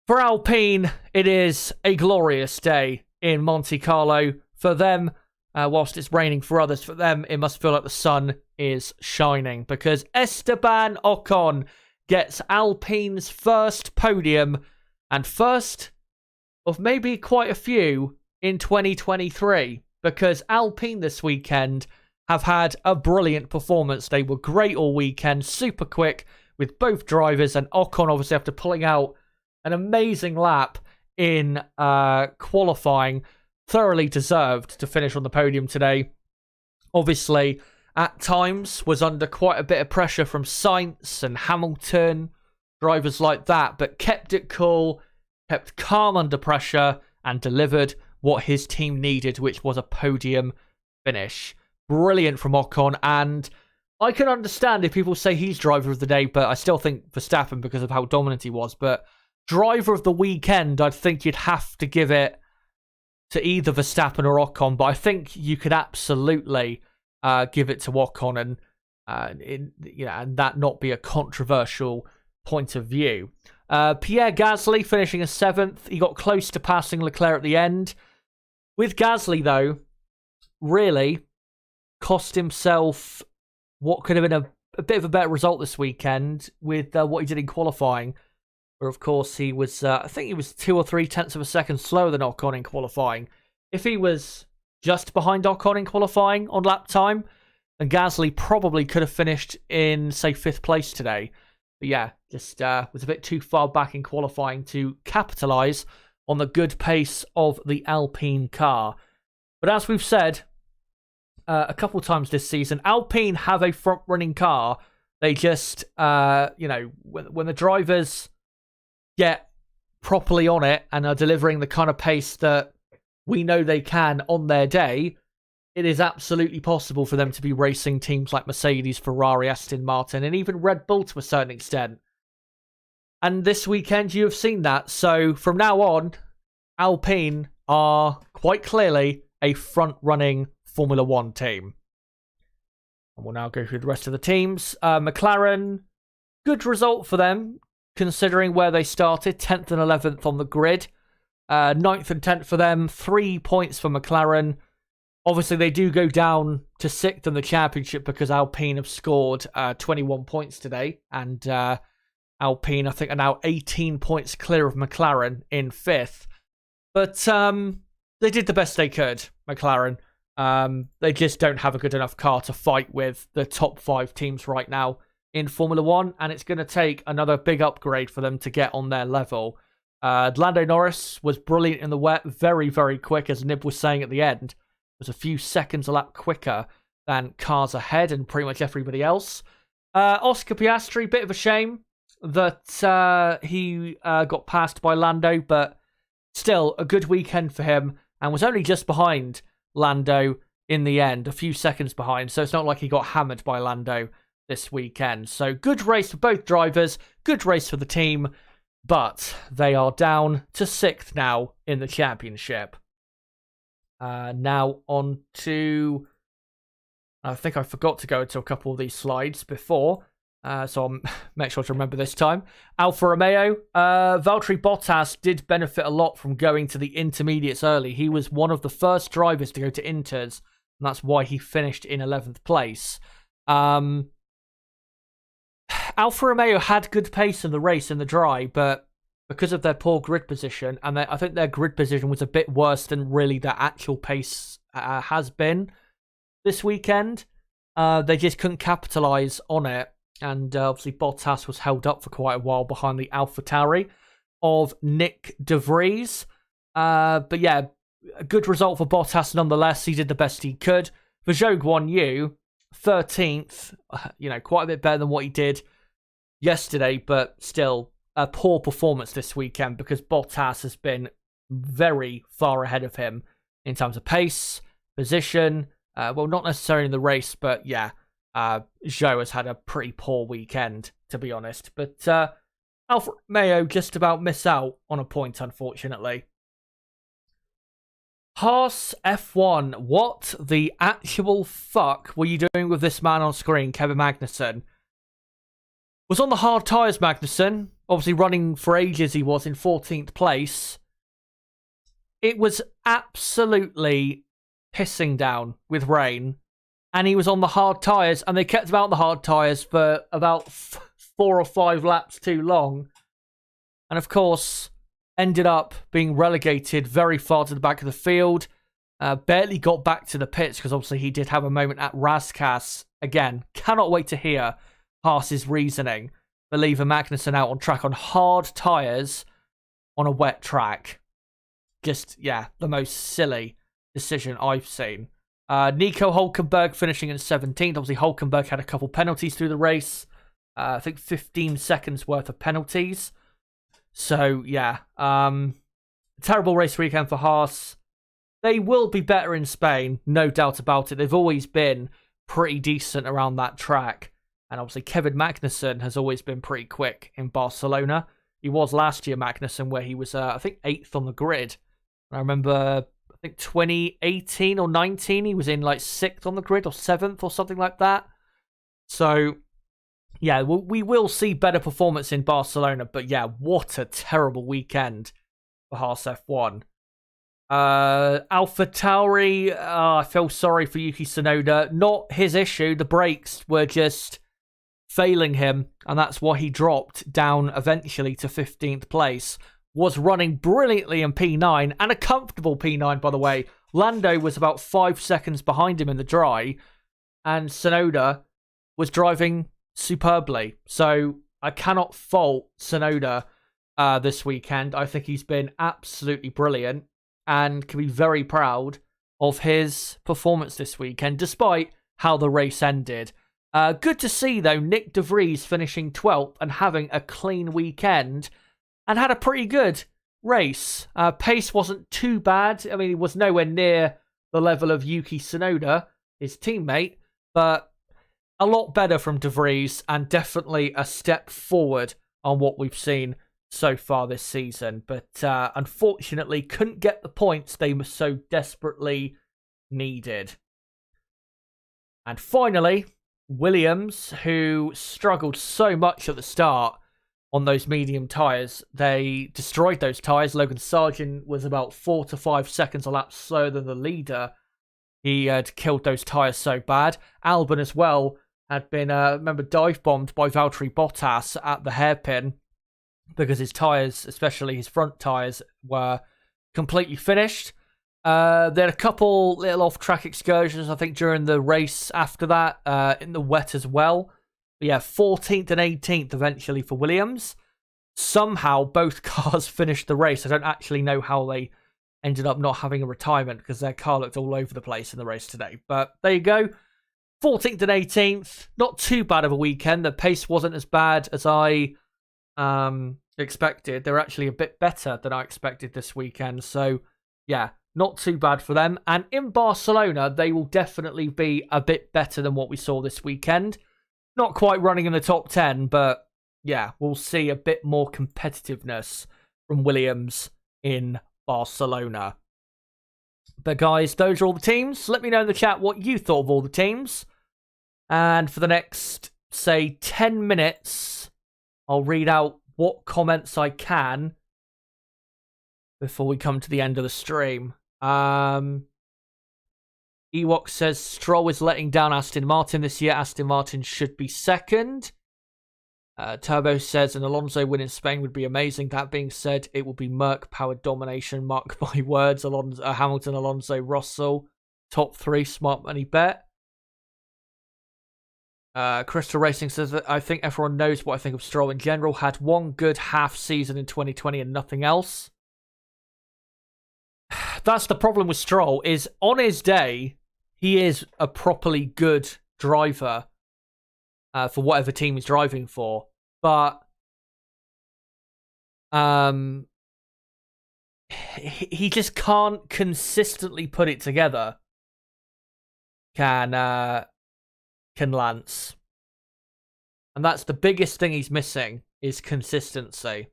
For Alpine, it is a glorious day in Monte Carlo. For them, whilst it's raining for others, for them, it must feel like the sun is shining, because Esteban Ocon gets Alpine's first podium and first of maybe quite a few in 2023, because Alpine this weekend have had a brilliant performance. They were great all weekend, super quick with both drivers, and Ocon obviously after pulling out an amazing lap in qualifying, thoroughly deserved to finish on the podium today. Obviously, at times was under quite a bit of pressure from Sainz and Hamilton, drivers like that, but kept it cool, kept calm under pressure, and delivered what his team needed, which was a podium finish. Brilliant from Ocon, and I can understand if people say he's driver of the day, but I still think Verstappen because of how dominant he was. But driver of the weekend, I'd think you'd have to give it to either Verstappen or Ocon, but I think you could absolutely give it to Ocon and that not be a controversial point of view. Pierre Gasly finishing as 7th. He got close to passing Leclerc at the end. With Gasly, though, really cost himself what could have been a bit of a better result this weekend with what he did in qualifying, where, of course, he was, I think he was 2 or 3 tenths of a second slower than Ocon in qualifying. If he was just behind Ocon in qualifying on lap time, then Gasly probably could have finished in, say, 5th place today. But yeah, just was a bit too far back in qualifying to capitalise on the good pace of the Alpine car. But as we've said a couple times this season, Alpine have a front-running car. They just, when the drivers get properly on it and are delivering the kind of pace that we know they can on their day, it is absolutely possible for them to be racing teams like Mercedes, Ferrari, Aston Martin, and even Red Bull to a certain extent. And this weekend, you have seen that. So from now on, Alpine are quite clearly a front-running Formula One team. And we'll now go through the rest of the teams. McLaren, good result for them, considering where they started, 10th and 11th on the grid. 9th and 10th for them, 3 points for McLaren. Obviously, they do go down to 6th in the championship because Alpine have scored 21 points today. And Alpine, I think, are now 18 points clear of McLaren in 5th. But they did the best they could, McLaren. They just don't have a good enough car to fight with the top 5 teams right now in Formula One. And it's going to take another big upgrade for them to get on their level. Lando Norris was brilliant in the wet, very, very quick, as Nib was saying at the end. Was a few seconds a lap quicker than cars ahead and pretty much everybody else. Oscar Piastri, bit of a shame that he got passed by Lando, but still a good weekend for him and was only just behind Lando in the end, a few seconds behind, so it's not like he got hammered by Lando this weekend. So good race for both drivers, good race for the team, but they are down to 6th now in the championship. Now on to... I think I forgot to go into a couple of these slides before, so I'll make sure to remember this time. Alfa Romeo, Valtteri Bottas did benefit a lot from going to the intermediates early. He was one of the first drivers to go to Inters, and that's why he finished in 11th place. Alfa Romeo had good pace in the race in the dry, but because of their poor grid position, and I think their grid position was a bit worse than really their actual pace has been this weekend, they just couldn't capitalise on it. And obviously Bottas was held up for quite a while behind the AlphaTauri of Nick De Vries. But yeah, a good result for Bottas nonetheless. He did the best he could. For Zhou Guanyu, 13th, quite a bit better than what he did yesterday, but still a poor performance this weekend because Bottas has been very far ahead of him in terms of pace, position, well, not necessarily in the race, but yeah, Zhou has had a pretty poor weekend, to be honest. But Alfa Romeo just about miss out on a point, unfortunately. Haas F1, what the actual fuck were you doing with this man on screen, Kevin Magnussen? Was on the hard tyres, Magnussen. Obviously running for ages he was in 14th place. It was absolutely pissing down with rain. And he was on the hard tyres, and they kept him out on the hard tyres for about 4 or 5 laps too long. And of course, ended up being relegated very far to the back of the field. Barely got back to the pits, because obviously he did have a moment at Raskas. Again, cannot wait to hear Haas's reasoning for leaving Magnussen out on track on hard tyres on a wet track. Just, yeah, the most silly decision I've seen. Nico Hulkenberg finishing in 17th. Obviously, Hulkenberg had a couple penalties through the race. I think 15 seconds worth of penalties. So, yeah. Terrible race weekend for Haas. They will be better in Spain, no doubt about it. They've always been pretty decent around that track. And obviously, Kevin Magnussen has always been pretty quick in Barcelona. He was last year, Magnussen, where he was, I think, 8th on the grid. I remember, I think 2018 or 19, he was in like 6th on the grid or 7th or something like that. So, yeah, we will see better performance in Barcelona. But yeah, what a terrible weekend for Haas F1. AlphaTauri, I feel sorry for Yuki Tsunoda. Not his issue. The brakes were just failing him, and that's why he dropped down eventually to 15th place. Was running brilliantly in P9, and a comfortable P9, by the way. Lando was about 5 seconds behind him in the dry, and Tsunoda was driving superbly. So I cannot fault Tsunoda this weekend. I think he's been absolutely brilliant and can be very proud of his performance this weekend, despite how the race ended. Good to see, though, Nick De Vries finishing 12th and having a clean weekend and had a pretty good race. Pace wasn't too bad. I mean, he was nowhere near the level of Yuki Tsunoda, his teammate, but a lot better from De Vries and definitely a step forward on what we've seen so far this season. But unfortunately, couldn't get the points they were so desperately needed. And finally, Williams, who struggled so much at the start on those medium tyres. They destroyed those tyres. Logan Sargent was about 4 to 5 seconds a lap slower than the leader. He had killed those tyres so bad. Albon as well had been, remember, dive-bombed by Valtteri Bottas at the hairpin because his tyres, especially his front tyres, were completely finished. They had a couple little off-track excursions, I think, during the race after that, in the wet as well. But yeah, 14th and 18th eventually for Williams. Somehow both cars finished the race. I don't actually know how they ended up not having a retirement because their car looked all over the place in the race today. But there you go. 14th and 18th. Not too bad of a weekend. The pace wasn't as bad as I expected. They were actually a bit better than I expected this weekend. So yeah, not too bad for them. And in Barcelona, they will definitely be a bit better than what we saw this weekend. Not quite running in the top 10, but yeah, we'll see a bit more competitiveness from Williams in Barcelona. But guys, those are all the teams. Let me know in the chat what you thought of all the teams. And for the next, say, 10 minutes, I'll read out what comments I can before we come to the end of the stream. Ewok says Stroll is letting down Aston Martin this year. Aston Martin should be second. Turbo says an Alonso win in Spain would be amazing. That being said, it will be Merc-powered domination. Mark my words. Hamilton, Alonso, Russell. Top 3 smart money bet. Crystal Racing says that I think everyone knows what I think of Stroll in general. Had one good half season in 2020 and nothing else. That's the problem with Stroll, is on his day, he is a properly good driver for whatever team he's driving for. But he just can't consistently put it together. Can Lance. And that's the biggest thing he's missing, is consistency.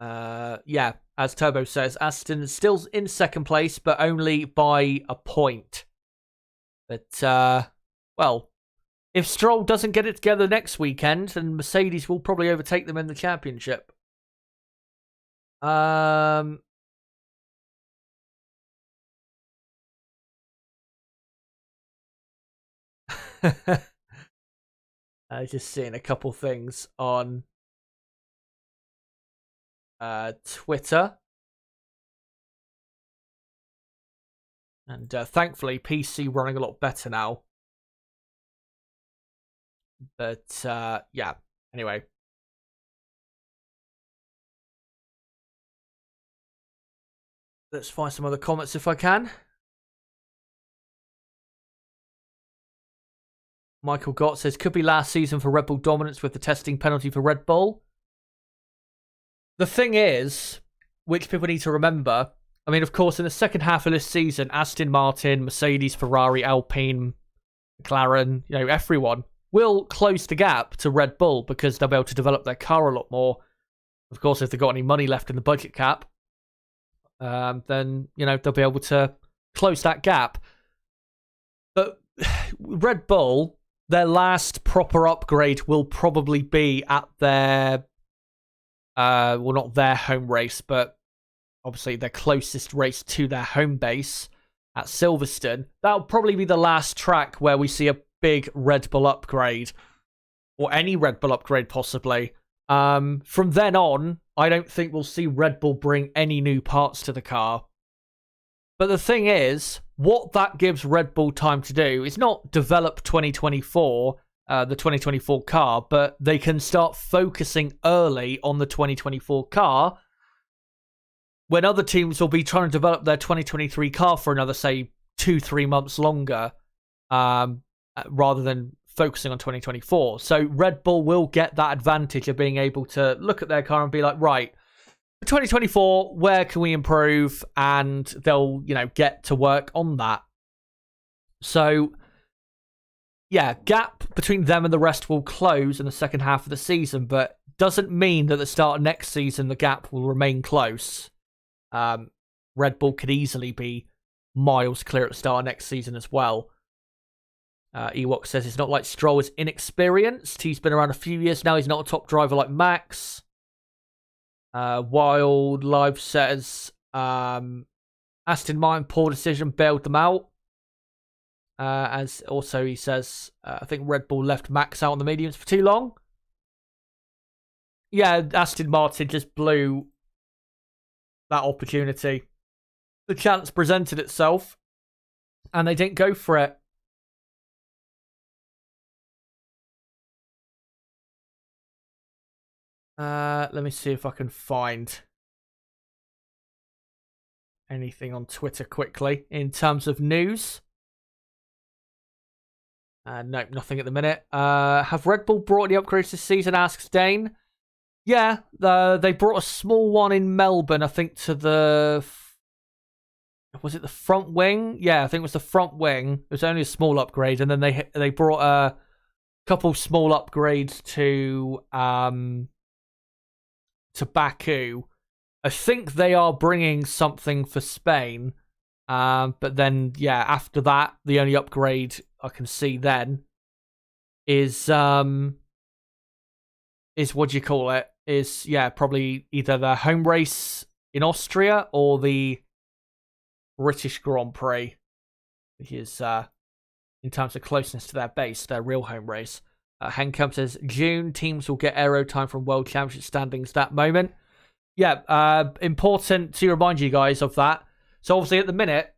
Yeah, as Turbo says, Aston is still in second place, but only by a point. But, well, if Stroll doesn't get it together next weekend, then Mercedes will probably overtake them in the championship. Just seeing a couple things on Twitter. And thankfully, PC running a lot better now. But, yeah. Anyway. Let's find some other comments if I can. Michael Gott says, could be last season for Red Bull dominance with the testing penalty for Red Bull. The thing is, which people need to remember, I mean, of course, in the second half of this season, Aston Martin, Mercedes, Ferrari, Alpine, McLaren, everyone will close the gap to Red Bull because they'll be able to develop their car a lot more. Of course, if they've got any money left in the budget cap, then, they'll be able to close that gap. But Red Bull, their last proper upgrade will probably be at their, not their home race, but obviously their closest race to their home base at Silverstone. That'll probably be the last track where we see a big Red Bull upgrade, or any Red Bull upgrade possibly. From then on, I don't think we'll see Red Bull bring any new parts to the car. But the thing is, what that gives Red Bull time to do is not develop 2024, the 2024 car, but they can start focusing early on the 2024 car when other teams will be trying to develop their 2023 car for another, say, 2-3 months longer, rather than focusing on 2024. So Red Bull will get that advantage of being able to look at their car and be like, right, 2024, where can we improve? And they'll, get to work on that. So, yeah, gap between them and the rest will close in the second half of the season, but doesn't mean that at the start of next season, the gap will remain close. Red Bull could easily be miles clear at the start of next season as well. Ewok says it's not like Stroll is inexperienced. He's been around a few years now. He's not a top driver like Max. Wild Live says Aston Martin poor decision bailed them out. As also he says, I think Red Bull left Max out on the mediums for too long. Yeah, Aston Martin just blew that opportunity. The chance presented itself, and they didn't go for it. Let me see if I can find anything on Twitter quickly in terms of news. Nope, nothing at the minute. Have Red Bull brought any upgrades this season, asks Dane. Yeah, they brought a small one in Melbourne, I think, to the... Was it the front wing? Yeah, I think it was the front wing. It was only a small upgrade, and then they brought a couple small upgrades to Baku. I think they are bringing something for Spain, but then after that, the only upgrade I can see then is what do you call it? Is probably either the home race in Austria or the British Grand Prix, which is in terms of closeness to their base, their real home race. Henkamp says June teams will get aero time from World Championship standings that moment. Important to remind you guys of that. So obviously at the minute,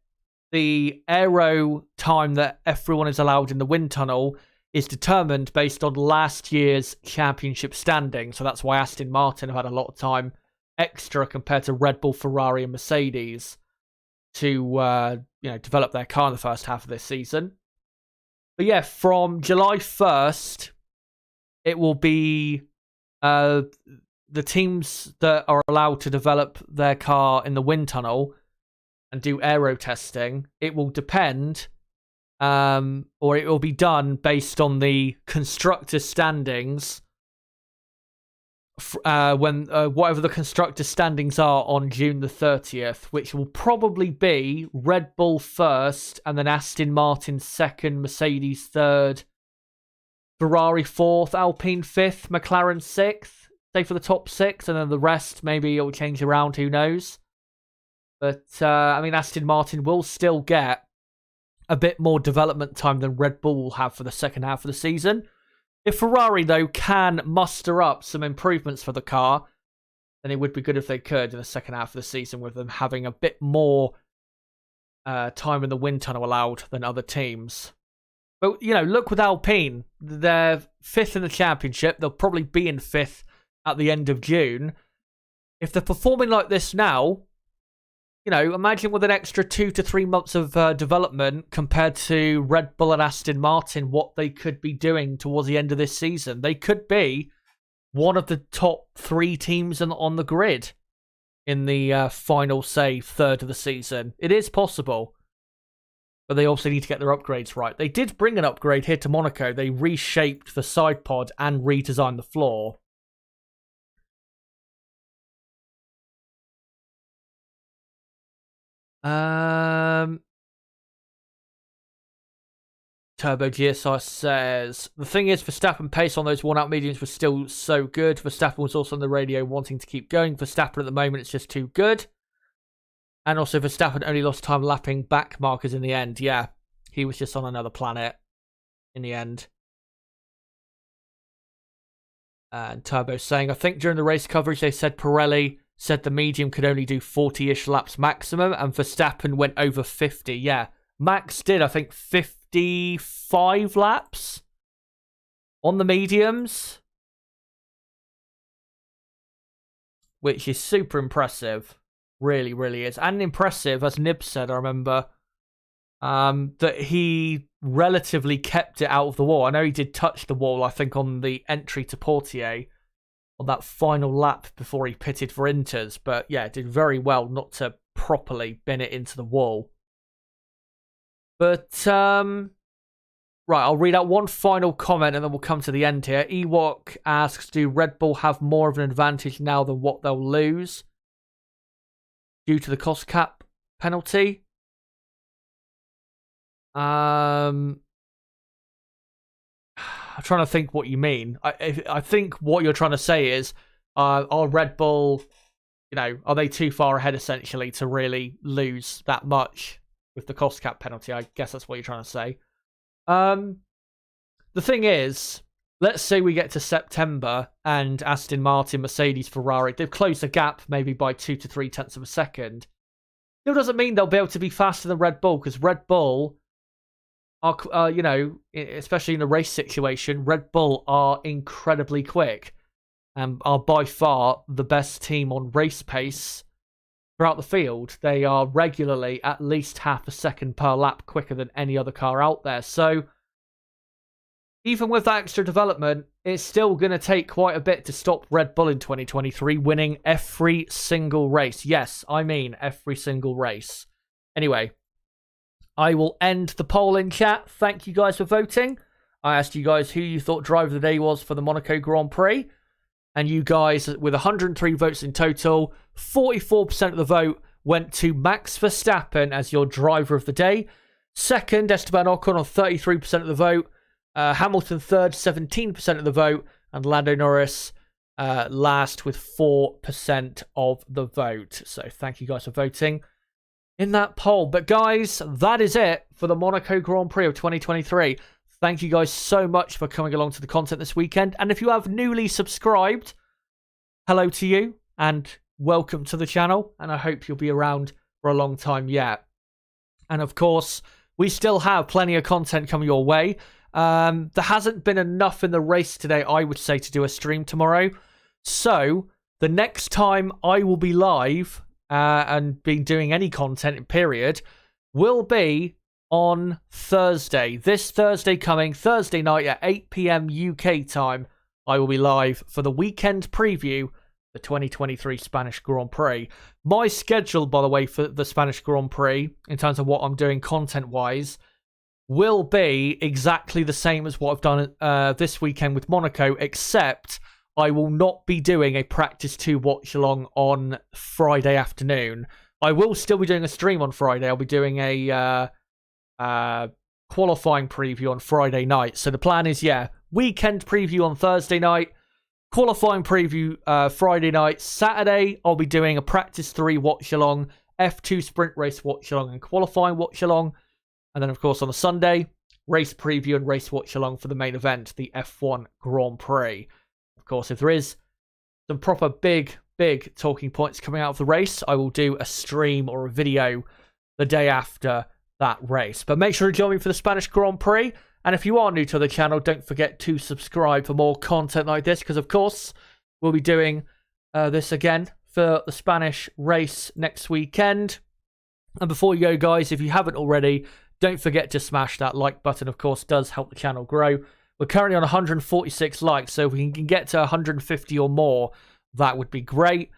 the aero time that everyone is allowed in the wind tunnel is determined based on last year's championship standing. So that's why Aston Martin have had a lot of time extra compared to Red Bull, Ferrari, and Mercedes to develop their car in the first half of this season. But from July 1st, it will be the teams that are allowed to develop their car in the wind tunnel and do aero testing. It will depend, or it will be done based on the constructor standings. When whatever the constructor standings are on June the 30th, which will probably be Red Bull first, and then Aston Martin second, Mercedes third, Ferrari fourth, Alpine fifth, McLaren sixth. Say for the top six, and then the rest maybe it will change around. Who knows? But Aston Martin will still get a bit more development time than Red Bull will have for the second half of the season. If Ferrari, though, can muster up some improvements for the car, then it would be good if they could in the second half of the season, with them having a bit more time in the wind tunnel allowed than other teams. But, look with Alpine. They're fifth in the championship. They'll probably be in fifth at the end of June. If they're performing like this now, imagine with an extra 2 to 3 months of development compared to Red Bull and Aston Martin, what they could be doing towards the end of this season. They could be one of the top 3 teams on the grid in the final, say, third of the season. It is possible. But they also need to get their upgrades right. They did bring an upgrade here to Monaco. They reshaped the side pod and redesigned the floor. Turbo GSI says, the thing is, Verstappen pace on those worn-out mediums was still so good. Verstappen was also on the radio wanting to keep going. Verstappen at the moment, it's just too good. And also, Verstappen only lost time lapping back markers in the end. Yeah, he was just on another planet in the end. And Turbo's saying, I think during the race coverage, they said Pirelli said the medium could only do 40-ish laps maximum, and Verstappen went over 50. Yeah, Max did, I think, 55 laps on the mediums, which is super impressive. Really, really is. And impressive, as Nib said, I remember, that he relatively kept it out of the wall. I know he did touch the wall, I think, on the entry to Portier on that final lap before he pitted for Inters. But yeah, did very well not to properly bin it into the wall. But, right, I'll read out one final comment and then we'll come to the end here. Ewok asks, do Red Bull have more of an advantage now than what they'll lose due to the cost cap penalty? I'm trying to think what you mean. I think what you're trying to say is, are Red Bull, are they too far ahead essentially to really lose that much with the cost cap penalty? I guess that's what you're trying to say. The thing is, let's say we get to September and Aston Martin, Mercedes, Ferrari, they've closed the gap maybe by 2 to 3 tenths of a second. Still doesn't mean they'll be able to be faster than Red Bull, because Red Bull are, especially in a race situation, Red Bull are incredibly quick and are by far the best team on race pace throughout the field. They are regularly at least half a second per lap quicker than any other car out there. So even with that extra development, it's still going to take quite a bit to stop Red Bull in 2023 winning every single race. Yes, I mean every single race. Anyway, I will end the poll in chat. Thank you guys for voting. I asked you guys who you thought driver of the day was for the Monaco Grand Prix. And you guys, with 103 votes in total, 44% of the vote went to Max Verstappen as your driver of the day. Second, Esteban Ocon on 33% of the vote. Hamilton third, 17% of the vote, and Lando Norris last with 4% of the vote. So thank you guys for voting in that poll. But guys, that is it for the Monaco Grand Prix of 2023. Thank you guys so much for coming along to the content this weekend. And if you have newly subscribed, hello to you and welcome to the channel. And I hope you'll be around for a long time yet. And of course, we still have plenty of content coming your way. There hasn't been enough in the race today, I would say, to do a stream tomorrow. So the next time I will be live and be doing any content, period, will be on Thursday. This Thursday coming, Thursday night at 8 p.m. UK time, I will be live for the weekend preview, the 2023 Spanish Grand Prix. My schedule, by the way, for the Spanish Grand Prix, in terms of what I'm doing content-wise, will be exactly the same as what I've done this weekend with Monaco, except I will not be doing a Practice 2 watch-along on Friday afternoon. I will still be doing a stream on Friday. I'll be doing a qualifying preview on Friday night. So the plan is, weekend preview on Thursday night, qualifying preview Friday night. Saturday, I'll be doing a Practice 3 watch-along, F2 sprint race watch-along, and qualifying watch-along. And then, of course, on a Sunday, race preview and race watch-along for the main event, the F1 Grand Prix. Of course, if there is some proper big talking points coming out of the race, I will do a stream or a video the day after that race. But make sure to join me for the Spanish Grand Prix. And if you are new to the channel, don't forget to subscribe for more content like this, because, of course, we'll be doing this again for the Spanish race next weekend. And before you go, guys, if you haven't already, don't forget to smash that like button. Of course, does help the channel grow. We're currently on 146 likes, so if we can get to 150 or more, that would be great.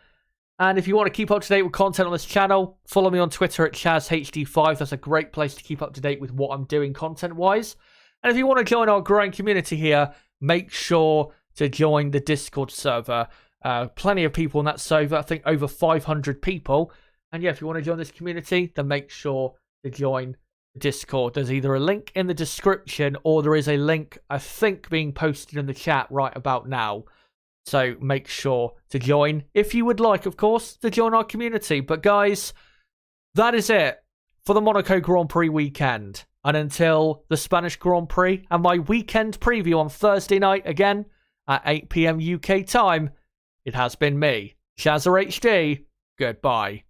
And if you want to keep up to date with content on this channel, follow me on Twitter at ChazHD5. That's a great place to keep up to date with what I'm doing content-wise. And if you want to join our growing community here, make sure to join the Discord server. Plenty of people in that server, I think over 500 people. And yeah, if you want to join this community, then make sure to join the Discord. There's either a link in the description or there is a link, I think, being posted in the chat right about now. So make sure to join, if you would like, of course, to join our community. But guys, that is it for the Monaco Grand Prix weekend. And until the Spanish Grand Prix and my weekend preview on Thursday night again at 8 PM UK time, it has been me, Chazzer HD. Goodbye.